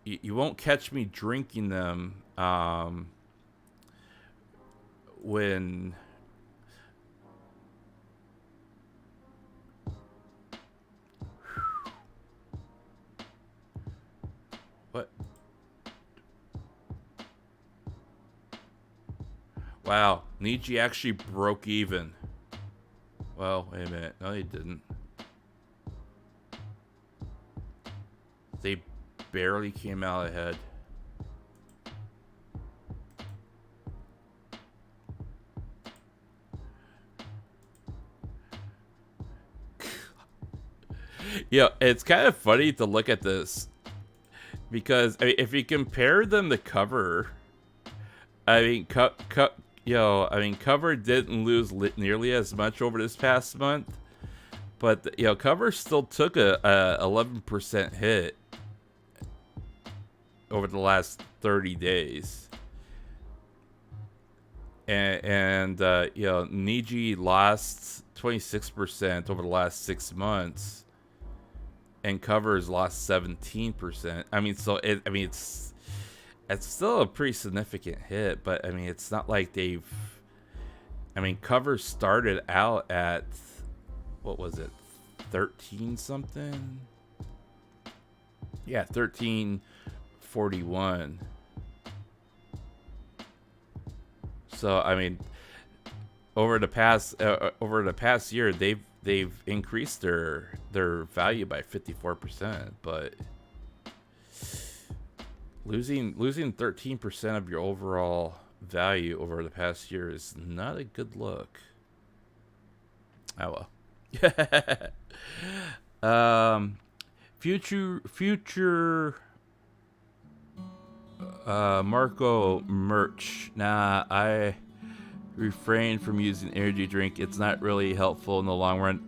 you won't catch me drinking them when what? Wow, Nietzsche actually broke even. Well, wait a minute. No, he didn't. They barely came out ahead. It's kind of funny to look at this because if you compare them to Cover, Cover didn't lose nearly as much over this past month, but Cover still took a 11% hit over the last 30 days, and Niji lost 26% over the last 6 months, and Cover's lost 17%. I mean, so it's still a pretty significant hit, but I mean, it's not like they've. I mean, Cover started out at, what was it, 13 something? Yeah, 1341. So I mean, over the past year, they've increased their value by 54%, but losing 13% of your overall value over the past year is not a good look. Oh well. Future Marko merch. Nah, I refrain from using energy drink. It's not really helpful in the long run.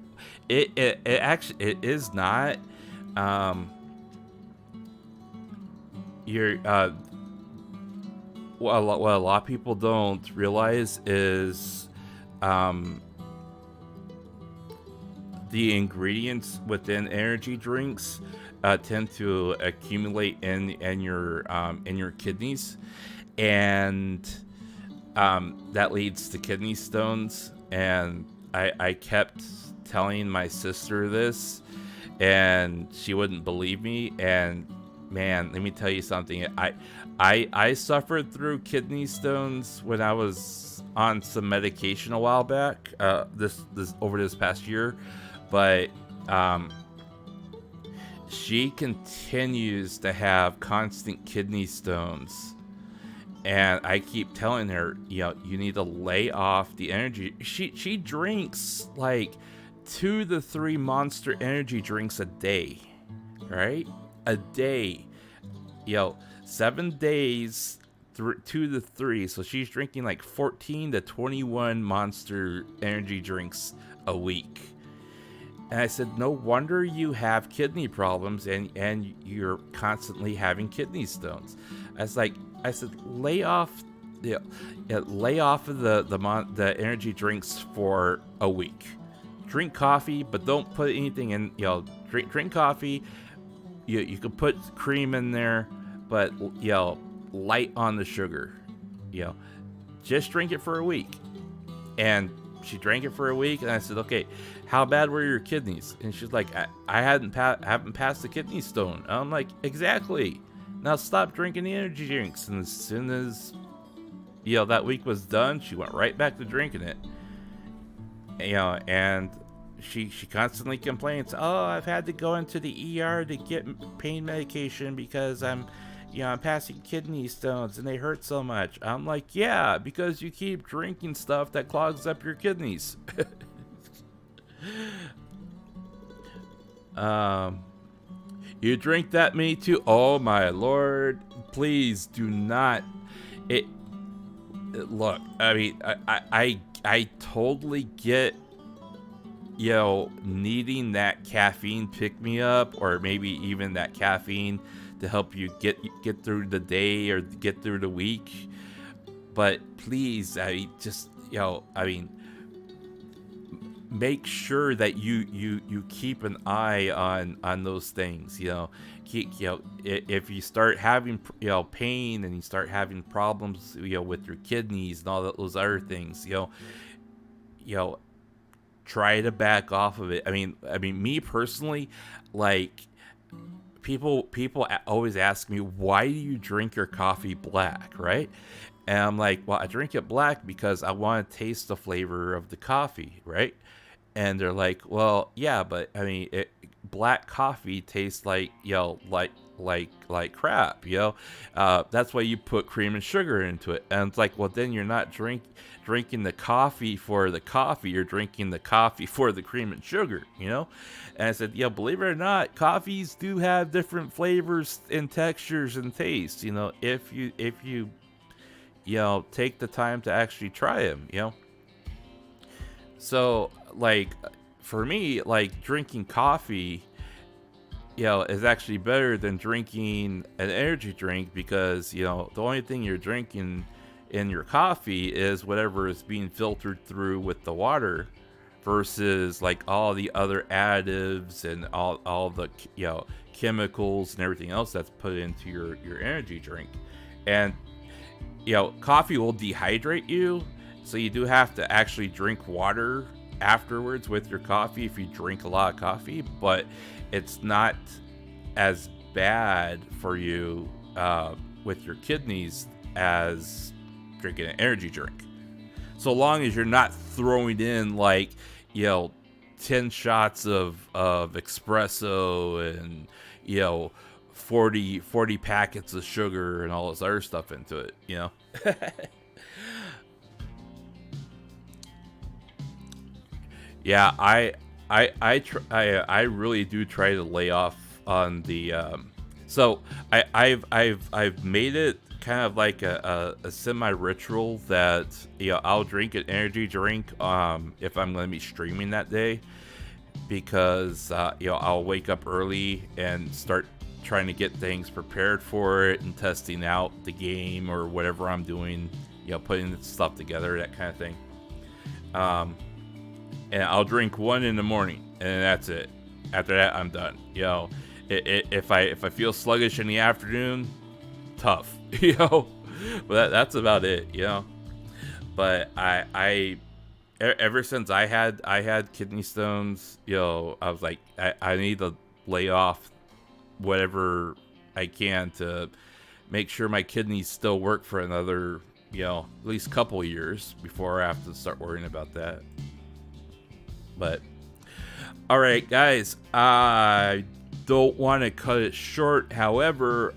It actually is not. What a lot of people don't realize is the ingredients within energy drinks tend to accumulate in your kidneys, and that leads to kidney stones. And I kept telling my sister this, and she wouldn't believe me. And man, let me tell you something. I suffered through kidney stones when I was on some medication a while back. This over this past year, but she continues to have constant kidney stones, and I keep telling her, you need to lay off the energy. She drinks like 2 to 3 Monster energy drinks a day, right? A day, 7 days, 2 to 3. So she's drinking like 14 to 21 Monster energy drinks a week. And I said, no wonder you have kidney problems and you're constantly having kidney stones. I said, lay off of the energy drinks for a week. Drink coffee, but don't put anything in. Drink coffee. You can put cream in there, but light on the sugar. Just drink it for a week. And she drank it for a week, and I said, okay, how bad were your kidneys? And she's like, I haven't passed the kidney stone. And I'm like, exactly. Now stop drinking the energy drinks. And as soon as that week was done, she went right back to drinking it. And she constantly complains, oh, I've had to go into the ER to get pain medication because I'm I'm passing kidney stones and they hurt so much. I'm like, yeah, because you keep drinking stuff that clogs up your kidneys. You drink that many too? Oh my lord! Please do not. Look, I mean, I totally get, needing that caffeine pick me up, or maybe even that caffeine to help you get through the day or get through the week. But please, make sure that you keep an eye on those things. If you start having pain and you start having problems with your kidneys and all those other things, try to back off of it. I mean me personally, like, people always ask me, why do you drink your coffee black, right? And I'm like, well, I drink it black because I want to taste the flavor of the coffee, right? And they're like, well, yeah, but I mean, black coffee tastes like crap, that's why you put cream and sugar into it. And it's like, well, then you're not drinking the coffee for the coffee, you're drinking the coffee for the cream and sugar, And I said, believe it or not, coffees do have different flavors and textures and tastes, if you take the time to actually try them, So, like, for me, like, drinking coffee, is actually better than drinking an energy drink, because, the only thing you're drinking in your coffee is whatever is being filtered through with the water, versus, like, all the other additives and all the, chemicals and everything else that's put into your energy drink. And, coffee will dehydrate you. So you do have to actually drink water afterwards with your coffee if you drink a lot of coffee, but it's not as bad for you with your kidneys as drinking an energy drink. So long as you're not throwing in 10 shots of espresso and 40 packets of sugar and all this other stuff into it, Yeah, I really do try to lay off on the so I've made it kind of like a semi ritual that I'll drink an energy drink if I'm going to be streaming that day, because I'll wake up early and start trying to get things prepared for it and testing out the game or whatever I'm doing, putting stuff together, that kind of thing. And I'll drink one in the morning, and that's it. After that, I'm done. If I feel sluggish in the afternoon, tough. But that's about it. But I ever since I had kidney stones, I was like, I need to lay off whatever I can to make sure my kidneys still work for another, at least couple years before I have to start worrying about that. But all right, guys, I don't want to cut it short. However,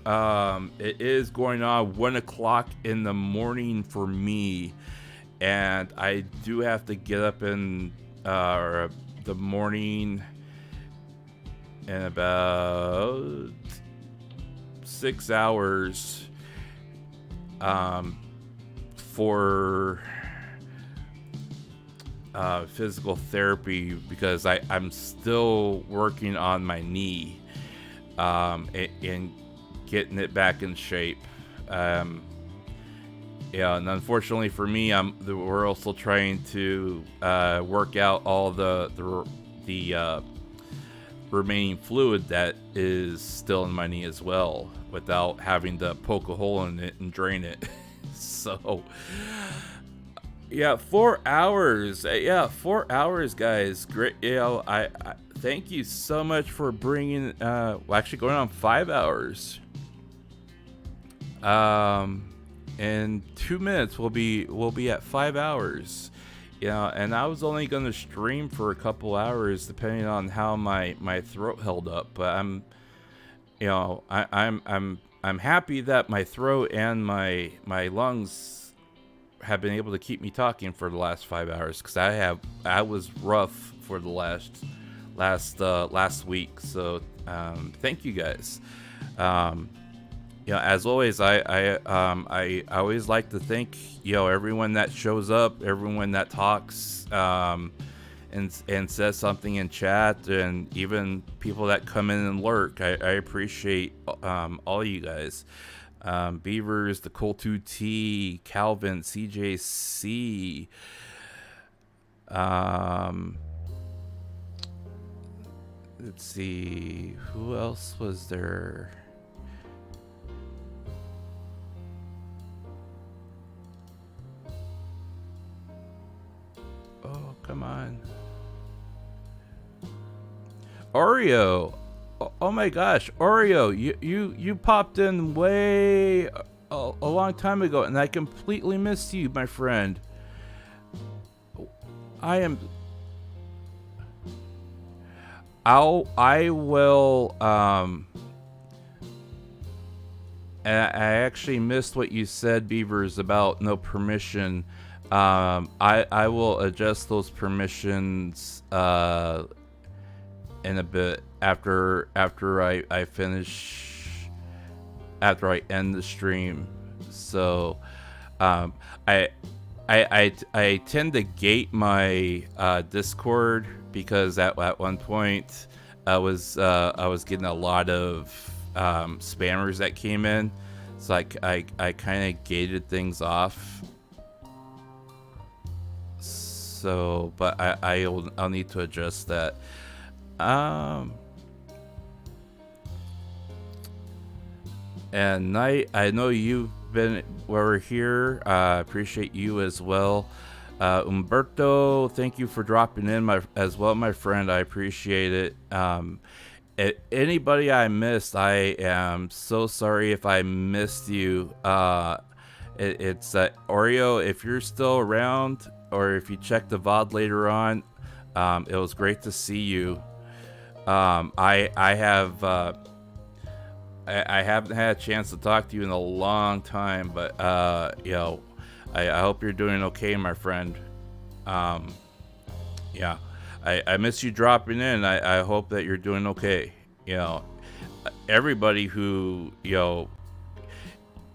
it is going on 1 o'clock in the morning for me, and I do have to get up in the morning in about 6 hours for physical therapy, because I'm still working on my knee and getting it back in shape. And unfortunately for me, we're also trying to work out all the remaining fluid that is still in my knee as well, without having to poke a hole in it and drain it. So yeah, 4 hours. 4 hours, guys. Great. I thank you so much for bringing. Actually, going on 5 hours. In 2 minutes, we'll be at 5 hours. And I was only going to stream for a couple hours, depending on how my throat held up. But I'm I'm happy that my throat and my lungs have been able to keep me talking for the last 5 hours, because I was rough for the last week. So thank you guys. As always, I always like to thank everyone that shows up, everyone that talks, and says something in chat, and even people that come in and lurk. I appreciate all you guys. Beavers, the Cole 2T, Calvin, CJC. Let's see, who else was there? Oh, come on. Oreo. Oh my gosh, Oreo, you popped in way a long time ago, and I completely missed you, my friend. I will and I actually missed what you said, Beavers, about no permission. I will adjust those permissions in a bit after I finish, after I end the stream. So I tend to gate my Discord, because at one point I was getting a lot of spammers that came in, so I kind of gated things off. So, but I'll need to adjust that. And Knight, I know you've been over here. Appreciate you as well. Umberto, thank you for dropping in as well, my friend. I appreciate it. Anybody I missed, I am so sorry if I missed you. It's Oreo, if you're still around, or if you check the VOD later on, it was great to see you. I haven't had a chance to talk to you in a long time, but I hope you're doing okay, my friend. Yeah, I miss you dropping in. I hope that you're doing okay. Everybody who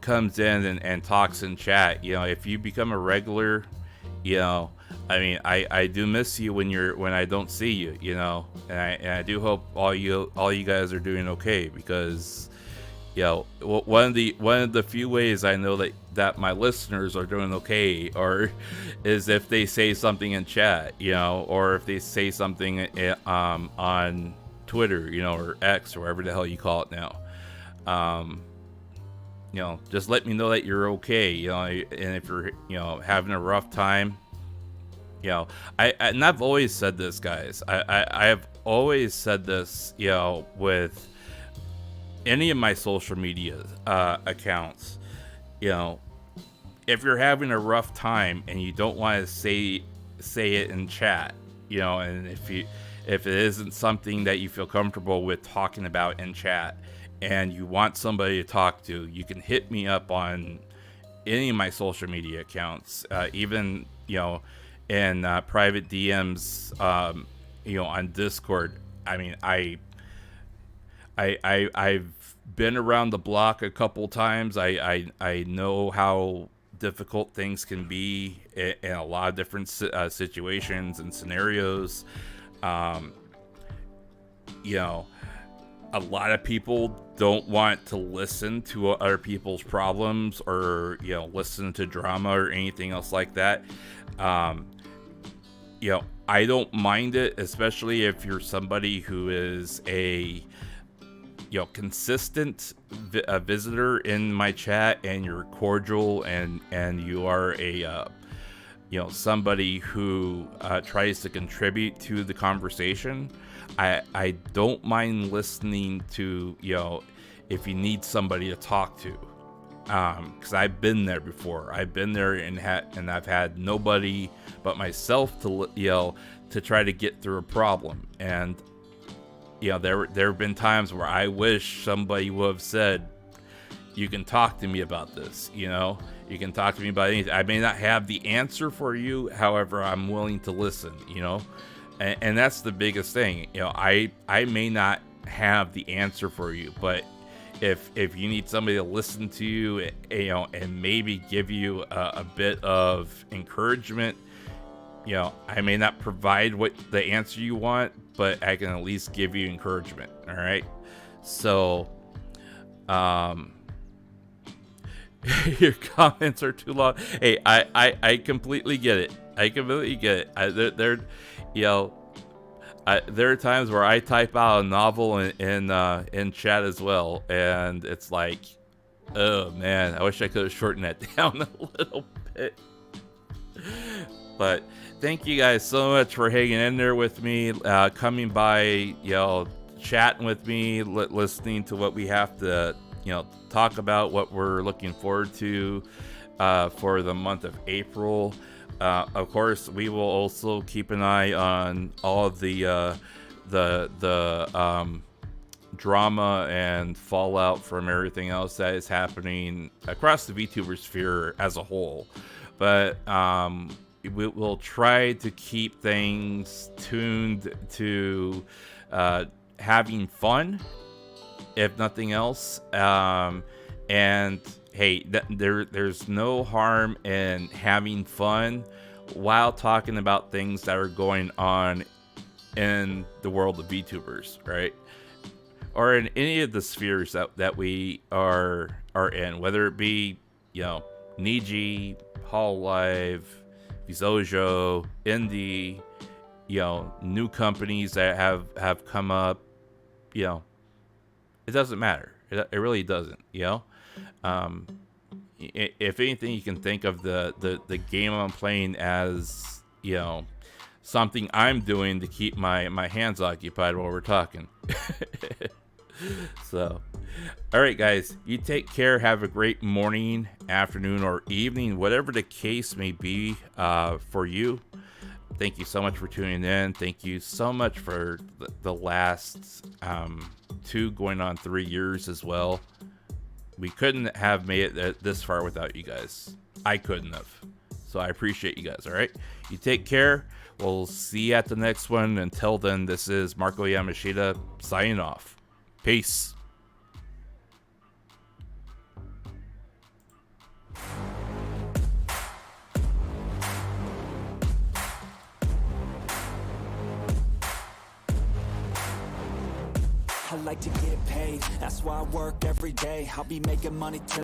comes in and talks in chat, if you become a regular, I do miss you when I don't see you, and I do hope all you guys are doing okay, because one of the few ways I know that my listeners are doing okay is if they say something in chat, or if they say something on Twitter, or X, or whatever the hell you call it now. Just let me know that you're okay, and if you're having a rough time, and I've always said this, guys. I have always said this, with any of my social media accounts. If you're having a rough time and you don't want to say it in chat, and if it isn't something that you feel comfortable with talking about in chat, and you want somebody to talk to, you can hit me up on any of my social media accounts, even in private DMs, on Discord. I've been around the block a couple times. I know how difficult things can be in a lot of different situations and scenarios. A lot of people don't want to listen to other people's problems, or listen to drama or anything else like that. I don't mind it, especially if you're somebody who is a consistent visitor in my chat, and you're cordial, and you are a somebody who tries to contribute to the conversation. I don't mind listening to if you need somebody to talk to, because I've been there before. I've been there and I've had nobody but myself to try to get through a problem. And there have been times where I wish somebody would have said, you can talk to me about this. You know, you can talk to me about anything. I may not have the answer for you, however, I'm willing to listen. You know, and that's the biggest thing. You know, I may not have the answer for you, but if you need somebody to listen to you, you know, and maybe give you a bit of encouragement, you know, I may not provide what the answer you want, but I can at least give you encouragement. All right. So, your comments are too long. Hey, I completely get it. I completely get it. They're, you know, there are times where I type out a novel in chat as well, and it's like, oh man, I wish I could have shortened that down a little bit. But thank you guys so much for hanging in there with me, coming by, you know, chatting with me, listening to what we have to, you know, talk about, what we're looking forward to for the month of April. Of course, we will also keep an eye on all of the drama and fallout from everything else that is happening across the VTuber sphere as a whole. But we'll try to keep things tuned to having fun, if nothing else. And hey, there's no harm in having fun while talking about things that are going on in the world of VTubers, right? Or in any of the spheres that we are in, whether it be, you know, Niji, Hololive, Vizojo, Indie, you know, new companies that have come up, you know, it doesn't matter. It really doesn't, you know? If anything, you can think of the game I'm playing as, you know, something I'm doing to keep my hands occupied while we're talking. So, all right, guys, you take care. Have a great morning, afternoon, or evening, whatever the case may be for you. Thank you so much for tuning in. Thank you so much for the last 2 going on 3 years as well. We couldn't have made it this far without you guys. I couldn't have. So I appreciate you guys, all right? You take care. We'll see you at the next one. Until then, this is Marko Yamashita signing off. Peace. I like to get paid, that's why I work every day. I'll be making money till